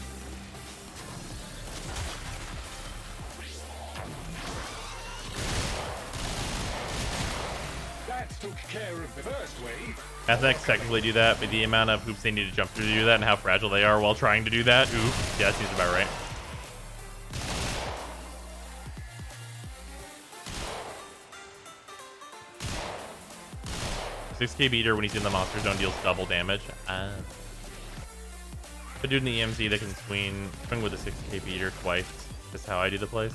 That took care of the first wave. Mathematics technically do that, but the amount of hoops they need to jump through to do that and how fragile they are while trying to do that, ooh, yeah, that seems about right. $6K beater when he's in the monster zone deals double damage. A dude in the EMZ that can swing with a 6K beater twice. That's how I do the plays.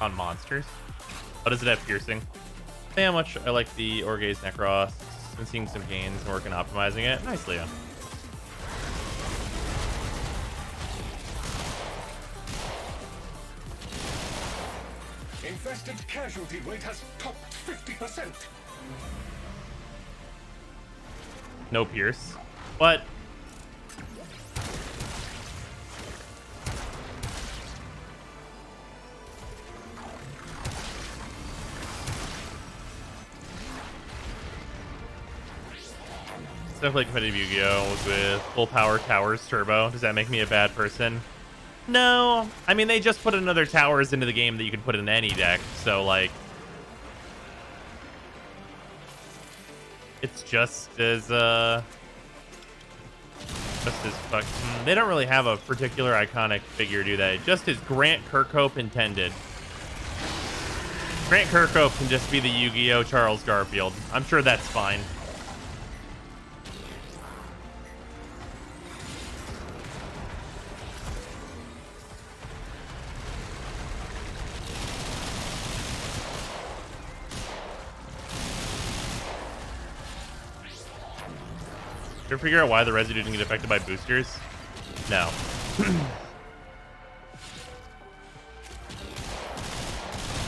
On monsters. How does it have piercing? Say how much I like the Orgaze Necros. Been seeing some gains and working optimizing it. Nice, Leon. Infested casualty rate has topped 50%. No pierce. But definitely competitive Yu-Gi-Oh! With full power towers turbo. Does that make me a bad person? No. I mean, they just put another towers into the game that you can put in any deck. So, like, it's just as fuck. They don't really have a particular iconic figure, do they? Just as Grant Kirkhope intended. Grant Kirkhope can just be the Yu-Gi-Oh! Charles Garfield. I'm sure that's fine. Did you figure out why the residue didn't get affected by boosters? No.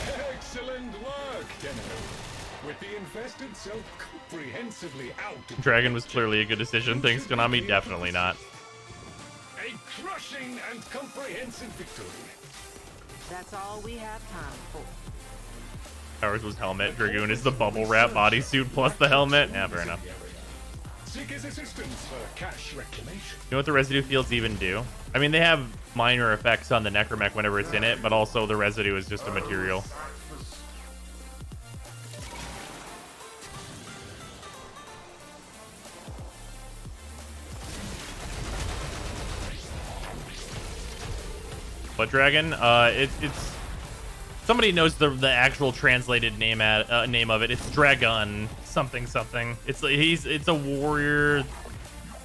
Excellent work, Deno. With the infested so comprehensively out. Dragon was clearly a good decision. Thanks, Konami. Definitely not. A crushing and comprehensive victory. That's all we have time for. Ours was helmet. Dragoon is the bubble wrap bodysuit plus the helmet. Yeah, fair enough. Seek his assistance for cash reclamation. You know what the residue fields even do? I mean, they have minor effects on the Necromech whenever it's in it, but also the residue is just a material. What dragon? It's somebody knows the actual translated name of it. It's Dragon something something. It's a warrior,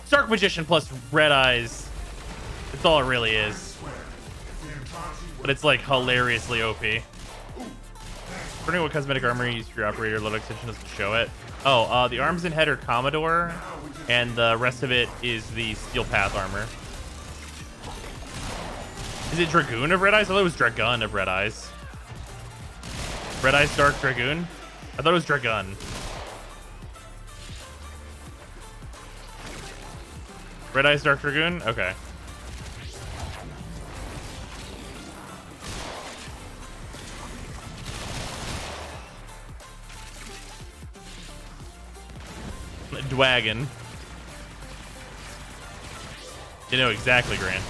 Stark Magician plus red eyes. That's all it really is. But it's like hilariously OP. Learning what cosmetic armor you use for your operator load extension doesn't show it. Oh, the arms and head are Commodore, and the rest of it is the Steel Path armor. Is it Dragoon of Red Eyes? I thought it was Dragun of Red Eyes. Red Eyes Dark Dragoon? I thought it was Dragun. Red Eyes Dark Dragoon? Okay. Dwagon. You know exactly, Grant.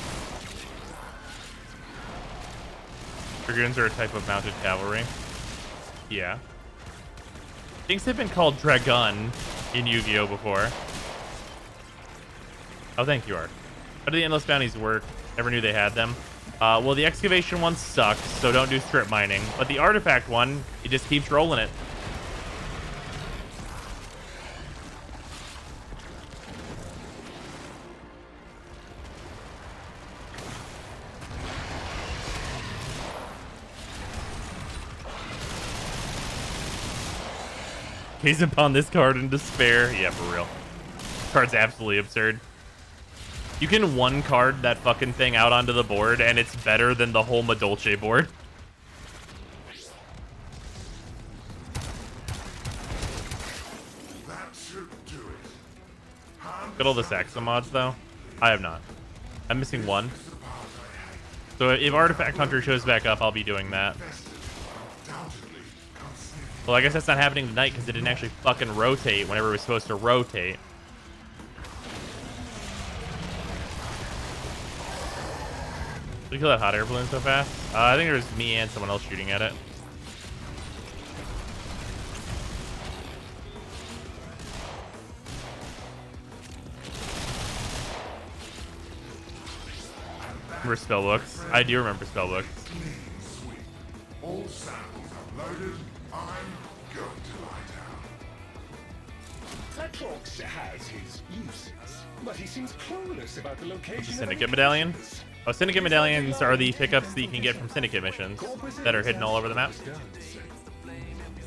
Dragoons are a type of mounted cavalry. Yeah. Things have been called Dragun in Yu-Gi-Oh! Before. Oh, thank you, Art. How do the endless bounties work? Never knew they had them. Well, the excavation one sucks, so don't do strip mining. But the artifact one, it just keeps rolling it. Gaze upon this card in despair. Yeah, for real. This card's absolutely absurd. You can one card that fucking thing out onto the board, and it's better than the whole Madolche board. That should do it. Got all the Saxo mods, though? I have not. I'm missing one. So if Artifact Hunter shows back up, I'll be doing that. Well, I guess that's not happening tonight because it didn't actually fucking rotate whenever it was supposed to rotate. Did we kill that hot air balloon so fast? I think there was me and someone else shooting at it. Remember spellbooks? I do remember spellbooks. All samples are loaded. I'm going to lie down. Atrox has his uses, but he seems clueless about the location. Syndicate medallion? Oh, Syndicate medallions are the pickups that you can get from Syndicate missions that are hidden all over the map.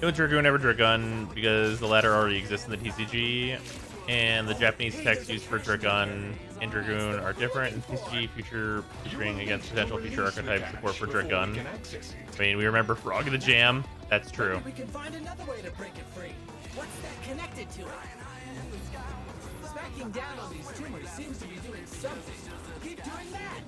No Dragoon, ever Dragun, because the latter already exists in the TCG, and the Japanese text used for Dragun and Dragoon are different in TCG, featuring against potential future archetype support for Dragun. I mean, we remember Frog of the Jam. That's true. We can find another way to break it free. What's that connected to it? Smacking down on these tumors seems to be doing something. Keep doing that.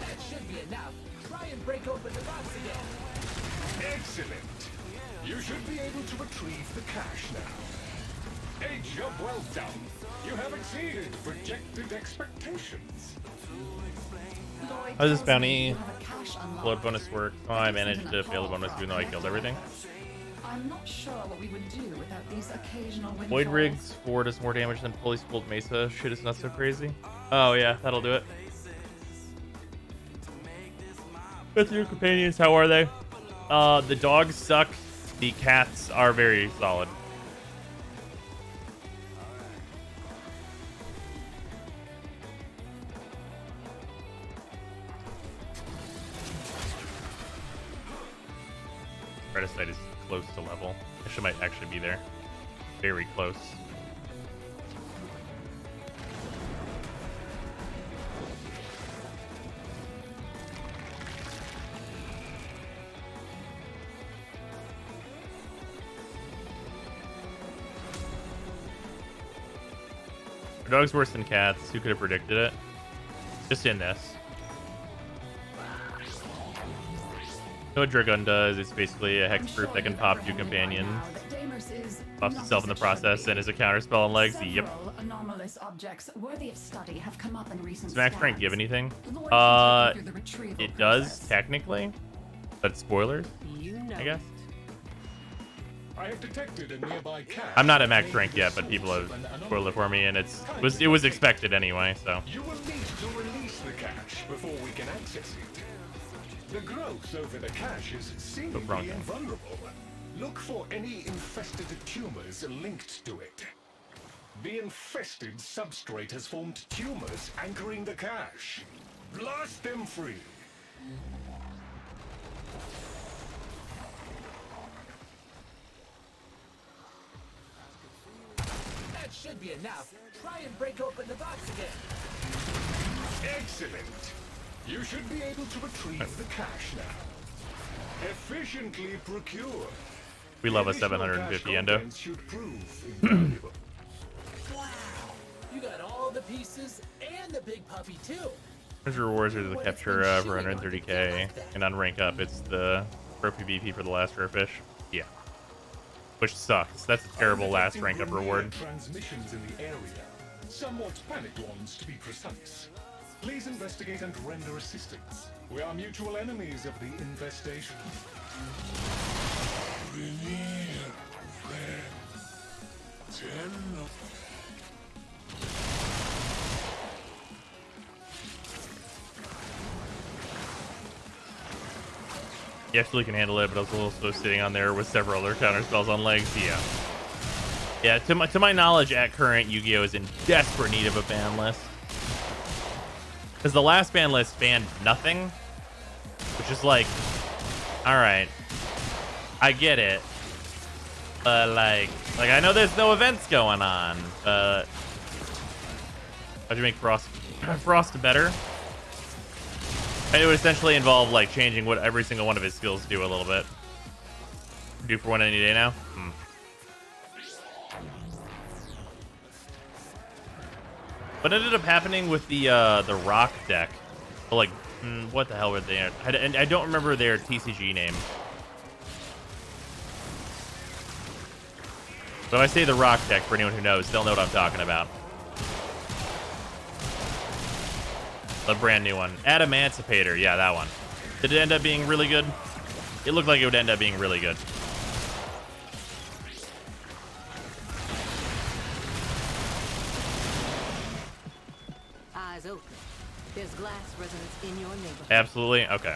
That should be enough. Try and break open the box again. Excellent. You should be able to retrieve the cache now. A job well done. You have exceeded projected expectations. How does this bounty load bonus work? Oh, I managed to fail the bonus even though I killed everything. I'm not sure what we would do without these occasional windfalls. Void Rigs 4 does more damage than Fully Spooled Mesa. Shit is not so crazy. Oh yeah, that'll do it. With your companions, how are they? The dogs suck. The cats are very solid. Preda site is close to level. She might actually be there. Very close. Our dog's worse than cats. Who could have predicted it? Just in this. So what Dragon does is basically a hexproof that can pop 2 companions. Pops itself in the process and is a counterspell on legs. Yep. Anomalous objects worthy of study have come up in recent Does max rank give anything? It does, technically. But spoilers, I guess. I have detected a nearby cache. I'm not at max rank yet, but people have spoiled it for me, and it was expected anyway, so. You will need to release the cache before we can access it. The growth over the cache is seemingly invulnerable. Look for any infested tumors linked to it. The infested substrate has formed tumors anchoring the cache. Blast them free. That should be enough. Try and break open the box again. Excellent. You should be able to retrieve the cache now. Efficiently procure. We love a 750 endo. Wow. You got all the pieces and the big puppy too. There's rewards are the capture for 130k, and on rank up, it's the pro PvP for the last rare fish. Yeah. Which sucks. That's a terrible last rank up reward. Transmissions in the area. Somewhat panicked ones, to be precise. Please investigate and render assistance. We are mutual enemies of the infestation. You absolutely can handle it, but I was also sitting on there with several other counter spells on legs. Yeah. Yeah, to my knowledge, at current, Yu-Gi-Oh! Is in desperate need of a ban list. Because the last ban list banned nothing. Which is like, alright. I get it. But like I know there's no events going on, but how'd you make Frost better? It would essentially involve like changing what every single one of his skills do a little bit. Do for one any day now? What ended up happening with the rock deck? Like, what the hell were they? I don't remember their TCG name. But if I say the rock deck, for anyone who knows, they'll know what I'm talking about. The brand new one. Emancipator, yeah, that one. Did it end up being really good? It looked like it would end up being really good. Eyes open. There's glass resonance in your neighborhood. Absolutely? Okay.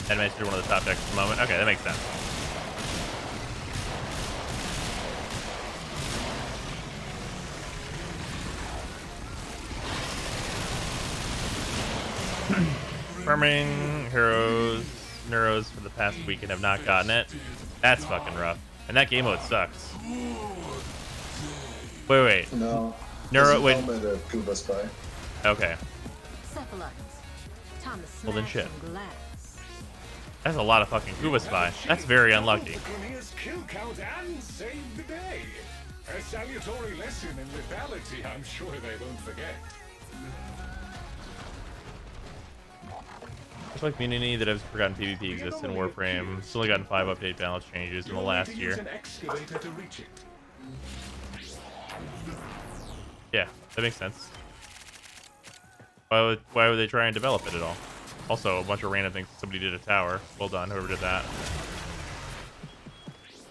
And managed to do one of the top decks at the moment. Okay, that makes sense. Farming heroes, neuros for the past week and have not gotten it. That's fucking rough. And that game mode sucks. Wait. No. Neuro, wait. Okay. Well then shit. That's a lot of fucking Kuba Spy. That's very unlucky. Kill count and save the day. A salutary lesson in lethality, I'm sure they won't forget. Much like community that has forgotten PvP exists in Warframe. It's only gotten 5 update balance changes in the last year. Yeah, that makes sense. Why would they try and develop it at all? Also, a bunch of random things. Somebody did a tower. Well done, whoever did that.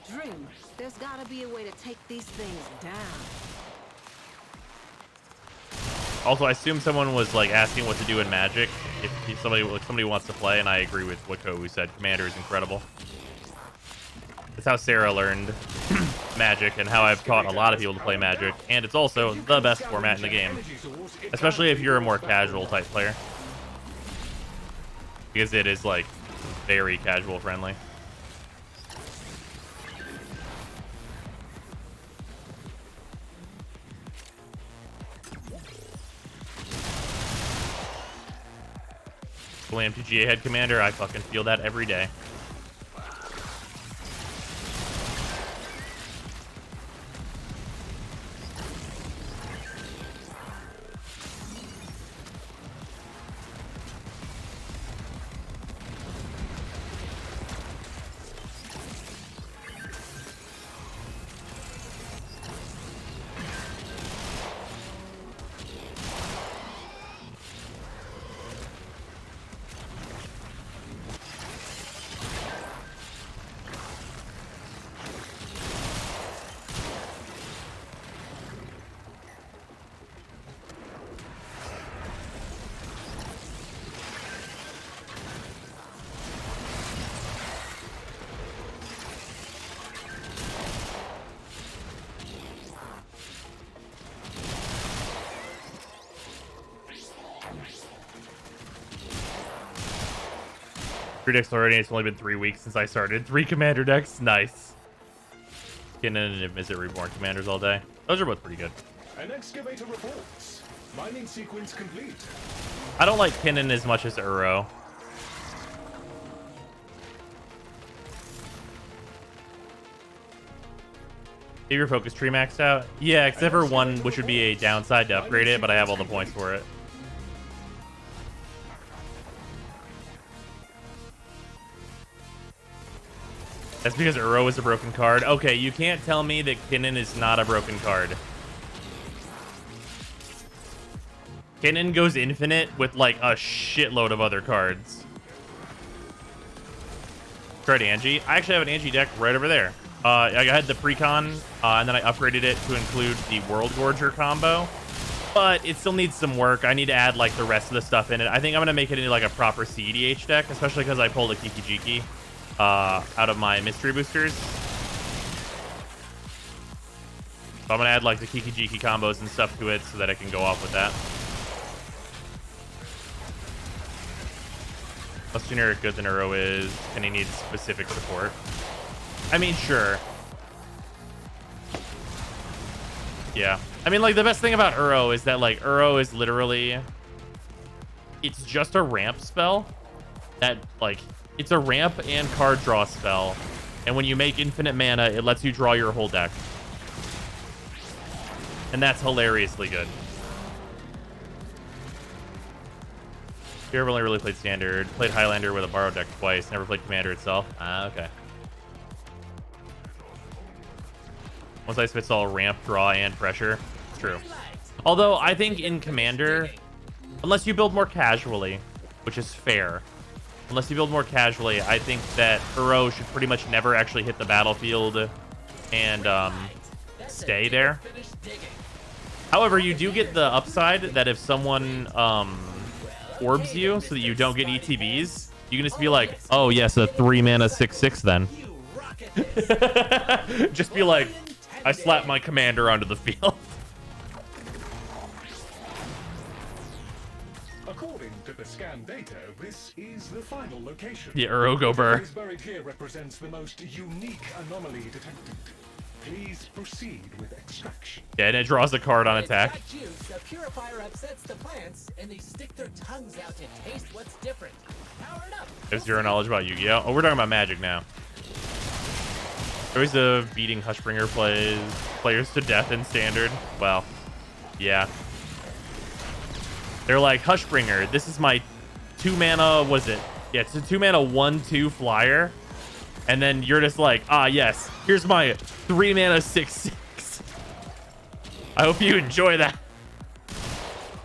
Dream, there's gotta be a way to take these things down. Also, I assume someone was like asking what to do in Magic. If somebody wants to play, and I agree with what Kohu said. Commander is incredible. That's how Sarah learned Magic, and how I've taught a lot of people to play Magic. And it's also the best format in the game, especially if you're a more casual type player, because it is like very casual friendly. Fully MTGA head commander, I fucking feel that every day. Decks already. It's only been 3 weeks since I started. 3 commander decks. Nice. Kinnan and Visit Reborn commanders all day. Those are both pretty good. An excavator reports. Mining sequence complete. I don't like Kinnan as much as Uro. Have your focus tree maxed out? Yeah, except for one, which would be a downside to upgrade it, but I have all the points for it. That's because Uro is a broken card. Okay, you can't tell me that Kinnan is not a broken card. Kinnan goes infinite with like a shitload of other cards. Tried Angie. I actually have an Angie deck right over there. I had the Precon, and then I upgraded it to include the World Gorger combo. But it still needs some work. I need to add like the rest of the stuff in it. I think I'm going to make it into like a proper CEDH deck, especially because I pulled a Kiki-Jiki out of my mystery boosters. So I'm gonna add like the Kiki-Jiki combos and stuff to it so that I can go off with that. Less generic good than Uro is, and he needs specific support. I mean, sure. Yeah. I mean, like, the best thing about Uro is that, like, Uro is literally... It's just a ramp spell that, like... It's a ramp and card draw spell, and when you make infinite mana, it lets you draw your whole deck. And that's hilariously good. Here I've only really played Standard. Played Highlander with a borrowed deck twice. Never played Commander itself. Ah, okay. One size fits all ramp, draw, and pressure. It's true. Although, I think in Commander, unless you build more casually, which is fair, unless you build more casually, I think that Uro should pretty much never actually hit the battlefield and stay there. However, you do get the upside that if someone orbs you so that you don't get ETBs, you can just be like, oh yes, a 3-mana 6/6 then. Just be like, I slapped my commander onto the field. According to the scan data, this is the final location. Yeah, Uro go burr. What is buried here represents the most unique anomaly detected. Please proceed with extraction. Yeah, and it draws a card on attack. When it's got juice, a purifier upsets the plants, and they stick their tongues out to taste what's different. Power it up. There's zero knowledge about Yu-Gi-Oh! Oh, we're talking about Magic now. There's a beating Hushbringer players to death in Standard. Well, yeah. They're like, Hushbringer, this is my 2-mana, was it? Yeah, it's a 2-mana 1/2 flyer. And then you're just like, ah, yes, here's my 3-mana 6/6. I hope you enjoy that.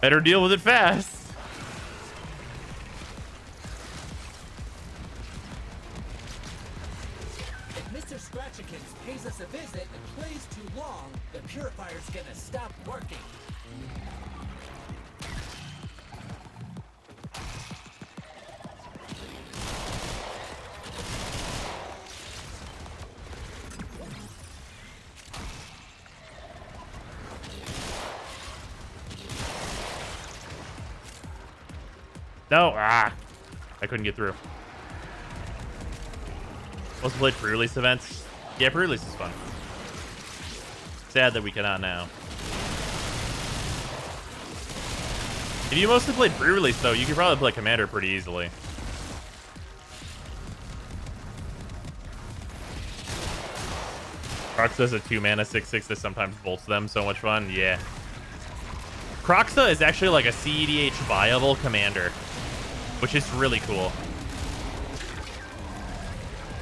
Better deal with it fast. If Mr. Scratchikins pays us a visit and plays too long, the purifier's gonna stop working. No, I couldn't get through. Also played pre-release events. Yeah, pre-release is fun. Sad that we cannot now. If you mostly played pre-release though, you could probably play Commander pretty easily. Croxa is a 2-mana 6/6 that sometimes bolts them. So much fun. Yeah. Croxa is actually like a CEDH viable commander, which is really cool.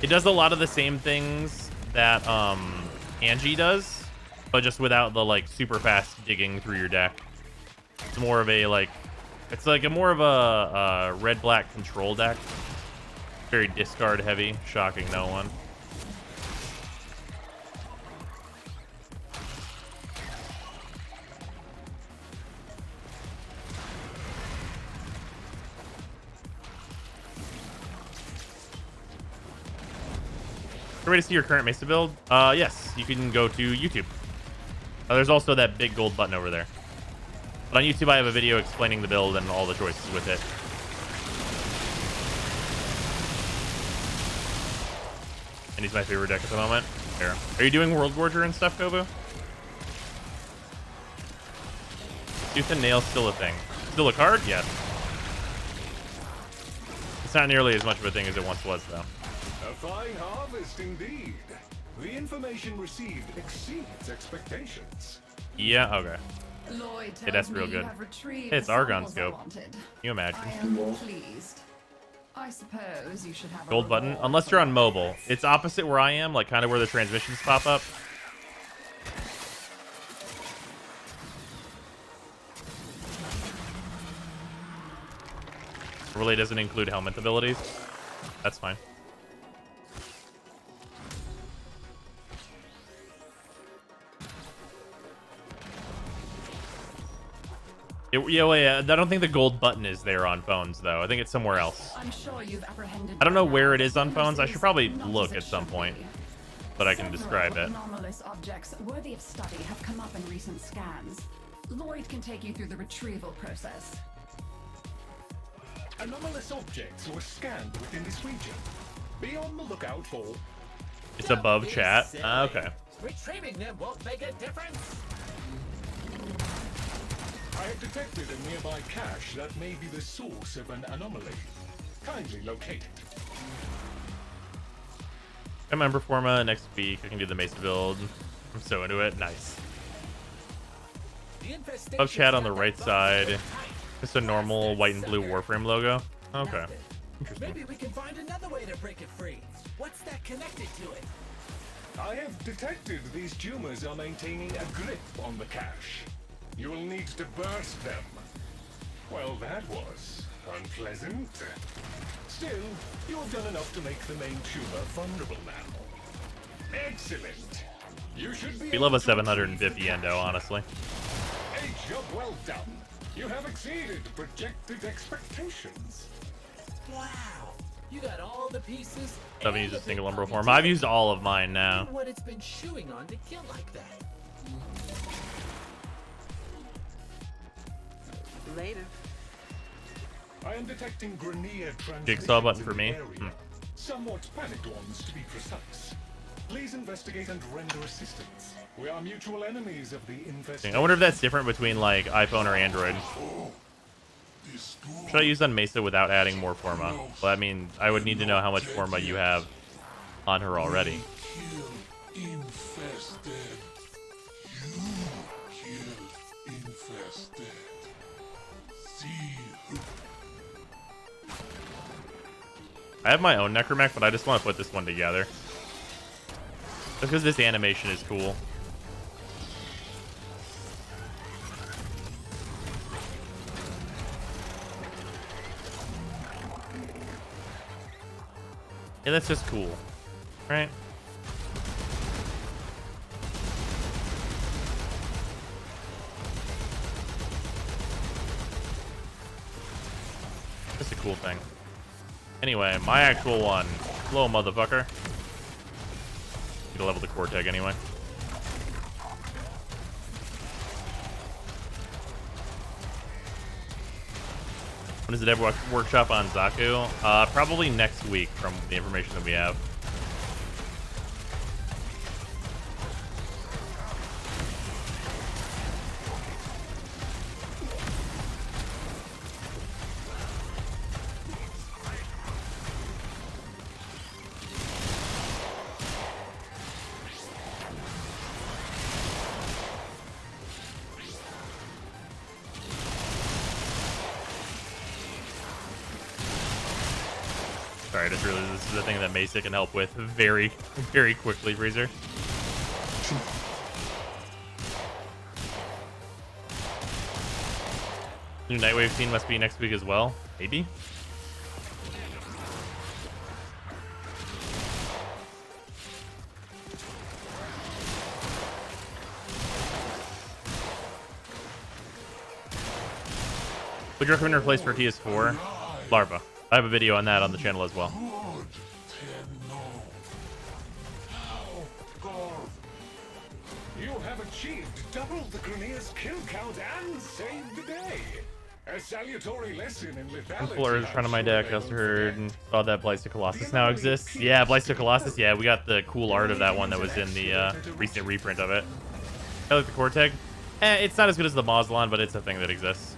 It does a lot of the same things that Angie does, but just without the like super fast digging through your deck. It's more of a like, it's like a more of a red-black control deck. Very discard heavy, shocking no one. Ready to see your current Mesa build? Yes, you can go to YouTube. There's also that big gold button over there. But on YouTube, I have a video explaining the build and all the choices with it. And he's my favorite deck at the moment. There. Are you doing World Gorger and stuff, Kobu? Tooth and Nail still a thing. Still a card? Yes. It's not nearly as much of a thing as it once was, though. A fine harvest indeed. The information received exceeds expectations. Yeah, okay. Lloyd Hey, that's tells real me good. you have retrieved Hey, it's the Argon samples I Scope. wanted. Can you imagine? I am pleased. I suppose you should have a Gold button? reward Unless for you're on my mobile. efforts. It's opposite where I am, like kind of where the transmissions pop up. Relay doesn't include helmet abilities. That's fine. Yeah, I don't think the gold button is there on phones, though. I think it's somewhere else. I'm sure you've apprehended I don't know by where now it is on phones. I should probably not look as it at some should point, be. but I can describe it. Several anomalous objects worthy of study have come up in recent scans. Lloyd can take you through the retrieval process. Anomalous objects were scanned within this region. Be on the lookout for... It's above chat. Okay. Retrieving them won't make a difference. I have detected a nearby cache that may be the source of an anomaly. Kindly locate it. I'm member Forma next week. I can do the Mesa build. I'm so into it. Nice. Above chat on the right side. Just a normal white and blue Warframe logo. Okay. Interesting. Maybe we can find another way to break it free. What's that connected to it? I have detected these tumors are maintaining a grip on the cache. You will need to burst them. Well, that was unpleasant. Still, you have done enough to make the main tumor vulnerable now. Excellent. You should be. We love a 750 endo, honestly. A job well done. You have exceeded projected expectations. Wow. You got all the pieces. I haven't used a single Umbral form. I've used all of mine now. What it's been chewing on to kill like that. Later. I am detecting Grenier transmissions Jigsaw button for in the me. area. Somewhat panicked ones, to be precise. Please investigate and render assistance. We are mutual enemies of the infestation. I wonder if that's different between like iPhone or Android. Should I use on Mesa without adding more Forma? Well, I mean, I would need to know how much Forma you have on her already. I have my own Necromech, but I just want to put this one together. Just because this animation is cool. Yeah, that's just cool, right? Just a cool thing. Anyway, my actual one. Hello, motherfucker. Need to level the core tag anyway. When is the dev workshop on Zaku? Probably next week from the information that we have. Sorry, I just realized this is the thing that Mesa can help with very, very quickly, Freezer. New Nightwave scene must be next week as well. Maybe? Would you recommend replace for TS4? Larva. I have a video on that on the channel as well. You have achieved double the Grineer's kill count and saved the day. A salutary lesson in lethality. Fuller is in front of my deck. I also heard and saw that Blaze to Colossus now exists. Yeah, Blaze to Colossus. Yeah, we got the cool art of that one that was in the recent reprint of it. I like the core tag. It's not as good as the Moslon, but it's a thing that exists.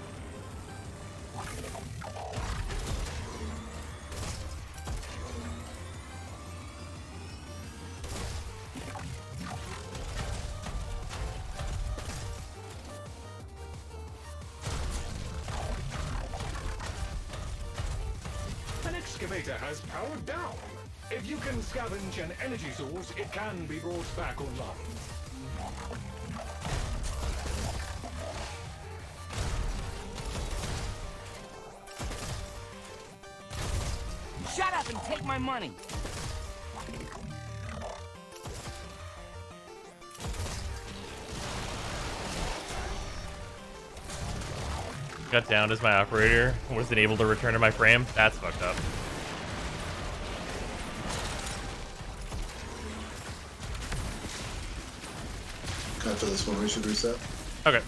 Excavator has powered down. If you can scavenge an energy source, it can be brought back online. Shut up and take my money. Got downed as my operator. Wasn't able to return to my frame. That's fucked up. After this one, we should reset. Okay.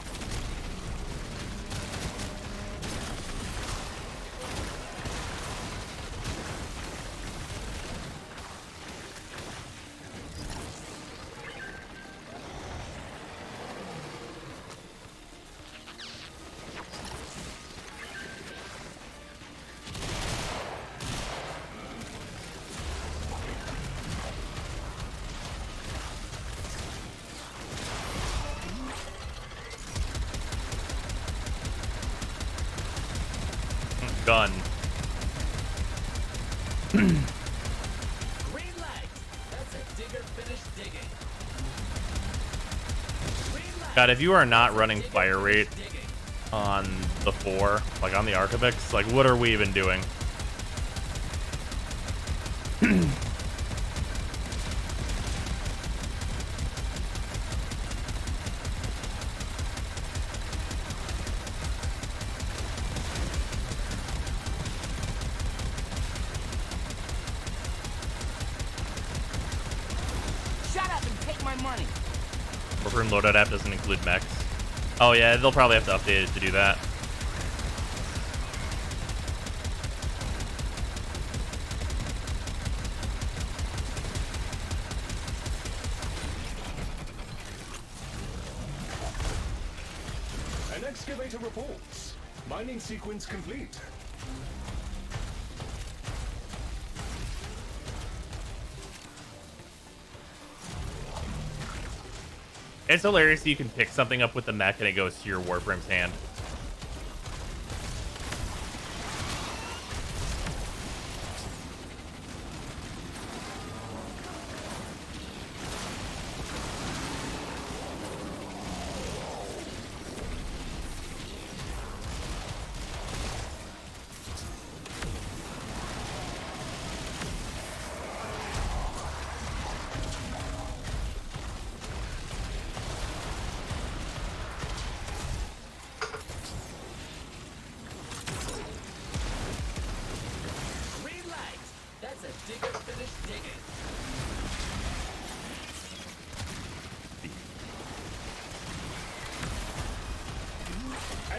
Gun. Green light. That's a digger finished digging. God, if you are not running fire rate on the 4, like on the Archivix, like what are we even doing? Warframe loadout app doesn't include mechs. Oh yeah, they'll probably have to update it to do that. An excavator reports. Mining sequence complete. It's hilarious that you can pick something up with the mech and it goes to your Warframe's hand.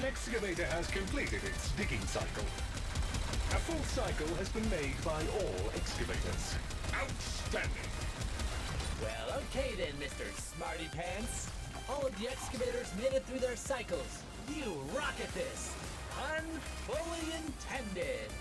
excavator has completed its digging cycle. A full cycle has been made by all excavators. Outstanding! Well, okay then, Mr. Smarty Pants. All of the excavators made it through their cycles. You rock at this. Pun fully intended.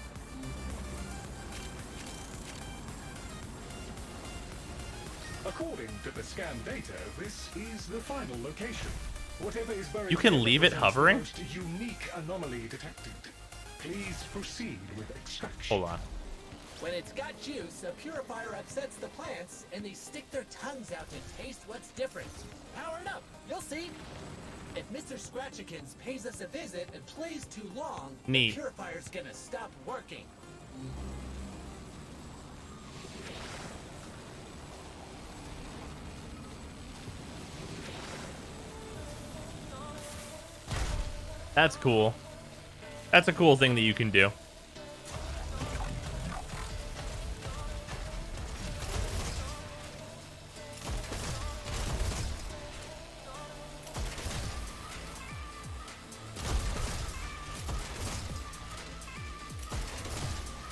According to the scan data, this is the final location. Whatever is buried You can leave it represents the hovering? most unique anomaly detected. Please proceed with extraction. Hold on. When it's got juice, a purifier upsets the plants, and they stick their tongues out to taste what's different. Power it up. You'll see. If Mr. Scratchikins pays us a visit and plays too long, Neat. the purifier's gonna stop working. That's cool. That's a cool thing that you can do.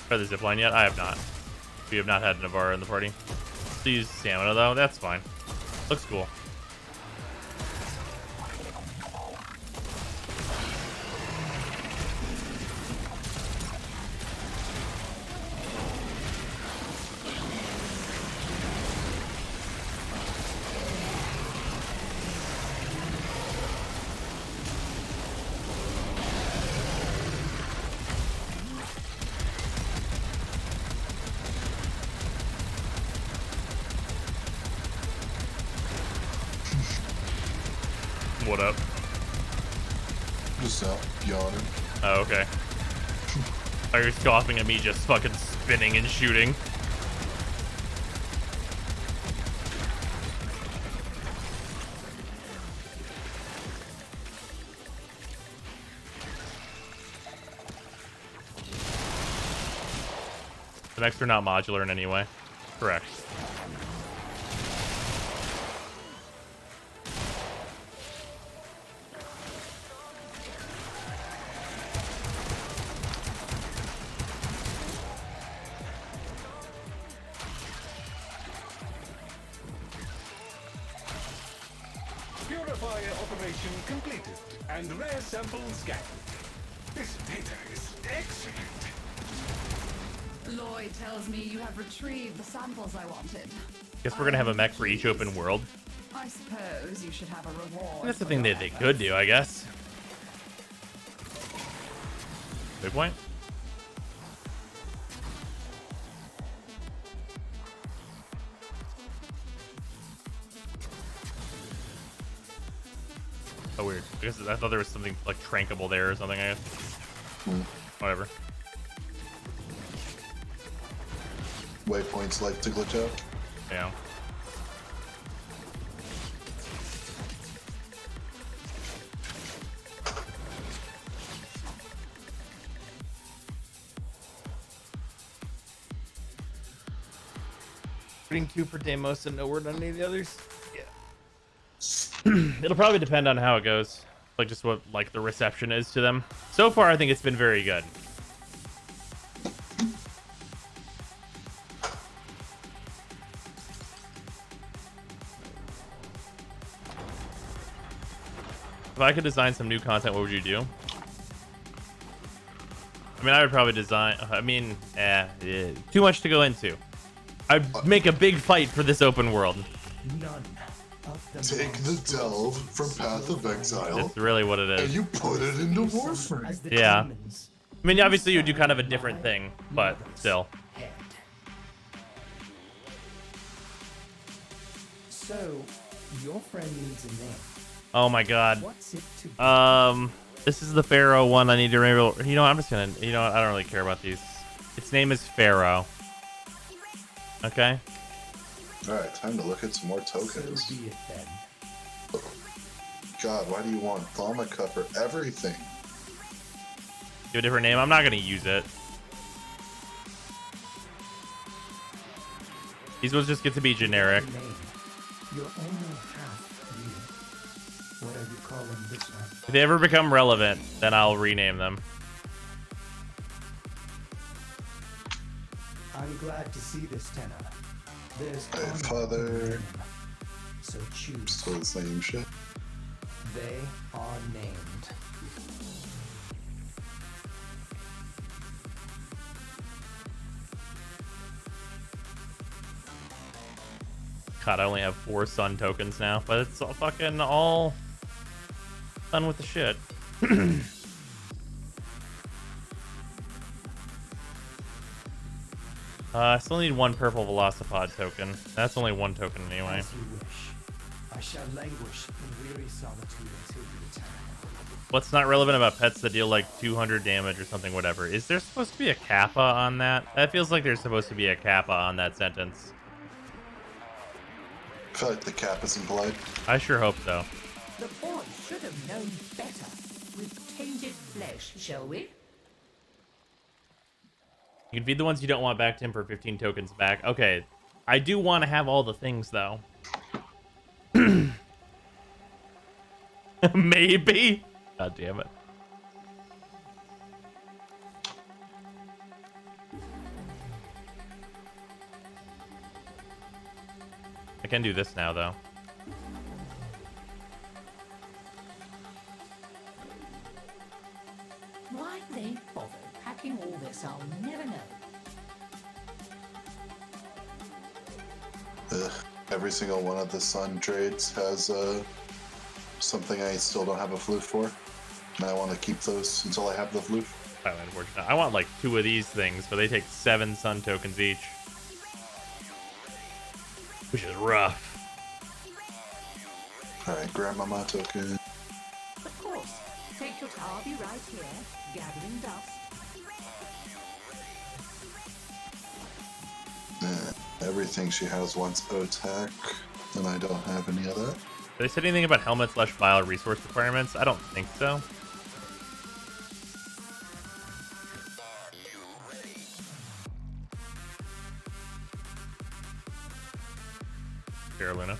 Try the zipline yet? I have not. We have not had Navarro in the party. Still use stamina though. That's fine. Looks cool. What up? Just out, yawning. Oh, okay. Are you scoffing at me just fucking spinning and shooting? The mechs are not modular in any way. Correct. Purifier operation completed and rare sample scanned. This data is excellent. Lloyd tells me you have retrieved the samples I wanted. Guess we're gonna have a mech for each open world. I suppose you should have a reward. That's the thing that they could do, I guess. Big point. Oh, weird. I guess I thought there was something like trankable there or something, I guess. Whatever. Waypoints like to glitch out. Yeah. Putting 2 per Deimos and no word on any of the others. Yeah. It'll probably depend on how it goes. Like just what like the reception is to them. So far I think it's been very good. If I could design some new content, what would you do? I mean, I would probably design... I mean, too much to go into. I'd make a big fight for this open world. None of them Take the delve from Path of Exile. That's really what it is. And you put it into Warframe. Yeah. I mean, obviously you would do kind of a different thing, but still. So, your friend needs a name. Oh my god. What's it to be? This is the Pharaoh one. I need to remember. You know, I'm just gonna. You know what? I don't really care about these. Its name is Pharaoh. Okay. All right, time to look at some more tokens. So be it then. God, why do you want Thaumaca for everything? Give a different name. I'm not gonna use it. These ones just get to be generic. You're only half What are you calling this one? If they ever become relevant, then I'll rename them. I'm glad to see this, Tenor. There's Hey, honor in father. the name. So choose. Still the same shit. They are named. God, I only have 4 sun tokens now, but it's all fucking all done with the shit. I still need 1 purple Velocipod token. That's only 1 token anyway. As you wish. I shall languish in weary solitude until you return. What's not relevant about pets that deal like 200 damage or something, whatever? Is there supposed to be a kappa on that? That feels like there's supposed to be a kappa on that sentence. I feel like the cap is implied. I sure hope so. The boy should have known better. With tainted flesh, shall we? You can feed the ones you don't want back to him for 15 tokens back. Okay. I do want to have all the things, though. Maybe. God damn it. I can do this now, though. Why they bother packing all this, I'll never know. Ugh. Every single one of the sun trades has something I still don't have a floof for. And I want to keep those until I have the floof. Highly unfortunate. I want like 2 of these things, but they take 7 sun tokens each. Which is rough. Alright, grandmama token. Of course. Take your time, I'll be right here, gathering dust. Everything she has wants O-Tech, and I don't have any of that. Did they say anything about helmet/bio resource requirements? I don't think so. Here, Luna.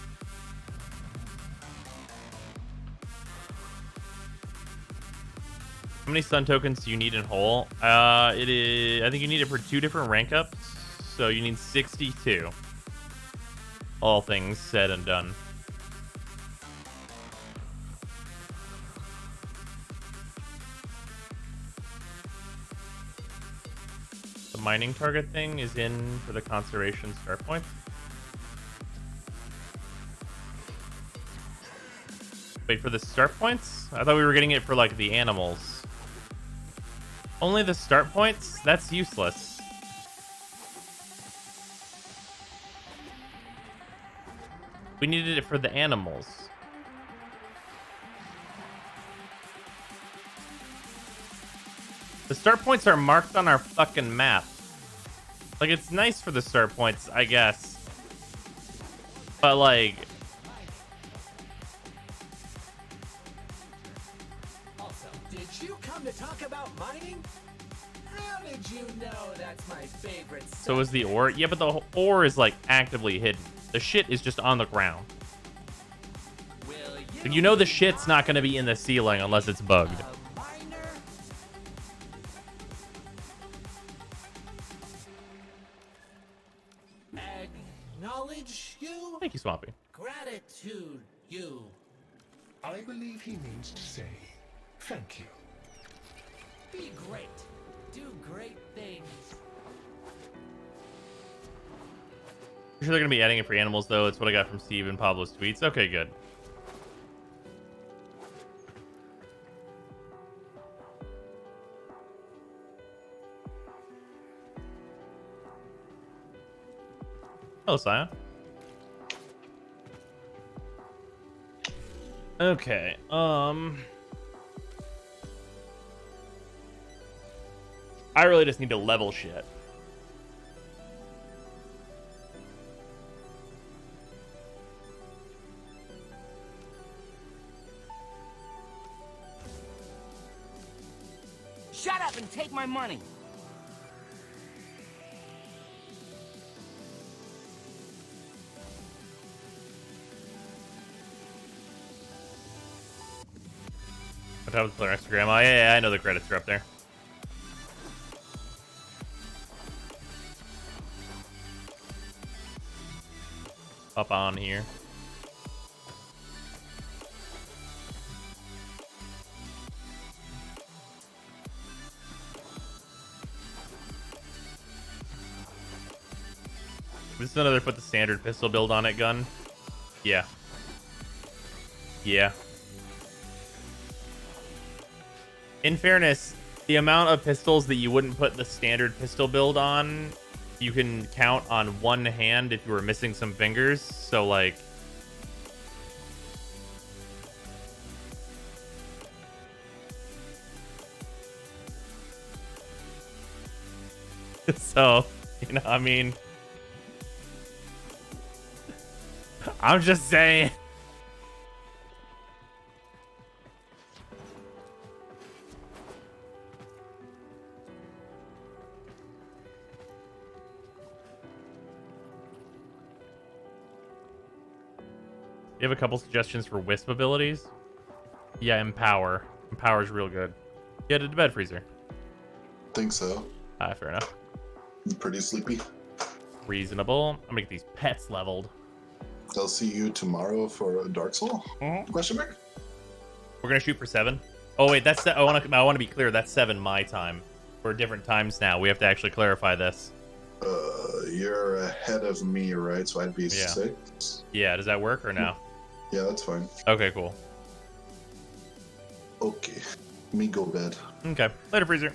How many sun tokens do you need in whole? It is. I think you need it for 2 different rank ups, so you need 62. All things said and done. The mining target thing is in for the conservation start point. Wait, for the start points? I thought we were getting it for like the animals. Only the start points? That's useless. We needed it for the animals. The start points are marked on our fucking map. Like, it's nice for the start points, I guess. But, like... Also, did you come to talk about mining? How did you know that's my favorite stuff? So is the ore? Yeah, but the ore is, like, actively hidden. The shit is just on the ground. So you know the shit's not going to be in the ceiling unless it's bugged. Acknowledge you? Thank you, Swampy. Gratitude you. I believe he means to say thank you. Be great. Do great things. I'm sure they're going to be adding it for animals, though. It's what I got from Steve and Pablo's tweets. Okay, good. Hello, Saya. Okay, I really just need to level shit. Shut up and take my money. What happened to their Instagram? Oh, yeah, I know the credits are up there. Up on here. This is another put the standard pistol build on it gun. Yeah. Yeah. In fairness, the amount of pistols that you wouldn't put the standard pistol build on, you can count on one hand if you were missing some fingers. So, like... So, you know, I mean... I'm just saying... You have a couple suggestions for Wisp abilities? Yeah, Empower. Empower's real good. You had a bed freezer. Think so. Fair enough. Pretty sleepy. Reasonable. I'm gonna get these pets leveled. I'll see you tomorrow for a Dark Soul? Question mark? We're gonna shoot for 7. Oh wait, that's I want to be clear. That's 7 my time. We're different times now. We have to actually clarify this. You're ahead of me, right? So I'd be 6. Yeah. Does that work or no? Yeah, that's fine. Okay, cool. Okay. Me go bed. Okay. Later, freezer.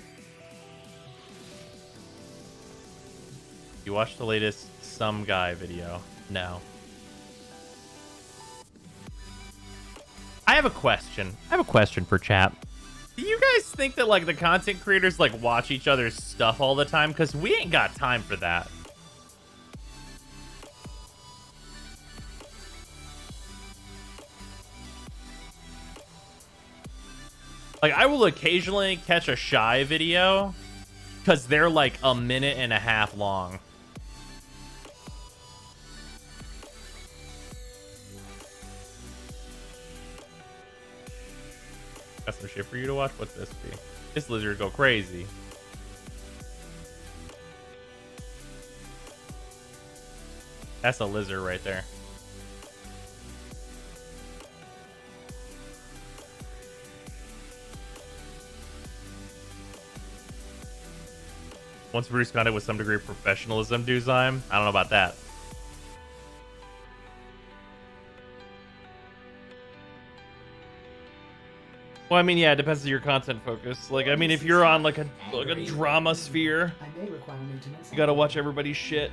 You watched the latest Some Guy video? No. I have a question. I have a question for chat. Do you guys think that, like, the content creators, like, watch each other's stuff all the time? Because we ain't got time for that. Like, I will occasionally catch a Shy video because they're, like, a minute and a half long. Got some shit for you to watch. What's this be? This lizard go crazy. That's a lizard right there. Once Bruce found it with some degree of professionalism, Duzime. I don't know about that. Well, I mean, yeah, it depends on your content focus. Like, I mean, if you're on like a drama sphere, you gotta watch everybody's shit.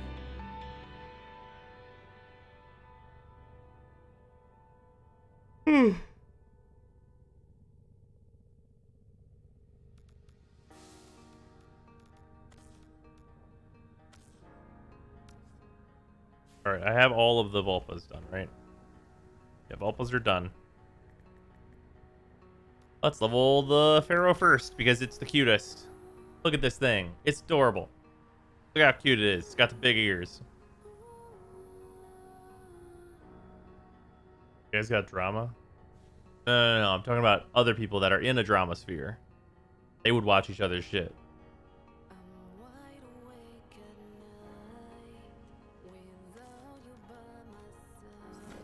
Alright, I have all of the Vulpas done, right? Yeah, Vulpas are done. Let's level the Pharaoh first, because it's the cutest. Look at this thing. It's adorable. Look how cute it is. It's got the big ears. You guys got drama? No. I'm talking about other people that are in a drama sphere. They would watch each other's shit.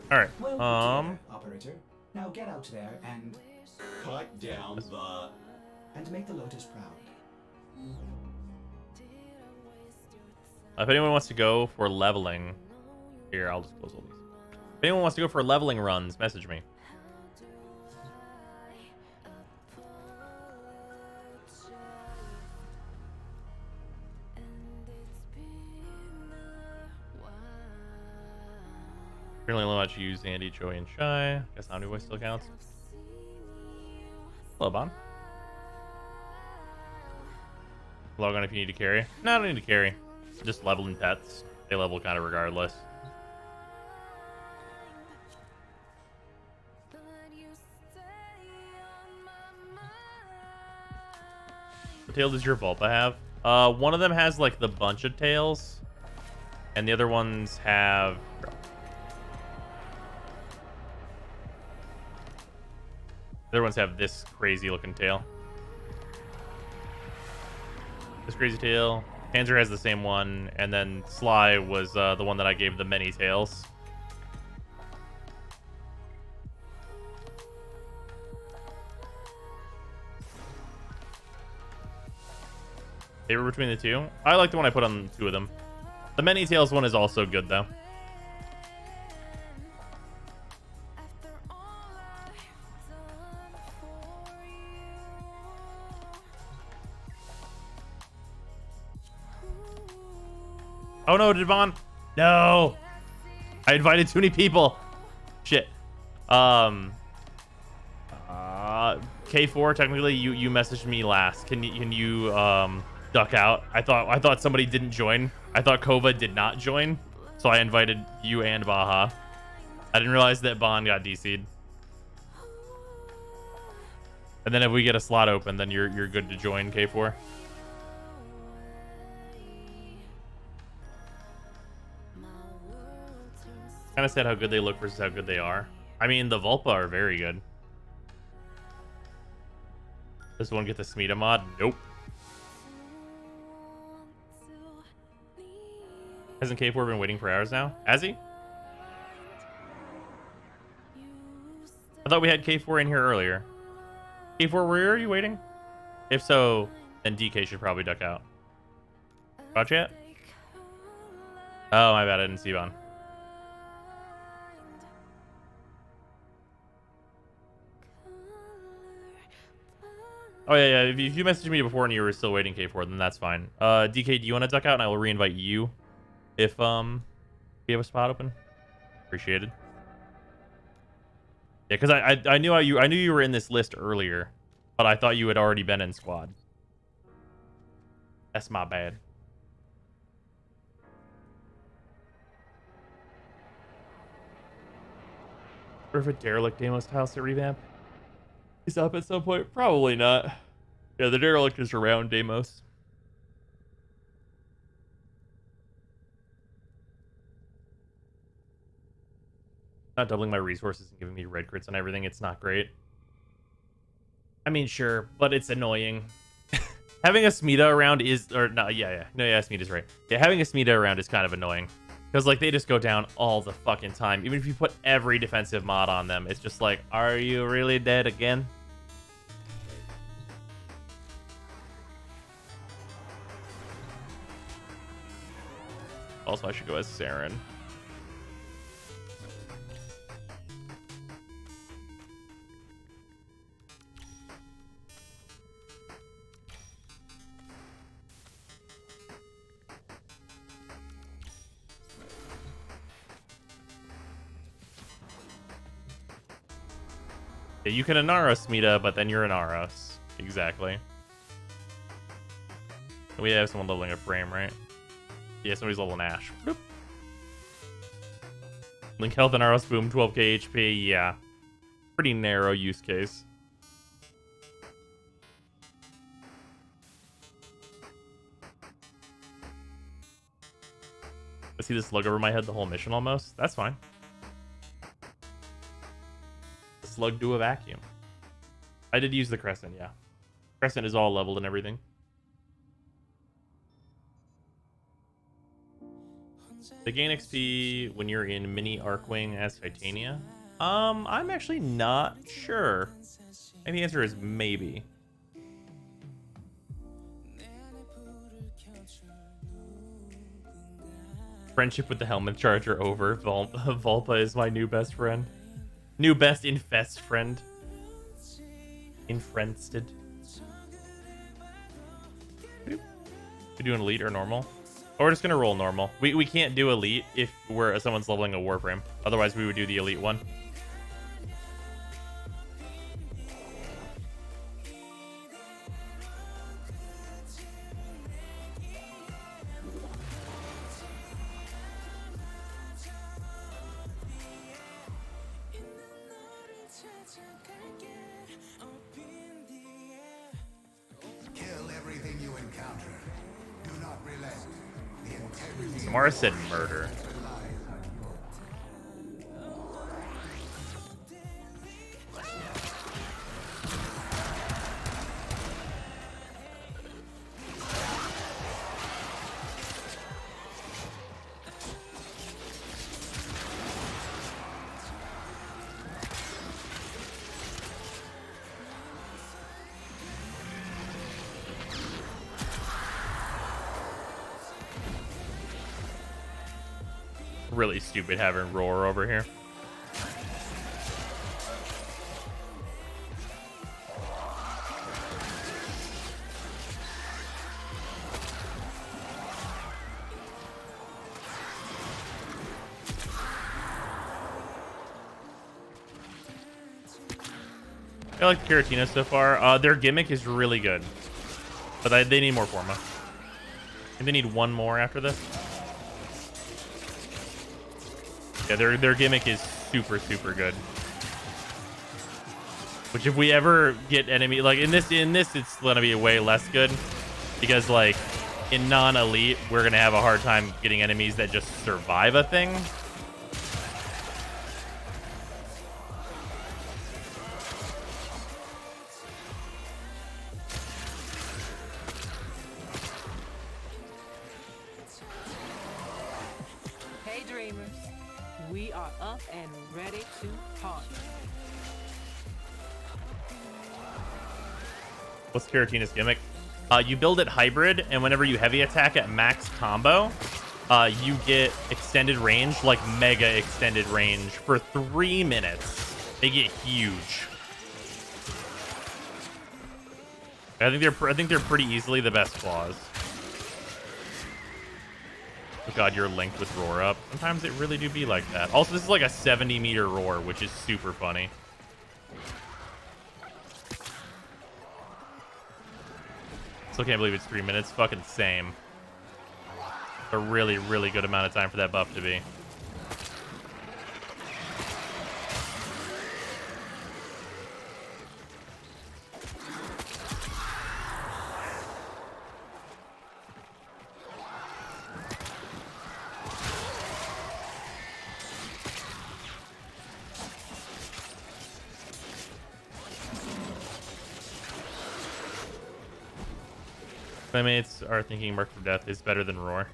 Alright, Operator, now get out there and... Cut down the... And make the Lotus proud. If anyone wants to go for leveling... Here, I'll just close all these. If anyone wants to go for leveling runs, message me. Currently only watch you, Zandy, Joey, and Shy. Guess Omni Voice still counts. Hello, Bon. Log on if you need to carry. No, I don't need to carry. Just leveling pets. They level kind of regardless. What tail does your Vulpa have? One of them has like the bunch of tails, and the other ones have... The other ones have this crazy looking tail. This crazy tail. Panzer has the same one, and then Sly was the one that I gave the many tails. Favorite between the two? I like the one I put on two of them. The many tails one is also good though. Oh no, Devon. No. I invited too many people. Shit. K4, technically you messaged me last. Can you duck out? I thought somebody didn't join. I thought Kova did not join. So I invited you and Baja. I didn't realize that Bond got DC'd. And then if we get a slot open, then you're good to join K4. Kind of said how good they look versus how good they are. I mean, the Vulpa are very good. Does one get the Smita mod? Nope. Hasn't K4 been waiting for hours now? Has he? I thought we had K4 in here earlier. K4, where are you waiting? If so, then DK should probably duck out. Watch yet? Oh, my bad. I didn't see Bon. Oh, yeah. If you messaged me before and you were still waiting K4, then that's fine. DK, do you want to duck out? And I will reinvite you if we have a spot open. Appreciated. Yeah, because I knew you were in this list earlier, but I thought you had already been in squad. That's my bad. Or if a derelict Deimos house to revamp is up at some point, probably not. Yeah, the derelict is around Deimos. Not doubling my resources and giving me red crits and everything. It's not great. I mean, sure, but it's annoying. Having a Smita around is, or no, yeah. No, yeah, Smita's right. Yeah, having a Smita around is kind of annoying. Because, like, they just go down all the fucking time. Even if you put every defensive mod on them, it's just like, are you really dead again? Also, I should go as Saren. Yeah, you can Inara Smita, but then you're Inaros. Exactly. We have someone leveling a frame, right? Yeah, somebody's leveling Ash. Boop. Link health and Aros boom, 12k HP. Yeah. Pretty narrow use case. I see this slug over my head the whole mission almost. That's fine. The slug do a vacuum. I did use the Crescent, yeah. Crescent is all leveled and everything. They gain XP when you're in mini Arcwing as Titania. I'm actually not sure. And the answer is maybe. Friendship with the helmet charger over. Vulpa is my new best friend. New best infest friend. Infriended. We doing elite or normal? Or we're just gonna roll normal. We can't do elite if someone's leveling a warframe. Otherwise, we would do the elite one. Kill everything you encounter. Do not relent. The integrity. Samara said murder. really stupid having Roar over here. I like Giratina so far. Their gimmick is really good, but they need more Forma. And they need one more after this. Yeah, their gimmick is super good. Which if we ever get enemy like in this it's gonna be way less good because like in non-elite we're gonna have a hard time getting enemies that just survive a thing. Hey dreamers, we are up and ready to party. What's Giratina's gimmick? You build it hybrid, and whenever you heavy attack at max combo, you get extended range, like mega extended range, for 3 minutes. They get huge. I think they're pretty easily the best claws. Oh god, you're linked with Roar up. Sometimes it really do be like that. Also, this is like a 70-meter Roar, which is super funny. Still can't believe it's 3 minutes. Fucking same. A really good amount of time for that buff to be. Playmates are thinking Mark for Death is better than Roar.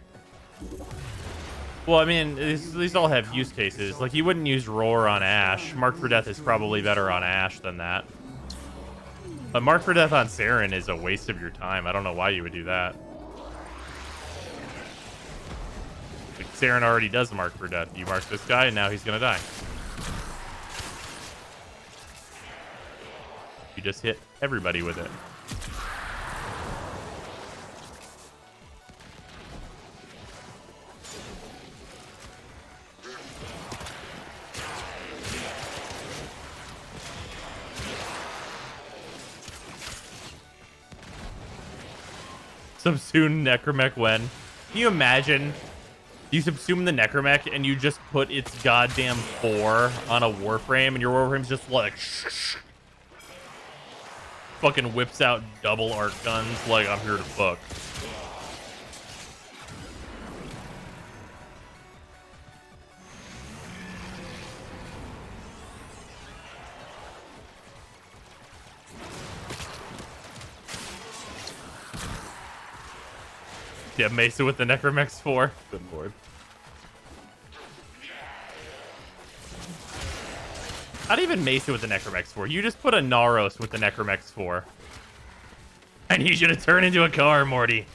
Well, I mean, these all have use cases. Like, you wouldn't use Roar on Ashe. Mark for Death is probably better on Ashe than that. But Mark for Death on Saren is a waste of your time. I don't know why you would do that. Like, Saren already does Mark for Death. You mark this guy, and now he's gonna die. You just hit everybody with it. Subsume Necromech when? Can you imagine you subsume the Necromech and you just put its goddamn 4 on a Warframe and your Warframe's just like fucking whips out double arc guns like I'm here to fuck. Yeah, Mesa with the Necromech's 4. Good lord. Not even Mesa with the Necromech's 4. You just put a Naros with the Necromech's 4. I need you to turn into a car, Morty.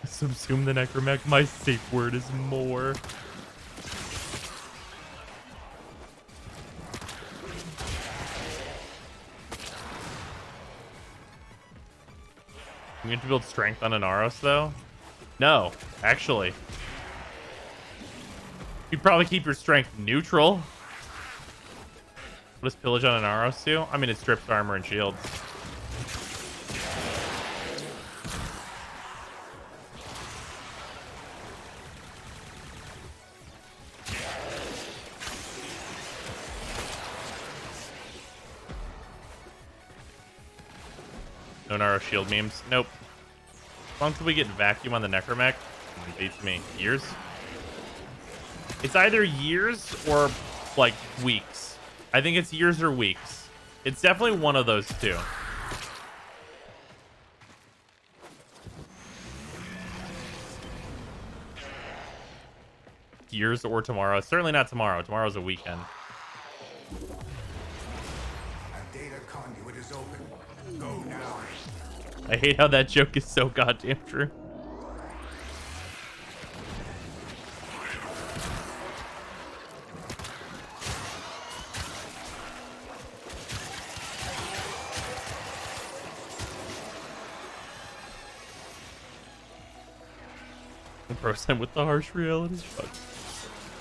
Subsume the Necromech. My safe word is more. You need to build strength on an Aros, though? No, actually. You'd probably keep your strength neutral. What does Pillage on an Aros do? I mean, it strips armor and shields. No Naro shield memes. Nope. As long as we get vacuum on the Necromech, it beats me. Years? It's either years or, like, weeks. I think it's years or weeks. It's definitely one of those two. Years or tomorrow. Certainly not tomorrow. Tomorrow's a weekend. conduit is open. Go now. I hate how that joke is so goddamn true. Person with the harsh reality. Fuck.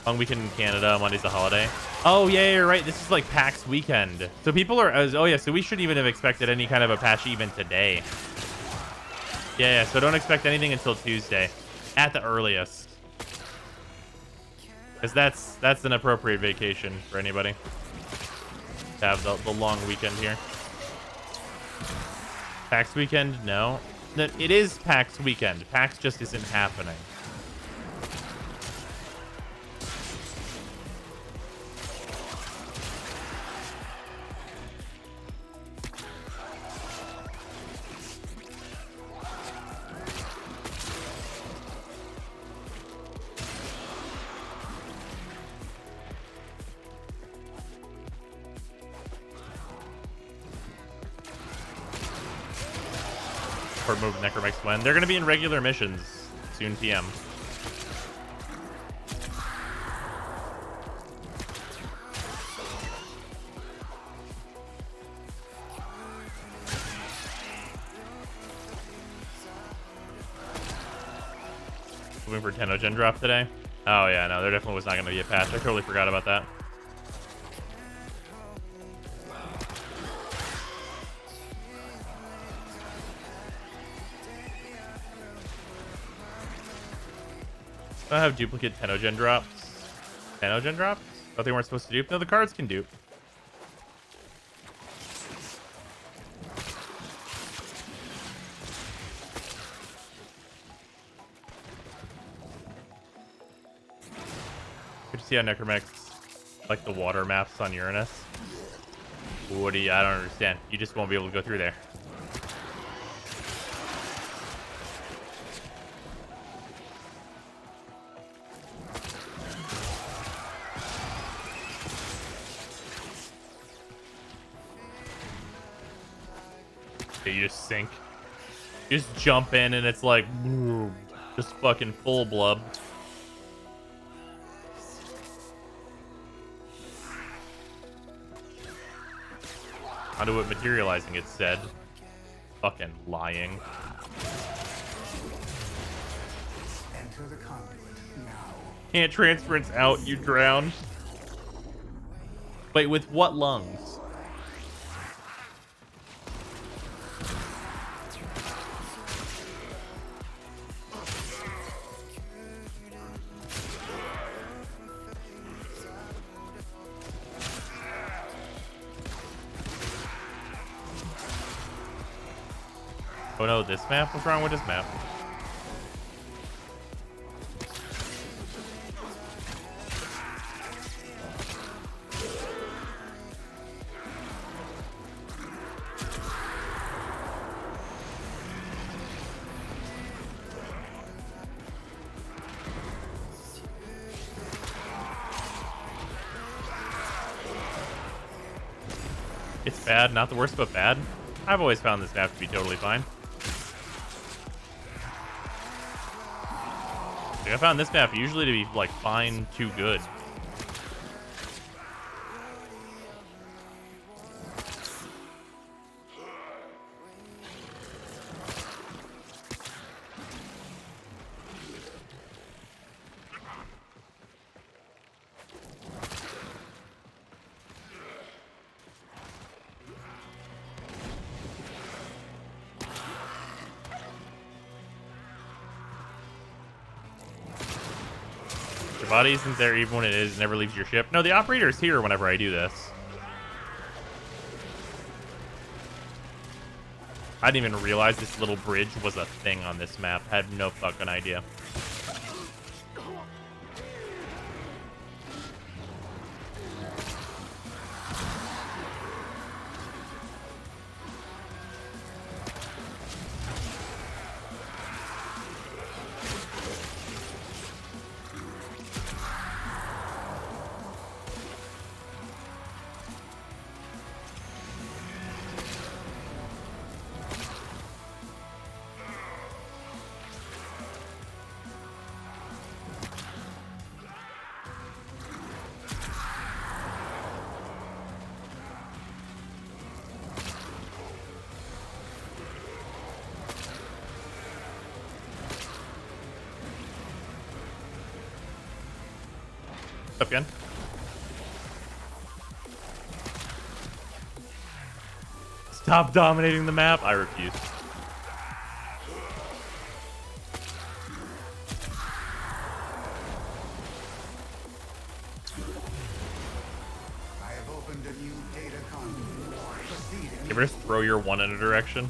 Long weekend in Canada. Monday's a holiday. Oh yeah, you're right. This is like PAX weekend. So people are. Oh yeah. So we shouldn't even have expected any kind of a patch even today. Yeah. So don't expect anything until Tuesday, at the earliest. Because that's an appropriate vacation for anybody to have the long weekend here. PAX weekend? No. It is PAX weekend. PAX just isn't happening. Move Necromex when they're going to be in regular missions soon PM. Moving for Tenogen drop today. Oh yeah, no, there definitely was not going to be a patch. I totally forgot about that. I have duplicate Tenogen drops. Tenogen drops? Thought they weren't supposed to dupe. No, the cards can dupe. Good to see how Necromex like the water maps on Uranus. What do you? I don't understand. You just won't be able to go through there. You just sink. You just jump in and it's like just fucking full blub. Onto it materializing, it said. Fucking lying. Enter the conduit now. Can't transference out, you drown. Wait, with what lungs? Oh no, this map? What's wrong with this map? It's bad, not the worst, but bad. I've always found this map to be totally fine. I found this map usually to be like fine to good. Your body isn't there even when it is, never leaves your ship. No, the operator's here whenever I do this. I didn't even realize this little bridge was a thing on this map. I had no fucking idea. up again. Stop dominating the map. I refuse. I have opened a new data conduit. Proceed You ever just throw your one in a direction?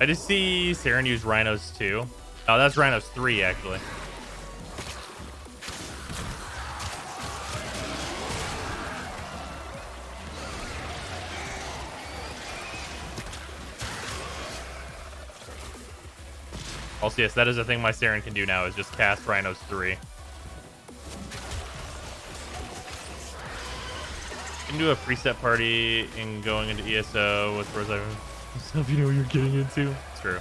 I just see Saren use Rhinos 2. Oh, that's Rhinos 3, actually. Also, yes, that is a thing my Saren can do now, is just cast Rhinos 3. You can do a preset party in going into ESO with Rose Ivan. Stuff you know what you're getting into. It's true.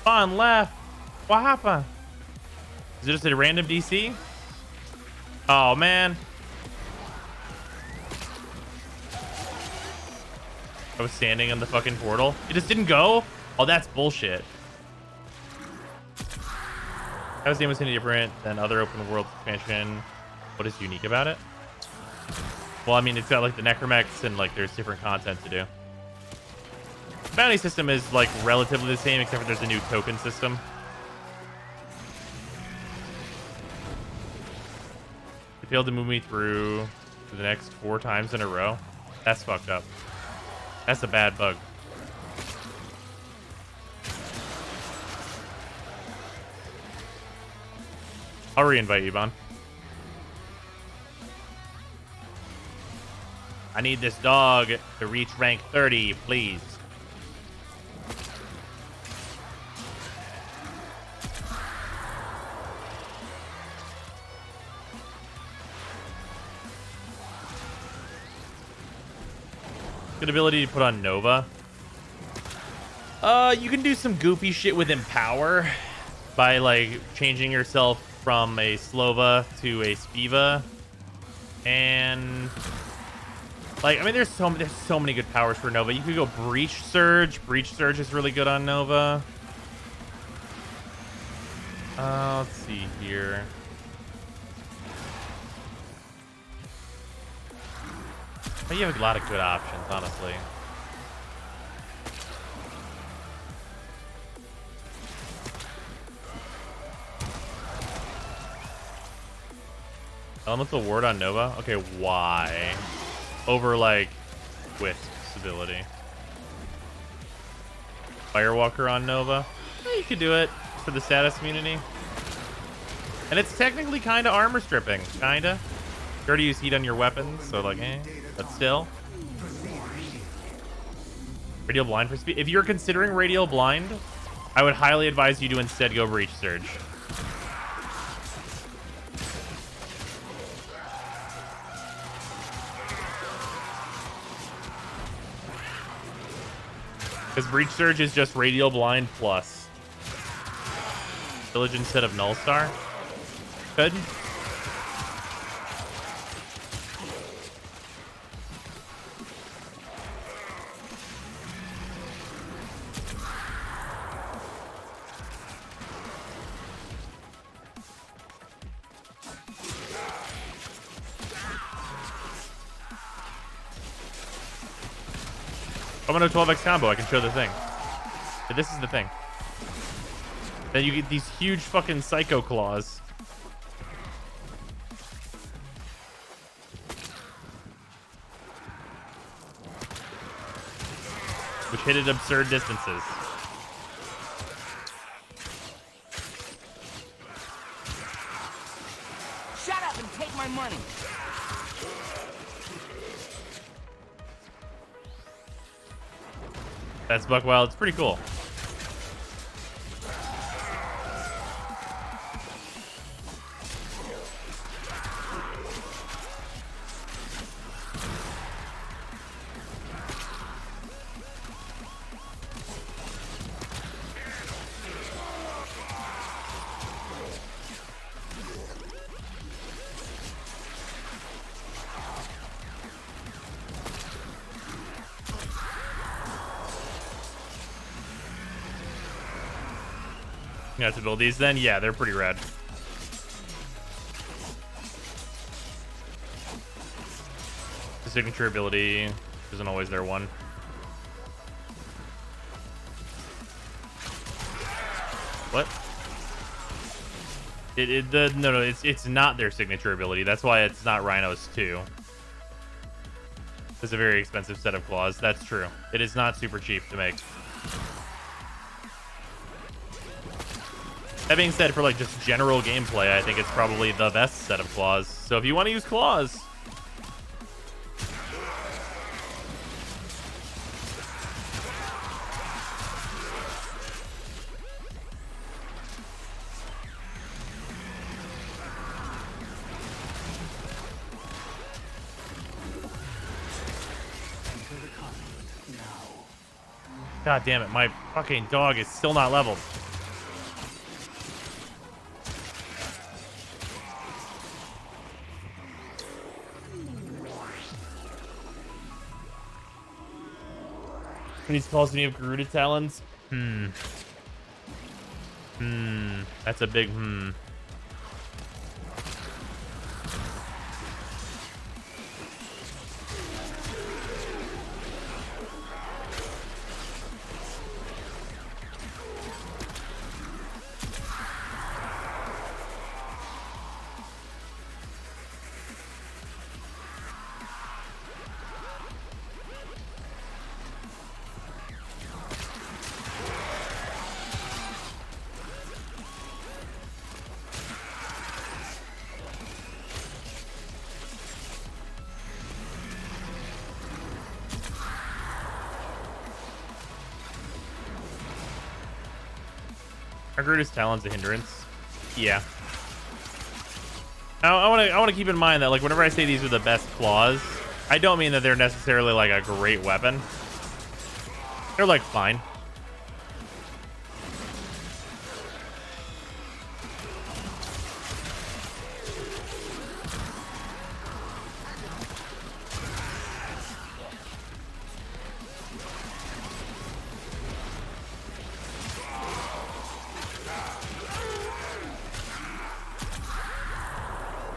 On left. What happened? Is it just a random DC? Oh, man. I was standing in the fucking portal. It just didn't go? Oh, that's bullshit. How is the almost any different than other open world expansion? What is unique about it? Well, I mean, it's got like the necromechs and like there's different content to do. The bounty system is like relatively the same, except for there's a new token system. You failed to move me through to the next 4 times in a row. That's fucked up. That's a bad bug. I'll re-invite you, Bon. I need this dog to reach rank 30, please. Good ability to put on Nova. You can do some goofy shit with Empower by like changing yourself from a Slova to a Spiva, and like I mean, there's so many good powers for Nova. You could go Breach Surge. Breach Surge is really good on Nova. Let's see here. Oh, you have a lot of good options, honestly. Elemental Ward on Nova? Okay, why? Over, like, Wisps ability. Firewalker on Nova? You could do it for the status immunity. And it's technically kind of armor stripping. Kinda. You already use heat on your weapons, so, like, but still. Radial Blind for speed. If you're considering Radial Blind, I would highly advise you to instead go Breach Surge. Because Breach Surge is just Radial Blind plus. Village instead of Null Star. Good. I'm on a 12x combo. I can show the thing. But this is the thing. Then you get these huge fucking Psycho Claws. Which hit at absurd distances. Shut up and take my money. That's Buckwild. It's pretty cool. You have to build these then? Yeah, they're pretty rad. The signature ability isn't always their one. What? No, it's not their signature ability. That's why it's not Rhino's 2. It's a very expensive set of claws. That's true. It is not super cheap to make. That being said, for like just general gameplay, I think it's probably the best set of claws. So if you want to use claws, God damn it, my fucking dog is still not leveled. When he calls me of Garuda talons? That's a big Are Garuda's talons a hindrance? Yeah. I want to keep in mind that like whenever I say these are the best claws, I don't mean that they're necessarily like a great weapon. They're like fine.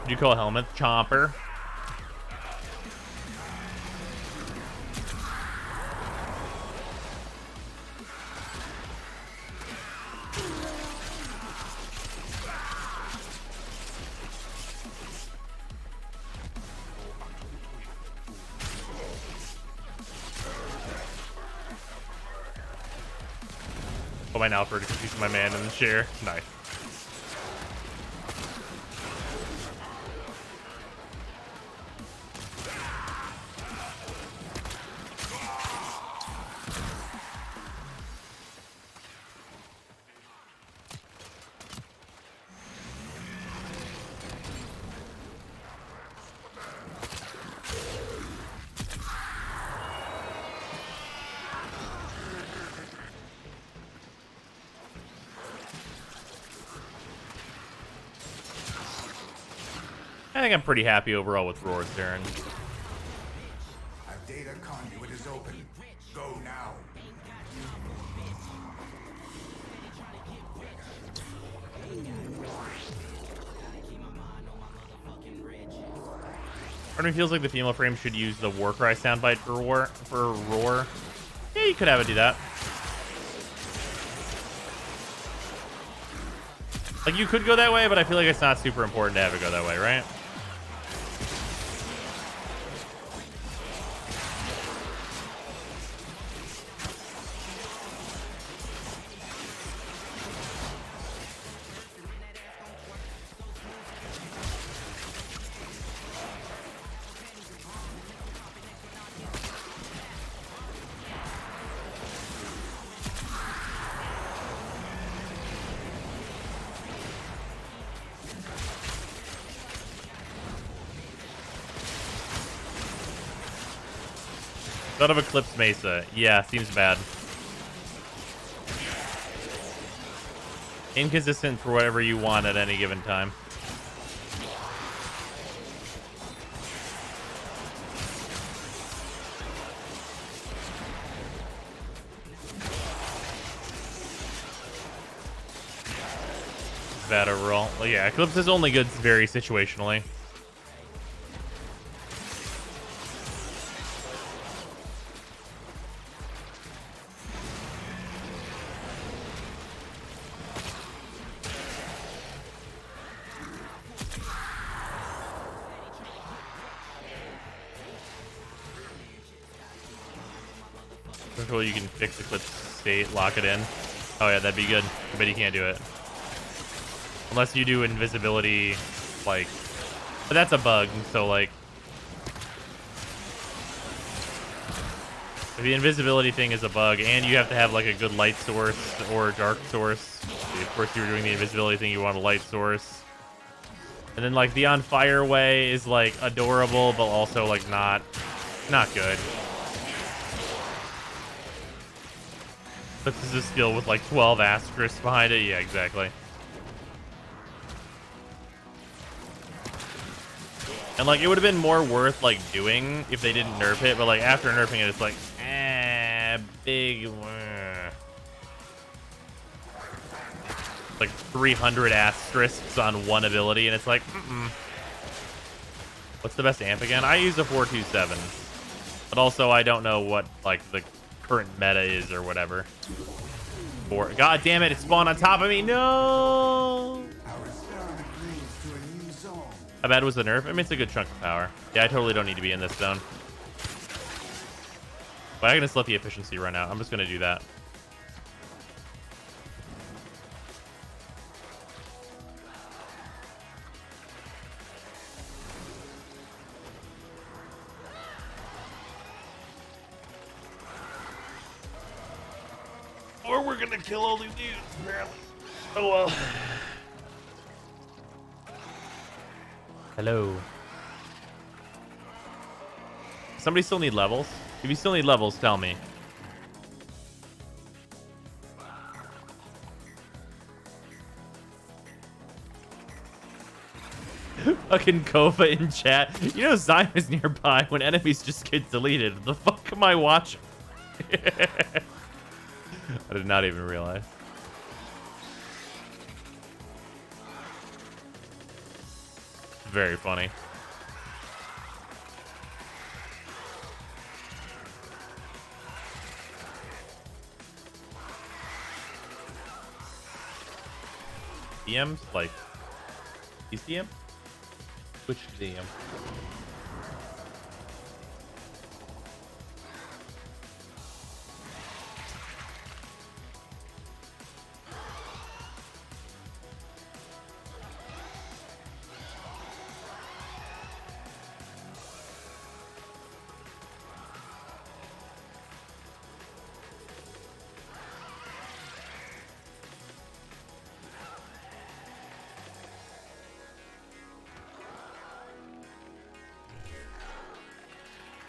You call helmet chomper. Oh, my Alfred because he's my man in the chair. Nice. I think I'm pretty happy overall with Roar's turn. A data conduit is open. Go now. Part of me feels like the female frame should use the Warcry soundbite for Roar. Yeah, you could have it do that. Like, you could go that way, but I feel like it's not super important to have it go that way, right? Son of Eclipse Mesa. Yeah, seems bad. Inconsistent for whatever you want at any given time. bad overall. Well, yeah, Eclipse is only good very situationally. Cool, you can fix Eclipse state, lock it in. Oh yeah, that'd be good. But you can't do it. Unless you do invisibility, like... But that's a bug, so like... The invisibility thing is a bug, and you have to have like a good light source or dark source. Of course, you were doing the invisibility thing, you want a light source. And then like the on fire way is like adorable, but also like not good. This is a skill with like 12 asterisks behind it. Yeah, exactly. And like it would have been more worth like doing if they didn't nerf it, but like after nerfing it, it's like, big. Like 300 asterisks on one ability, and it's like, What's the best amp again? I use a 427, but also I don't know what like the current meta is or whatever. God damn it, it spawned on top of me. No. How bad was the nerf? I mean, it's a good chunk of power. Yeah, I totally don't need to be in this zone. But I can just let the efficiency run out. I'm just going to do that. Or we're going to kill all these dudes, apparently. Oh, well. Hello. Somebody still need levels? If you still need levels, tell me. Fucking Kova in chat. You know Zyme is nearby when enemies just get deleted. The fuck am I watching? I did not even realize. Very funny. DMs? Like, these DM? Which DM?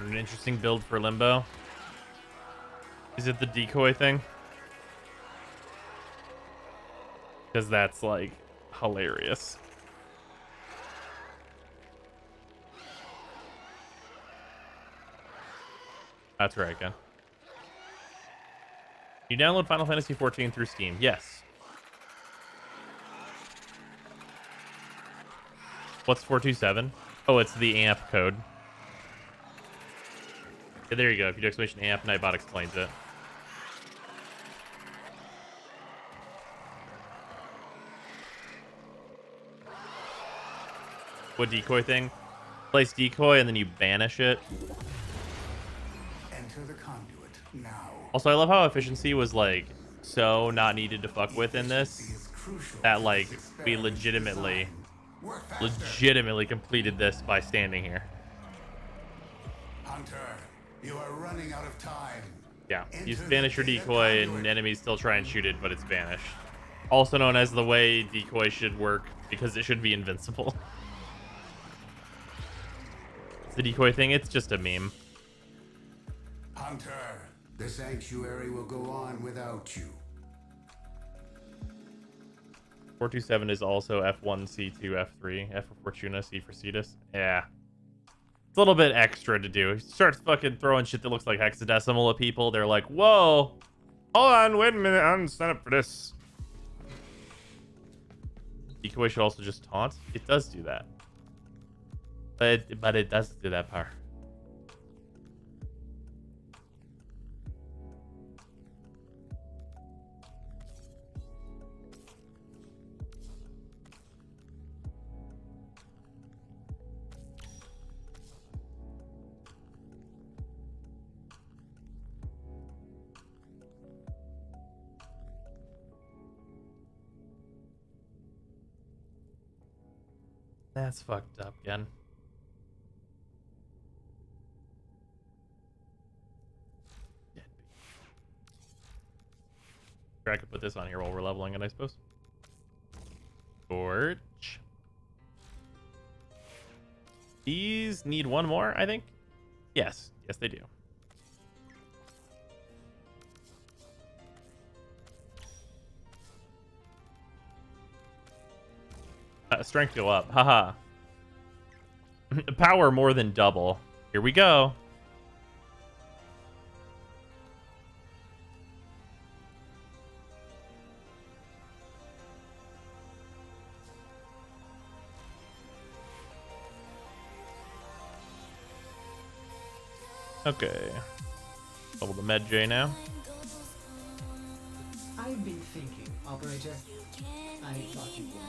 An interesting build for Limbo. Is it the decoy thing? Because that's like hilarious. That's right, Ken. You download Final Fantasy XIV through Steam? Yes. What's 427? Oh, it's the AMP code. Yeah, there you go. If you do exclamation AMP, Nightbot explains it. What decoy thing? Place decoy and then you banish it. Enter the conduit now. Also, I love how efficiency was like so not needed to fuck with in this. That like we legitimately completed this by standing here. Hunter, you are running out of time. Yeah, you banish your decoy and enemies still try and shoot it, but it's banished. Also known as the way decoy should work because it should be invincible. It's the decoy thing, it's just a meme. Hunter, the sanctuary will go on without you. 427 is also F1, C2, F3, F for Fortuna, C for Cetus. Yeah. It's a little bit extra to do. He starts fucking throwing shit that looks like hexadecimal at people. They're like, whoa, hold on, wait a minute, I'm sign up for this. Decoy should also just taunt. It does do that. But it does do that part. That's fucked up again. I could put this on here while we're leveling it, I suppose. Torch. These need one more, I think. Yes. Yes, they do. Strength go up. Haha. Power more than double. Here we go. Okay. Level the med J now. I've been thinking, Operator. I thought you'd want to know.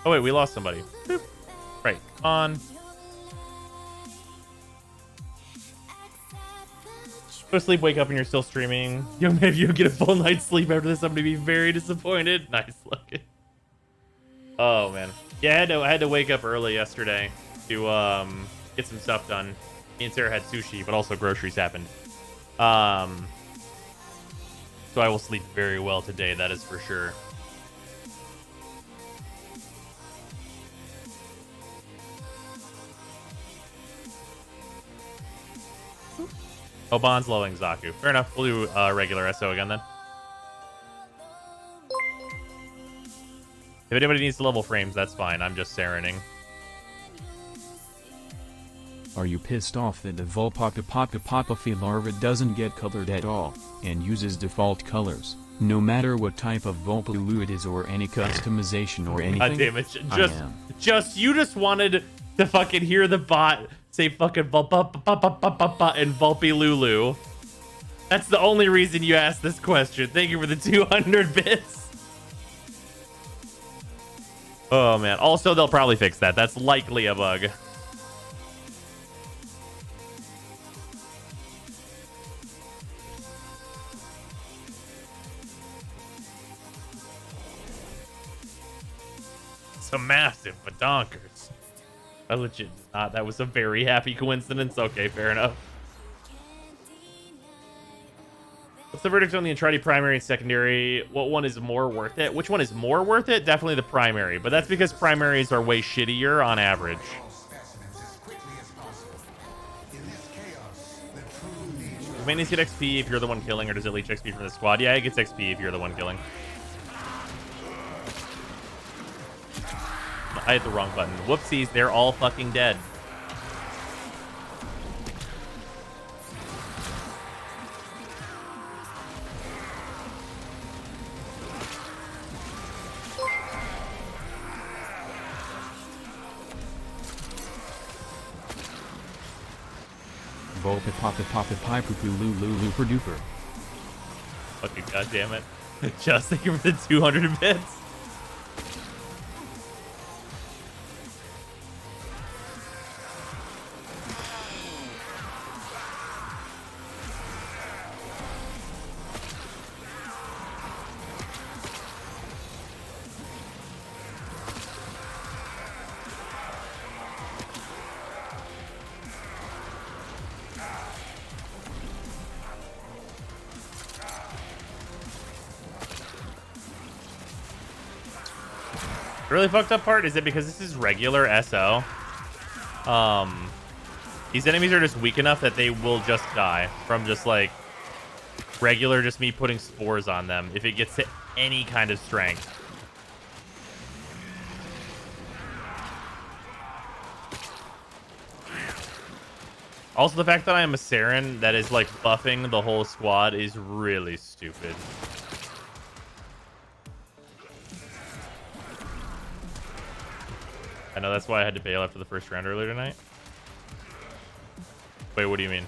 Oh wait, we lost somebody. Boop. Right, on. Go to sleep, wake up, and you're still streaming. Young man, if you don't get a full night's sleep after this, I'm gonna be very disappointed. Nice looking. Oh man, yeah, I had to wake up early yesterday to get some stuff done. Me and Sarah had sushi, but also groceries happened. So I will sleep very well today. That is for sure. Oh, Bond's lowing Zaku. Fair enough. We'll do regular SO again then. If anybody needs to level frames, that's fine. I'm just Serening. Are you pissed off that the Vulpa larva doesn't get colored at all, and uses default colors, no matter what type of Vulpa it is or any cumization or anything? God damn it. You just wanted to fucking hear the bot say fucking Vulpa and Vulpy Lulu. That's the only reason you asked this question. Thank you for the 200 bits. Oh man. Also, they'll probably fix that. That's likely a bug. Some massive badonkers. I legit not. That was a very happy coincidence. Okay, fair enough. What's the verdict on the Entrati primary and secondary? What one is more worth it? Which one is more worth it? Definitely the primary, but that's because primaries are way shittier on average. Does maintenance get XP if you're the one killing, or does it leech XP from the squad? Yeah, it gets XP if you're the one killing. I hit the wrong button. Whoopsies, they're all fucking dead. Vulpa papa pie poo poo loo loo loo per duper. Fucking goddamn it. Just thank you for the 200 bits. The really fucked up part is that because this is regular SO, these enemies are just weak enough that they will just die from just like regular, just me putting spores on them if it gets to any kind of strength. Also, the fact that I am a Saren that is like buffing the whole squad is really stupid. know that's why I had to bail after the first round earlier tonight. Wait, what do you mean?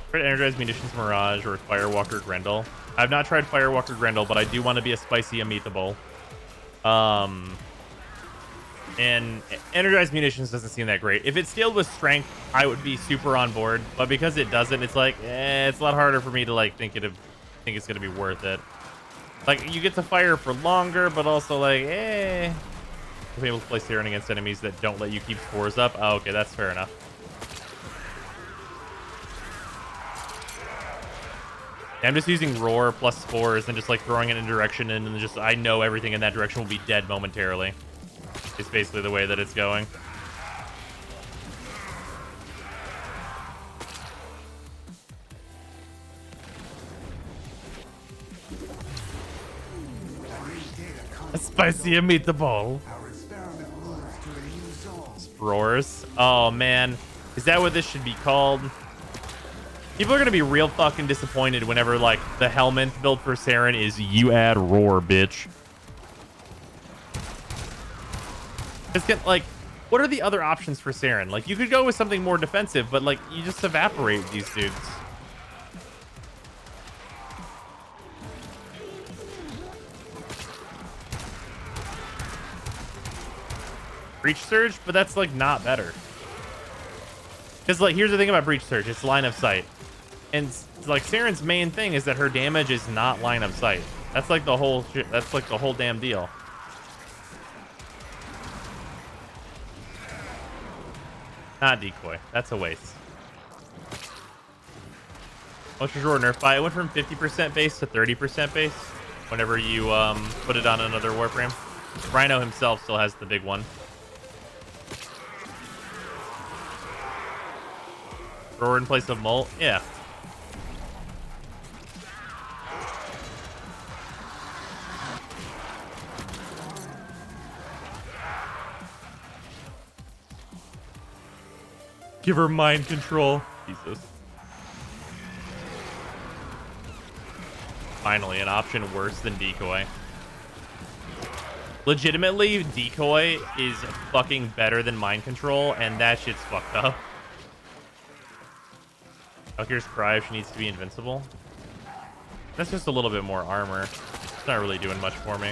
Tried Energized Munitions Mirage or Firewalker Grendel. I've not tried Firewalker Grendel, but I do want to be a spicy Amethable. And Energized Munitions doesn't seem that great. If it scaled with Strength, I would be super on board. But because it doesn't, it's like, it's a lot harder for me to like think it's gonna be worth it. Like you get to fire for longer, but also like, If you're able to play Siren against enemies that don't let you keep scores up. Oh, okay, that's fair enough. I'm just using Roar plus Spores and just like throwing it in a direction and then just I know everything in that direction will be dead momentarily. It's basically the way that it's going. A spicy meatball. Roars. Oh man. Is that what this should be called? People are going to be real fucking disappointed whenever, like, the Helminth build for Saren is you add Roar, bitch. It's like, what are the other options for Saren? Like, you could go with something more defensive, but, like, you just evaporate these dudes. Breach Surge, but that's, like, not better. Because, like, here's the thing about Breach Surge. It's line of sight. And like Saren's main thing is that her damage is not line of sight. That's like the whole shit. That's like the whole damn deal. Not decoy. That's a waste. What's your Roar nerf by? It went from 50% base to 30% base whenever you put it on another Warframe. Rhino himself still has the big one. Roar in place of Molt? Yeah. Give her mind control. Jesus. Finally, an option worse than decoy. Legitimately, decoy is fucking better than mind control, and that shit's fucked up. Oh, here's Cry if she needs to be invincible. That's just a little bit more armor. It's not really doing much for me.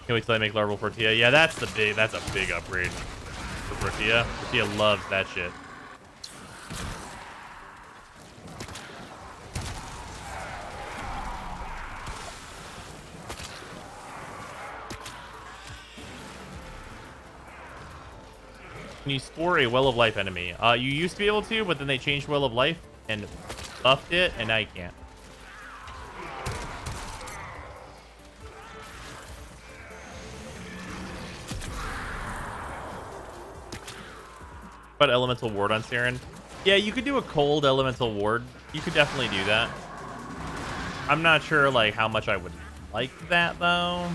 Can't wait till I make Larval Tortilla. Yeah, that's a big upgrade for Tortilla. Tortilla loves that shit. Can you spore a Well of Life enemy? You used to be able to, but then they changed Well of Life and buffed it, and now you can't. But Elemental Ward on Saren? Yeah, you could do a cold Elemental Ward. You could definitely do that. I'm not sure like how much I would like that though.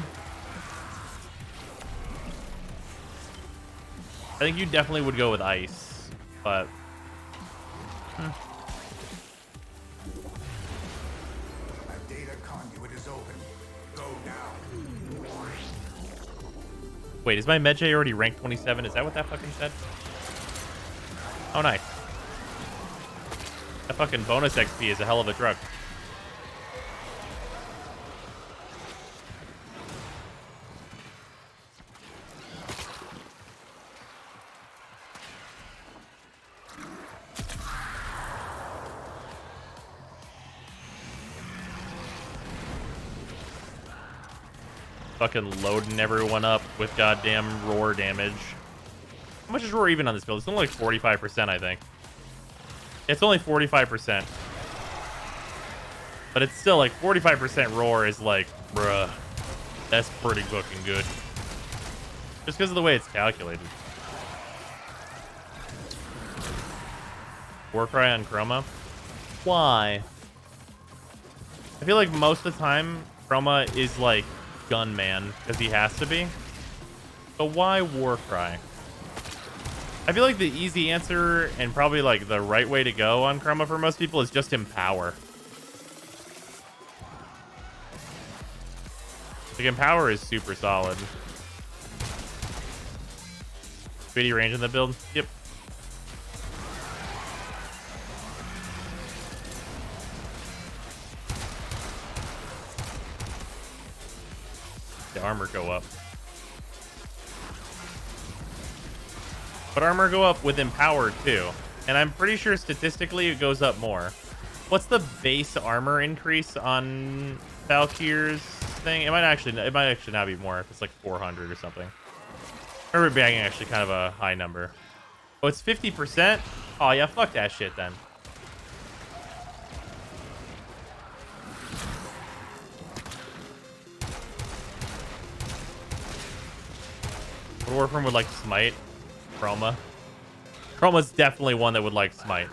I think you definitely would go with Ice, but A data conduit is open. Go now. Wait, is my Medjay already ranked 27? Is that what that fucking said? Oh, nice. That fucking bonus XP is a hell of a drug. Fucking loading everyone up with goddamn Roar damage. How much is Roar even on this build? It's only like 45%, I think. It's only 45%. But it's still like 45% Roar is like, bruh. That's pretty fucking good. Just because of the way it's calculated. Warcry on Chroma? Why? I feel like most of the time, Chroma is like Gunman, because he has to be. But why Warcry? I feel like the easy answer and probably like the right way to go on Chroma for most people is just Empower. Like Empower is super solid. Speedy range in the build. Yep. The armor go up. But armor go up with Empower too. And I'm pretty sure statistically it goes up more. What's the base armor increase on Valkyr's thing? It might actually not be more if it's like 400 or something. I remember being actually kind of a high number. Oh, it's 50%? Oh yeah, fuck that shit then. Warframe would like Smite. Chroma. Chroma's definitely one that would like Smite.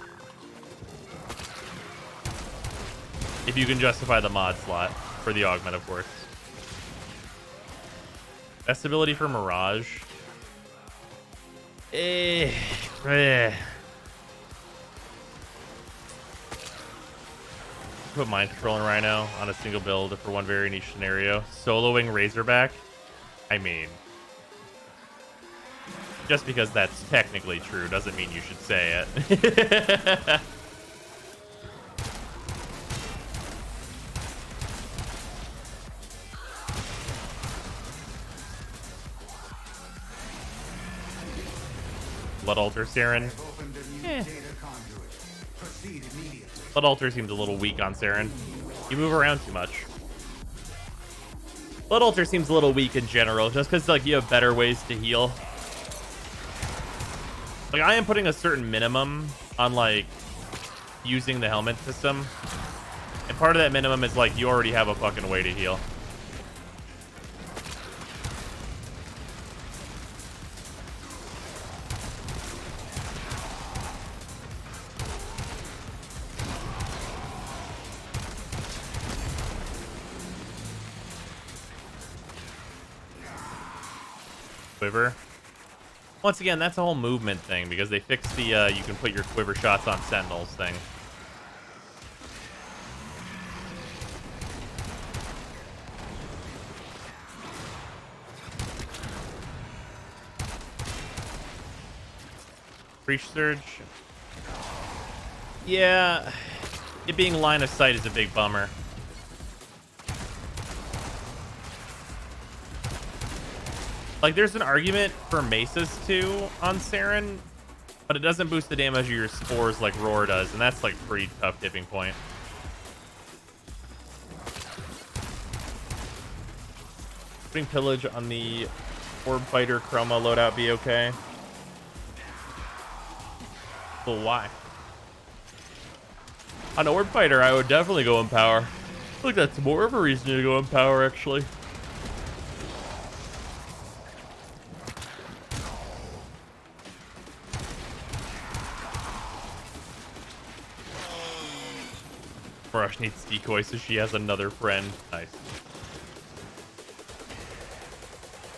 If you can justify the mod slot for the augment, of course. Best ability for Mirage. Put Mind Control in Rhino on a single build for one very niche scenario. Soloing Razorback. I mean, just because that's technically true doesn't mean you should say it. Blood Altar Saren. Blood Altar seems a little weak on Saren. You move around too much. Blood Altar seems a little weak in general, just because like you have better ways to heal. Like I am putting a certain minimum on like using the helmet system, and part of that minimum is like you already have a fucking way to heal. Quiver. Once again, that's a whole movement thing because they fixed the you can put your quiver shots on sentinels thing. Breach Surge. Yeah, it being line of sight is a big bummer. Like, there's an argument for Mesas too on Saren, but it doesn't boost the damage of your spores like Roar does, and that's like a pretty tough tipping point. Putting Pillage on the Orb Fighter Chroma loadout be okay? Well, why? On Orb Fighter, I would definitely go Empower. I think that's more of a reason to go Empower, actually. Rush needs decoy, so she has another friend. Nice.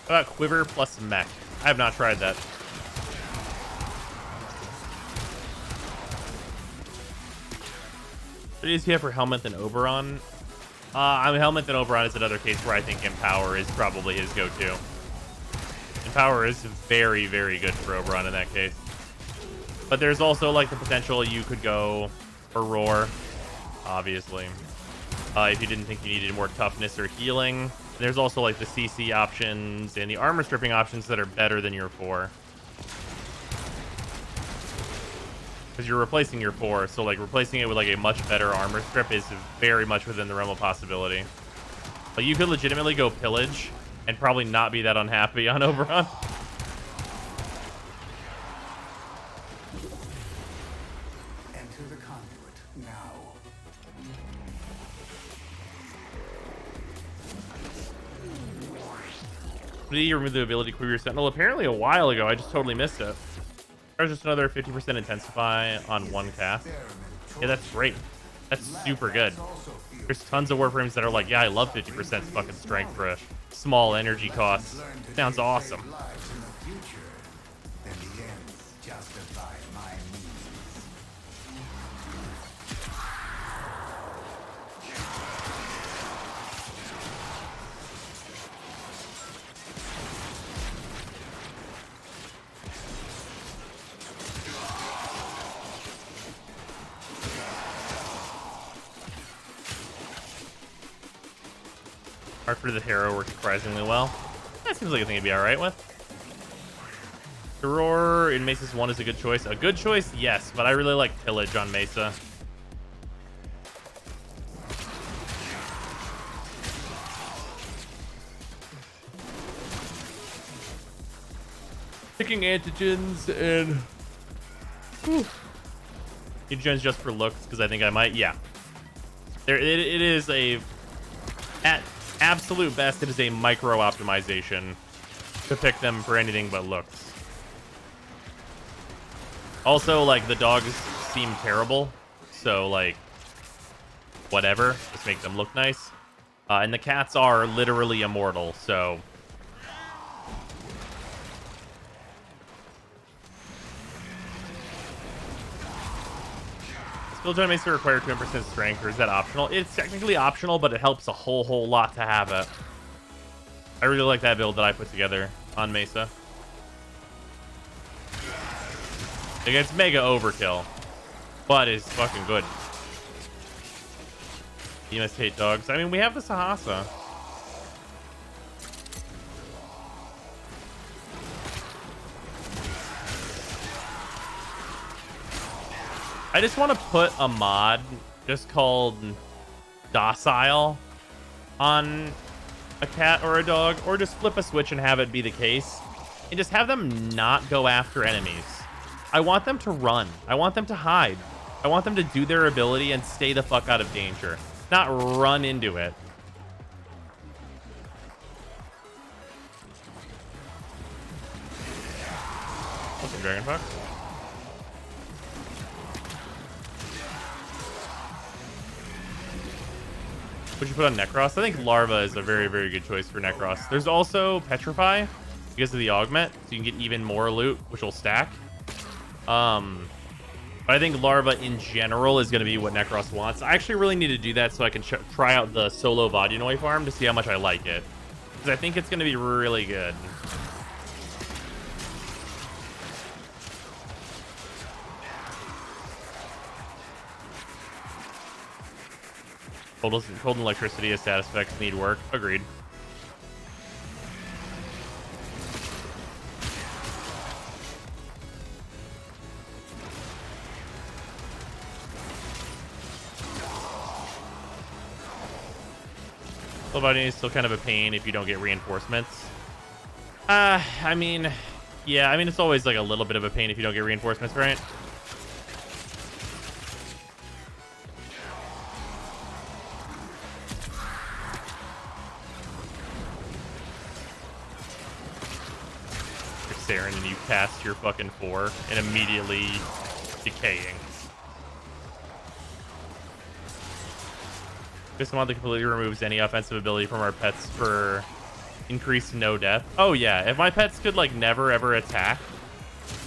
How about Quiver plus Mech? I have not tried that. What do you have for Helmet and Oberon? I mean, Helmet and Oberon is another case where I think Empower is probably his go-to. Empower is very, very good for Oberon in that case. But there's also like the potential you could go for Roar. Obviously, if you didn't think you needed more toughness or healing. There's also like the CC options and the armor stripping options that are better than your 4. Because you're replacing your 4, so like replacing it with like a much better armor strip is very much within the realm of possibility. But you could legitimately go Pillage and probably not be that unhappy on Oberon. Enter the conduit now. Did you remove the ability to Quiver your Sentinel? Apparently a while ago. I just totally missed it. There's just another 50% intensify on one cast. Yeah, that's great. That's super good. There's tons of Warframes that are like, yeah, I love 50% fucking strength for a small energy cost. Sounds awesome. Hartford the Hero works surprisingly well. That seems like a thing to be alright with. Terror in Mesa's 1 is a good choice. A good choice, yes, but I really like Pillage on Mesa. Picking antigens and antigens just for looks because I think I might. Yeah, it is a at absolute best. It is a micro optimization to pick them for anything but looks. Also, like the dogs seem terrible, so like whatever, just make them look nice. And the cats are literally immortal, so. Skilljoy makes it require 200% strength, or is that optional? It's technically optional, but it helps a whole lot to have it. I really like that build that I put together on Mesa. Like, it's mega overkill, but it's fucking good. You must hate dogs. I mean, we have the Sahasa. I just want to put a mod just called Docile on a cat or a dog, or just flip a switch and have it be the case, and just have them not go after enemies. I want them to run. I want them to hide. I want them to do their ability and stay the fuck out of danger, not run into it. Okay, Dragon Fox. Would you put on Necros? I think Larva is a very good choice for Necros. There's also Petrify because of the augment, so you can get even more loot, which will stack. But I think Larva in general is going to be what Necros wants. I actually really need to do that so I can try out the solo Vodunoi farm to see how much I like it, because I think it's going to be really good. Cold and electricity as status effects need work. Agreed. Body is still kind of a pain if you don't get reinforcements. I mean, yeah, I mean, it's always like a little bit of a pain if you don't get reinforcements, right? Saren and you cast your fucking 4 and immediately decaying. This mod that completely removes any offensive ability from our pets for increased no death. Oh yeah, if my pets could like never ever attack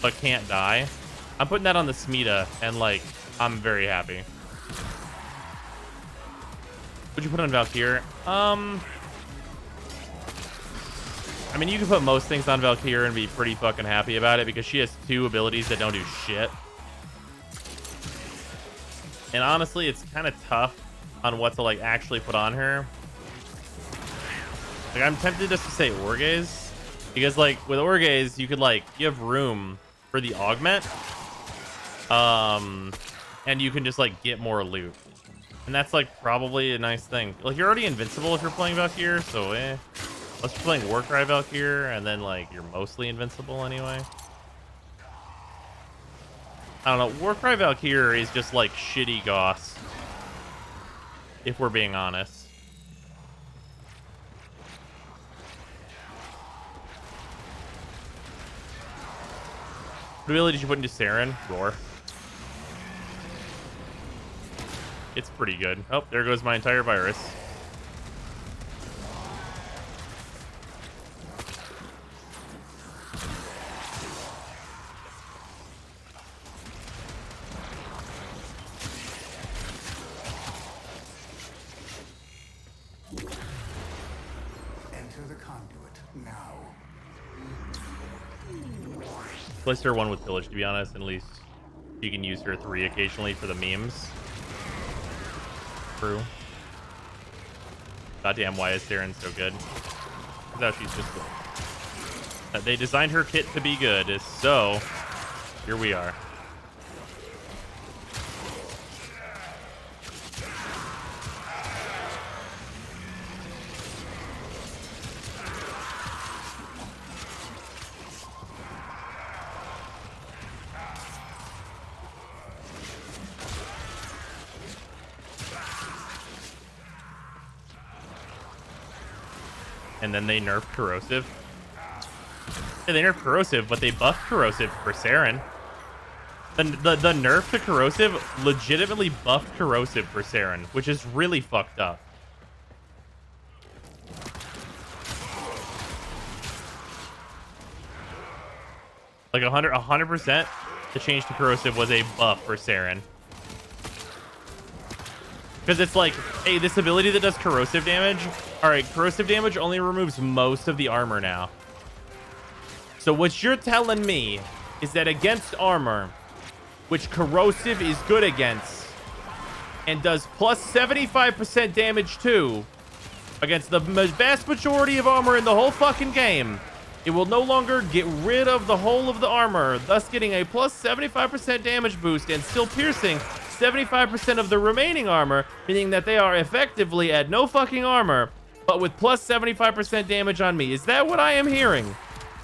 but can't die, I'm putting that on the Smita and like I'm very happy. Would you put on Valkyr? I mean, you can put most things on Valkyr and be pretty fucking happy about it because she has 2 abilities that don't do shit. And honestly, it's kind of tough on what to like actually put on her. Like, I'm tempted just to say Orgaze, because like with Orgaze you could like, you have room for the augment, and you can just like get more loot, and that's like probably a nice thing. Like, you're already invincible if you're playing Valkyr, so unless you're playing Warcry Valkyr, and then like you're mostly invincible anyway. I don't know, Warcry Valkyr is just like shitty Goss, if we're being honest. What ability did you put into Saren? Roar. It's pretty good. Oh, there goes my entire virus. Enter the conduit now. Place her 1 with Pillage, to be honest. At least you can use her 3 occasionally for the memes. True. Goddamn, why is Saren so good? Because she's just good. They designed her kit to be good, so here we are. And then they nerfed corrosive. Yeah, they nerfed corrosive, but they buffed corrosive for Saren. The nerf to corrosive legitimately buffed corrosive for Saren, which is really fucked up. Like 100%, the change to corrosive was a buff for Saren. Because it's like, hey, this ability that does corrosive damage. All right, corrosive damage only removes most of the armor now. So what you're telling me is that against armor, which corrosive is good against, and does plus 75% damage too, against the vast majority of armor in the whole fucking game, it will no longer get rid of the whole of the armor, thus getting a plus 75% damage boost and still piercing 75% of the remaining armor, meaning that they are effectively at no fucking armor, but with plus 75% damage on me. Is that what I am hearing?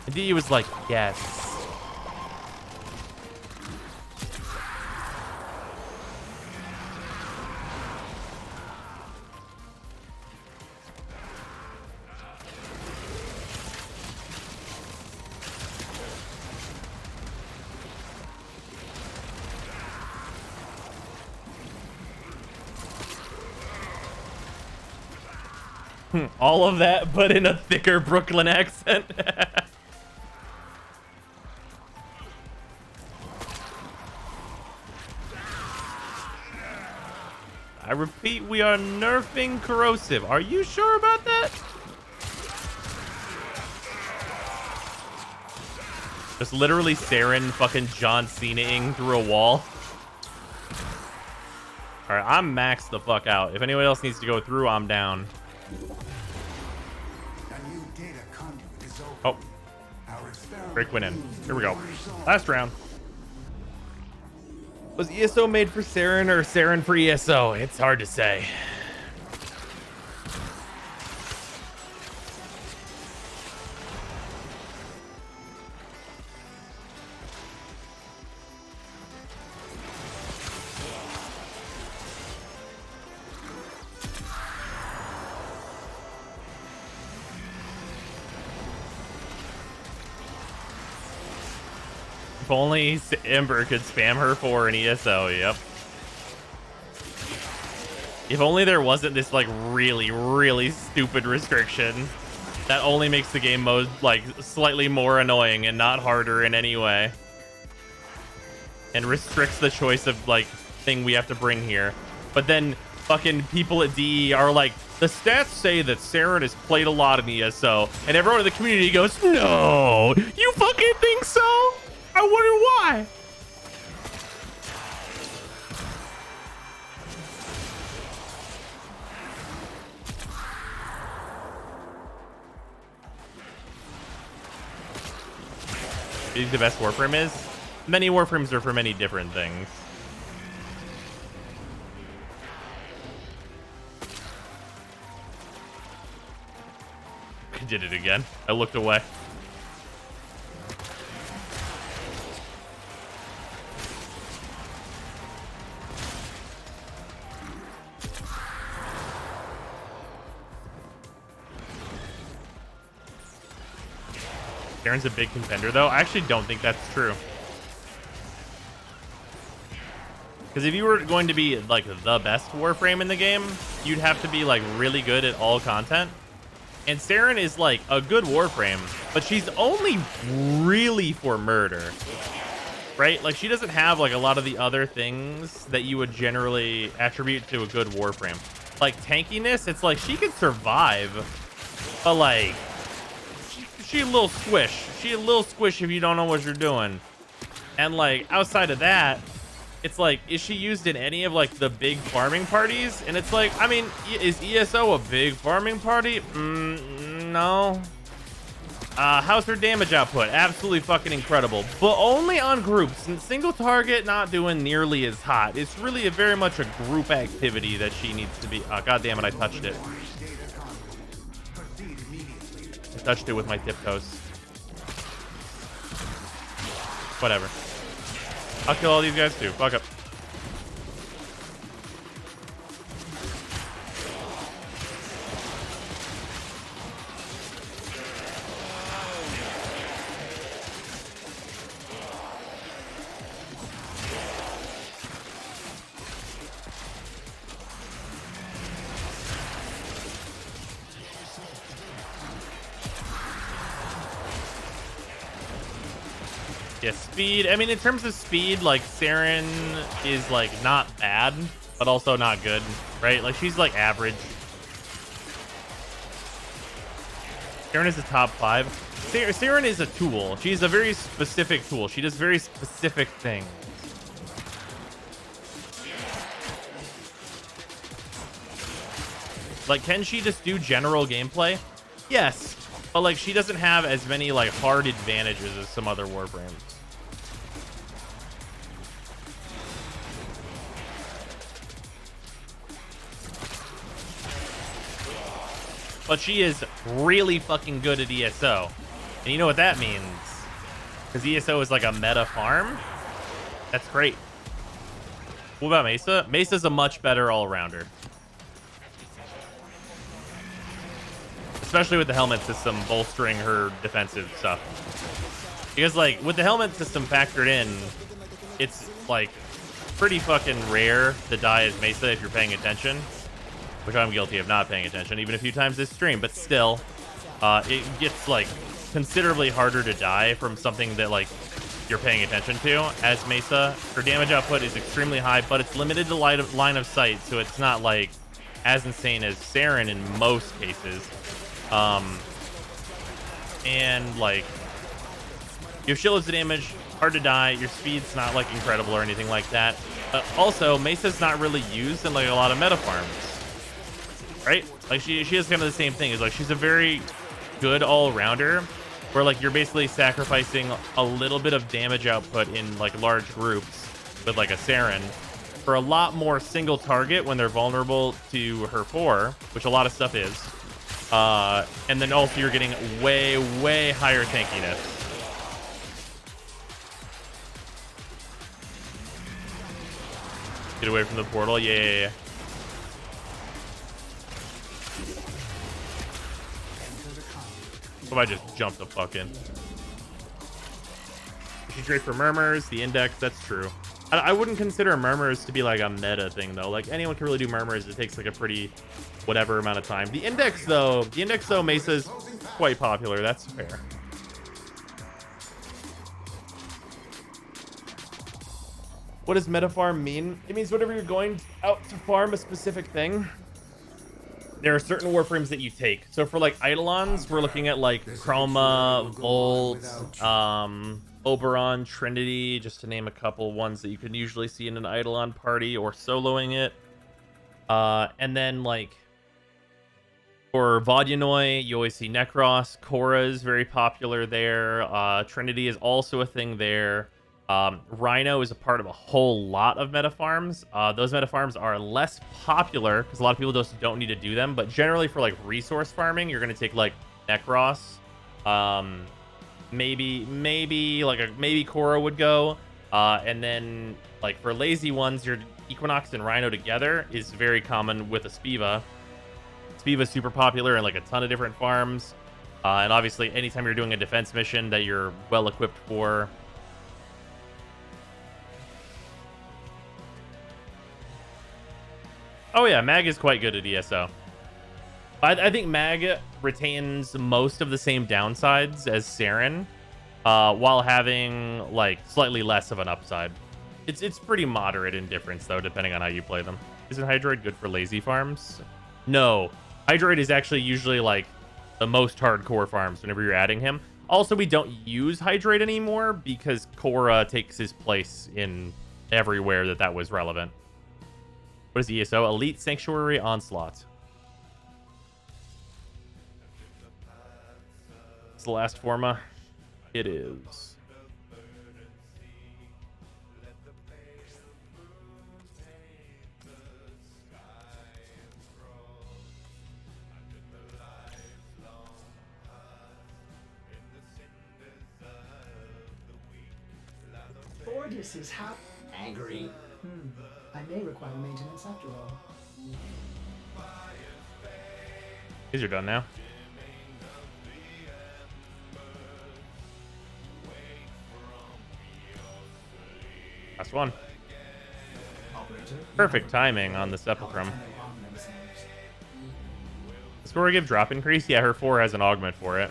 And DE was like, yes. All of that, but in a thicker Brooklyn accent. I repeat, we are nerfing corrosive. Are you sure about that? Just literally Saren fucking John Cena-ing through a wall. All right, I'm maxed the fuck out. If anyone else needs to go through, I'm down. Oh, break went in. Here we go. Last round. Was ESO made for Saren or Saren for ESO? It's hard to say. If only Ember could spam her for an ESO, yep. If only there wasn't this, like, really, really stupid restriction that only makes the game mode, like, slightly more annoying and not harder in any way. And restricts the choice of, like, thing we have to bring here. But then fucking people at DE are like, the stats say that Saren has played a lot in ESO. And everyone in the community goes, no, you fucking think so? I wonder why. You think the best Warframe is? Many Warframes are for many different things. I did it again. I looked away. Saren's a big contender, though. I actually don't think that's true. Because if you were going to be, like, the best Warframe in the game, you'd have to be, like, really good at all content. And Saren is, like, a good Warframe, but she's only really for murder. Right? Like, she doesn't have, like, a lot of the other things that you would generally attribute to a good Warframe. Like, tankiness, it's like, she can survive, but, like, she a little squish. She a little squish if you don't know what you're doing. And, like, outside of that, it's like, is she used in any of like the big farming parties? And it's like, I mean, is ESO a big farming party? No. How's her damage output? Absolutely fucking incredible, but only on groups, and single target not doing nearly as hot. It's really very much a group activity that she needs to be. God damn it, I touched it. I touched it with my tiptoes. Whatever. I'll kill all these guys too. Fuck up. Yeah, speed. I mean, in terms of speed, like, Saren is, like, not bad, but also not good, right? Like, she's, like, average. Saren is a top 5. Saren is a tool. She's a very specific tool. She does very specific things. Like, can she just do general gameplay? Yes. But, like, she doesn't have as many, like, hard advantages as some other Warframes. But she is really fucking good at ESO. And you know what that means? Because ESO is like a meta farm. That's great. What about Mesa? Mesa's a much better all-rounder. Especially with the helmet system bolstering her defensive stuff. Because, like, with the helmet system factored in, it's, like, pretty fucking rare to die as Mesa if you're paying attention. Which I'm guilty of not paying attention, even a few times this stream. But still, it gets, like, considerably harder to die from something that, like, you're paying attention to. As Mesa, her damage output is extremely high, but it's limited to line of sight, so it's not, like, as insane as Saren in most cases. And, like, you have shitloads of damage, hard to die, your speed's not, like, incredible or anything like that. Also, Mesa's not really used in, like, a lot of meta farms. Right? Like, she has kind of the same thing. Is like, she's a very good all-rounder, where, like, you're basically sacrificing a little bit of damage output in, like, large groups with, like, a Saren for a lot more single target when they're vulnerable to her 4, which a lot of stuff is. And then also you're getting way, way higher tankiness. Get away from the portal. Yeah. If I just jump the fuck in. She's great for murmurs, the index, that's true. I wouldn't consider murmurs to be like a meta thing though. Like, anyone can really do murmurs. It takes like a pretty whatever amount of time. The index though, Mesa's quite popular. That's fair. What does meta farm mean? It means whenever you're going out to farm a specific thing, there are certain warframes that you take. So for, like, Eidolons, we're looking at, like, Chroma, Volt, Oberon, Trinity, just to name a couple ones that you can usually see in an Eidolon party or soloing it. And then, like, for Vodyanoi, you always see Necros. Korra is very popular there. Trinity is also a thing there. Rhino is a part of a whole lot of meta farms. Those meta farms are less popular because a lot of people just don't need to do them. But generally for, like, resource farming, you're going to take, like, Necros. Maybe Korra would go. And then, like, for lazy ones, your Equinox and Rhino together is very common with a Spiva. Spiva's super popular in, like, a ton of different farms. And obviously, anytime you're doing a defense mission that you're well equipped for. Oh yeah, Mag is quite good at ESO. I think Mag retains most of the same downsides as Saren, while having, like, slightly less of an upside. It's pretty moderate in difference though, depending on how you play them. Isn't Hydroid good for lazy farms? No, Hydroid is actually usually, like, the most hardcore farms whenever you're adding him. Also, we don't use Hydroid anymore because Korra takes his place in everywhere that was relevant. What is ESO? Elite Sanctuary Onslaught. It's the last forma. It is. Fortis is how angry. I may require maintenance after all. These are done now. Last one. Perfect timing on the Sepulchrum. Does Cora give drop increase? Yeah, her 4 has an augment for it.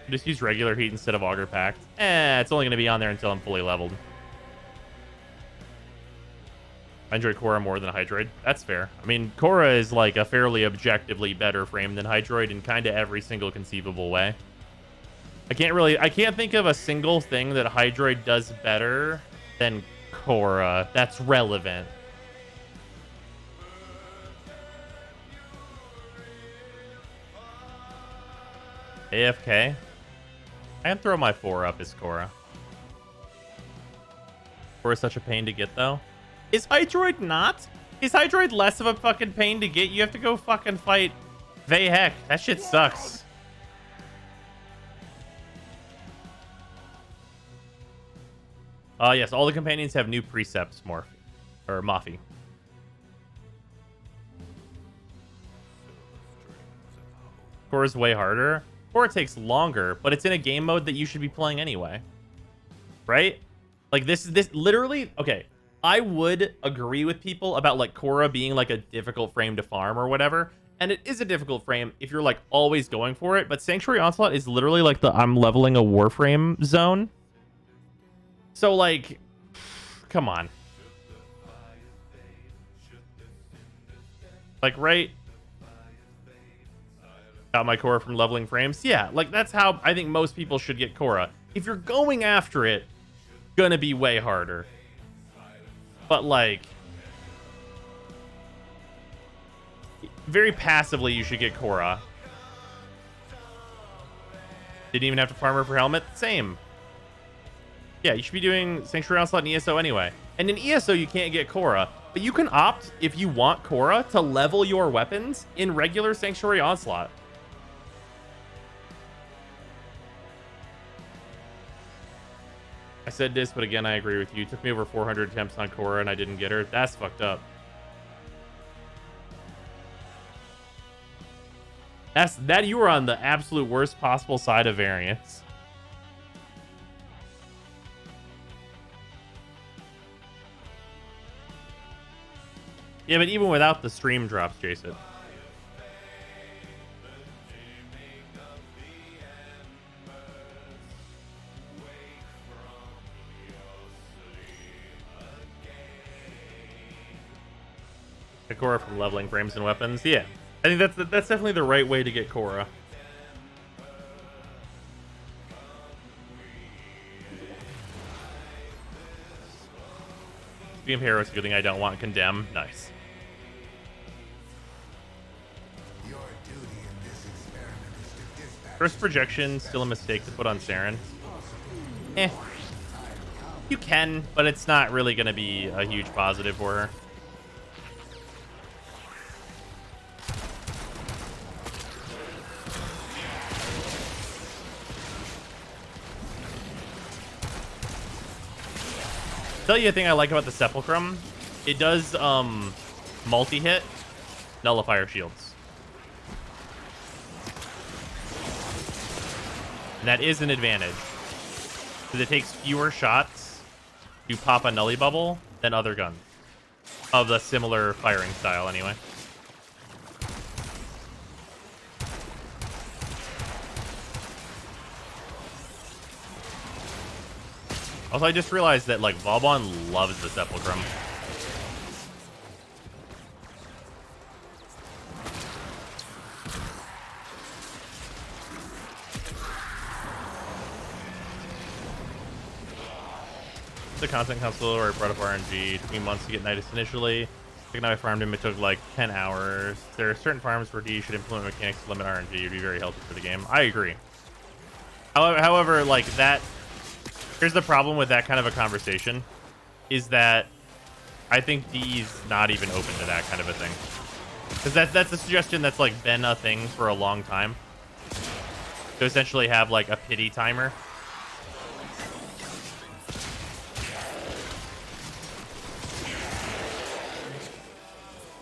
Just use regular heat instead of Augur Pact. It's only going to be on there until I'm fully leveled. I enjoy Cora more than Hydroid. That's fair. I mean, Cora is like a fairly objectively better frame than Hydroid in kind of every single conceivable way. I can't think of a single thing that Hydroid does better than Cora that's relevant. AFK? I can throw my 4 up as Cora. Cora's such a pain to get, though. Is Hydroid not? Is Hydroid less of a fucking pain to get? You have to go fucking fight Vayhek. That shit sucks. Yes, all the companions have new precepts, Mafi. Cora's way harder. Cora takes longer, but it's in a game mode that you should be playing anyway. Right? Like, this literally... Okay, I would agree with people about, like, Cora being, like, a difficult frame to farm or whatever. And it is a difficult frame if you're, like, always going for it. But Sanctuary Onslaught is literally, like, the I'm leveling a Warframe zone. So, like... Come on. Like, right... Got my Cora from leveling frames. Yeah, like that's how I think most people should get Cora. If you're going after it, gonna be way harder. But like, very passively, you should get Cora. Didn't even have to farm her for helmet. Same. Yeah, you should be doing Sanctuary Onslaught and ESO anyway. And in ESO, you can't get Cora, but you can opt, if you want Cora, to level your weapons in regular Sanctuary Onslaught. I said this, but again, I agree with you. It took me over 400 attempts on Cora and I didn't get her. That's fucked up. That you were on the absolute worst possible side of variance. Yeah, but even without the stream drops, Jason. Cora from leveling frames and weapons. Yeah, I think that's definitely the right way to get Cora. Speaking of heroes, a good thing I don't want Condemn. Nice. First projection, still a mistake to put on Saren. You can, but it's not really going to be a huge positive for her. Tell you a thing I like about the Sepulchrum. It does multi-hit nullifier shields. And that is an advantage. Because it takes fewer shots to pop a nully bubble than other guns. Of the similar firing style, anyway. Also, I just realized that, like, Vauban loves the Sepulchrum. the content console where I brought up RNG. It took me months to get Nidus initially. Like now I farmed him, it took like 10 hours. There are certain farms where D should implement mechanics to limit RNG. It'd be very healthy for the game. I agree. However, like that, here's the problem with that kind of a conversation, is that I think D's not even open to that kind of a thing. Because that's a suggestion that's like been a thing for a long time. To essentially have like a pity timer.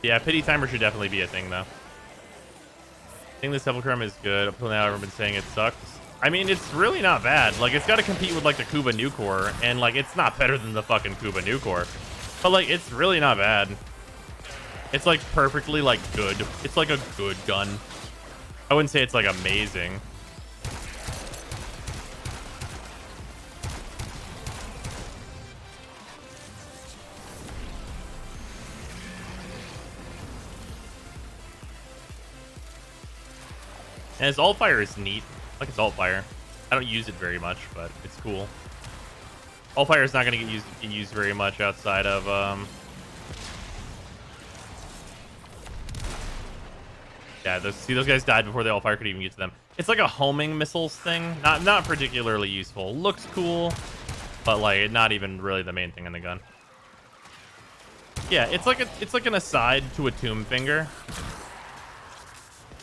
Yeah, pity timer should definitely be a thing though. I think the Sepulchrum is good. Up till now I've been saying it sucks. I mean, it's really not bad. Like, it's got to compete with like the Kuba Nucor, and like it's not better than the fucking Kuba Nucor. But like, it's really not bad. It's like perfectly like good. It's like a good gun. I wouldn't say it's like amazing. And its alt fire is neat. Like its alt fire. I don't use it very much, but it's cool. Alt fire is not going to get used very much outside of yeah, those guys died before the alt fire could even get to them. It's like a homing missiles thing. Not particularly useful. Looks cool, but like not even really the main thing in the gun. Yeah, it's like an aside to a Tomb Finger.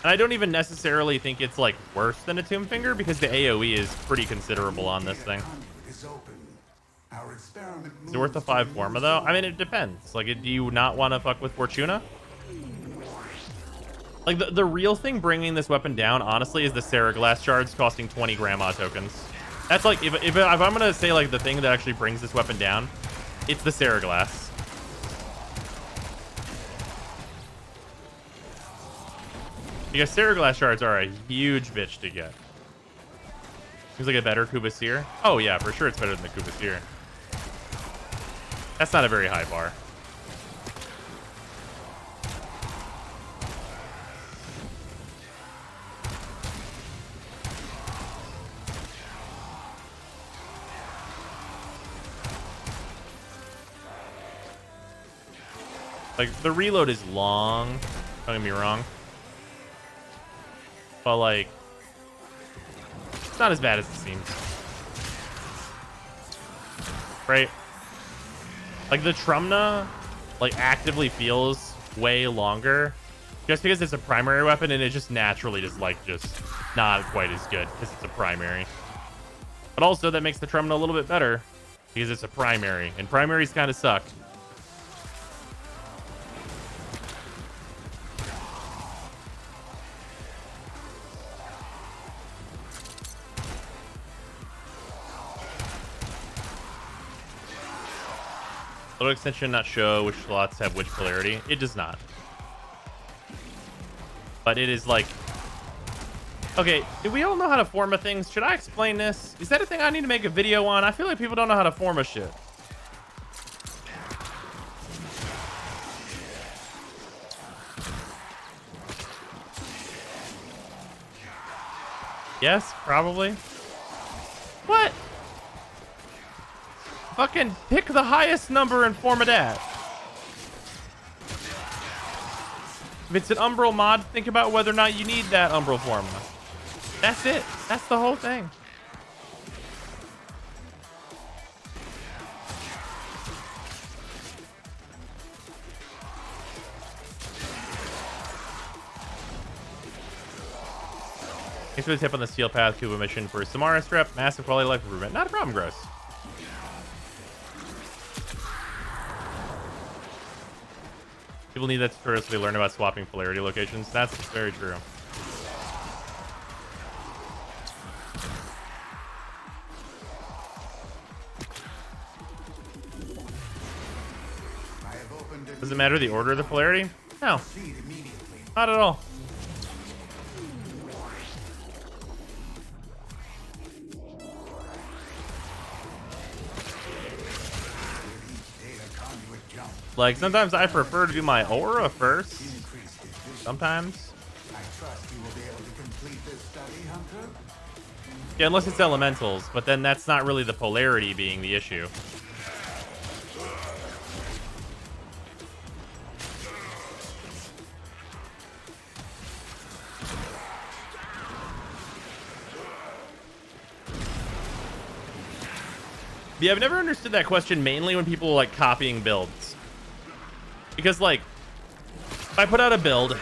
And I don't even necessarily think it's like worse than a Tomb Finger because the AoE is pretty considerable on this thing. Is it worth the 5 Forma though? I mean, it depends. Like, do you not want to fuck with Fortuna? Like, the real thing bringing this weapon down, honestly, is the Seriglass shards costing 20 grandma tokens. That's like, if I'm gonna say like the thing that actually brings this weapon down, it's the Seriglass. Because Seriglass shards are a huge bitch to get. Seems like a better Cubaseer. Oh yeah, for sure it's better than the Cubaseer. That's not a very high bar. Like, the reload is long. Don't get me wrong. But, like, it's not as bad as it seems. Right? Like, the Trumna, like, actively feels way longer. Just because it's a primary weapon, and it just naturally is, like, just not quite as good because it's a primary. But also, that makes the Trumna a little bit better because it's a primary. And primaries kind of suck. Little extension not show which slots have which polarity. It does not. But it is like... Okay, do we all know how to form a thing? Should I explain this? Is that a thing I need to make a video on? I feel like people don't know how to form a shit. Yes, probably. What? Fucking pick the highest number and form a dat. If it's an Umbral mod, think about whether or not you need that Umbral form. That's it. That's the whole thing. Thanks for the tip on the Steel Path Cuba mission for Samaris rep. Massive quality of life improvement. Not a problem, Gross. People need that tutorial so they learn about swapping polarity locations. That's very true. Does it matter the order of the polarity? No. Not at all. Like, sometimes I prefer to do my aura first. Sometimes. Yeah, unless it's elementals, but then that's not really the polarity being the issue. Yeah, I've never understood that question, mainly when people are like copying builds. Because like, if I put out a build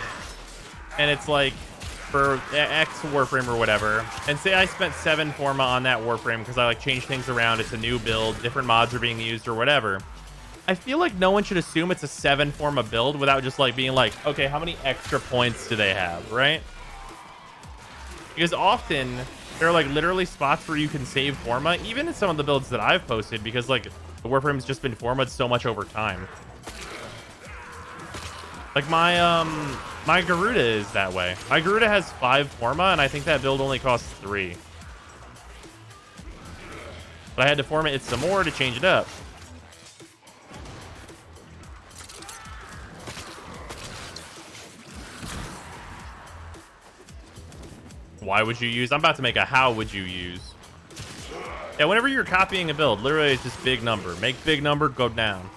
and it's like for X Warframe or whatever, and say I spent 7 Forma on that Warframe because I like changed things around, it's a new build, different mods are being used or whatever. I feel like no one should assume it's a 7 Forma build without just like being like, okay, how many extra points do they have, right? Because often there are like literally spots where you can save Forma, even in some of the builds that I've posted, because like the Warframe's just been Forma'd so much over time. Like my Garuda is that way. My Garuda has 5 Forma, and I think that build only costs 3. But I had to Forma it some more to change it up. Why would you use? I'm about to make a how would you use. Yeah, whenever you're copying a build, literally it's just big number. Make big number, go down.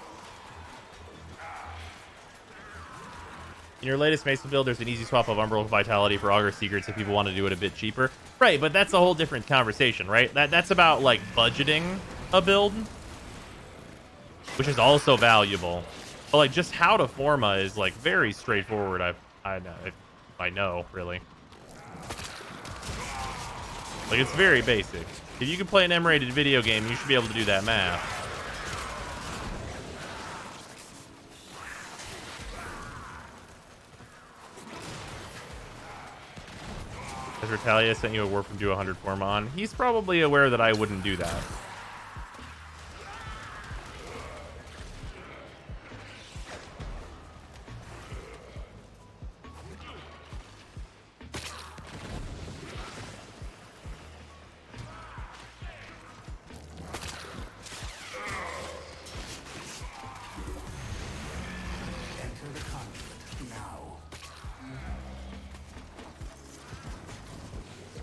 In your latest Mesa build, there's an easy swap of Umbral Vitality for Augur Secrets if people want to do it a bit cheaper. Right, but that's a whole different conversation, right? That's about, like, budgeting a build, which is also valuable. But, like, just how to Forma is, like, very straightforward, I know, really. Like, it's very basic. If you can play an M-rated video game, you should be able to do that math. Has Retalia sent you a Warframe do 100 Forma on? He's probably aware that I wouldn't do that. Enter the conflict now.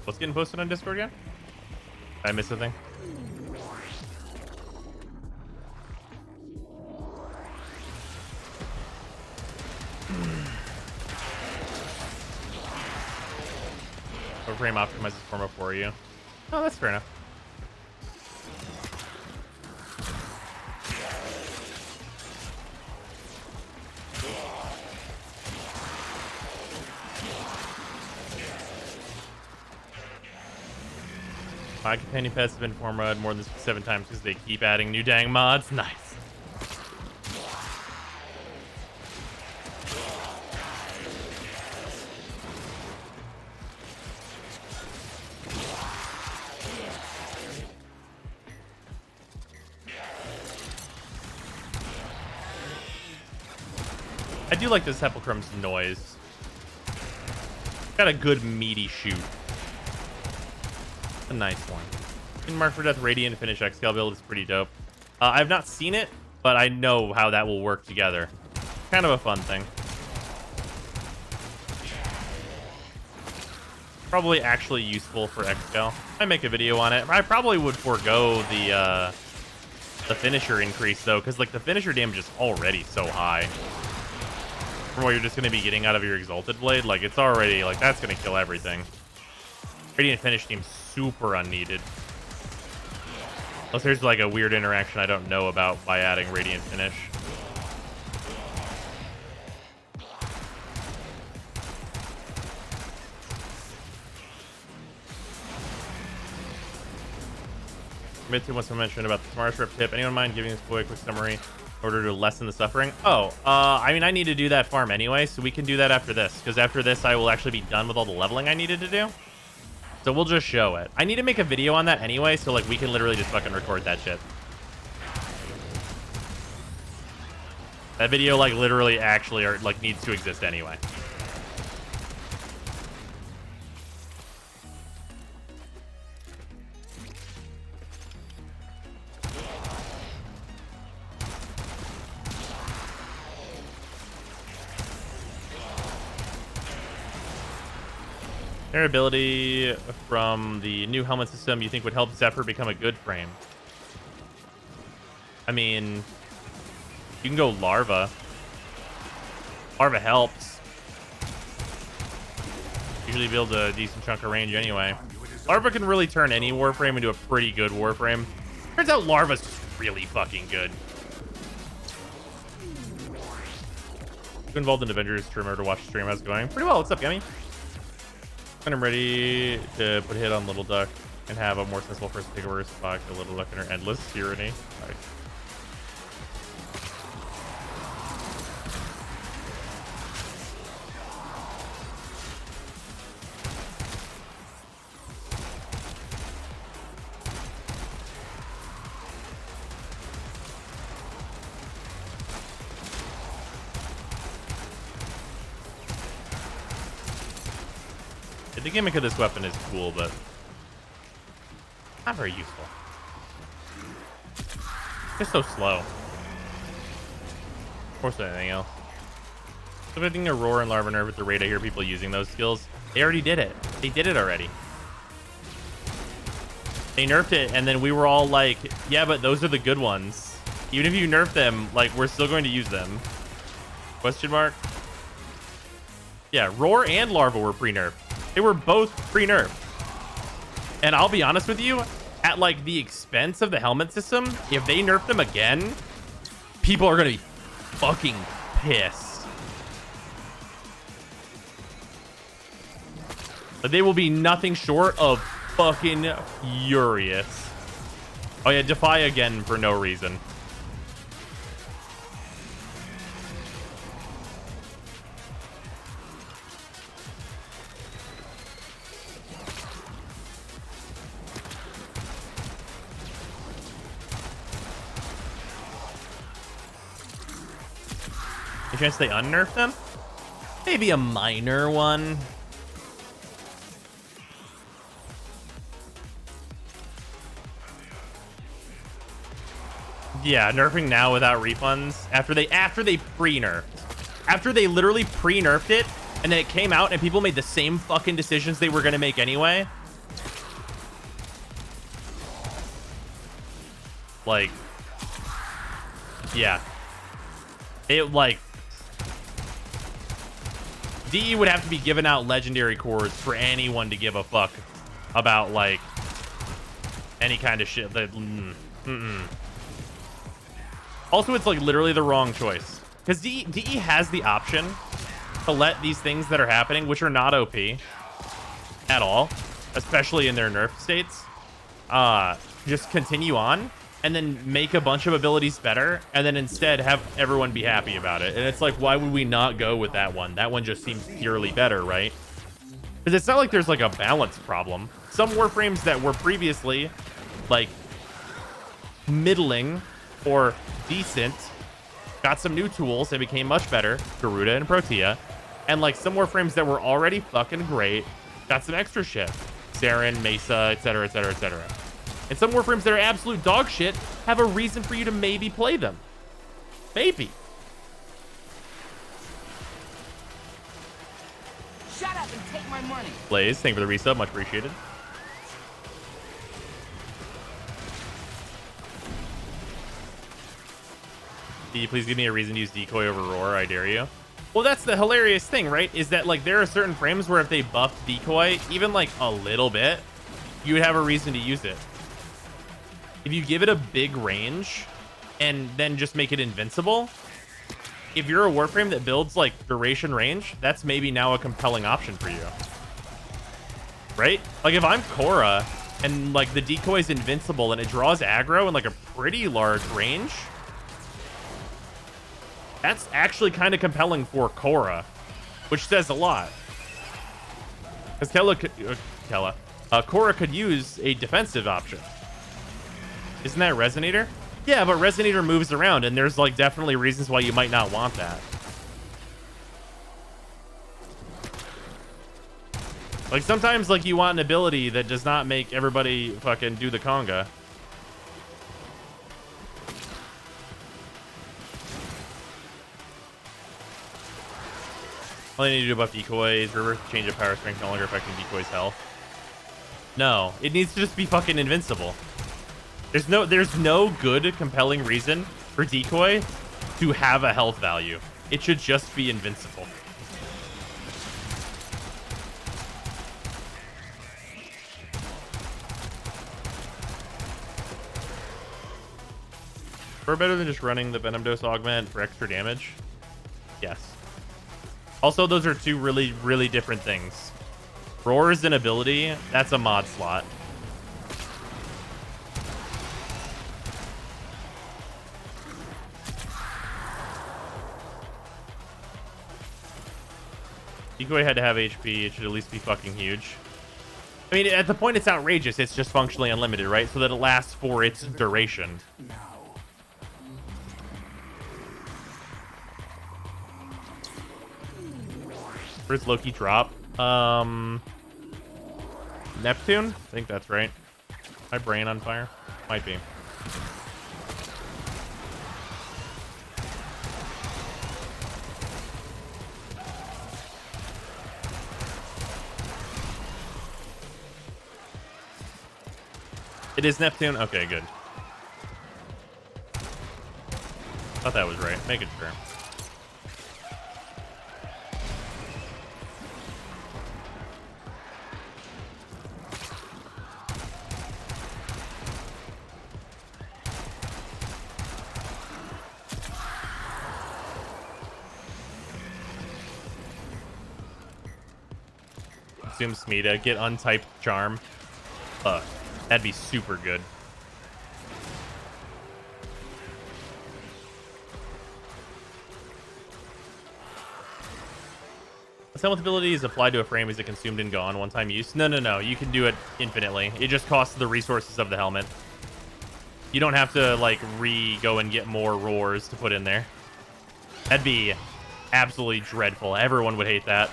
What's getting posted on Discord again? Did I miss a thing? Frame optimizes Forma for you. Oh, that's fair enough. My companion pets have been Forma more than 7 times because they keep adding new dang mods. Nice. I do like this Sepulchrum's noise. Got a good meaty shoot. A nice one. In Mark for Death Radiant Finish Xscale build is pretty dope. I've not seen it, but I know how that will work together. Kind of a fun thing. Probably actually useful for Xscale. I make a video on it. I probably would forego the finisher increase though, because like the finisher damage is already so high. From what you're just going to be getting out of your Exalted Blade, like it's already like that's going to kill everything. Radiant Finish seems super unneeded. Unless there's like a weird interaction I don't know about by adding Radiant Finish. Mitsu wants to mention about the Smartest Rep tip. Anyone mind giving this boy a quick summary in order to lessen the suffering? Oh, I mean, I need to do that farm anyway, so we can do that after this. Because after this, I will actually be done with all the leveling I needed to do. So we'll just show it. I need to make a video on that anyway, so like we can literally just fucking record that shit. That video like literally actually like needs to exist anyway. Their ability from the new helmet system you think would help Zephyr become a good frame? I mean, you can go Larva. Larva helps. Usually build a decent chunk of range anyway. Larva can really turn any Warframe into a pretty good Warframe. Turns out Larva's just really fucking good. Been involved in Avengers to remember to watch the stream. How's it going? Pretty well. What's up, Yummy? And I'm ready to put a hit on Little Duck and have a more sensible first takeover spot to Little Duck and her endless tyranny. Right. The gimmick of this weapon is cool, but not very useful. Just so slow. More so than anything else. So I think Aurora and Larva Nerve with the raid, I hear people using those skills. They already did it. They did it already. They nerfed it, and then we were all like, yeah, but those are the good ones. Even if you nerf them, like, we're still going to use them. Question mark? Yeah, Roar and Larva were pre-nerfed. They were both pre-nerfed. And I'll be honest with you, at like the expense of the helmet system, if they nerf them again, people are gonna be fucking pissed. But they will be nothing short of fucking furious. Oh yeah, Defy again for no reason. Chance they unnerf them? Maybe a minor one. Yeah, nerfing now without refunds after they pre-nerfed. After they literally pre-nerfed it and then it came out and people made the same fucking decisions they were gonna make anyway. Like, yeah. It like DE would have to be giving out legendary cores for anyone to give a fuck about like any kind of shit that Also, it's like literally the wrong choice because DE has the option to let these things that are happening, which are not OP at all, especially in their nerf states, just continue on and then make a bunch of abilities better, and then instead have everyone be happy about it. And it's like, why would we not go with that one? That one just seems purely better, right? Because it's not like there's like a balance problem. Some Warframes that were previously like middling or decent got some new tools and became much better, Garuda and Protea. And like some Warframes that were already fucking great got some extra shit. Saren, Mesa, etc, etc, etc. And some Warframes that are absolute dog shit have a reason for you to maybe play them. Maybe. Shut up and take my money. Blaze, thank you for the resub. Much appreciated. Can you please give me a reason to use Decoy over Roar? I dare you. Well, that's the hilarious thing, right? Is that like there are certain frames where if they buffed Decoy even like a little bit, you would have a reason to use it. If you give it a big range and then just make it invincible, if you're a Warframe that builds like duration range, that's maybe now a compelling option for you. Right? Like if I'm Korra and like the decoy's invincible and it draws aggro in like a pretty large range, that's actually kind of compelling for Korra, which says a lot. Because Korra could use a defensive option. Isn't that Resonator? Yeah, but Resonator moves around, and there's like definitely reasons why you might not want that. Like sometimes like you want an ability that does not make everybody fucking do the conga. All I need to do buff decoys, reverse change of power strength, no longer affecting decoys' health. No, it needs to just be fucking invincible. There's no good compelling reason for decoy to have a health value. It should just be invincible. Or better than just running the Venom Dose Augment for extra damage? Yes. Also, those are two really, really different things. Roar's an ability, that's a mod slot. Decoy had to have HP, it should at least be fucking huge. I mean, at the point it's outrageous, it's just functionally unlimited, right? So that it lasts for its duration. Where's Loki drop? Neptune? I think that's right. My brain on fire? Might be. It is Neptune? Okay, good. Thought that was right. Making sure. Consume Smita, get untyped charm. That'd be super good. Assembled ability is applied to a frame. Is it consumed and gone? One-time use? No. You can do it infinitely. It just costs the resources of the helmet. You don't have to, like, go and get more roars to put in there. That'd be absolutely dreadful. Everyone would hate that.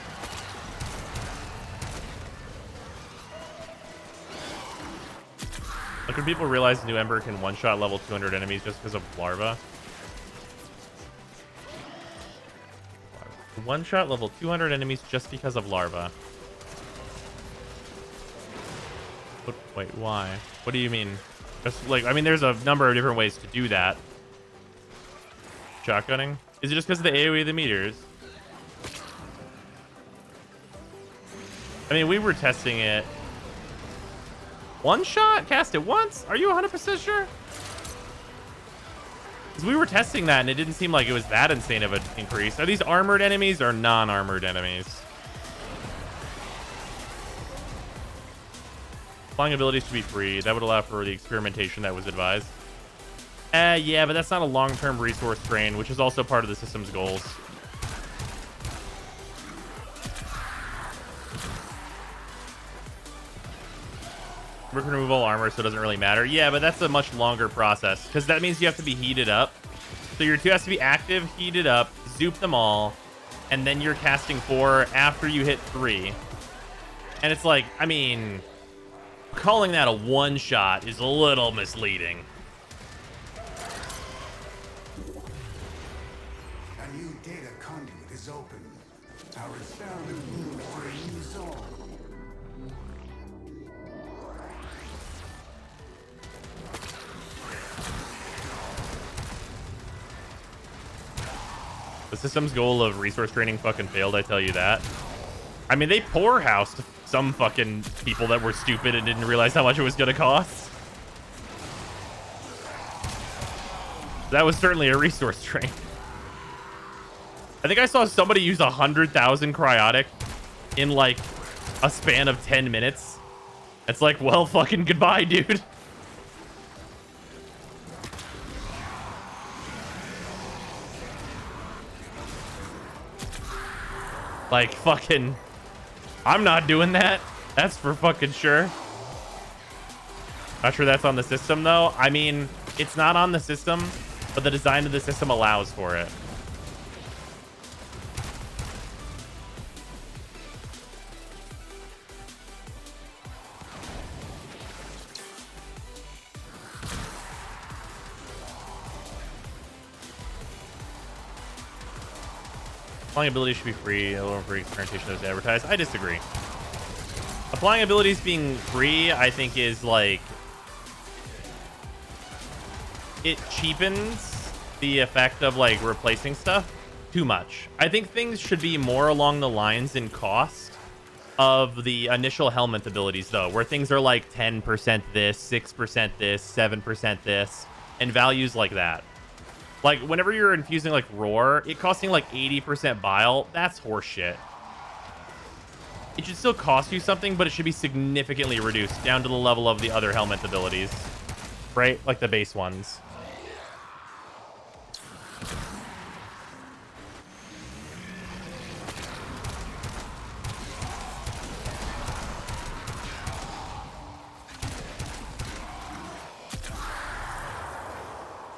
Like, when people realize New Ember can one-shot level 200 enemies just because of larva. One-shot level 200 enemies just because of larva. Wait, why? What do you mean? Just like, I mean, there's a number of different ways to do that. Shotgunning? Is it just because of the AoE of the meters? I mean, we were testing it. One shot? Cast it once? Are you 100% sure? Because we were testing that and it didn't seem like it was that insane of an increase. Are these armored enemies or non-armored enemies? Flying abilities to be free. That would allow for the experimentation that was advised. Yeah, but that's not a long-term resource drain, which is also part of the system's goals. We can remove all armor, so it doesn't really matter. Yeah, but that's a much longer process, because that means you have to be heated up. So your 2 has to be active, heated up, zoop them all, and then you're casting 4 after you hit 3. And it's like, I mean, calling that a one-shot is a little misleading. A new data conduit is open. Our experiment moves to a new zone. The system's goal of resource draining fucking failed, I tell you that. I mean, they poorhoused some fucking people that were stupid and didn't realize how much it was gonna cost. That was certainly a resource drain. I think I saw somebody use 100,000 cryotic in like a span of 10 minutes. It's like, well, fucking goodbye, dude. Like, fucking... I'm not doing that. That's for fucking sure. Not sure that's on the system, though. I mean, it's not on the system, but the design of the system allows for it. Applying abilities should be free. A little free experimentation that was advertised. I disagree. Applying abilities being free, I think, is like... it cheapens the effect of, like, replacing stuff too much. I think things should be more along the lines in cost of the initial helmet abilities, though, where things are like 10% this, 6% this, 7% this, and values like that. Like, whenever you're infusing, like, Roar, it costing, like, 80% Bile, that's horseshit. It should still cost you something, but it should be significantly reduced down to the level of the other helmet abilities. Right? Like the base ones.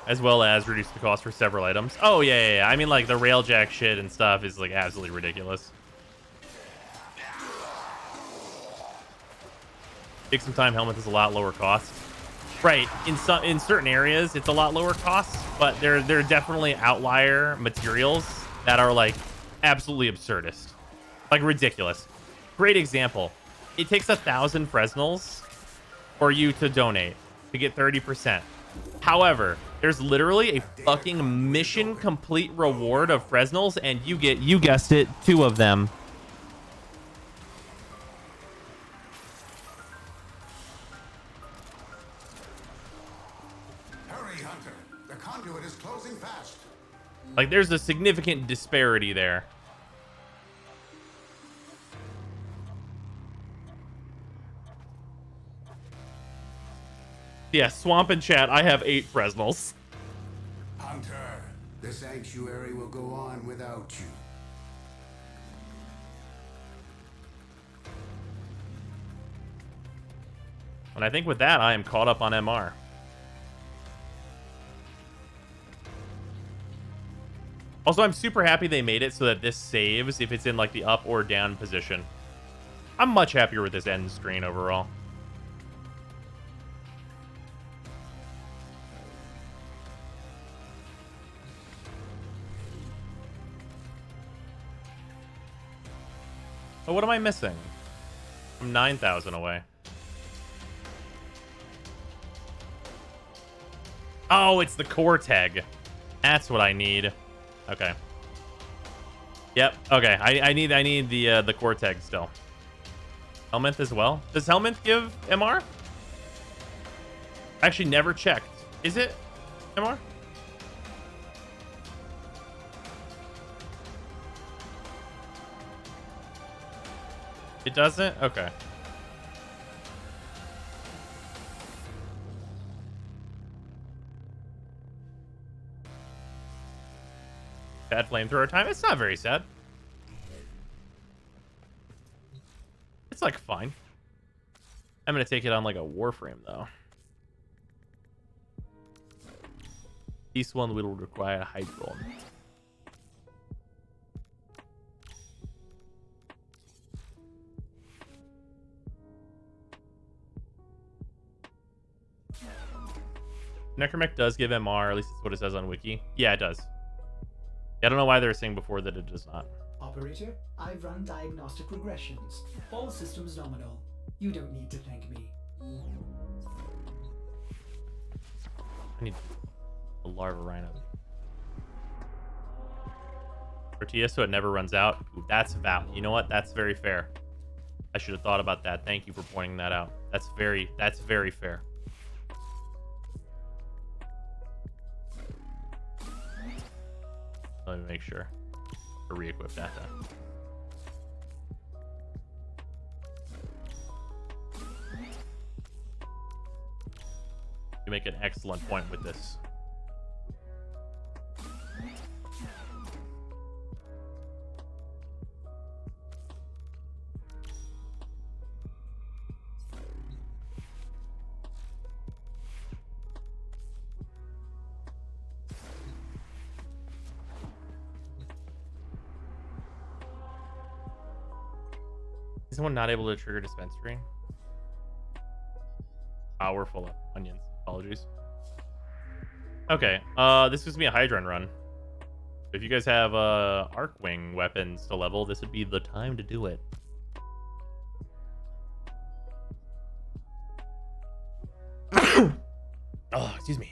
As well as reduce the cost for several items. Oh, yeah. I mean, like, the railjack shit and stuff is, like, absolutely ridiculous. Take some time helmet is a lot lower cost. Right. In certain areas, it's a lot lower cost, but there are definitely outlier materials that are, like, absolutely absurdist. Like, ridiculous. Great example. It takes 1,000 Fresnels for you to donate to get 30%. However, there's literally a fucking mission complete reward of Fresnels, and you get, you guessed it, 2 of them. Hurry, Hunter. The conduit is closing fast. Like, there's a significant disparity there. Yeah, Swamp and Chat, I have 8 Fresnels. Hunter, the sanctuary will go on without you. And I think with that, I am caught up on MR. Also, I'm super happy they made it so that this saves if it's in, like, the up or down position. I'm much happier with this end screen overall. Oh, what am I missing? I'm 9,000 away. Oh, it's the core tag. That's what I need. Okay. Yep. Okay. I need the core tag still. Helminth as well. Does Helminth give MR? I actually never checked. Is it MR? It doesn't? Okay. Bad flamethrower time? It's not very sad. It's, like, fine. I'm gonna take it on, like, a Warframe, though. This one will require Hydron. Necromech does give MR, at least that's what it says on Wiki. Yeah, it does. I don't know why they were saying before that it does not. Operator, I've run diagnostic regressions. All systems nominal. You don't need to thank me. I need a larva rhino. Tortilla so it never runs out. Ooh, that's valid. You know what? That's very fair. I should have thought about that. Thank you for pointing that out. That's very fair. Let me make sure to re-equip that then. You make an excellent point with this. Is someone not able to trigger dispensary? Ah, we're full of onions. Apologies. Okay, this gives me a Hydron run. If you guys have Arcwing weapons to level, this would be the time to do it. Oh, excuse me.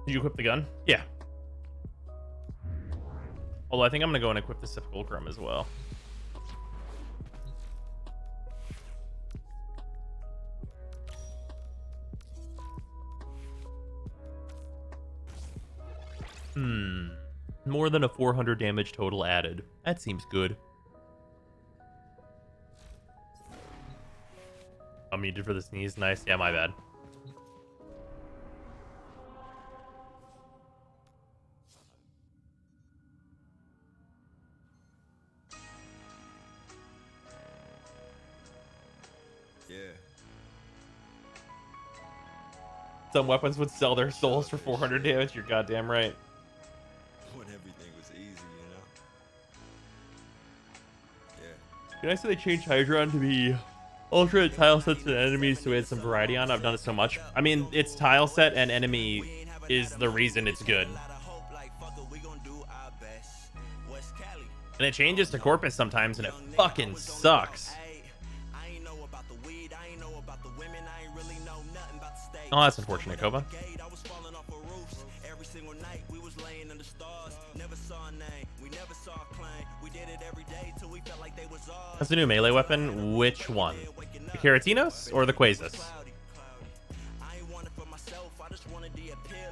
Did you equip the gun? Yeah. Although I think I'm gonna go and equip the Sepulchrum as well. more than a 400 damage total added. That seems good. I'm muted for the sneeze. Nice. Yeah, my bad. Yeah. Some weapons would sell their souls for 400 damage. You're goddamn right. When everything was easy, you know? Yeah. Can I say they changed Hydron to be ultra tile sets and enemies to add some variety on? I've done it so much. I mean, it's tile set and enemy is the reason it's good. And it changes to Corpus sometimes, and it fucking sucks. Oh, that's unfortunate, Kova. That's a new melee weapon. Which one? The Keratinos or the Quasas?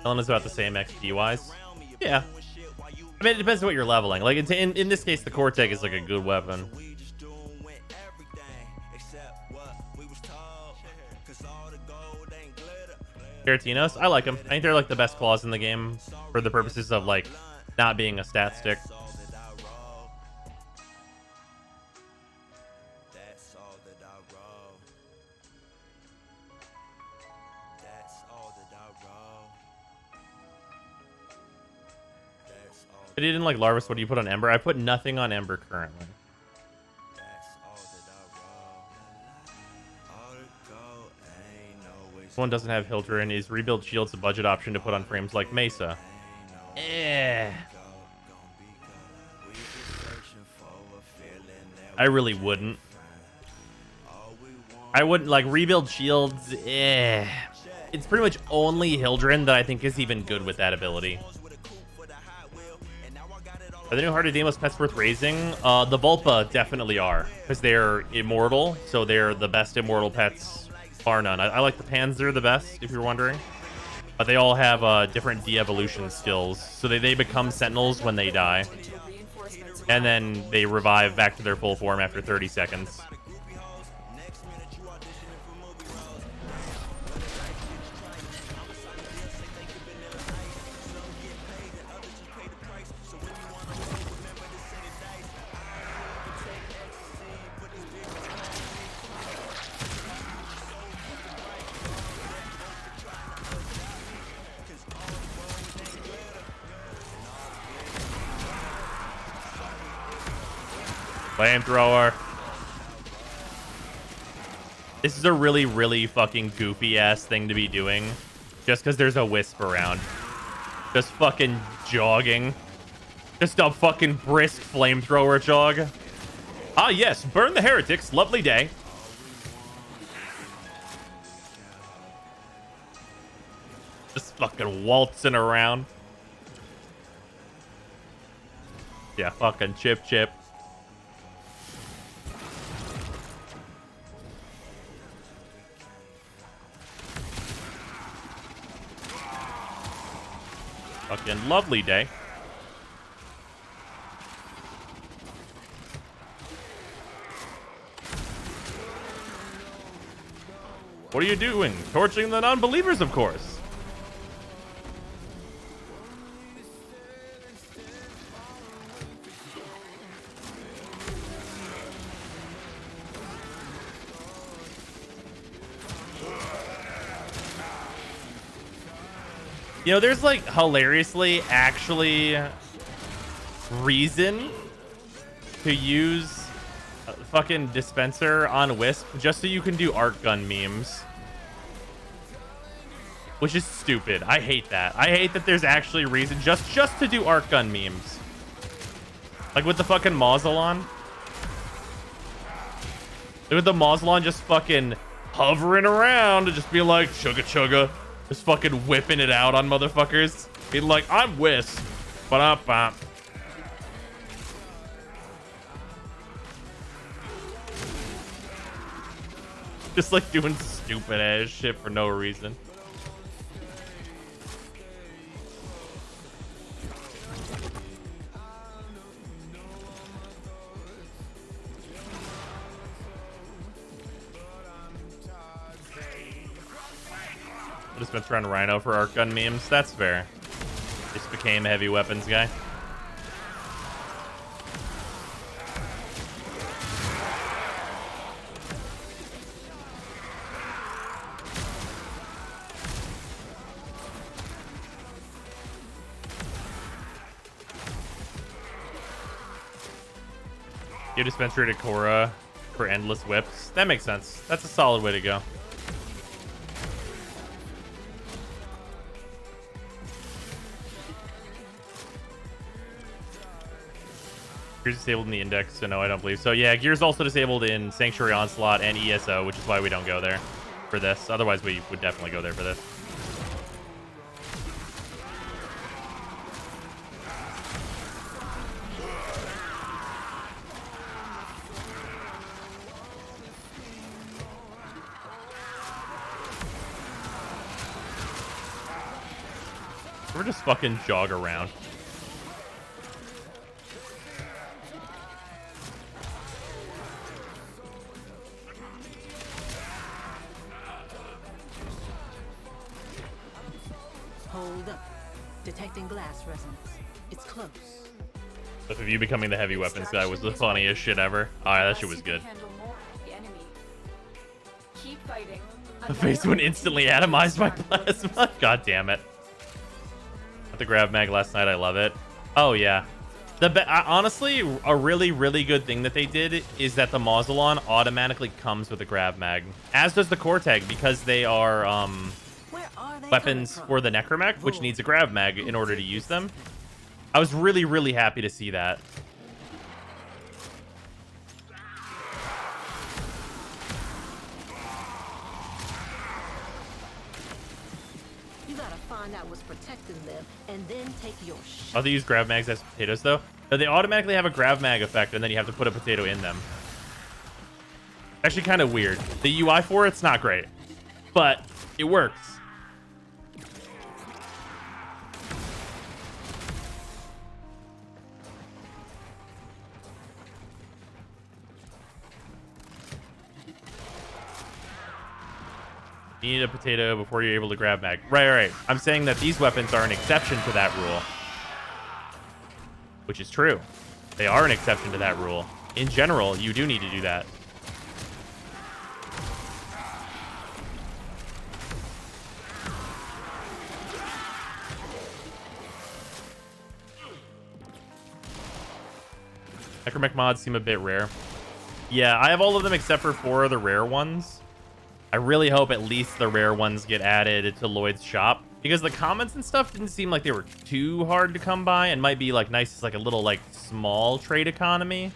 Telling us about the same XP wise. Yeah. I mean, it depends on what you're leveling. Like in this case, the Cortec is like a good weapon. Keratinos, I like them. I think they're like the best claws in the game for the purposes of like not being a stat stick. But you didn't like Larvus. What do you put on Ember? I put nothing on Ember currently. This one doesn't have Hildren. Is rebuild shields a budget option to put on frames like Mesa? I really wouldn't. I wouldn't like rebuild shields. It's pretty much only Hildren that I think is even good with that ability. Are the new Heart of Deimos pets worth raising? The Vulpa definitely are, because they're immortal, so they're the best immortal pets, bar none. I like the Panzer the best, if you're wondering. But they all have different de-evolution skills, so they become Sentinels when they die. And then they revive back to their full form after 30 seconds. Flamethrower. This is a really, really fucking goofy ass thing to be doing. Just because there's a wisp around. Just fucking jogging. Just a fucking brisk flamethrower jog. Ah, yes. Burn the heretics. Lovely day. Just fucking waltzing around. Yeah, fucking chip. Fucking lovely day. What are you doing? Torching the non-believers, of course. You know, there's like hilariously actually reason to use a fucking dispenser on Wisp just so you can do arc gun memes. Which is stupid. I hate that. I hate that there's actually reason just to do arc gun memes. Like with the fucking Maussolon. With the Maussolon just fucking hovering around to just be like chugga. Just fucking whipping it out on motherfuckers. Being like, I'm Wisp. Ba-da-ba. Just like doing stupid ass shit for no reason. Dispenser on Rhino for arc gun memes. That's fair. Just became a heavy weapons guy. You dispenser to Korra for endless whips. That makes sense. That's a solid way to go. Gears disabled in the index, so no, I don't believe so. Yeah, Gears also disabled in Sanctuary Onslaught and ESO, which is why we don't go there for this. Otherwise, we would definitely go there for this. We're just fucking jog around. Hold up. Detecting glass resonance. It's close. Both of you becoming the heavy weapons guy was the funniest shit ever. Alright, that shit was good. Keep fighting. The face went instantly atomized by plasma. God damn it. At the Grav Mag last night, I love it. Oh yeah. Honestly, a really, really good thing that they did is that the Mausolon automatically comes with a Grav Mag. As does the Corteg, because they are weapons for the Necromech, which needs a Grav Mag in order to use them. I was really, really happy to see that. You gotta find out what's protecting them and then take your shot. Oh, they use Grav Mags as potatoes, though? No, they automatically have a Grav Mag effect, and then you have to put a potato in them. Actually, kind of weird. The UI for it's not great, but it works. You need a potato before you're able to grab mag. Right. I'm saying that these weapons are an exception to that rule. Which is true. They are an exception to that rule. In general, you do need to do that. Necromech mods seem a bit rare. Yeah, I have all of them except for 4 of the rare ones. I really hope at least the rare ones get added to Lloyd's shop, because the comments and stuff didn't seem like they were too hard to come by and might be like nice as like a little like small trade economy.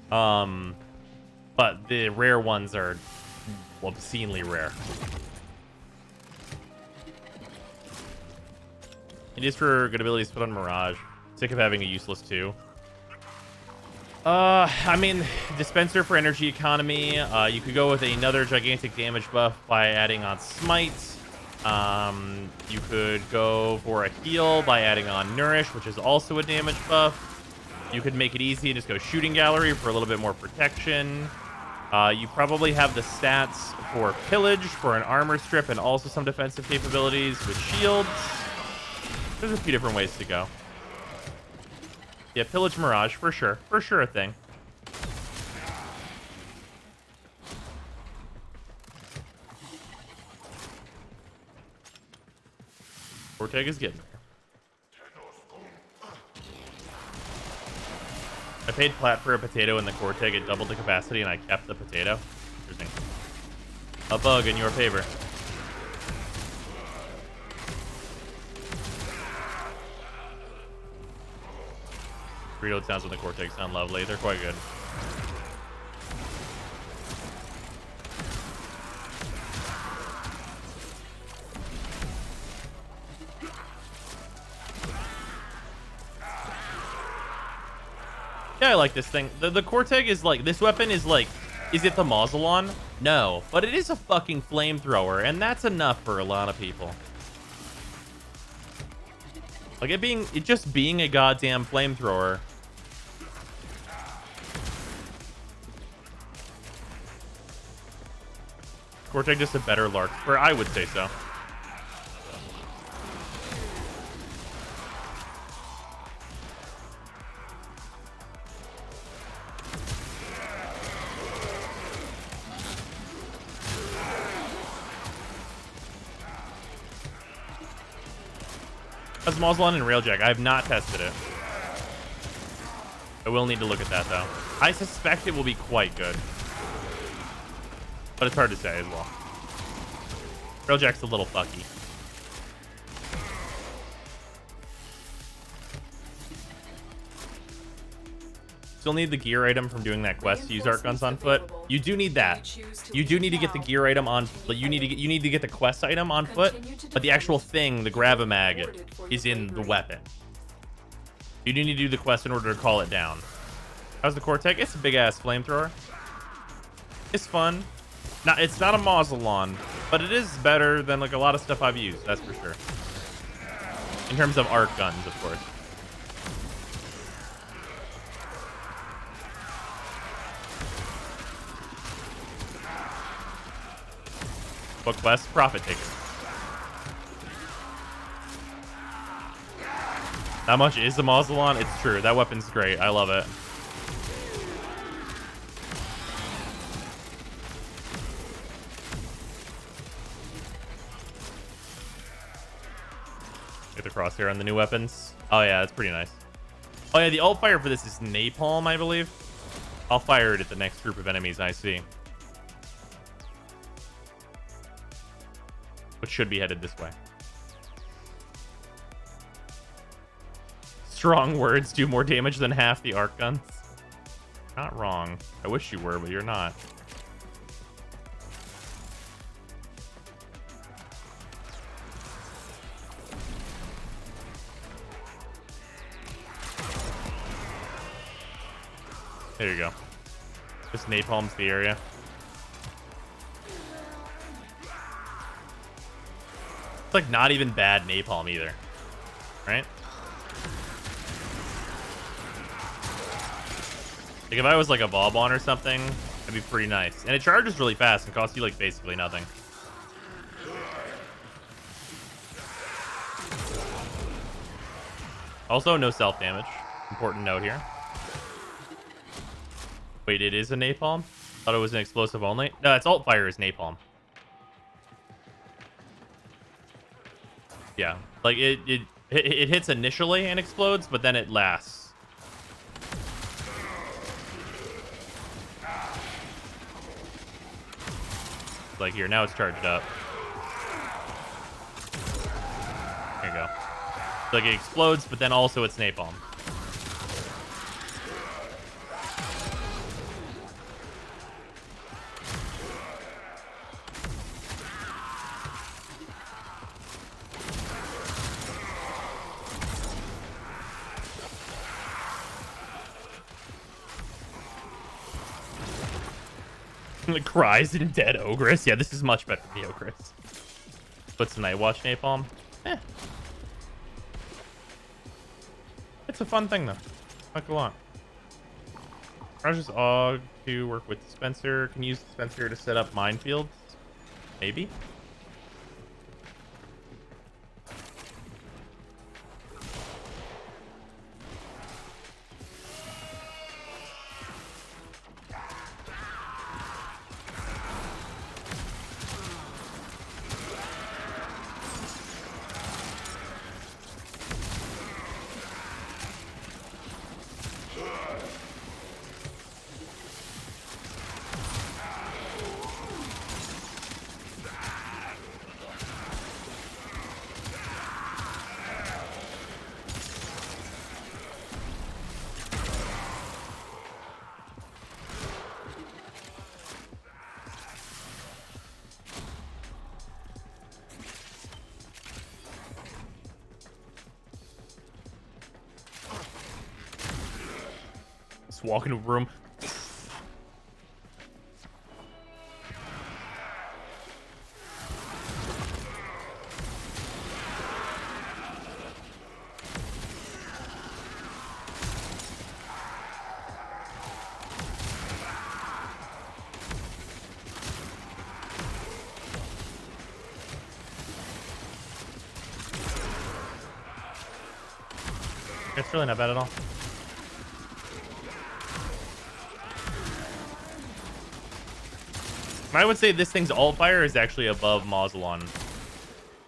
But the rare ones are obscenely rare. It is for good abilities put on Mirage. Sick of having a useless 2. I mean, dispenser for energy economy. You could go with another gigantic damage buff by adding on Smite. You could go for a heal by adding on Nourish, which is also a damage buff. You could make it easy and just go Shooting Gallery for a little bit more protection. You probably have the stats for Pillage for an armor strip and also some defensive capabilities with shields. There's a few different ways to go. Yeah, Pillage Mirage, for sure. For sure a thing. Corteg is getting there. I paid plat for a potato in the Corteg. It doubled the capacity and I kept the potato. Interesting. A bug in your favor. Reload sounds when the Cortex sound lovely. They're quite good. Yeah, I like this thing. The Corteg is like, this weapon is like, is it the Mausolon? No, but it is a fucking flamethrower, and that's enough for a lot of people. Like it just being a goddamn flamethrower. Corteg just a better Lark, or I would say so. How's Mausolon and Railjack? I have not tested it. I will need to look at that, though. I suspect it will be quite good. But it's hard to say as well. Railjack's a little fucky. Still need the gear item from doing that quest to use arc guns on foot. You do need that. You do need to get the gear item on. You need to get the quest item on foot, but the actual thing, the Gravamag, is in the weapon. You do need to do the quest in order to call it down. How's the Cortec? It's a big ass flamethrower. It's fun. It's not a Mausolon, but it is better than like a lot of stuff I've used. That's for sure. In terms of arc guns, of course. What quest? Profit taker. How much is the Mausolon? It's true. That weapon's great. I love it. Get the crosshair on the new weapons. Oh yeah, that's pretty nice. Oh yeah, the alt fire for this is napalm, I believe. I'll fire it at the next group of enemies I see. Which should be headed this way. Strong words do more damage than half the arc guns. Not wrong. I wish you were, but you're not. There you go. Just napalms the area. It's like not even bad napalm either, right? Like if I was like a Vauban or something, that'd be pretty nice. And it charges really fast and costs you like basically nothing. Also, no self damage. Important note here. Wait, it is a napalm? Thought it was an explosive only. No, it's alt fire is napalm. Yeah, like it hits initially and explodes, but then it lasts. Like here, now it's charged up. There you go. Like it explodes, but then also it's napalm. Cries in Dead Ogress. Yeah, this is much better than the Ogress. What's the Night Watch napalm? It's a fun thing though. Like a lot. Raj's Og to work with Dispenser. Can use Dispenser to set up minefields? Maybe. Just walk into a room. It's really not bad at all. I would say this thing's alt fire is actually above Mausolon.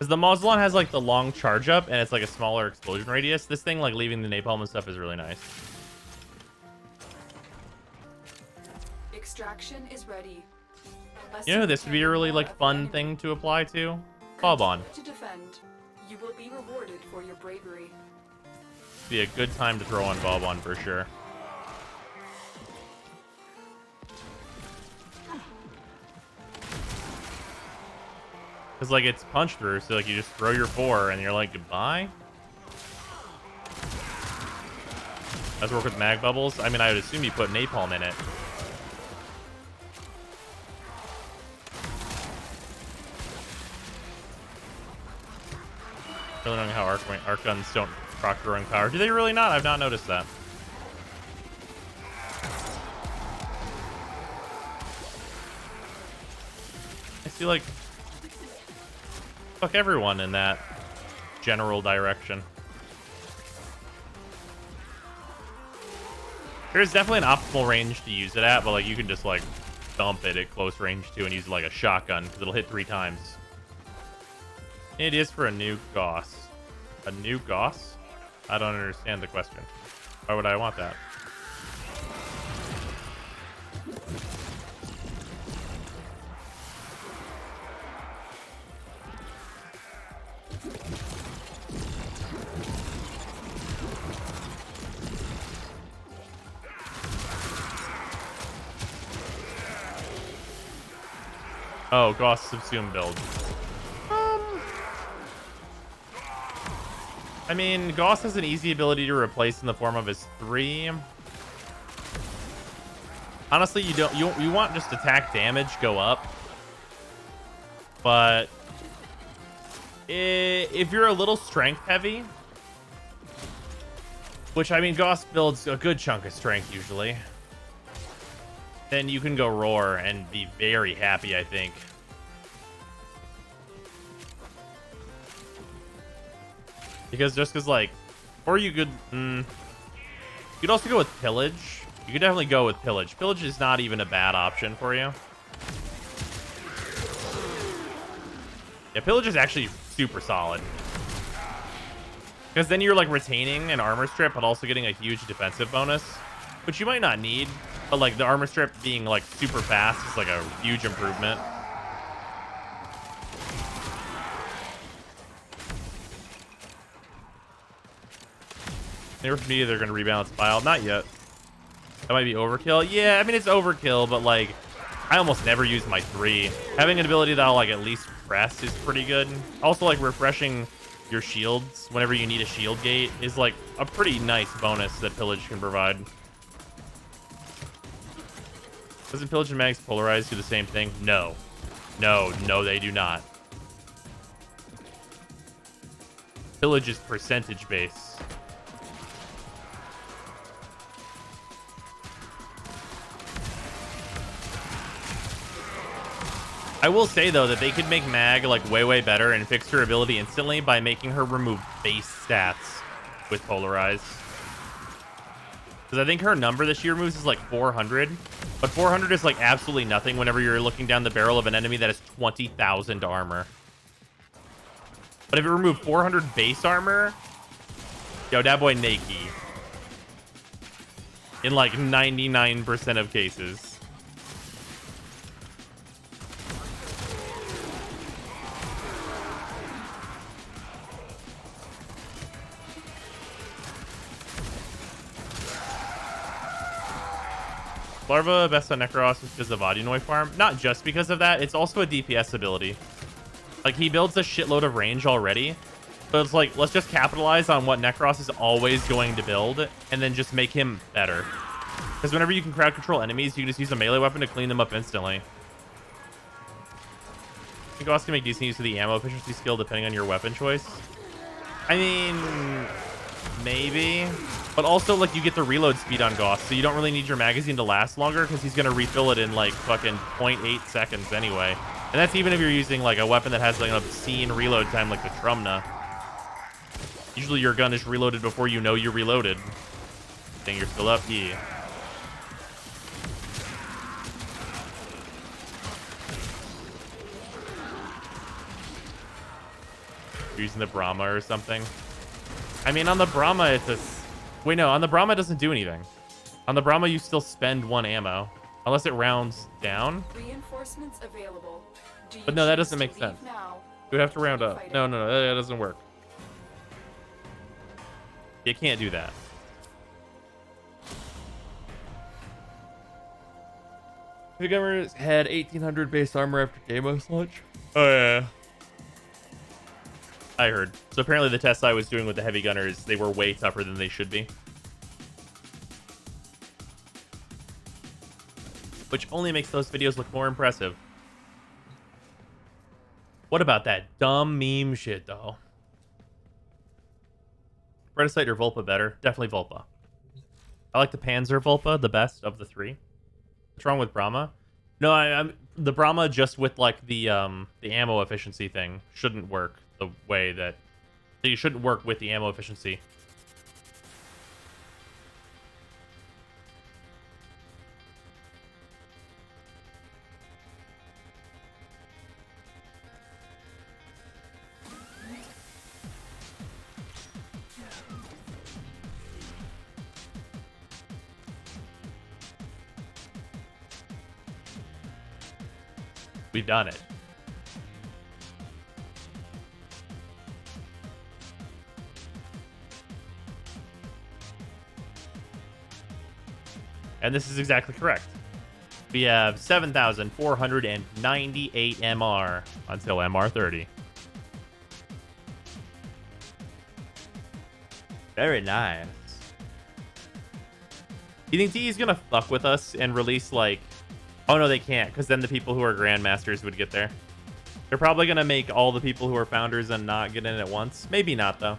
Because the Muzzlon has like the long charge up and it's like a smaller explosion radius. This thing, like leaving the napalm and stuff, is really nice. Extraction is ready. You know, this would be a really like fun thing to apply to Bob-on. To defend, you will be rewarded for your bravery. Be a good time to throw on Bob-on for sure. Because like it's punch through, so like you just throw your 4 and you're like goodbye. Does work with mag bubbles? I mean, I would assume you put napalm in it. Really knowing how arc guns don't proc throwing power. Do they really not? I've not noticed that. I see like fuck everyone in that general direction. There's definitely an optimal range to use it at, but like you can just like dump it at close range too and use it like a shotgun because it'll hit 3 times. Any ideas for a new Goss? A new Goss? I don't understand the question. Why would I want that? Oh, Goss subsume build. I mean, Goss has an easy ability to replace in the form of his 3. Honestly, you want just attack damage go up. But if you're a little strength heavy, which I mean Goss builds a good chunk of strength usually, then you can go Roar and be very happy, I think. Because like, or you could, you could also go with Pillage. You could definitely go with Pillage. Pillage is not even a bad option for you. Yeah, Pillage is actually super solid. Because then you're like retaining an armor strip, but also getting a huge defensive bonus, which you might not need. But like the armor strip being like super fast is like a huge improvement. For me, they're going to rebalance Bile. Not yet. That might be overkill. Yeah, I mean, it's overkill, but like, I almost never use my 3. Having an ability that'll like at least press is pretty good. Also, like refreshing your shields whenever you need a shield gate is like a pretty nice bonus that Pillage can provide. Doesn't Pillage and Mags Polarize do the same thing? No. No, they do not. Pillage is percentage base. I will say, though, that they could make Mag, like, way better and fix her ability instantly by making her remove base stats with Polarize. Because I think her number that she removes is, like, 400. But 400 is, like, absolutely nothing whenever you're looking down the barrel of an enemy that has 20,000 armor. But if it removed 400 base armor, yo, that boy naked. In, like, 99% of cases. Larva best on Necros because of Audinoy farm. Not just because of that, it's also a DPS ability. Like, he builds a shitload of range already. So it's like, let's just capitalize on what Necros is always going to build and then just make him better. Because whenever you can crowd control enemies, you can just use a melee weapon to clean them up instantly. I think Goss can make decent use of the ammo efficiency skill depending on your weapon choice. I mean, maybe. But also, like, you get the reload speed on Goss, so you don't really need your magazine to last longer because he's going to refill it in, like, fucking 0.8 seconds anyway. And that's even if you're using, like, a weapon that has, like, an obscene reload time like the Trumna. Usually your gun is reloaded before you know you're reloaded. Think you're still up? Yeah. using the Brahma or something. I mean, on the Brahma, it's a... Wait, no, on the Brahma, it doesn't do anything. On the Brahma, you still spend 1 ammo. Unless it rounds down. Reinforcements available. But no, that doesn't make sense. You would have to round up. No, that doesn't work. You can't do that. The Gunners had 1800 base armor after Deimos launch. Oh, yeah. I heard. So apparently the tests I was doing with the heavy gunners, they were way tougher than they should be. Which only makes those videos look more impressive. What about that dumb meme shit, though? Preda or Vulpa better? Definitely Vulpa. I like the Panzer Vulpa the best of the 3. What's wrong with Brahma? No, I'm the Brahma just with like the ammo efficiency thing shouldn't work the way that you shouldn't work with the ammo efficiency. We've done it. And this is exactly correct. We have 7,498 MR until MR30. Very nice. You think DE is gonna fuck with us and release like... Oh no, they can't, because then the people who are Grandmasters would get there. They're probably gonna make all the people who are Founders and not get in at once. Maybe not, though.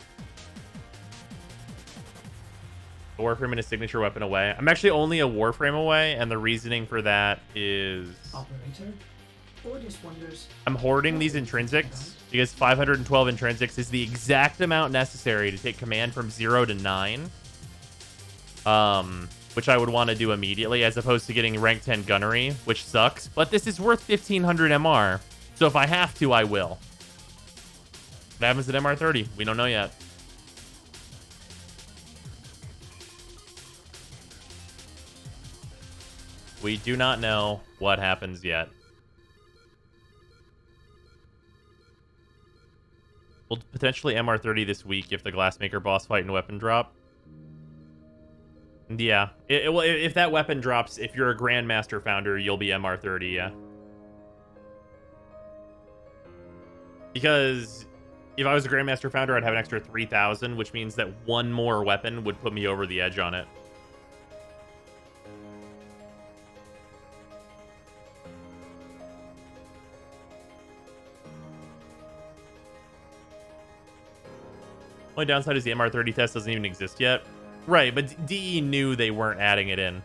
A Warframe and a signature weapon away. I'm actually only a Warframe away, and the reasoning for that is... Operator? Ordis wonders... I'm hoarding these intrinsics, because 512 intrinsics is the exact amount necessary to take command from 0 to 9. Which I would want to do immediately, as opposed to getting rank 10 gunnery, which sucks. But this is worth 1,500 MR, so if I have to, I will. What happens at MR30? We don't know yet. We do not know what happens yet. We'll potentially MR30 this week if the Glassmaker boss fight and weapon drop. Yeah, if that weapon drops, if you're a Grandmaster Founder, you'll be MR30, yeah. Because if I was a Grandmaster Founder, I'd have an extra 3,000, which means that one more weapon would put me over the edge on it. Only downside is the MR30 test doesn't even exist yet. Right, but DE knew they weren't adding it in.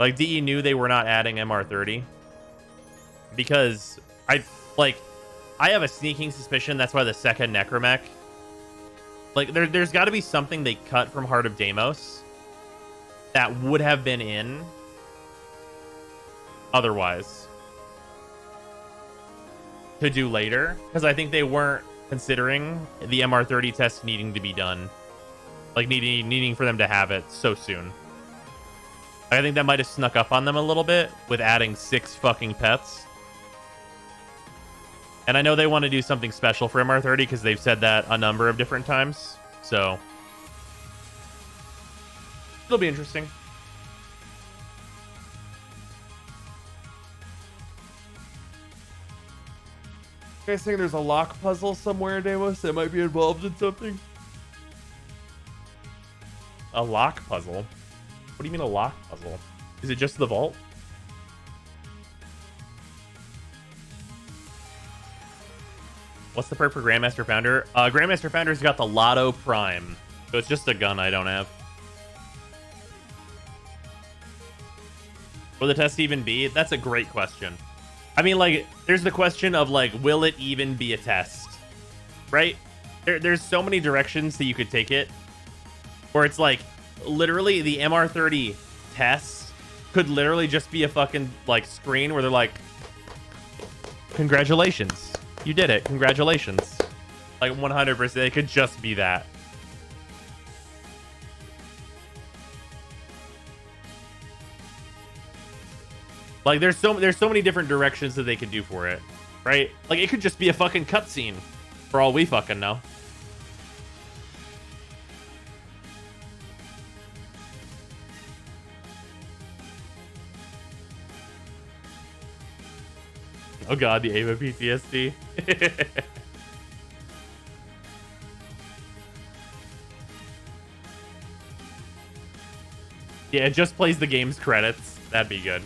Like, DE knew they were not adding MR30. Because I have a sneaking suspicion that's why the second Necromech... Like, there's got to be something they cut from Heart of Deimos that would have been in otherwise to do later. Because I think they weren't considering the MR30 test needing to be done. Like, needing for them to have it so soon. I think that might have snuck up on them a little bit with adding 6 fucking pets. And I know they want to do something special for MR30 because they've said that a number of different times. So, it'll be interesting. You guys think there's a lock puzzle somewhere, Deimos, that might be involved in something? A lock puzzle? What do you mean a lock puzzle? Is it just the vault? What's the perk for Grandmaster Founder? Grandmaster Founder's got the Lotto Prime. So it's just a gun I don't have. Will the test even be? That's a great question. I mean, like, there's the question of, like, will it even be a test? Right? There's so many directions that you could take it. Where it's like, literally, the MR30 test could literally just be a fucking, like, screen where they're like, congratulations. You did it. Congratulations. Like 100%. It could just be that. Like there's so many different directions that they could do for it, right? Like it could just be a fucking cutscene, for all we fucking know. Oh god, the Ava PTSD. Yeah, it just plays the game's credits. That'd be good.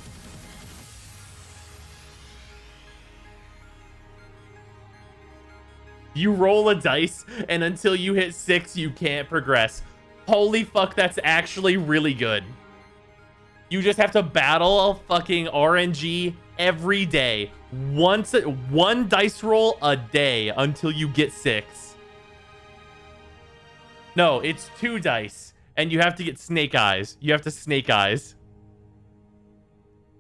You roll a dice, and until you hit 6, you can't progress. Holy fuck, that's actually really good. You just have to battle a fucking RNG every day. One dice roll a day until you get 6. No, it's 2 dice, and you have to get snake eyes. You have to snake eyes.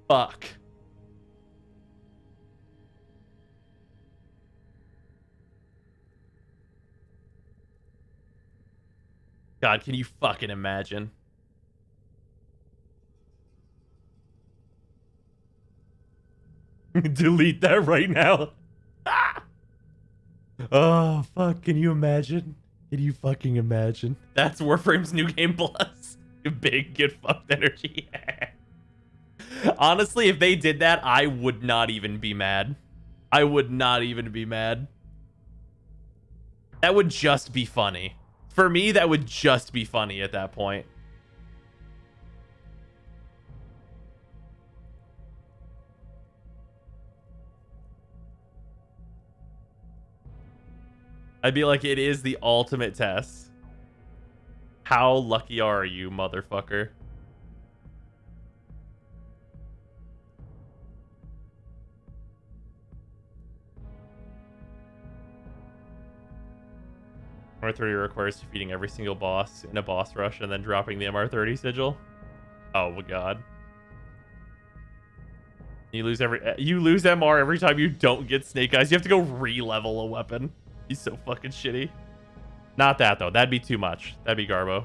Fuck. God, can you fucking imagine? Delete that right now. Oh, fuck. Can you imagine? Can you fucking imagine? That's Warframe's new game plus. Big get fucked energy. Honestly, if they did that, I would not even be mad. I would not even be mad. That would just be funny. For me, that would just be funny at that point. I'd be like, it is the ultimate test. How lucky are you, motherfucker? MR30 requires defeating every single boss in a boss rush and then dropping the MR30 sigil. Oh my god. You lose MR every time you don't get Snake Eyes. You have to go re-level a weapon. He's so fucking shitty. Not that though. That'd be too much. That'd be Garbo.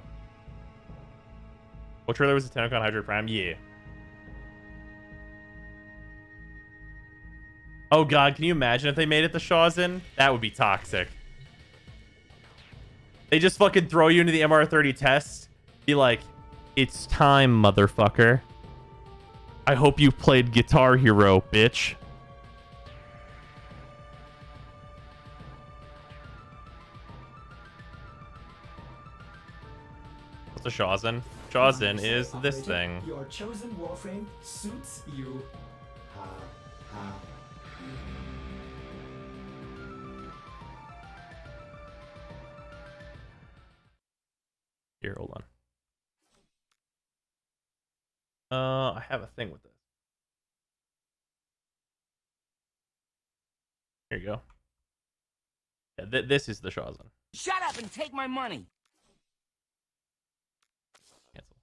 What trailer was the Tenocon Hydra Prime? Yeah. Oh god, can you imagine if they made it the Shawzin? That would be toxic. They just fucking throw you into the MR30 test. Be like, it's time, motherfucker. I hope you played Guitar Hero, bitch. What's a Shawzin? Shawzin is this thing. Your chosen Warframe suits you. Ha, ha. Here, hold on. I have a thing with this. Here you go. Yeah, this is the Shawzin. Shut up and take my money. Cancel.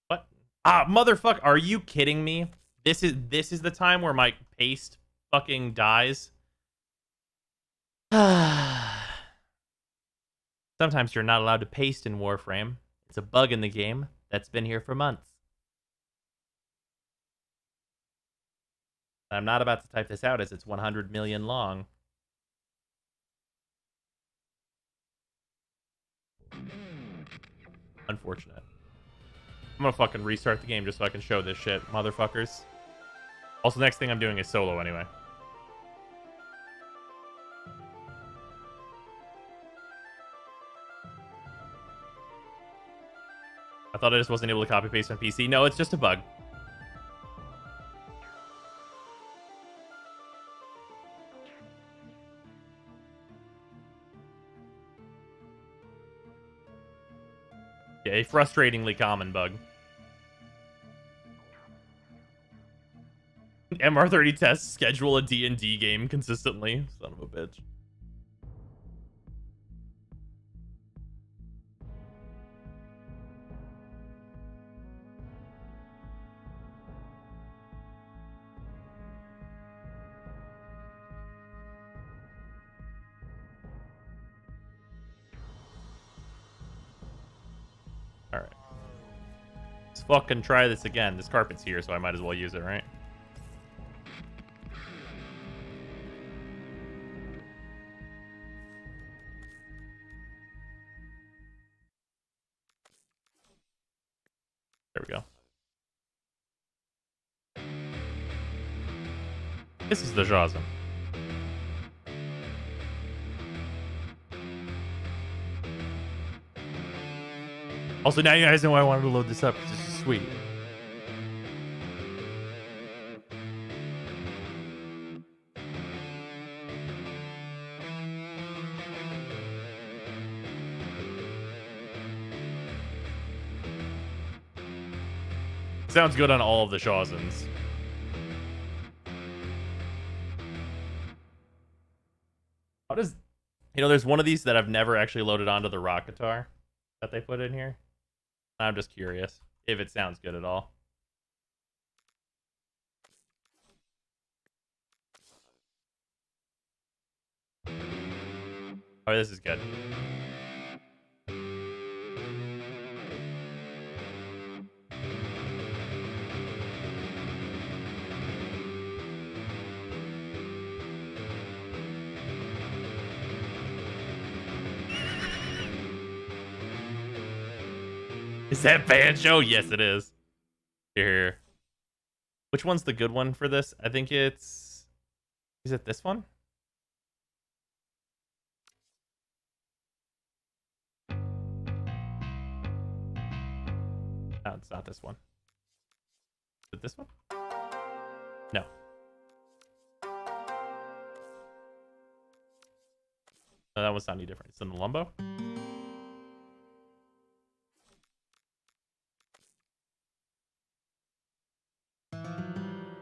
What? Ah, motherfucker! Are you kidding me? This is the time where my paste fucking dies. Sometimes you're not allowed to paste in Warframe. It's a bug in the game that's been here for months. I'm not about to type this out as it's 100 million long. Unfortunate. I'm gonna fucking restart the game just so I can show this shit, motherfuckers. Also, next thing I'm doing is solo anyway. I thought I just wasn't able to copy paste on PC. No, it's just a bug. Yeah, a frustratingly common bug. MR30 tests schedule a D&D game consistently. Son of a bitch. fucking try this again. This carpet's here, so I might as well use it, right? There we go. This is the Shazam. Also, now you guys know why I wanted to load this up, because this is sweet. Sounds good on all of the Shazams. How does... You know, there's one of these that I've never actually loaded onto the rock guitar that they put in here. I'm just curious if it sounds good at all. Oh, this is good. Is that banjo? Yes, it is. Here. Which one's the good one for this? I think it's... Is it this one? No, it's not this one. Is it this one? No. No, that one's not any different. It's in the Lumbo.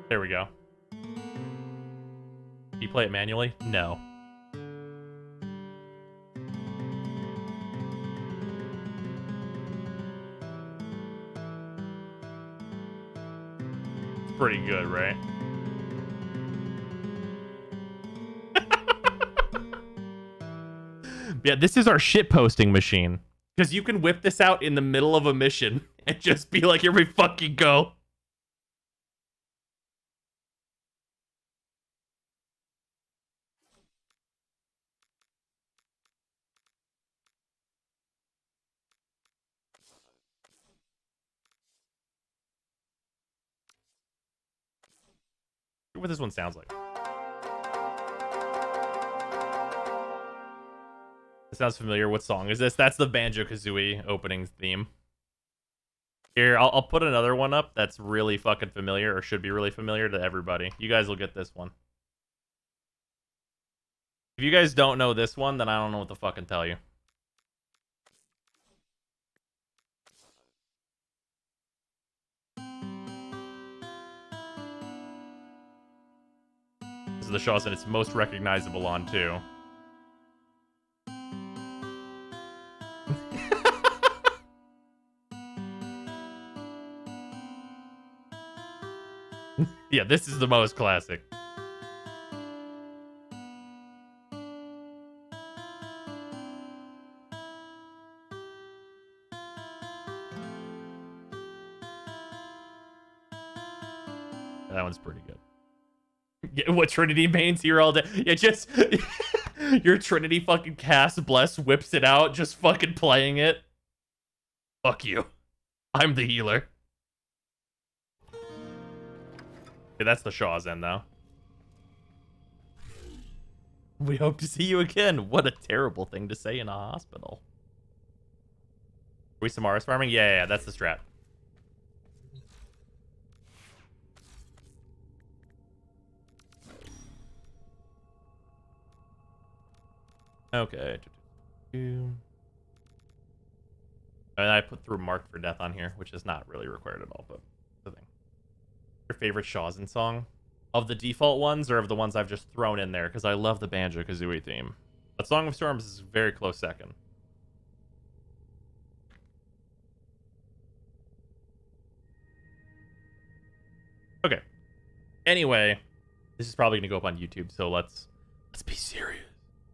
There we go. Do you play it manually? No. It's pretty good, right? Yeah, this is our shit posting machine. Because you can whip this out in the middle of a mission and just be like, here we fucking go. What this one sounds like. It sounds familiar. What song is this? That's the Banjo-Kazooie opening theme. Here, I'll put another one up that's really fucking familiar, or should be really familiar to everybody. You guys will get this one. If you guys don't know this one, then I don't know what to fucking tell you. This is the Shawson it's most recognizable on, too. Yeah, this is the most classic. That one's pretty good. Yeah, what Trinity mains here all day? Yeah, just your Trinity fucking cast bless whips it out, just fucking playing it. Fuck you. I'm the healer. Okay, that's the Shaw's end, though. We hope to see you again. What a terrible thing to say in a hospital. Are we Samaras farming? Yeah, that's the strat. Okay. And I put through Marked for Death on here, which is not really required at all, but the thing. Your favorite Shawson song? Of the default ones or of the ones I've just thrown in there? Because I love the Banjo-Kazooie theme. But Song of Storms is a very close second. Okay. Anyway, this is probably going to go up on YouTube, so let's be serious.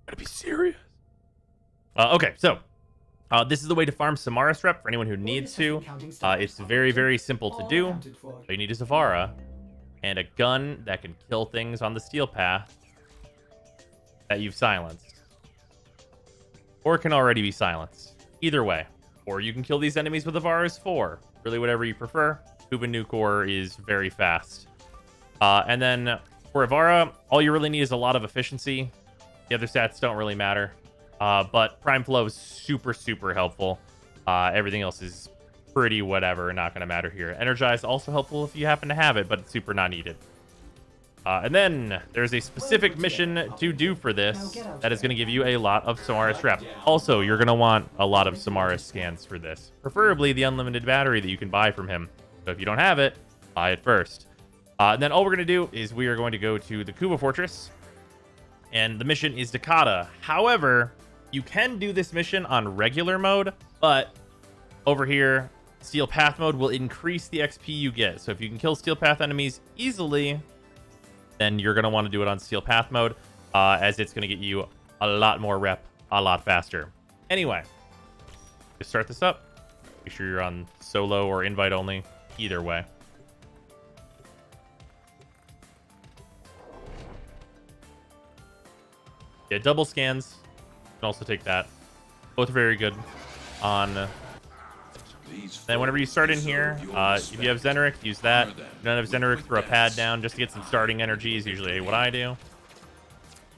Gotta be serious. Okay, so This is the way to farm Samaris rep for anyone who needs to. It's very, very simple to do. All you need is a Vara and a gun that can kill things on the steel path that you've silenced. Or it can already be silenced. Either way. Or you can kill these enemies with a Vara's 4. Really, whatever you prefer. Nukor is very fast. And then for Avara, all you really need is a lot of efficiency. The other stats don't really matter. But Prime Flow is super, super helpful. Everything else is pretty whatever, not going to matter here. Energize also helpful if you happen to have it, but it's super not needed. And then there's a specific mission to do for this that is going to give you a lot of Samaris rep. Also, you're going to want a lot of Samaris scans for this. Preferably the unlimited battery that you can buy from him. So if you don't have it, buy it first. And then all we're going to do is we are going to go to the Kuba Fortress. And the mission is Dakota. However, you can do this mission on regular mode, but over here, Steel Path mode will increase the XP you get. So if you can kill Steel Path enemies easily, then you're going to want to do it on Steel Path mode, as it's going to get you a lot more rep a lot faster. Anyway, to start this up, make sure you're on solo or invite only, either way. Yeah, double scans. You can also take that. Both are very good on... Then whenever you start in here, if you have Zeneric, use that. If you don't have Zeneric, throw a pad down just to get some starting energy is usually what I do.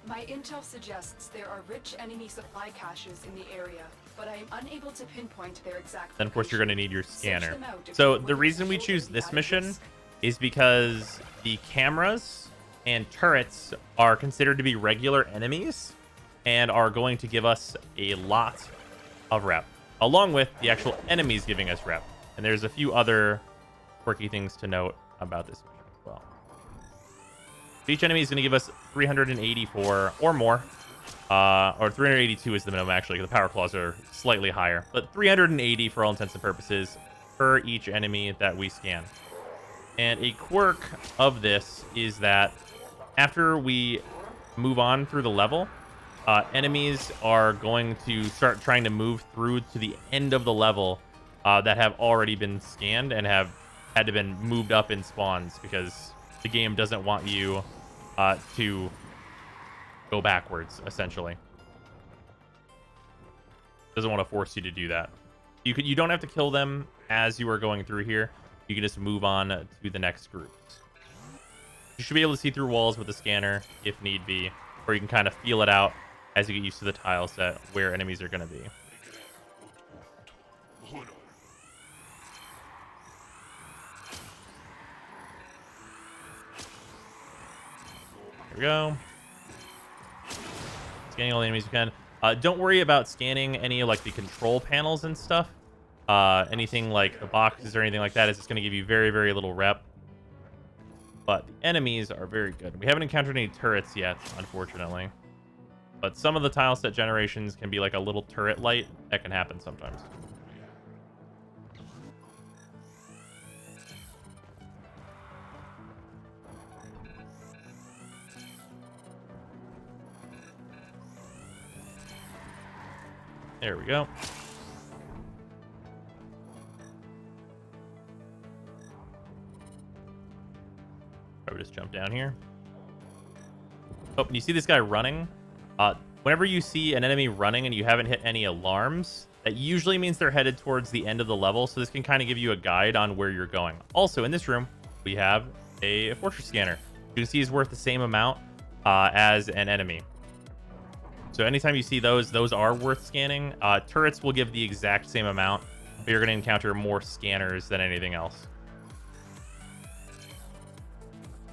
My intel suggests there are rich enemy supply caches in the area, but I am unable to pinpoint their exact Then of course you're going to need your scanner. them out if So you're the worried reason we that choose you'll this be at mission risk. is because the cameras and turrets are considered to be regular enemies and are going to give us a lot of rep, along with the actual enemies giving us rep. And there's a few other quirky things to note about this mission as well. Each enemy is going to give us 384 or more, or 382 is the minimum actually. The power claws are slightly higher, but 380 for all intents and purposes per each enemy that we scan. And a quirk of this is that after we move on through the level, enemies are going to start trying to move through to the end of the level that have already been scanned and have had to been moved up in spawns, because the game doesn't want you to go backwards, essentially. Doesn't want to force you to do that. You don't have to kill them as you are going through here. You can just move on to the next groups. You should be able to see through walls with the scanner if need be, or you can kind of feel it out as you get used to the tile set where enemies are going to be. There we go. Scanning all the enemies you can. Don't worry about scanning any of like the control panels and stuff. Anything like the boxes or anything like that is just going to give you very, very little rep. But the enemies are very good. We haven't encountered any turrets yet, unfortunately. But some of the tile set generations can be like a little turret light. That can happen sometimes. There we go. Probably just jump down here. Oh, and you see this guy running? Whenever you see an enemy running and you haven't hit any alarms, that usually means they're headed towards the end of the level, so this can kind of give you a guide on where you're going. Also, in this room, we have a fortress scanner. You can see is worth the same amount as an enemy. So anytime you see those are worth scanning. Turrets will give the exact same amount, but you're going to encounter more scanners than anything else.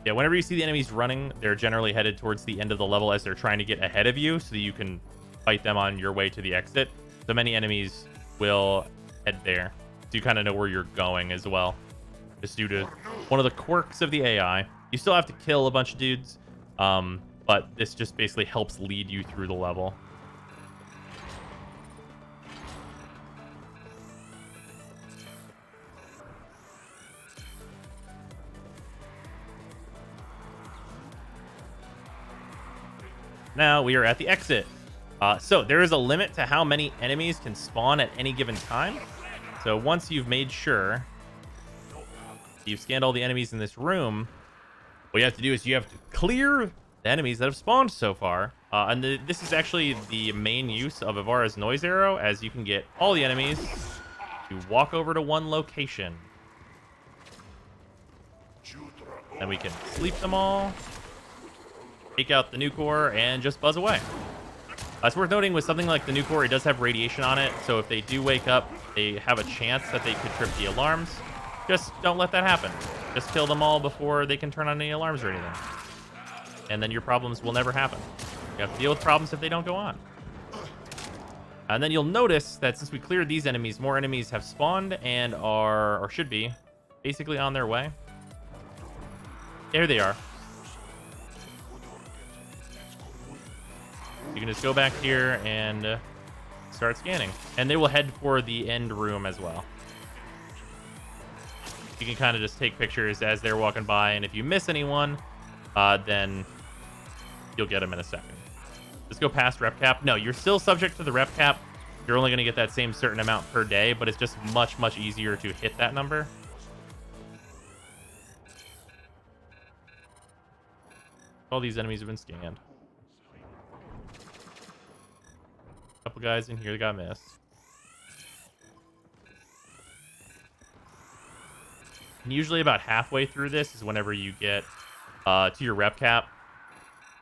Yeah, whenever you see the enemies running, they're generally headed towards the end of the level as they're trying to get ahead of you so that you can fight them on your way to the exit. So many enemies will head there. So you kind of know where you're going as well. Just due to one of the quirks of the AI. You still have to kill a bunch of dudes, but this just basically helps lead you through the level. Now we are at the exit. So there is a limit to how many enemies can spawn at any given time. So once you've made sure you've scanned all the enemies in this room, what you have to do is you have to clear the enemies that have spawned so far. And this is actually the main use of Ivara's noise arrow, as you can get all the enemies to walk over to one location. Then we can sleep them all, take out the new core, and just buzz away. It's worth noting with something like the new core, it does have radiation on it, so if they do wake up, they have a chance that they could trip the alarms. Just don't let that happen. Just kill them all before they can turn on any alarms or anything. And then your problems will never happen. You have to deal with problems if they don't go on. And then you'll notice that since we cleared these enemies, more enemies have spawned and are, or should be, basically on their way. There they are. You can just go back here and start scanning. And they will head for the end room as well. You can kind of just take pictures as they're walking by, and if you miss anyone, then you'll get them in a second. Just go past rep cap. No, you're still subject to the rep cap. You're only going to get that same certain amount per day, but it's just much, much easier to hit that number. All these enemies have been scanned. Couple guys in here that got missed. And usually about halfway through this is whenever you get to your rep cap.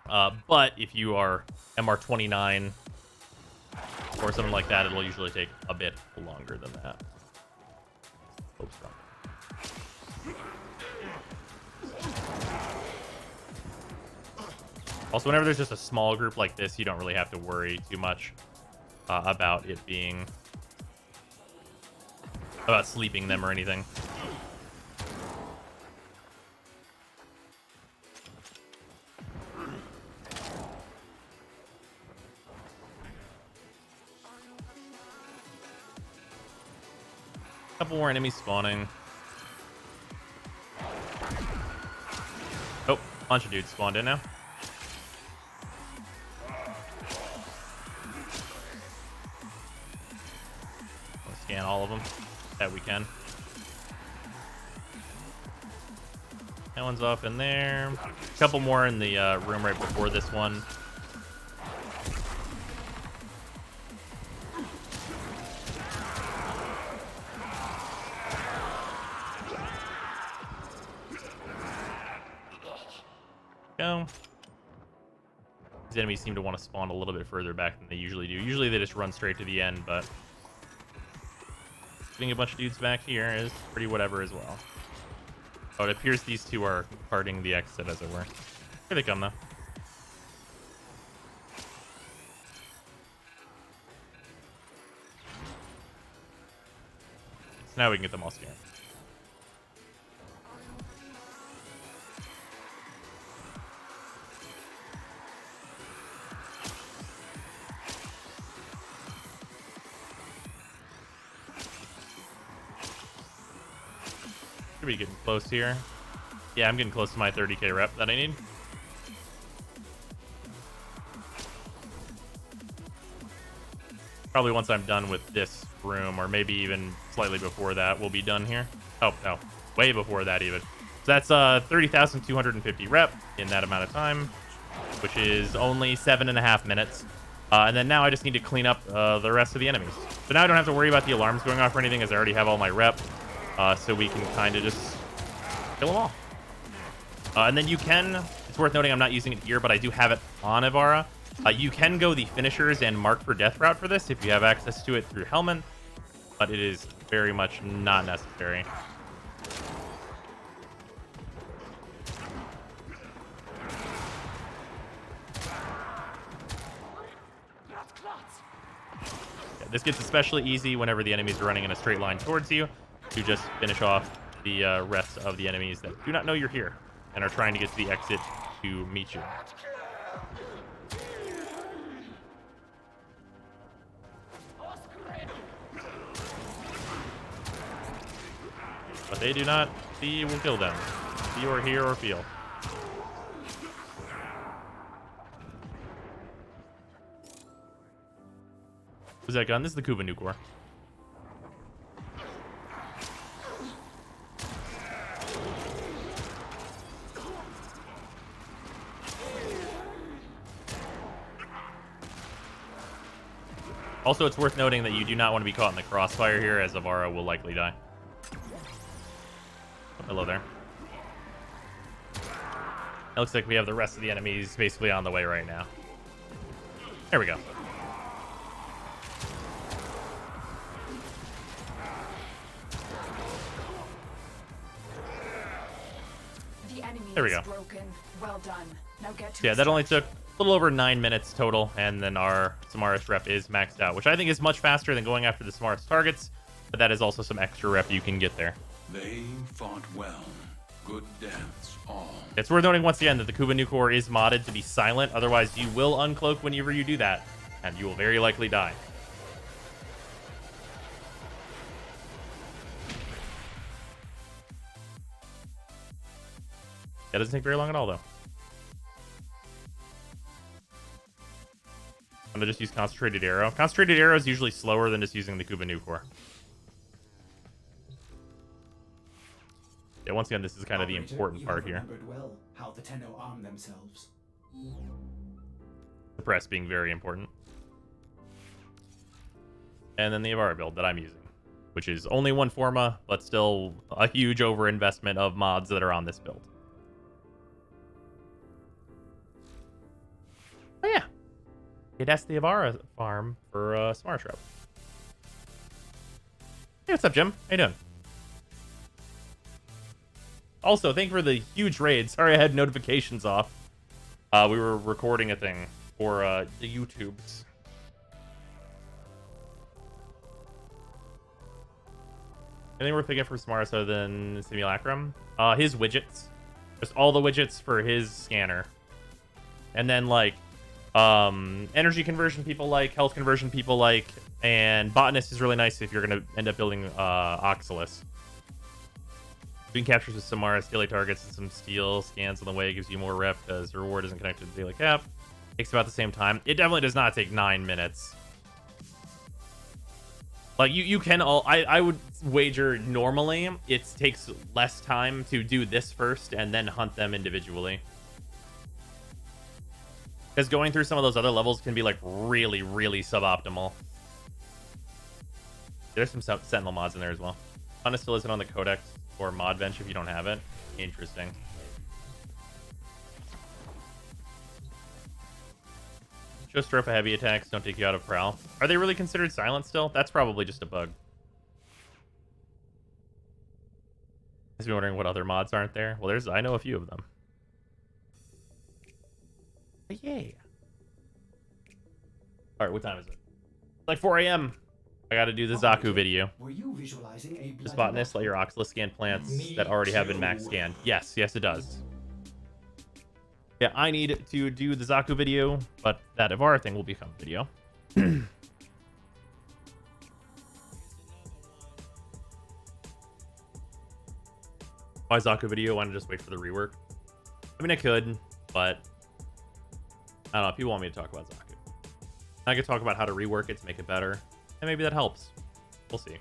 But if you are MR29 or something like that, it'll usually take a bit longer than that. Oops, wrong. Also, whenever there's just a small group like this, you don't really have to worry too much about it being... about sleeping them or anything. Couple more enemies spawning. Oh, bunch of dudes spawned in now. We'll scan all of them that we can. That one's off in there. A couple more in the room right before this one. Go. These enemies seem to want to spawn a little bit further back than they usually do. Usually they just run straight to the end, but getting a bunch of dudes back here is pretty whatever as well. Oh, it appears these two are parting the exit, as it were. Here they come, though. So now we can get them all scanned. Should be getting close here. Yeah, I'm getting close to my 30k rep that I need. Probably once I'm done with this room, or maybe even slightly before that, we'll be done here. Oh, no. Way before that, even. So that's 30,250 rep in that amount of time, which is only 7.5 minutes. And then now I just need to clean up the rest of the enemies. So now I don't have to worry about the alarms going off or anything, as I already have all my rep. So we can kind of just kill them all. And then you can, it's worth noting I'm not using it here, but I do have it on Ivara. You can go the finishers and mark for death route for this if you have access to it through Hellman, but it is very much not necessary. Yeah, this gets especially easy whenever the enemies are running in a straight line towards you. To just finish off the rest of the enemies that do not know you're here and are trying to get to the exit to meet you. But they do not see will kill them. See or hear or feel. Who's that gun? This is the Kuba Nucor. Also, it's worth noting that you do not want to be caught in the crossfire here, as Avara will likely die. Oh, hello there. It looks like we have the rest of the enemies basically on the way right now. There we go. The enemy There we is go. broken. Well done. Now get to Yeah, that only took a little over 9 minutes total, and then our Samaras rep is maxed out, which I think is much faster than going after the Samaras targets, but that is also some extra rep you can get there. They fought well. Good dance, all. It's worth noting once again that the Kuba Nucor is modded to be silent, otherwise you will uncloak whenever you do that, and you will very likely die. That doesn't take very long at all, though. I'm gonna just use Concentrated Arrow. Concentrated Arrow is usually slower than just using the Kuba Nucor. Yeah, once again, this is kind of the important part here. Well how the Tenno arm themselves. The press being very important. And then the Avara build that I'm using, which is only one Forma, but still a huge overinvestment of mods that are on this build. Oh yeah. Yeah, that's the Avara farm for Smart Shrub. Hey, what's up, Jim? How you doing? Also, thank you for the huge raid. Sorry I had notifications off. We were recording a thing for the YouTubes. Anything worth picking for Samaras other than Simulacrum? His widgets. Just all the widgets for his scanner. And then, like, energy conversion people like, health conversion people like, and botanist is really nice if you're going to end up building Oxalis. Doing captures with Samaras, daily targets, and some steel scans on the way gives you more rep because the reward isn't connected to the daily cap. Takes about the same time. It definitely does not take 9 minutes. Like, you can all... I would wager normally it takes less time to do this first and then hunt them individually. Because going through some of those other levels can be, like, really, really suboptimal. There's some Sentinel mods in there as well. Honest still isn't on the Codex or mod bench if you don't have it. Interesting. Just rope heavy attacks don't take you out of Prowl. Are they really considered silent still? That's probably just a bug. Is you wondering what other mods aren't there? Well, I know a few of them. But yeah. Alright, what time is it? It's like 4 a.m. I gotta do the Zaku video. Were you visualizing a Does botanist let your Oxalis scan plants that already have been max scanned? Yes, yes it does. Yeah, I need to do the Zaku video, but that Avara thing will become video. Why Zaku video? Why not just wait for the rework? I mean, I could, but I don't know. People want me to talk about Zaku. I could talk about how to rework it to make it better, and maybe that helps. We'll see.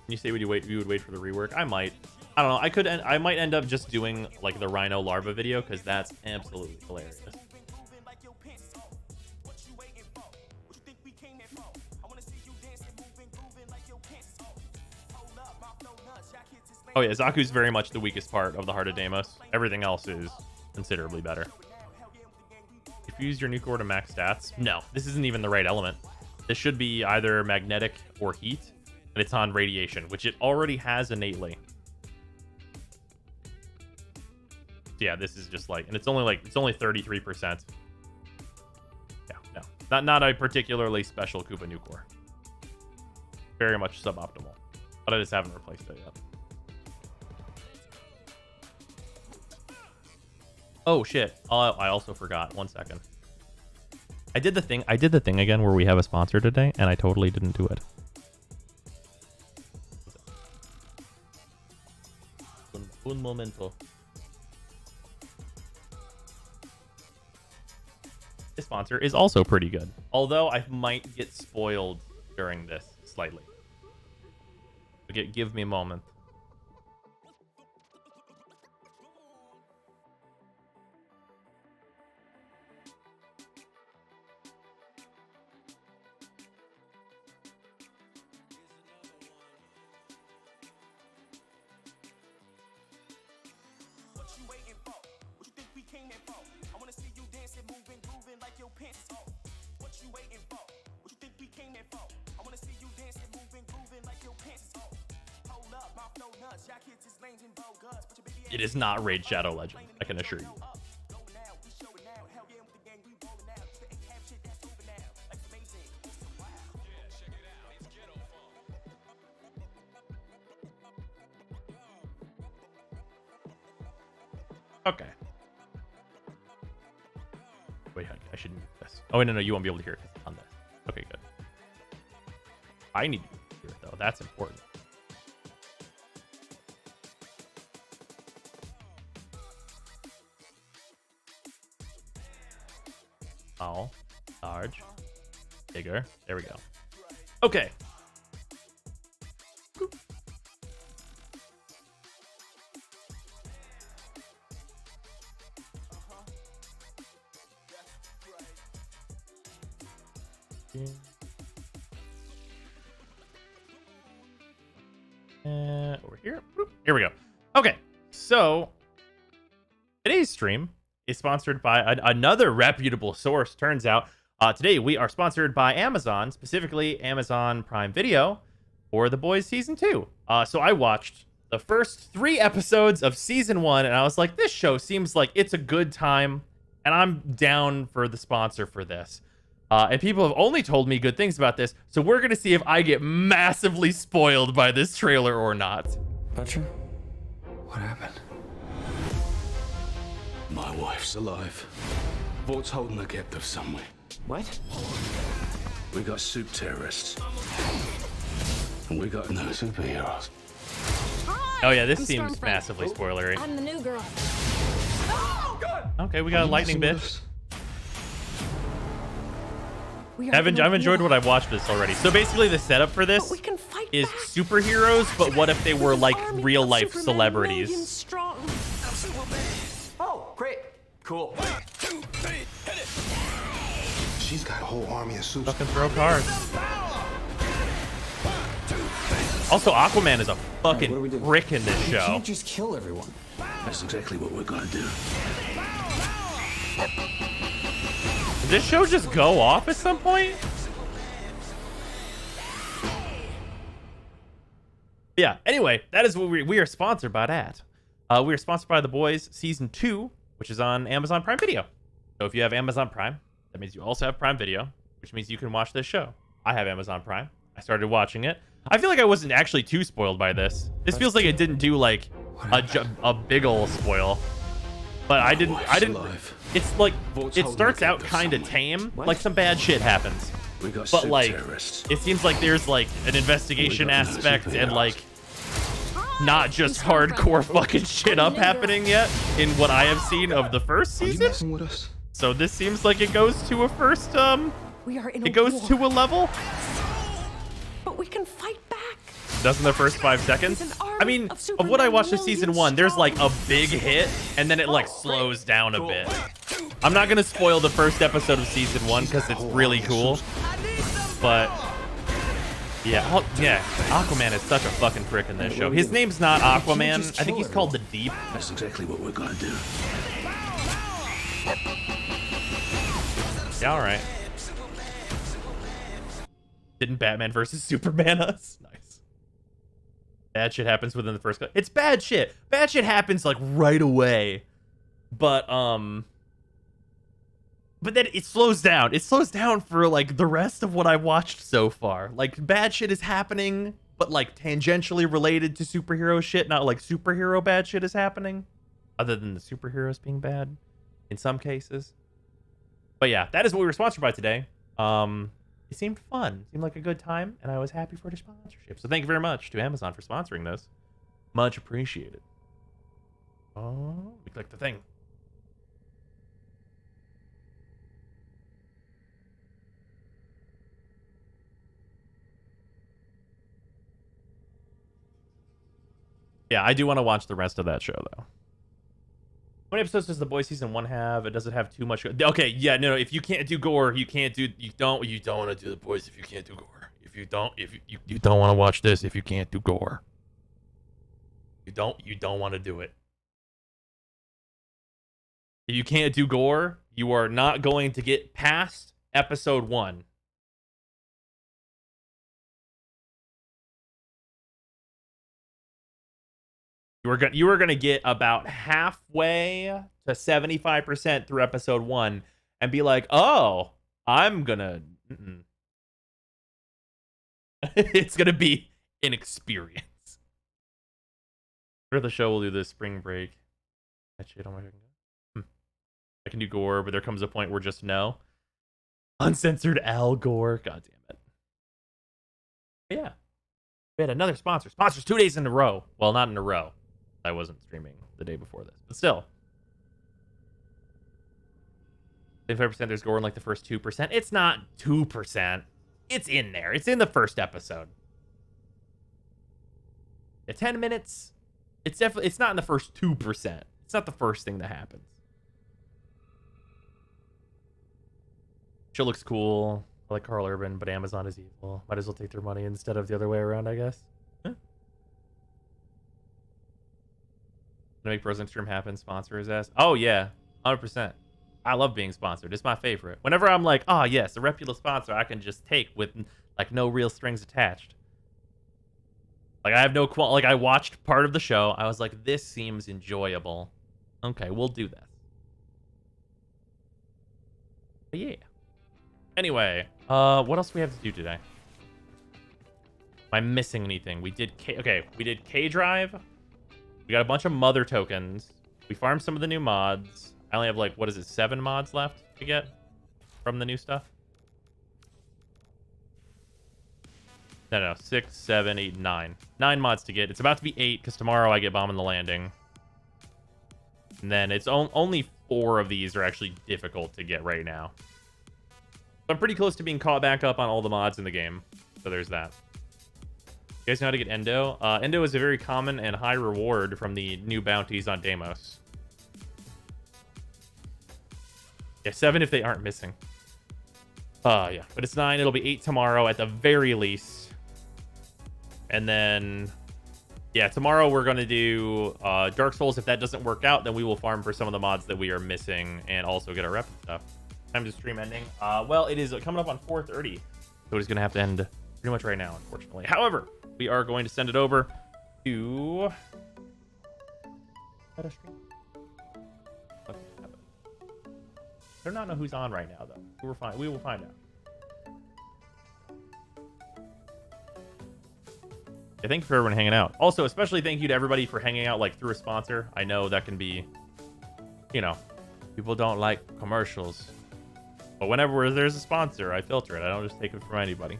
You say you would wait for the rework? I might. I don't know. I might end up just doing like the Rhino larva video because that's absolutely hilarious. Oh yeah, Zaku's very much the weakest part of the Heart of Deimos. Everything else is considerably better. If you use your Nucor to max stats, no, this isn't even the right element. This should be either magnetic or heat, and it's on radiation, which it already has innately. Yeah, this is just like, and it's only 33%. Yeah, no, not a particularly special Kuba Nucor. Very much suboptimal, but I just haven't replaced it yet. Oh shit! I also forgot. 1 second. I did the thing again where we have a sponsor today, and I totally didn't do it. Un momento. this sponsor is also pretty good. Although I might get spoiled during this slightly. Give me a moment. It is not Raid Shadow Legend, I can assure you. Okay. Wait, I shouldn't mute this. Oh, no, you won't be able to hear it on this. Okay, good. I need to hear it, though. That's important. Small, large, bigger. There we go. Okay. Over here. Here we go. Okay, so today's stream is sponsored by another reputable source. Turns out today we are sponsored by Amazon, specifically Amazon Prime Video for The Boys Season 2. So I watched the first 3 episodes of Season 1, and I was like, this show seems like it's a good time, and I'm down for the sponsor for this. And people have only told me good things about this, so we're going to see if I get massively spoiled by this trailer or not. Butcher? What happened? My wife's alive. Vault's holding her captive somewhere. What? We got soup terrorists. And we got no superheroes. Oh yeah, this seems massively spoilery. I'm the new girl. Okay, we got a lightning bit. I've enjoyed what I've watched this already. So basically the setup for this is superheroes, but what if they were like real life celebrities? Oh, great. Cool. She's got a whole army of soups. Fucking throw cards. Also, Aquaman is a fucking prick in this show. You can't just kill everyone. That's exactly what we're gonna do. Did this show just go off at some point? Yeah, anyway, that is what we are sponsored by that. We are sponsored by The Boys Season 2, which is on Amazon Prime Video. So if you have Amazon Prime, that means you also have Prime Video, which means you can watch this show. I have Amazon Prime. I started watching it. I feel like I wasn't actually too spoiled by this. This feels like it didn't do like a big ol' spoil. But I didn't. It's like it starts out kind of tame. Like some bad shit happens. But like it seems like there's like an investigation aspect and like not just hardcore fucking shit up happening yet in what I have seen of the first season. So this seems like it goes to a first it goes to a level. But we can fight back. Doesn't the first 5 seconds? I mean, of what I watched of season 1, there's like a big hit, and then it like slows down a bit. I'm not gonna spoil the first episode of season 1 because it's really cool. But yeah, Aquaman is such a fucking prick in this show. His name's not Aquaman. I think he's called the Deep. That's exactly what we're gonna do. Yeah, all right. Didn't Batman versus Superman us? Nice. Bad shit happens within the first. It's bad shit. Bad shit happens like right away, but then it slows down. It slows down for like the rest of what I've watched so far. Like bad shit is happening, but like tangentially related to superhero shit. Not like superhero bad shit is happening, other than the superheroes being bad in some cases. But yeah, that is what we were sponsored by today. It seemed fun. It seemed like a good time, and I was happy for the sponsorship. So thank you very much to Amazon for sponsoring this. Much appreciated. Oh, we clicked the thing. Yeah, I do want to watch the rest of that show though. How many episodes does The Boys season 1 have? It doesn't have too much. Okay, yeah, no, if you can't do gore, you don't want to do The Boys if you can't do gore. If you don't want to watch this if you can't do gore. You don't want to do it. If you can't do gore, you are not going to get past episode 1. You were gonna get about halfway to 75% through episode 1 and be like, oh, I'm gonna it's gonna be an experience. For the show we'll do this spring break. Actually, I don't know if I can go. I can do gore, but there comes a point where just no. Uncensored Al Gore. God damn it. But yeah. We had another sponsor. Sponsors 2 days in a row. Well, not in a row. I wasn't streaming the day before this. But still. 55% there's gore in like the first 2%. It's not 2%. It's in there. It's in the first episode. At 10 minutes, it's not in the first 2%. It's not the first thing that happens. Show looks cool. I like Carl Urban, but Amazon is evil. Might as well take their money instead of the other way around, I guess. Huh? To make Bros Stream happen, sponsor his ass. Oh yeah, 100%. I love being sponsored. It's my favorite. Whenever I'm like, oh yes, a reputable sponsor I can just take with like no real strings attached. Like I have no like I watched part of the show. I was like, this seems enjoyable. Okay, we'll do this. But yeah. Anyway, what else do we have to do today? Am I missing anything? We did K-Drive. We got a bunch of mother tokens. We farmed some of the new mods. I only have like, what is it, 7 mods left to get from the new stuff? No, 6, 7, 8, 9. 9 mods to get. It's about to be 8 because tomorrow I get Bomb on the Landing. And then it's only 4 of these are actually difficult to get right now. I'm pretty close to being caught back up on all the mods in the game. So there's that. You guys know how to get Endo? Endo is a very common and high reward from the new bounties on Deimos. Yeah, 7 if they aren't missing. Yeah. But it's 9. It'll be 8 tomorrow at the very least. And then... yeah, tomorrow we're going to do Dark Souls. If that doesn't work out, then we will farm for some of the mods that we are missing and also get our rep and stuff. Time to stream ending. Well, it is coming up on 4:30, so it is going to have to end pretty much right now, unfortunately. However, we are going to send it over to... I do not know who's on right now, though. We will find out. Yeah, thank you for everyone hanging out. Also, especially thank you to everybody for hanging out like through a sponsor. I know that can be, you know, people don't like commercials. But whenever there's a sponsor, I filter it. I don't just take it from anybody.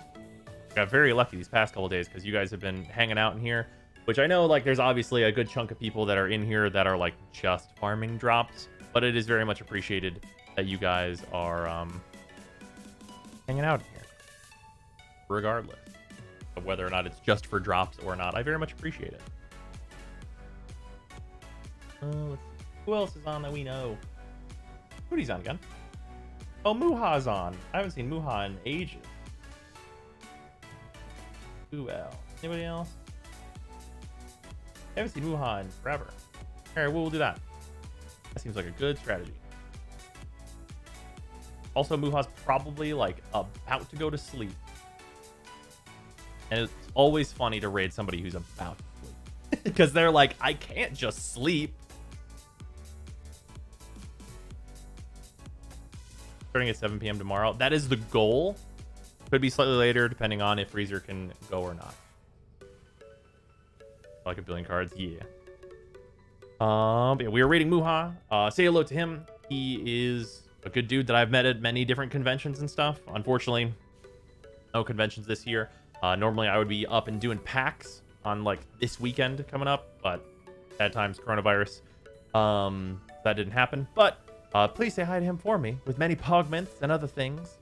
I got very lucky these past couple days because you guys have been hanging out in here, which I know like there's obviously a good chunk of people that are in here that are like just farming drops, but it is very much appreciated that you guys are hanging out in here, regardless of whether or not it's just for drops or not. I very much appreciate it. Let's see. Who else is on that we know? Who's on again? Oh, Muha's on. I haven't seen Muha in ages. Who else? Anybody else? I haven't seen Muha in forever. Alright, we'll do that. That seems like a good strategy. Also, Muha's probably like about to go to sleep. And it's always funny to raid somebody who's about to sleep. Because they're like, I can't just sleep. Starting at 7 p.m. tomorrow. That is the goal. Could be slightly later, depending on if Freezer can go or not. Like a billion cards, yeah. Yeah, we are raiding Muha. Say hello to him. He is a good dude that I've met at many different conventions and stuff. Unfortunately, no conventions this year. Normally, I would be up and doing PAX on like this weekend coming up, but at times coronavirus, that didn't happen. But please say hi to him for me with many pogments and other things.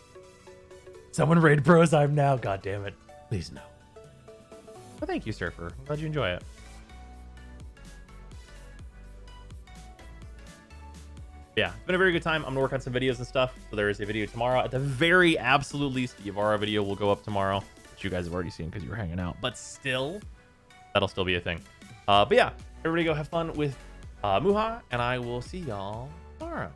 Someone raid Bros I'm now. God damn it. Please no. Well, thank you, Surfer. I'm glad you enjoy it. Yeah, it's been a very good time. I'm gonna work on some videos and stuff. So there is a video tomorrow. At the very absolute least, the Yavara video will go up tomorrow, which you guys have already seen because you were hanging out. But still, that'll still be a thing. But yeah, everybody go have fun with Muha, and I will see y'all tomorrow.